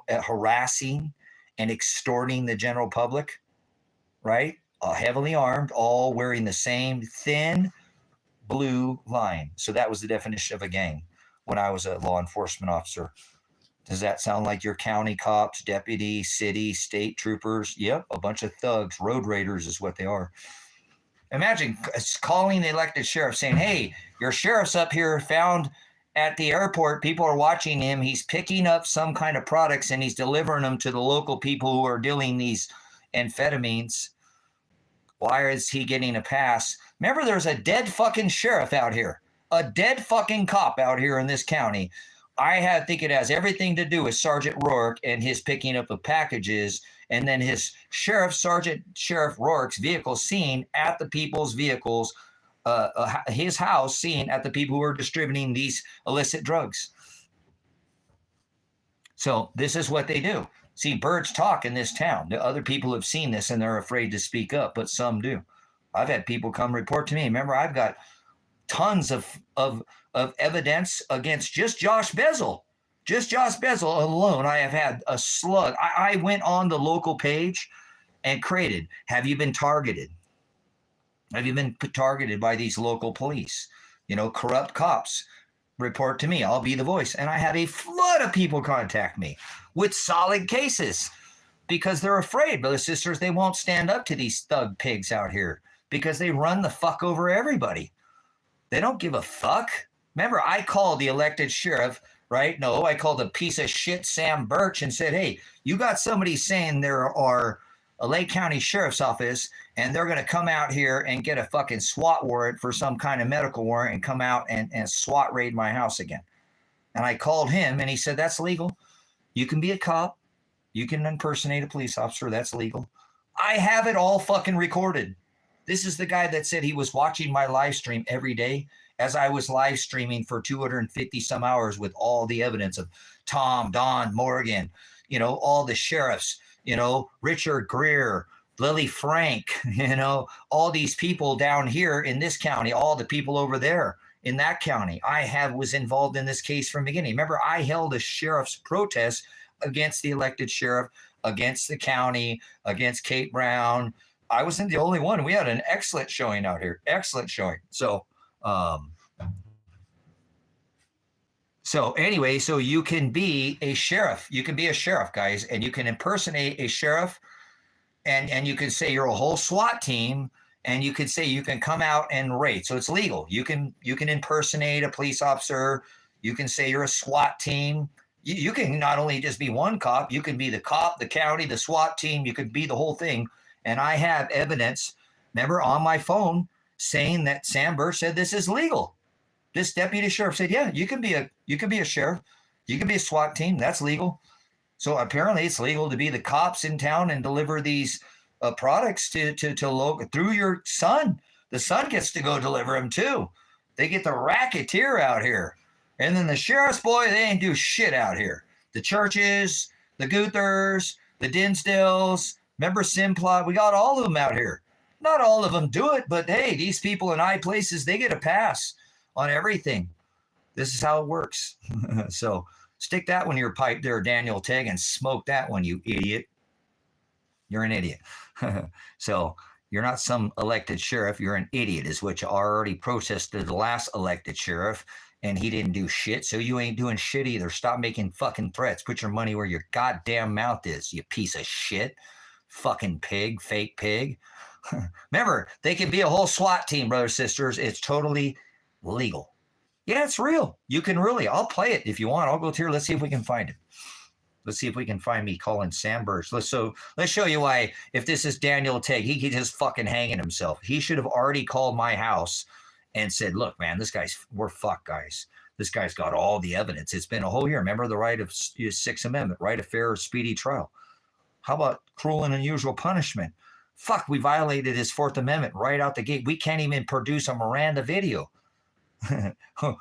harassing and extorting the general public, right? Heavily armed, all wearing the same thin blue line. So that was the definition of a gang when I was a law enforcement officer. Does that sound like your county cops, deputy, city, state troopers? Yep, a bunch of thugs. Road raiders is what they are. Imagine calling the elected sheriff saying, hey, your sheriff's up here found at the airport. People are watching him. He's picking up some kind of products and he's delivering them to the local people who are dealing these amphetamines. Why is he getting a pass? Remember, there's a dead fucking sheriff out here, a dead fucking cop out here in this county. I think it has everything to do with Sergeant Rourke and his picking up of packages, and then his Sergeant Sheriff Rourke's vehicle seen at the people's vehicles, his house seen at the people who are distributing these illicit drugs. So this is what they do. See, birds talk in this town. The other people have seen this and they're afraid to speak up, but some do. I've had people come report to me. Remember, I've got tons of evidence against just Josh Bezel. Just Josh Bezel alone, I have had a slug. I went on the local page and created, have you been targeted? Have you been targeted by these local police? Corrupt cops. Report to me. I'll be the voice. And I had a flood of people contact me with solid cases because they're afraid, brothers and sisters. They won't stand up to these thug pigs out here because they run the fuck over everybody. They don't give a fuck. Remember, I called the elected sheriff, right? No, I called a piece of shit Sam Birch and said, hey, you got somebody saying there are a Lake County Sheriff's Office and they're going to come out here and get a fucking SWAT warrant for some kind of medical warrant and come out and SWAT raid my house again. And I called him and he said, that's legal. You can be a cop. You can impersonate a police officer. That's legal. I have it all fucking recorded. This is the guy that said he was watching my live stream every day as I was live streaming for 250 some hours with all the evidence of Tom, Don, Morgan, all the sheriffs, Richard Greer, Lily Frank, all these people down here in this county, all the people over there in that county. I was involved in this case from the beginning. Remember, I held a sheriff's protest against the elected sheriff, against the county, against Kate Brown. I wasn't the only one. We had an excellent showing out here. Excellent showing. So anyway, so you can be a sheriff. You can be a sheriff, guys, and you can impersonate a sheriff, and you can say you're a whole SWAT team, and you can say you can come out and raid. So it's legal. You can impersonate a police officer. You can say you're a SWAT team. You can not only just be one cop. You can be the cop, the county, the SWAT team. You could be the whole thing. And I have evidence, remember, on my phone saying that Sam Birch said this is legal. This deputy sheriff said, yeah, you can be a sheriff. You can be a SWAT team. That's legal. So apparently it's legal to be the cops in town and deliver these products to local through your son. The son gets to go deliver them too. They get the racketeer out here. And then the sheriff's boy, they ain't do shit out here. The churches, the Guthers, the Dinsdales, remember Simplot? We got all of them out here. Not all of them do it, but hey, these people in high places, they get a pass on everything. This is how it works. So stick that one in your pipe there, Daniel Tegg, and smoke that one, you idiot. You're an idiot. So you're not some elected sheriff. You're an idiot is what you already protested the last elected sheriff, and he didn't do shit. So you ain't doing shit either. Stop making fucking threats. Put your money where your goddamn mouth is, you piece of shit. Fucking pig, fake pig. Remember, they can be a whole SWAT team, brothers, sisters. It's totally legal. Yeah, it's real. You can really, I'll play it if you want. I'll go through. Let's see if we can find it. Let's see if we can find me calling Sam Birch. Let's show you why, if this is Daniel Tegg, he just fucking hanging himself. He should have already called my house and said, look, man, we're fucked, guys. This guy's got all the evidence. It's been a whole year. Remember the right of Sixth Amendment, right of fair, speedy trial. How about cruel and unusual punishment? Fuck, we violated his Fourth Amendment right out the gate. We can't even produce a Miranda video.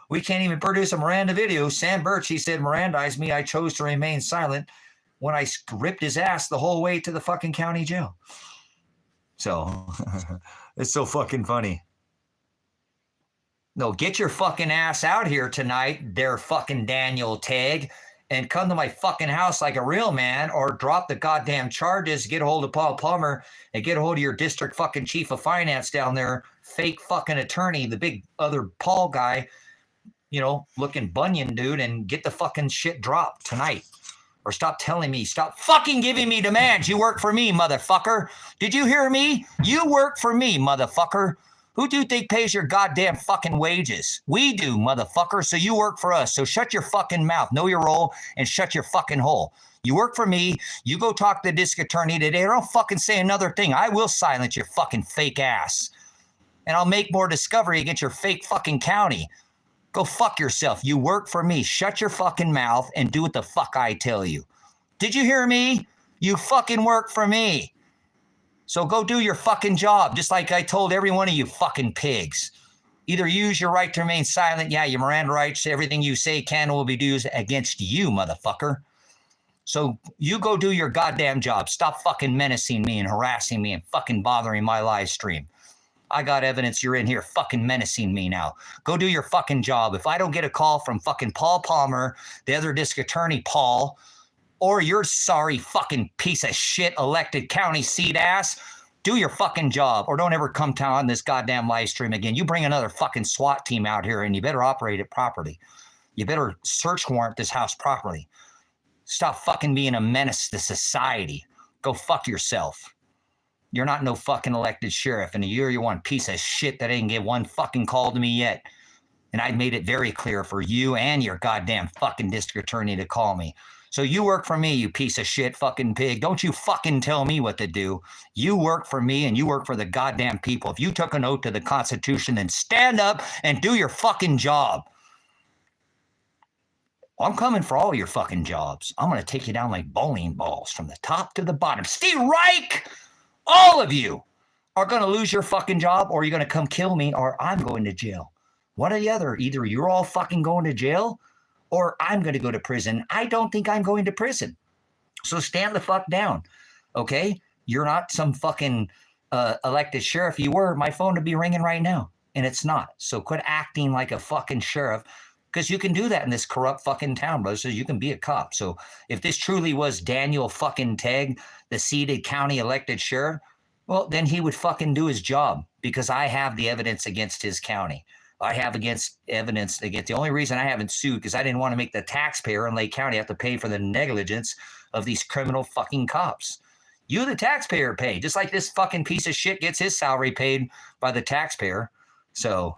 We can't even produce a Miranda video. Sam Birch, he said, Mirandized me. I chose to remain silent when I ripped his ass the whole way to the fucking county jail. So it's so fucking funny. No, get your fucking ass out here tonight, there fucking Daniel Tegg, and come to my fucking house like a real man, or drop the goddamn charges, get a hold of Paul Palmer, and get a hold of your district fucking chief of finance down there, fake fucking attorney, the big other Paul guy, you know, looking bunion dude, and get the fucking shit dropped tonight. Or stop telling me, stop fucking giving me demands. You work for me, motherfucker. Did you hear me? You work for me, motherfucker. Who do you think pays your goddamn fucking wages? We do, motherfucker, so you work for us. So shut your fucking mouth, know your role, and shut your fucking hole. You work for me. You go talk to the district attorney today. Don't fucking say another thing. I will silence your fucking fake ass. And I'll make more discovery against your fake fucking county. Go fuck yourself. You work for me. Shut your fucking mouth and do what the fuck I tell you. Did you hear me? You fucking work for me. So go do your fucking job, just like I told every one of you fucking pigs. Either use your right to remain silent. Yeah, your Miranda rights, everything you say can will be used against you, motherfucker. So you go do your goddamn job. Stop fucking menacing me and harassing me and fucking bothering my live stream. I got evidence you're in here fucking menacing me now. Go do your fucking job. If I don't get a call from fucking Paul Palmer, the other district attorney, Paul, or your sorry fucking piece of shit elected county seat ass, do your fucking job, or don't ever come down on this goddamn live stream again. You bring another fucking SWAT team out here and you better operate it properly. You better search warrant this house properly. Stop fucking being a menace to society. Go fuck yourself. You're not no fucking elected sheriff. In a year, you're one piece of shit that ain't get one fucking call to me yet. And I made it very clear for you and your goddamn fucking district attorney to call me. So you work for me, you piece of shit fucking pig. Don't you fucking tell me what to do. You work for me and you work for the goddamn people. If you took an oath to the Constitution, then stand up and do your fucking job. I'm coming for all your fucking jobs. I'm going to take you down like bowling balls from the top to the bottom. Steve Reich! All of you are going to lose your fucking job, or you're going to come kill me, or I'm going to jail. One or the other. Either you're all fucking going to jail, or I'm going to go to prison. I don't think I'm going to prison. So stand the fuck down, okay? You're not some fucking elected sheriff. You were, my phone would be ringing right now, and it's not. So quit acting like a fucking sheriff, because you can do that in this corrupt fucking town, brother, so you can be a cop. So if this truly was Daniel fucking Tegg, the seated county elected sheriff, well, then he would fucking do his job, because I have the evidence against his county. I have evidence against, the only reason I haven't sued, because I didn't want to make the taxpayer in Lake County have to pay for the negligence of these criminal fucking cops. You, the taxpayer, pay, just like this fucking piece of shit gets his salary paid by the taxpayer. So,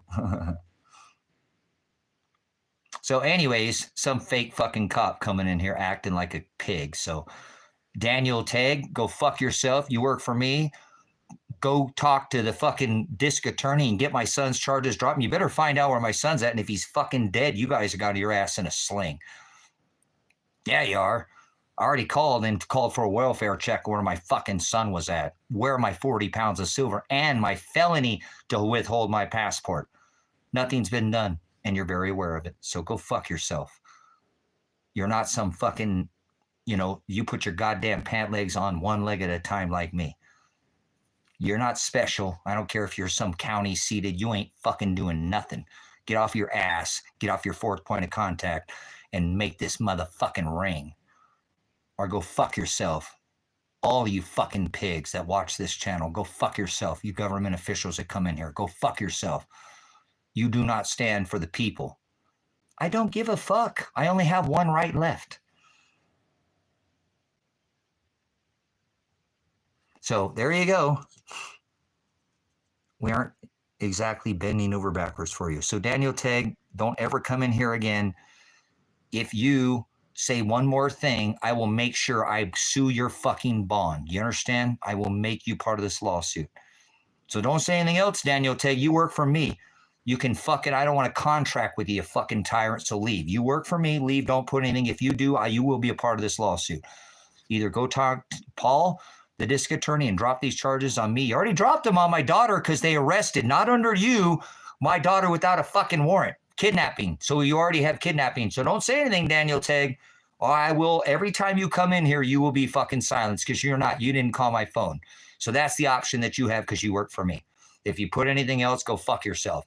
so anyways, some fake fucking cop coming in here acting like a pig. So Daniel Tegg, go fuck yourself. You work for me. Go talk to the fucking district attorney and get my son's charges dropped. You better find out where my son's at. And if he's fucking dead, you guys got your ass in a sling. Yeah, you are. I already called for a welfare check where my fucking son was at, where my 40 pounds of silver and my felony to withhold my passport. Nothing's been done, and you're very aware of it. So go fuck yourself. You're not some fucking, you put your goddamn pant legs on one leg at a time like me. You're not special. I don't care if you're some county seated. You ain't fucking doing nothing. Get off your ass. Get off your fourth point of contact and make this motherfucking ring. Or go fuck yourself. All you fucking pigs that watch this channel, go fuck yourself. You government officials that come in here, go fuck yourself. You do not stand for the people. I don't give a fuck. I only have one right left. So there you go. We aren't exactly bending over backwards for you. So Daniel Tegg, don't ever come in here again. If you say one more thing, I will make sure I sue your fucking bond. You understand? I will make you part of this lawsuit. So don't say anything else, Daniel Tegg. You work for me. You can fuck it. I don't want to contract with you, fucking tyrant, so leave. You work for me, leave, don't put anything. If you do, you will be a part of this lawsuit. Either go talk to Paul, the district attorney, and drop these charges on me. You already dropped them on my daughter because they arrested, not under you, my daughter without a fucking warrant. Kidnapping. So you already have kidnapping. So don't say anything, Daniel Tegg. Or I will, every time you come in here, you will be fucking silenced because you didn't call my phone. So that's the option that you have because you work for me. If you put anything else, go fuck yourself.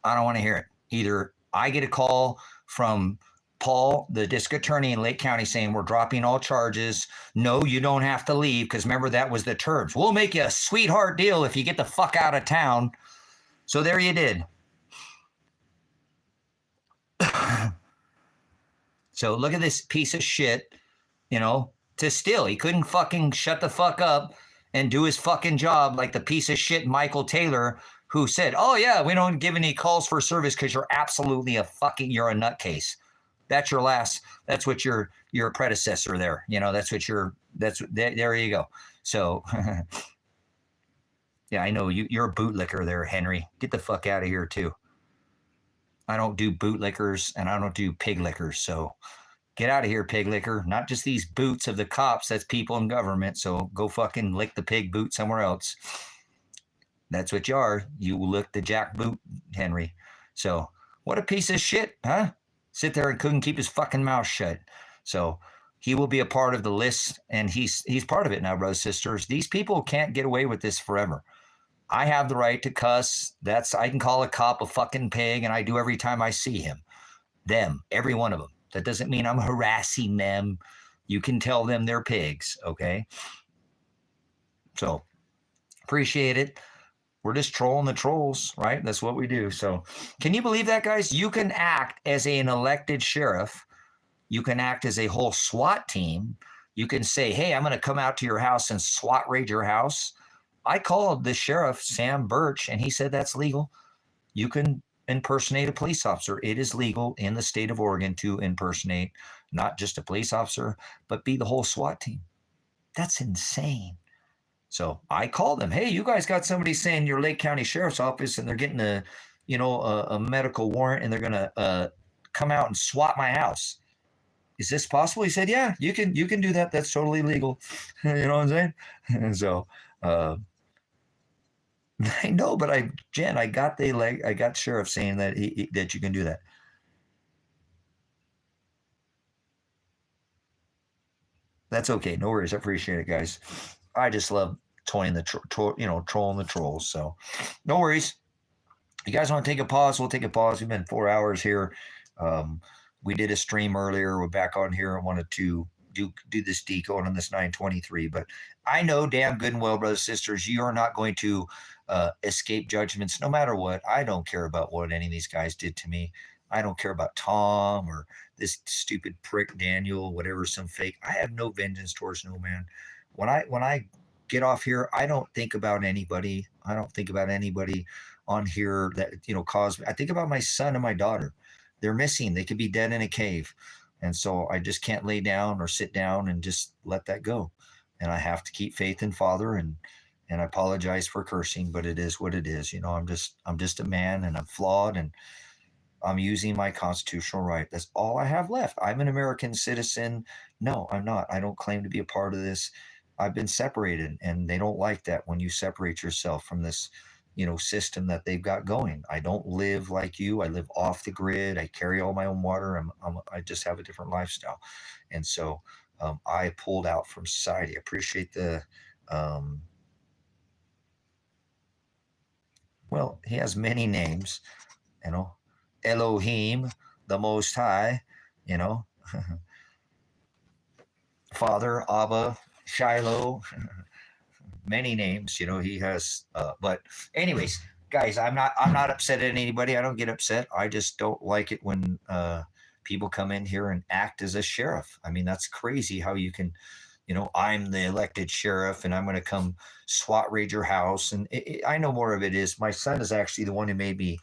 I don't want to hear it. Either I get a call from Paul, the district attorney in Lake County, saying we're dropping all charges. No, you don't have to leave, because remember, that was the terms. We'll make you a sweetheart deal if you get the fuck out of town. So there you did. So look at this piece of shit, to steal. He couldn't fucking shut the fuck up and do his fucking job like the piece of shit Michael Taylor, who said, oh yeah, we don't give any calls for service because you're absolutely you're a nutcase. That's your that's what your predecessor there, there you go. So yeah, I know you're a bootlicker there, Henry. Get the fuck out of here too. I don't do bootlickers and I don't do pig lickers. So get out of here, pig licker. Not just these boots of the cops. That's people in government. So go fucking lick the pig boot somewhere else. That's what you are. You lick the jack boot, Henry. So what a piece of shit, huh? Sit there and couldn't keep his fucking mouth shut. So he will be a part of the list, and he's part of it now, brothers and sisters. These people can't get away with this forever. I have the right to cuss. I can call a cop a fucking pig, and I do every time I see him. Them, every one of them. That doesn't mean I'm harassing them. You can tell them they're pigs, okay? So appreciate it. We're just trolling the trolls, right? That's what we do. So can you believe that, guys? You can act as an elected sheriff. You can act as a whole SWAT team. You can say, hey, I'm going to come out to your house and SWAT raid your house. I called the sheriff, Sam Birch, and he said that's legal. You can impersonate a police officer. It is legal in the state of Oregon to impersonate not just a police officer, but be the whole SWAT team. That's insane. So I called them. Hey, you guys got somebody saying your Lake County Sheriff's Office, and they're getting a medical warrant, and they're going to come out and SWAT my house. Is this possible? He said, yeah, you can do that. That's totally legal. You know what I'm saying? And so I know, but I got sheriff saying that that you can do that. That's okay. No worries. I appreciate it, guys. I just love trolling the trolls. So no worries. You guys want to take a pause? We'll take a pause. We've been 4 hours here. We did a stream earlier. We're back on here. I wanted to do this decode on this 923, but I know damn good and well, brothers and sisters, you are not going to escape judgments no matter what. I don't care about what any of these guys did to me. I don't care about Tom or this stupid prick Daniel, whatever, some fake. I have no vengeance towards no man. When I get off here, I don't think about anybody. I don't think about anybody on here that caused me. I think about my son and my daughter. They're missing. They could be dead in a cave. And so I just can't lay down or sit down and just let that go. And I have to keep faith in Father, and I apologize for cursing, but it is what it is. I'm just a man, and I'm flawed, and I'm using my constitutional right. That's all I have left. I'm an American citizen. No, I'm not. I don't claim to be a part of this. I've been separated, and they don't like that when you separate yourself from this system that they've got going. I don't live like you. I live off the grid. I carry all my own water. I just have a different lifestyle. And so I pulled out from society. I appreciate the, well, he has many names, Elohim, the Most High, Father, Abba, Shiloh, many names, he has, but anyways, guys, I'm not upset at anybody. I don't get upset. I just don't like it when people come in here and act as a sheriff. I mean, that's crazy how you can, I'm the elected sheriff and I'm going to come SWAT raid your house. And I know more of it is my son is actually the one who made me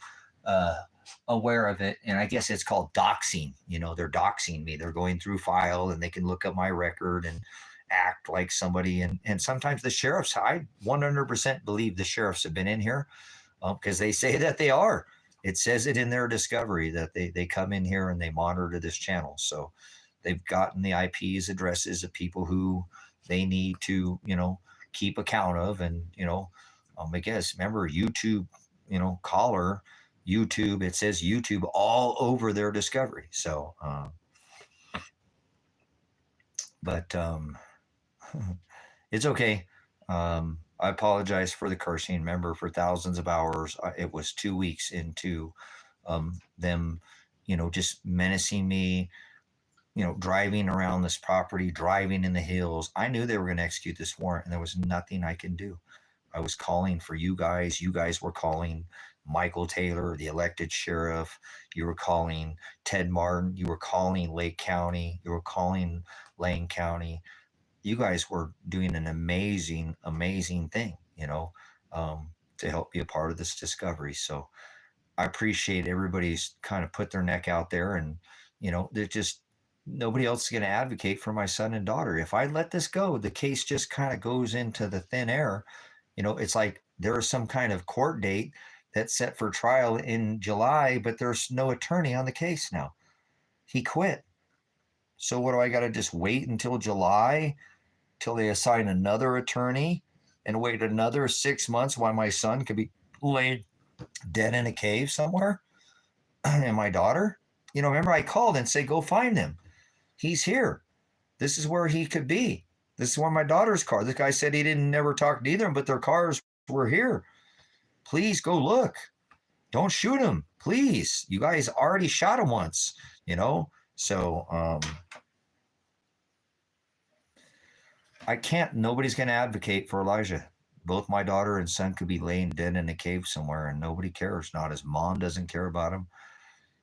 aware of it. And I guess it's called doxing. They're doxing me. They're going through file and they can look up my record and act like somebody. And sometimes the sheriffs, I 100% believe the sheriffs have been in here because they say that they are. It says it in their discovery that they come in here and they monitor this channel. So they've gotten the IPs, addresses of people who they need to, keep account of. And, I guess, remember YouTube, caller, YouTube, it says YouTube all over their discovery. So, but it's okay. I apologize for the cursing. Remember, for thousands of hours, it was 2 weeks into them just menacing me, driving around this property, driving in the hills. I knew they were going to execute this warrant, and there was nothing I can do. I was calling for you guys. You guys were calling Michael Taylor, the elected sheriff. You were calling Ted Martin. You were calling Lake County. You were calling Lane County. You guys were doing an amazing, amazing thing, to help be a part of this discovery. So I appreciate everybody's kind of put their neck out there, and, they're just, nobody else is going to advocate for my son and daughter. If I let this go, the case just kind of goes into the thin air. It's like there is some kind of court date that's set for trial in July, but there's no attorney on the case now. He quit. So what do I got to just wait until July till they assign another attorney and wait another 6 months while my son could be laid dead in a cave somewhere? And my daughter, remember I called and said, go find him. He's here. This is where he could be. This is where my daughter's car. This guy said he didn't never talk to either of them, but their cars were here. Please go look. Don't shoot him, please. You guys already shot him once, So I can't. Nobody's going to advocate for Elijah. Both my daughter and son could be laying dead in a cave somewhere, and nobody cares. Not his mom doesn't care about him.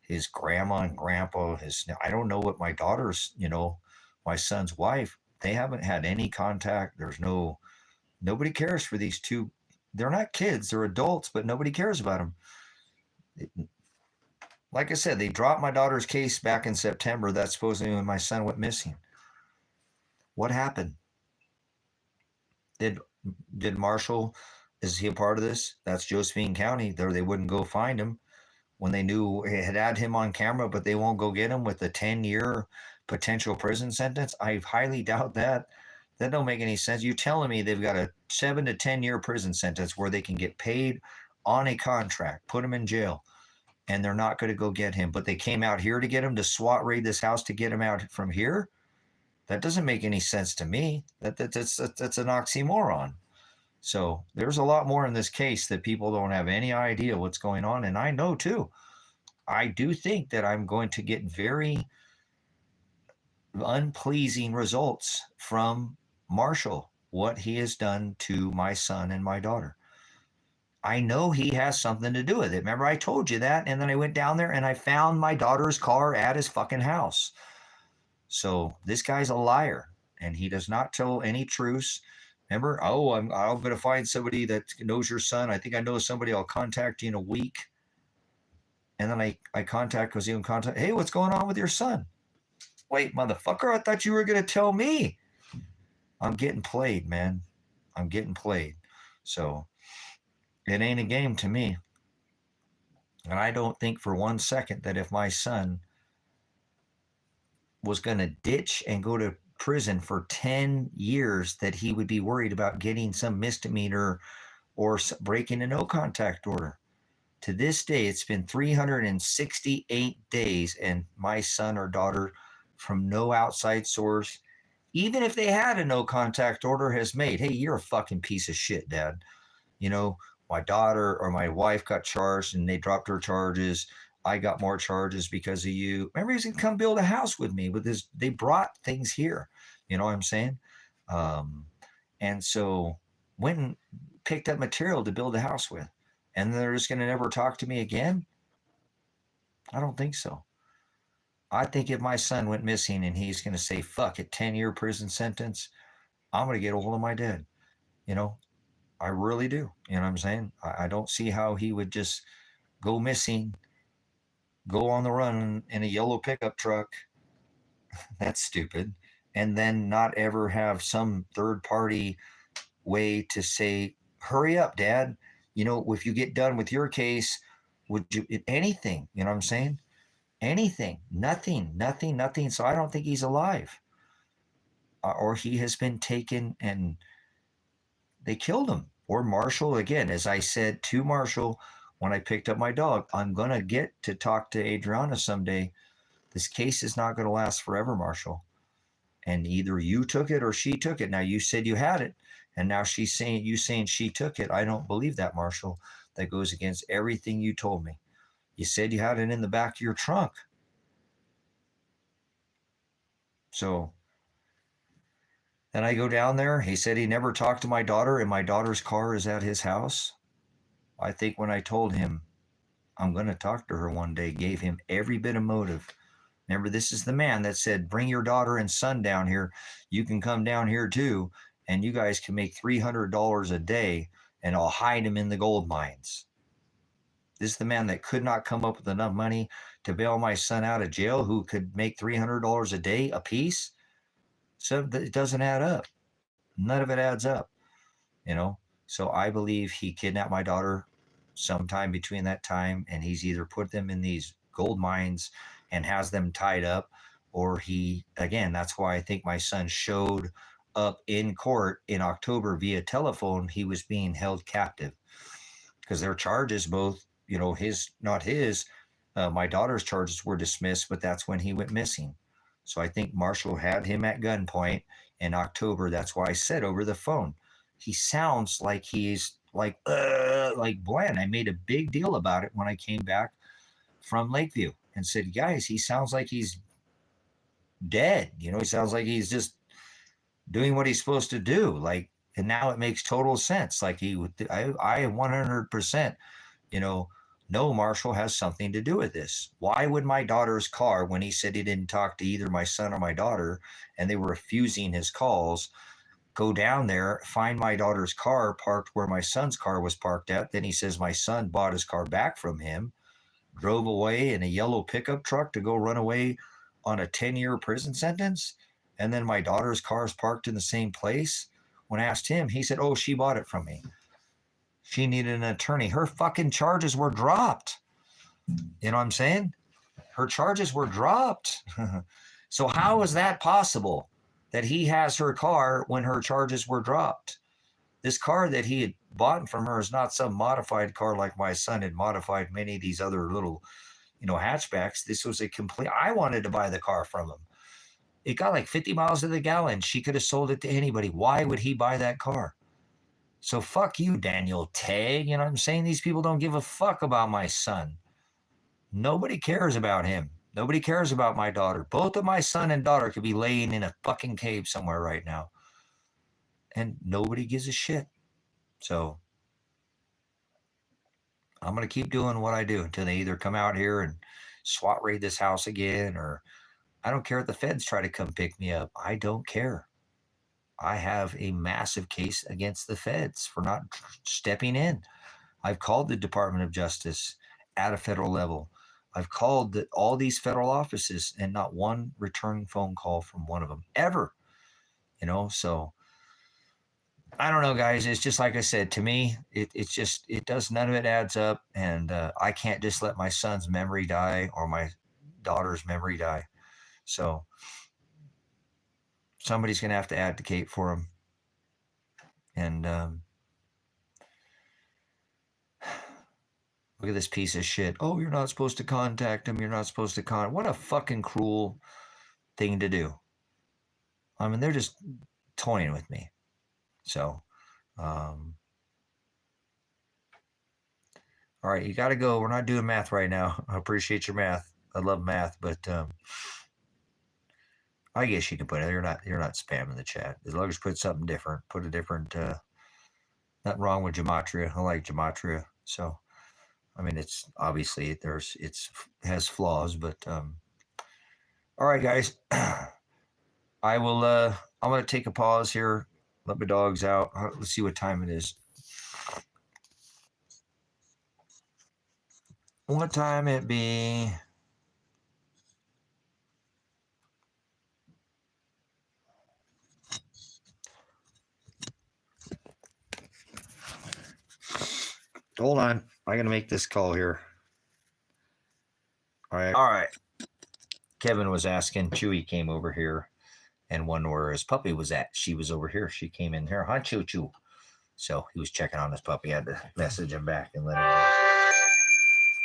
His grandma and grandpa. I don't know what my daughter's. My son's wife. They haven't had any contact. Nobody cares for these two. They're not kids, they're adults, but nobody cares about them. Like I said, they dropped my daughter's case back in September. That's supposedly when my son went missing. What happened? Did Marshall, is he a part of this? That's Josephine County. They wouldn't go find him when they knew it had him on camera, but they won't go get him with a 10-year potential prison sentence. I highly doubt that. That don't make any sense. You telling me they've got a 7 to 10-year prison sentence where they can get paid on a contract, put him in jail, and they're not going to go get him, but they came out here to get him, to SWAT raid this house to get him out from here? That doesn't make any sense to me. That's an oxymoron. So there's a lot more in this case that people don't have any idea what's going on, and I know too. I do think that I'm going to get very unpleasing results from Marshall, what he has done to my son and my daughter. I know he has something to do with it. Remember, I told you that, and then I went down there and I found my daughter's car at his fucking house. So this guy's a liar, and he does not tell any truths. Remember, I'm going to find somebody that knows your son. I think I know somebody. I'll contact you in a week. And then I contact, was even contact, hey, what's going on with your son? Wait, motherfucker, I thought you were going to tell me. I'm getting played, man. I'm getting played. So it ain't a game to me. And I don't think for 1 second that if my son was going to ditch and go to prison for 10 years that he would be worried about getting some misdemeanor or breaking a no contact order. To this day, it's been 368 days, and my son or daughter, from no outside source, even if they had a no contact order, has made, hey, you're a fucking piece of shit, Dad. My daughter or my wife got charged and they dropped her charges. I got more charges because of you. Remember, he's going to come build a house with me. They brought things here. You know what I'm saying? And so went and picked up material to build a house with. And they're just going to never talk to me again? I don't think so. I think if my son went missing and he's going to say, fuck it, 10-year prison sentence, I'm going to get a hold of my dad. I really do. You know what I'm saying? I don't see how he would just go missing, go on the run in a yellow pickup truck. That's stupid. And then not ever have some third party way to say, hurry up, Dad. If you get done with your case, would you, anything, you know what I'm saying? Anything, nothing. So I don't think he's alive. Or he has been taken and they killed him. Or Marshall, again, as I said to Marshall when I picked up my dog, I'm going to get to talk to Adriana someday. This case is not going to last forever, Marshall. And either you took it or she took it. Now, you said you had it, and now she's saying, you saying she took it. I don't believe that, Marshall. That goes against everything you told me. You said you had it in the back of your trunk. So then I go down there. He said he never talked to my daughter, and my daughter's car is at his house. I think when I told him I'm going to talk to her one day, gave him every bit of motive. Remember, this is the man that said, bring your daughter and son down here. You can come down here too, and you guys can make $300 a day, and I'll hide him in the gold mines. This is the man that could not come up with enough money to bail my son out of jail, who could make $300 a day apiece. So it doesn't add up. None of it adds up, you know. So I believe he kidnapped my daughter sometime between that time, and he's either put them in these gold mines and has them tied up, or he, again, that's why I think my son showed up in court in October via telephone. He was being held captive because their charges both, you know, his, not his, my daughter's charges were dismissed, but that's when he went missing. So I think Marshall had him at gunpoint in October. That's why I said over the phone, he sounds like he's like bland. I made a big deal about it when I came back from Lakeview and said, guys, he sounds like he's dead. You know, he sounds like he's just doing what he's supposed to do. Like, and now it makes total sense. Like I 100%, you know Marshall has something to do with this. Why would my daughter's car, when he said he didn't talk to either my son or my daughter, and they were refusing his calls, go down there, find my daughter's car parked where my son's car was parked at? Then he says my son bought his car back from him, drove away in a yellow pickup truck to go run away on a 10-year prison sentence. And then my daughter's car is parked in the same place. When I asked him, he said, oh, she bought it from me. She needed an attorney. Her fucking charges were dropped. You know what I'm saying? Her charges were dropped. So how is that possible that he has her car when her charges were dropped? This car that he had bought from her is not some modified car like my son had modified many of these other little, hatchbacks. This was a complete, I wanted to buy the car from him. It got like 50 miles to the gallon. She could have sold it to anybody. Why would he buy that car? So fuck you, Daniel Tagg. You know what I'm saying? These people don't give a fuck about my son. Nobody cares about him. Nobody cares about my daughter. Both of my son and daughter could be laying in a fucking cave somewhere right now. And nobody gives a shit. So I'm going to keep doing what I do until they either come out here and SWAT raid this house again, or I don't care if the feds try to come pick me up. I don't care. I have a massive case against the feds for not stepping in. I've called the Department of Justice at a federal level. I've called all these federal offices and not one returning phone call from one of them ever. So I don't know, guys. It's just like I said, to me, it does, none of it adds up. And I can't just let my son's memory die or my daughter's memory die. So somebody's going to have to advocate for him. And look at this piece of shit. Oh, you're not supposed to contact him. You're not supposed to what a fucking cruel thing to do. I mean, they're just toying with me. So, all right, you got to go. We're not doing math right now. I appreciate your math. I love math, but I guess you can put it. You're not spamming the chat. As long as you put something different, put a different. Nothing wrong with gematria. I like gematria. So, I mean, it's obviously it has flaws, but all right, guys. I will. I'm going to take a pause here. Let my dogs out. Let's see what time it is. What time it be? Hold on. I'm going to make this call here. All right. Kevin was asking. Chewy came over here and wondered where his puppy was at. She was over here. She came in here. Huh, Choo Choo? So he was checking on his puppy. I had to message him back and let him know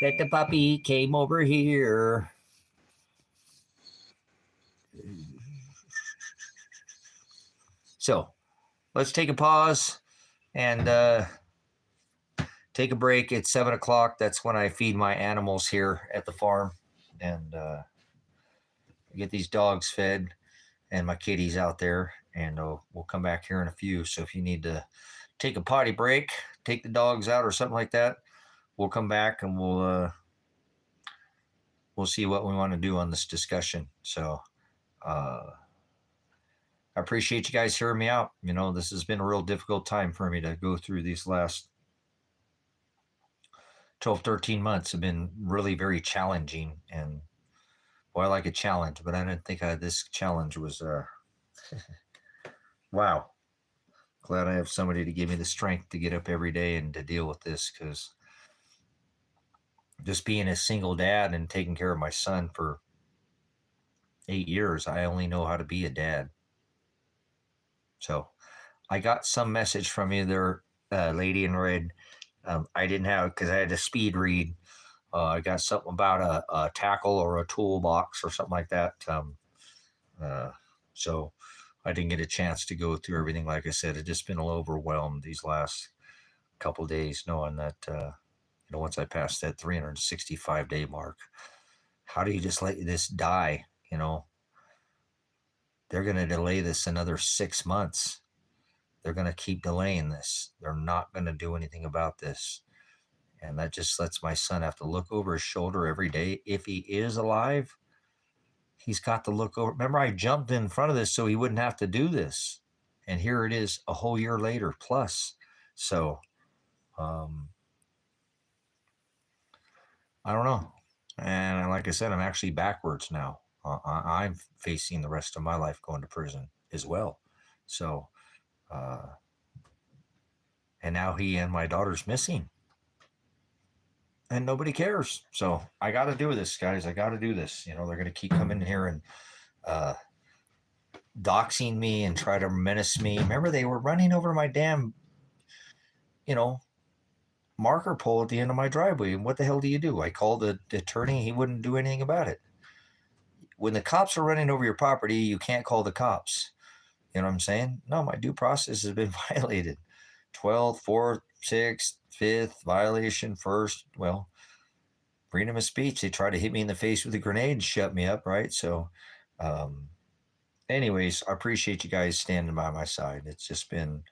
that the puppy came over here. So let's take a pause and take a break. It's 7 o'clock. That's when I feed my animals here at the farm and get these dogs fed. and my kitty's out there, and we'll come back here in a few. So if you need to take a potty break, take the dogs out or something like that, we'll come back and we'll see what we want to do on this discussion. So I appreciate you guys hearing me out. This has been a real difficult time for me to go through. These last 12, 13 months have been really very challenging, and I like a challenge, but I didn't think this challenge was wow. Glad I have somebody to give me the strength to get up every day and to deal with this, because just being a single dad and taking care of my son for 8 years, I only know how to be a dad. So I got some message from you there, lady in red. I didn't have, because I had to speed read. I got something about a tackle or a toolbox or something like that. So I didn't get a chance to go through everything. Like I said, I've just been a little overwhelmed these last couple of days, knowing that, once I passed that 365-day mark, how do you just let this die? They're going to delay this another 6 months. They're going to keep delaying this. They're not going to do anything about this. And that just lets my son have to look over his shoulder every day. If he is alive, he's got to look over. Remember, I jumped in front of this so he wouldn't have to do this. And here it is a whole year later plus. So, I don't know. And like I said, I'm actually backwards now. I'm facing the rest of my life going to prison as well. So, and now he and my daughter's missing. And nobody cares. So I got to do this, guys. I got to do this. They're going to keep coming here and doxing me and try to menace me. Remember, they were running over my damn, marker pole at the end of my driveway. And what the hell do you do? I called the attorney. He wouldn't do anything about it. When the cops are running over your property, you can't call the cops. You know what I'm saying? No, my due process has been violated. 12th, 4th, 6th, 5th, violation, 1st. Well, freedom of speech. They tried to hit me in the face with a grenade and shut me up, right? So, anyways, I appreciate you guys standing by my side. It's just been,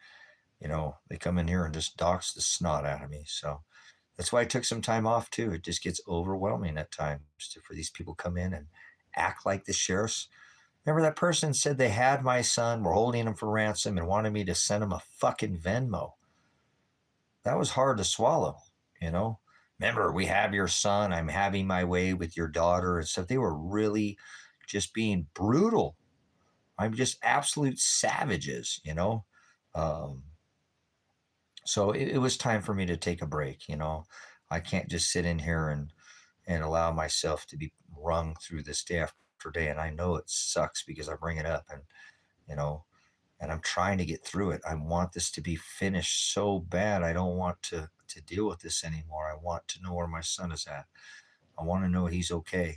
they come in here and just dox the snot out of me. So that's why I took some time off too. It just gets overwhelming at times for these people to come in and act like the sheriffs. Remember, that person said they had my son, were holding him for ransom, and wanted me to send him a fucking Venmo. That was hard to swallow, Remember, we have your son. I'm having my way with your daughter and stuff. They were really just being brutal. I'm just absolute savages, So it was time for me to take a break, I can't just sit in here and allow myself to be wrung through this day after day. And I know it sucks because I bring it up and, and I'm trying to get through it. I want this to be finished so bad. I don't want to deal with this anymore. I want to know where my son is at. I want to know he's okay.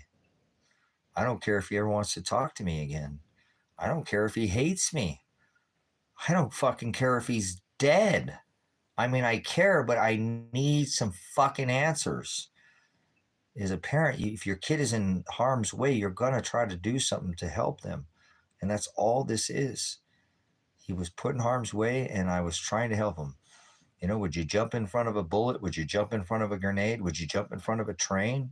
I don't care if he ever wants to talk to me again. I don't care if he hates me. I don't fucking care if he's dead. I mean, I care, but I need some fucking answers. As a parent, if your kid is in harm's way, you're going to try to do something to help them. And that's all this is. He was put in harm's way, and I was trying to help him. Would you jump in front of a bullet? Would you jump in front of a grenade? Would you jump in front of a train?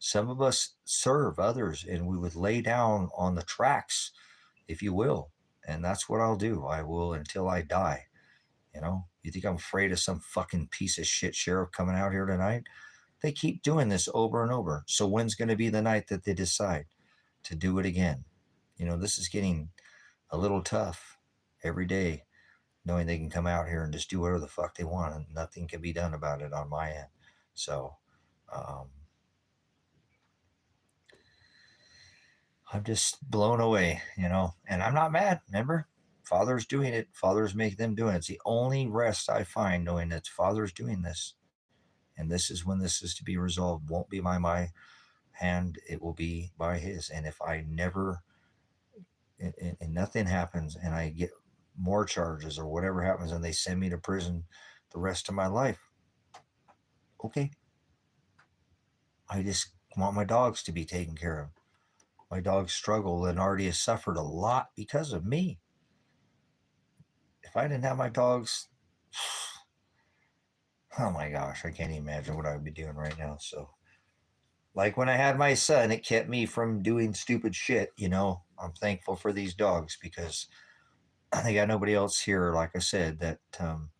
Some of us serve others, and we would lay down on the tracks, if you will. And that's what I'll do. I will until I die. You think I'm afraid of some fucking piece of shit sheriff coming out here tonight? They keep doing this over and over. So when's going to be the night that they decide to do it again? This is getting a little tough every day, knowing they can come out here and just do whatever the fuck they want and nothing can be done about it on my end. So, I'm just blown away, and I'm not mad. Remember, Father's doing it. Father's making them doing it. It's the only rest I find, knowing that Father's doing this. And this is when this is to be resolved. Won't be by my hand. It will be by his. And if I never, and nothing happens, and I get more charges or whatever happens, and they send me to prison the rest of my life, okay. I just want my dogs to be taken care of. My dogs struggle and already has suffered a lot because of me. If I didn't have my dogs, oh my gosh, I can't even imagine what I would be doing right now. So, like when I had my son, it kept me from doing stupid shit. I'm thankful for these dogs because they got nobody else here, like I said, that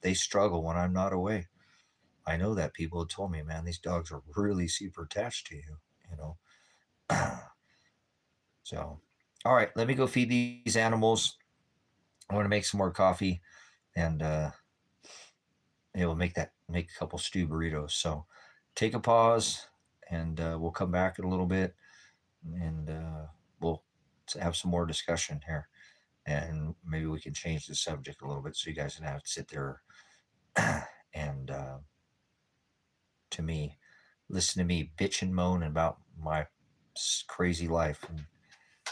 they struggle when I'm not away. I know that people have told me, man, these dogs are really super attached to you. So, all right, let me go feed these animals. I want to make some more coffee, and it will make a couple stew burritos. So, take a pause, and we'll come back in a little bit, and we'll have some more discussion here, and maybe we can change the subject a little bit so you guys don't have to sit there and listen to me bitch and moan about my crazy life. And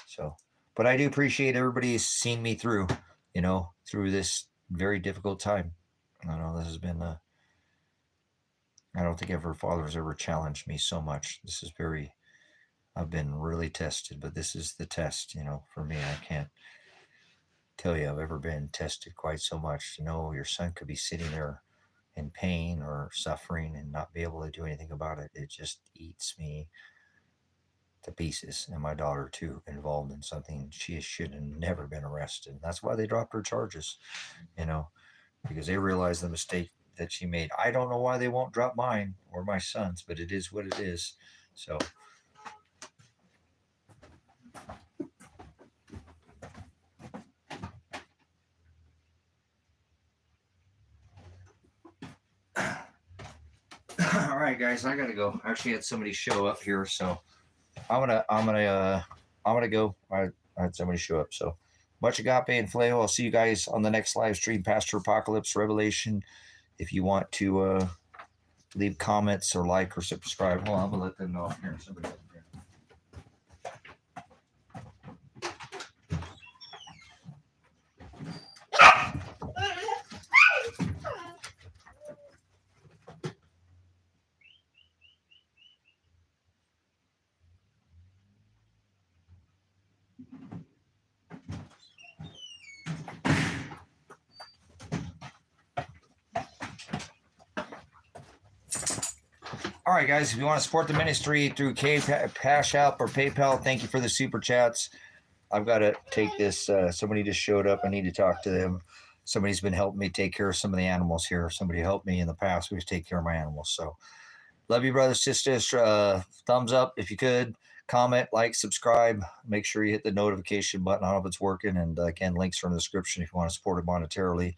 so, but I do appreciate everybody's seen me through, through this very difficult time. I know this has been I don't think Father's ever challenged me so much. I've been really tested, but this is the test, for me. I can't tell you I've ever been tested quite so much. Your son could be sitting there in pain or suffering and not be able to do anything about it. It just eats me to pieces. And my daughter too, involved in something she should have never been arrested. That's why they dropped her charges, because they realized the mistake that she made. I don't know why they won't drop mine or my son's, but it is what it is. So all right, guys, I gotta go. I actually had somebody show up here, so I'm gonna go. I had somebody show up. So much agape and phileo. I'll see you guys on the next live stream, Pastor Apocalypse Revelation. If you want to leave comments or like or subscribe, I'm gonna let them know here. Somebody up here. All right, guys, if you want to support the ministry through CashApp or PayPal, thank you for the super chats. I've got to take this. Somebody just showed up. I need to talk to them. Somebody's been helping me take care of some of the animals here. Somebody helped me in the past. We take care of my animals. So love you, brothers, sisters. Thumbs up if you could. Comment, like, subscribe. Make sure you hit the notification button. I don't know if it's working. And again, links are in the description if you want to support it monetarily.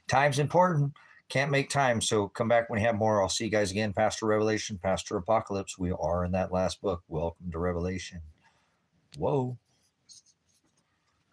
Time's important. Can't make time. So come back when you have more. I'll see you guys again. Pastor Revelation, Pastor Apocalypse. We are in that last book. Welcome to Revelation. Whoa.